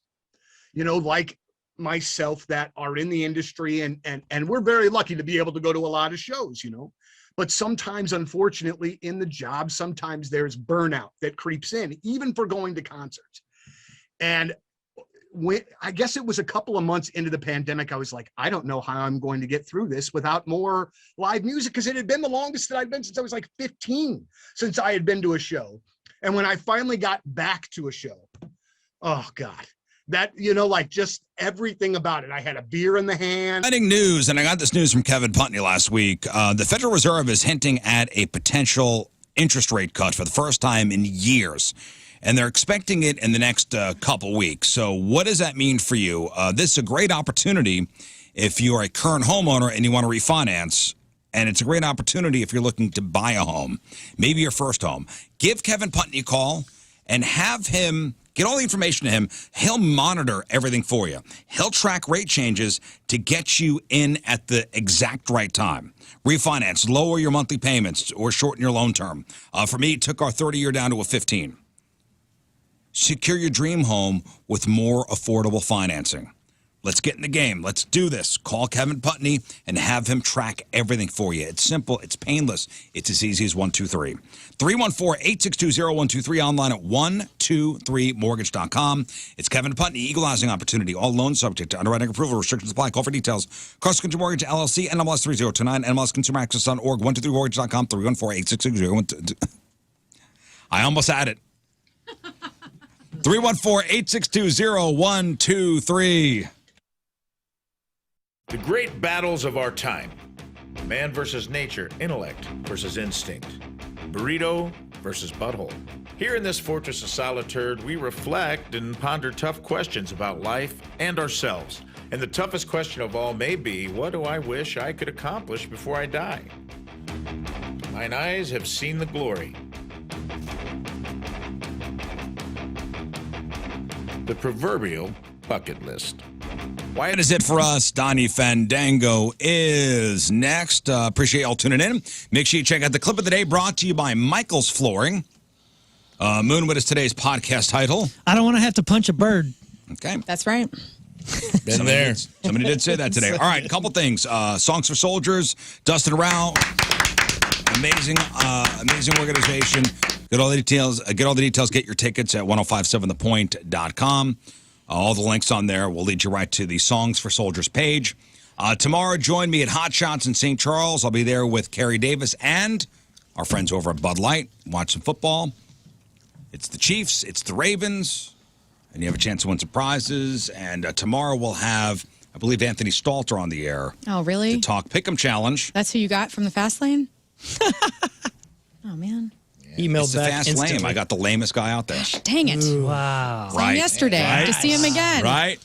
like myself that are in the industry and we're very lucky to be able to go to a lot of shows, but sometimes, unfortunately, in the job, sometimes there's burnout that creeps in, even for going to concerts. And I guess it was a couple of months into the pandemic, I was like, I don't know how I'm going to get through this without more live music, because it had been the longest that I'd been since I was like 15, since I had been to a show. And when I finally got back to a show, oh God, that, just everything about it. I had a beer in the hand. Exciting news, and I got this news from Kevin Putney last week. The Federal Reserve is hinting at a potential interest rate cut for the first time in years. And they're expecting it in the next couple weeks. So what does that mean for you? This is a great opportunity if you're a current homeowner and you want to refinance. And it's a great opportunity if you're looking to buy a home, maybe your first home. Give Kevin Putney a call and have him get all the information to him. He'll monitor everything for you. He'll track rate changes to get you in at the exact right time. Refinance, lower your monthly payments, or shorten your loan term. For me, it took our 30-year down to a 15. Secure your dream home with more affordable financing. Let's get in the game. Let's do this. Call Kevin Putney and have him track everything for you. It's simple. It's painless. It's as easy as 123. 314-862-0123, online at 123mortgage.com. It's Kevin Putney, equalizing opportunity. All loans subject to underwriting approval. Restrictions apply. Call for details. Cross Country Mortgage, LLC, NMLS 3029, NMLSConsumerAccess.org, 123mortgage.com, 314-862-0123. I almost had it. 314-862-0123. The great battles of our time. Man versus nature, intellect versus instinct. Burrito versus butthole. Here in this fortress of solitude, we reflect and ponder tough questions about life and ourselves. And the toughest question of all may be, what do I wish I could accomplish before I die? Mine eyes have seen the glory. The proverbial bucket list. That is it for us. Donnie Fandango is next. Appreciate y'all tuning in. Make sure you check out the clip of the day brought to you by Michael's Flooring. Moon, what is today's podcast title? I don't want to have to punch a bird. Okay. That's right. Somebody did say that today. All right, a couple things. Songs for Soldiers, Dustin Rao. Amazing organization. Get all the details. Get your tickets at 1057thepoint.com. All the links on there will lead you right to the Songs for Soldiers page. Tomorrow, join me at Hot Shots in St. Charles. I'll be there with Kerry Davis and our friends over at Bud Light. Watch some football. It's the Chiefs. It's the Ravens. And you have a chance to win some prizes. And tomorrow we'll have, I believe, Anthony Stalter on the air. Oh, really? To talk Pick'em Challenge. That's who you got from the Fast Lane? Oh, man. Emailed It's the back Fast instantly. Lane. I got the lamest guy out there. Dang it. Wow. Saw him yesterday. I have to see him again. Right?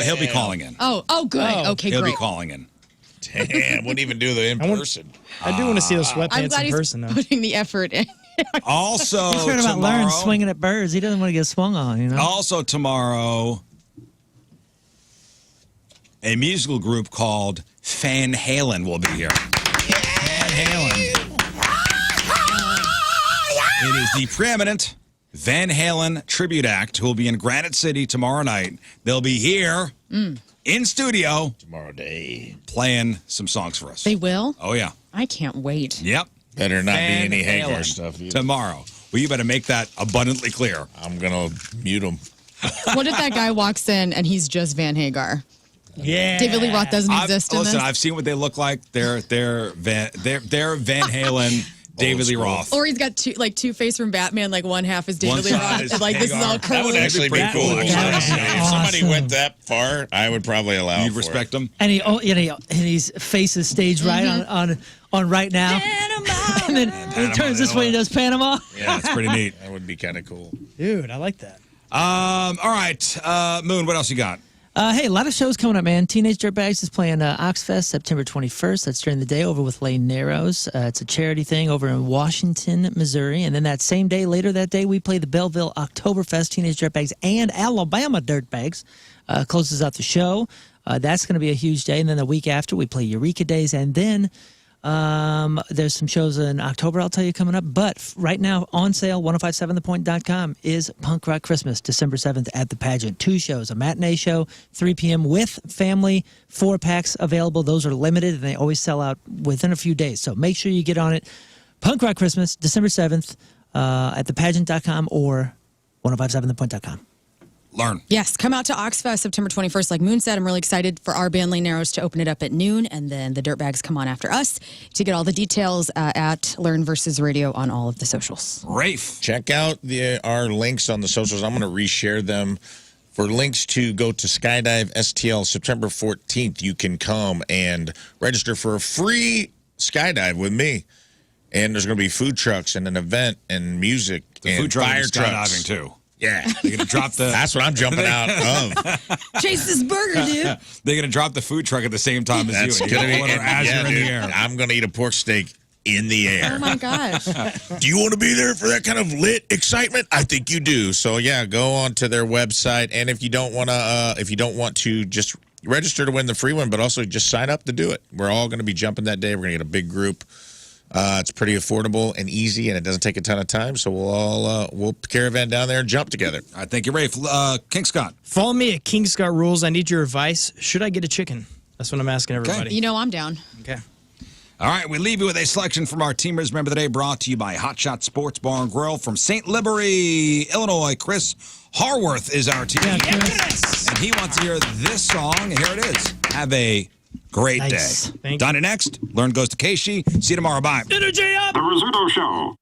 He'll be calling in. Oh, good. Okay, He'll great. be calling in. Damn, wouldn't even do the in person. I do want to see those I'm sweatpants glad in person, he's though. putting the effort in. Also, He's heard about Lern tomorrow, swinging at birds. He doesn't want to get swung on, you know? also tomorrow, a musical group called Van Halen will be here. Van Halen. It is the preeminent Van Halen tribute act who will be in Granite City tomorrow night. They'll be here in studio Tomorrow day. playing some songs for us. They will? Oh, yeah. I can't wait. Yep. Better not Van be any Hagar Halen stuff either. tomorrow. Well, you better make that abundantly clear. I'm going to mute them. What if that guy walks in and he's just Van Hagar? Yeah. David Lee Roth doesn't exist in Listen, this? I've seen what they look like. They're Van Halen, David Lee Roth. Or he's got Two-Face from Batman, like one half is David One Lee side Roth. is And, like, this is Hagar. all That would curly. actually be cool. That would Actually. be If somebody awesome. went that far, I would probably allow You'd for respect it. them? And his face is staged right on right now. And then he turns this way and does Panama. Yeah, it's pretty neat. That would be kind of cool. Dude, I like that. All right. Moon, what else you got? Hey, a lot of shows coming up, man. Teenage Dirtbags is playing Oxfest September 21st. That's during the day over with Lane Narrows. It's a charity thing over in Washington, Missouri. And then that same day, later that day, we play the Belleville Oktoberfest Teenage Dirtbags and Alabama Dirtbags. Closes out the show. That's going to be a huge day. And then the week after, we play Eureka Days. And then there's some shows in October I'll tell you coming up. But right now, on sale, 1057thepoint.com is Punk Rock Christmas, December 7th at the Pageant. 2 shows, a matinee show, 3 p.m. with family, 4 packs available. Those are limited, and they always sell out within a few days. So make sure you get on it. Punk Rock Christmas, December 7th at thepageant.com or 1057thepoint.com. Learn. Yes, come out to Oxfest September 21st. Like Moon said, I'm really excited for our band Lane Narrows to open it up at noon, and then the Dirtbags come on after us. To get all the details at Learn versus Radio on all of the socials. Rafe. Check out our links on the socials. I'm going to reshare them. For links to go to Skydive STL September 14th, you can come and register for a free skydive with me. And there's going to be food trucks and an event and music and Food truck fire and trucks. skydiving, too. Yeah. They're going to drop the... That's what I'm jumping out of. Chase this burger, dude. They're going to drop the food truck at the same time as That's you. going to be as you're in the air. I'm going to eat a pork steak in the air. Oh, my gosh. Do you want to be there for that kind of lit excitement? I think you do. So yeah, go on to their website, and if you don't want to, just register to win the free one, but also just sign up to do it. We're all going to be jumping that day. We're going to get a big group. It's pretty affordable and easy, and it doesn't take a ton of time. So we'll caravan down there and jump together. All right, thank you, Rafe. King Scott. Follow me at King Scott Rules. I need your advice. Should I get a chicken? That's what I'm asking everybody. You know I'm down. Okay. All right, we leave you with a selection from our Teamers Member of the Day, brought to you by Hot Shot Sports Bar and Grill from St. Liberty, Illinois. Chris Harworth is our team. Yeah, Chris. And he wants to hear this song. Here it is. Have a great Nice. day. Thank you. Done it next. Learn goes to Keishi. See you tomorrow. Bye. Energy up! The Rizzuto Show.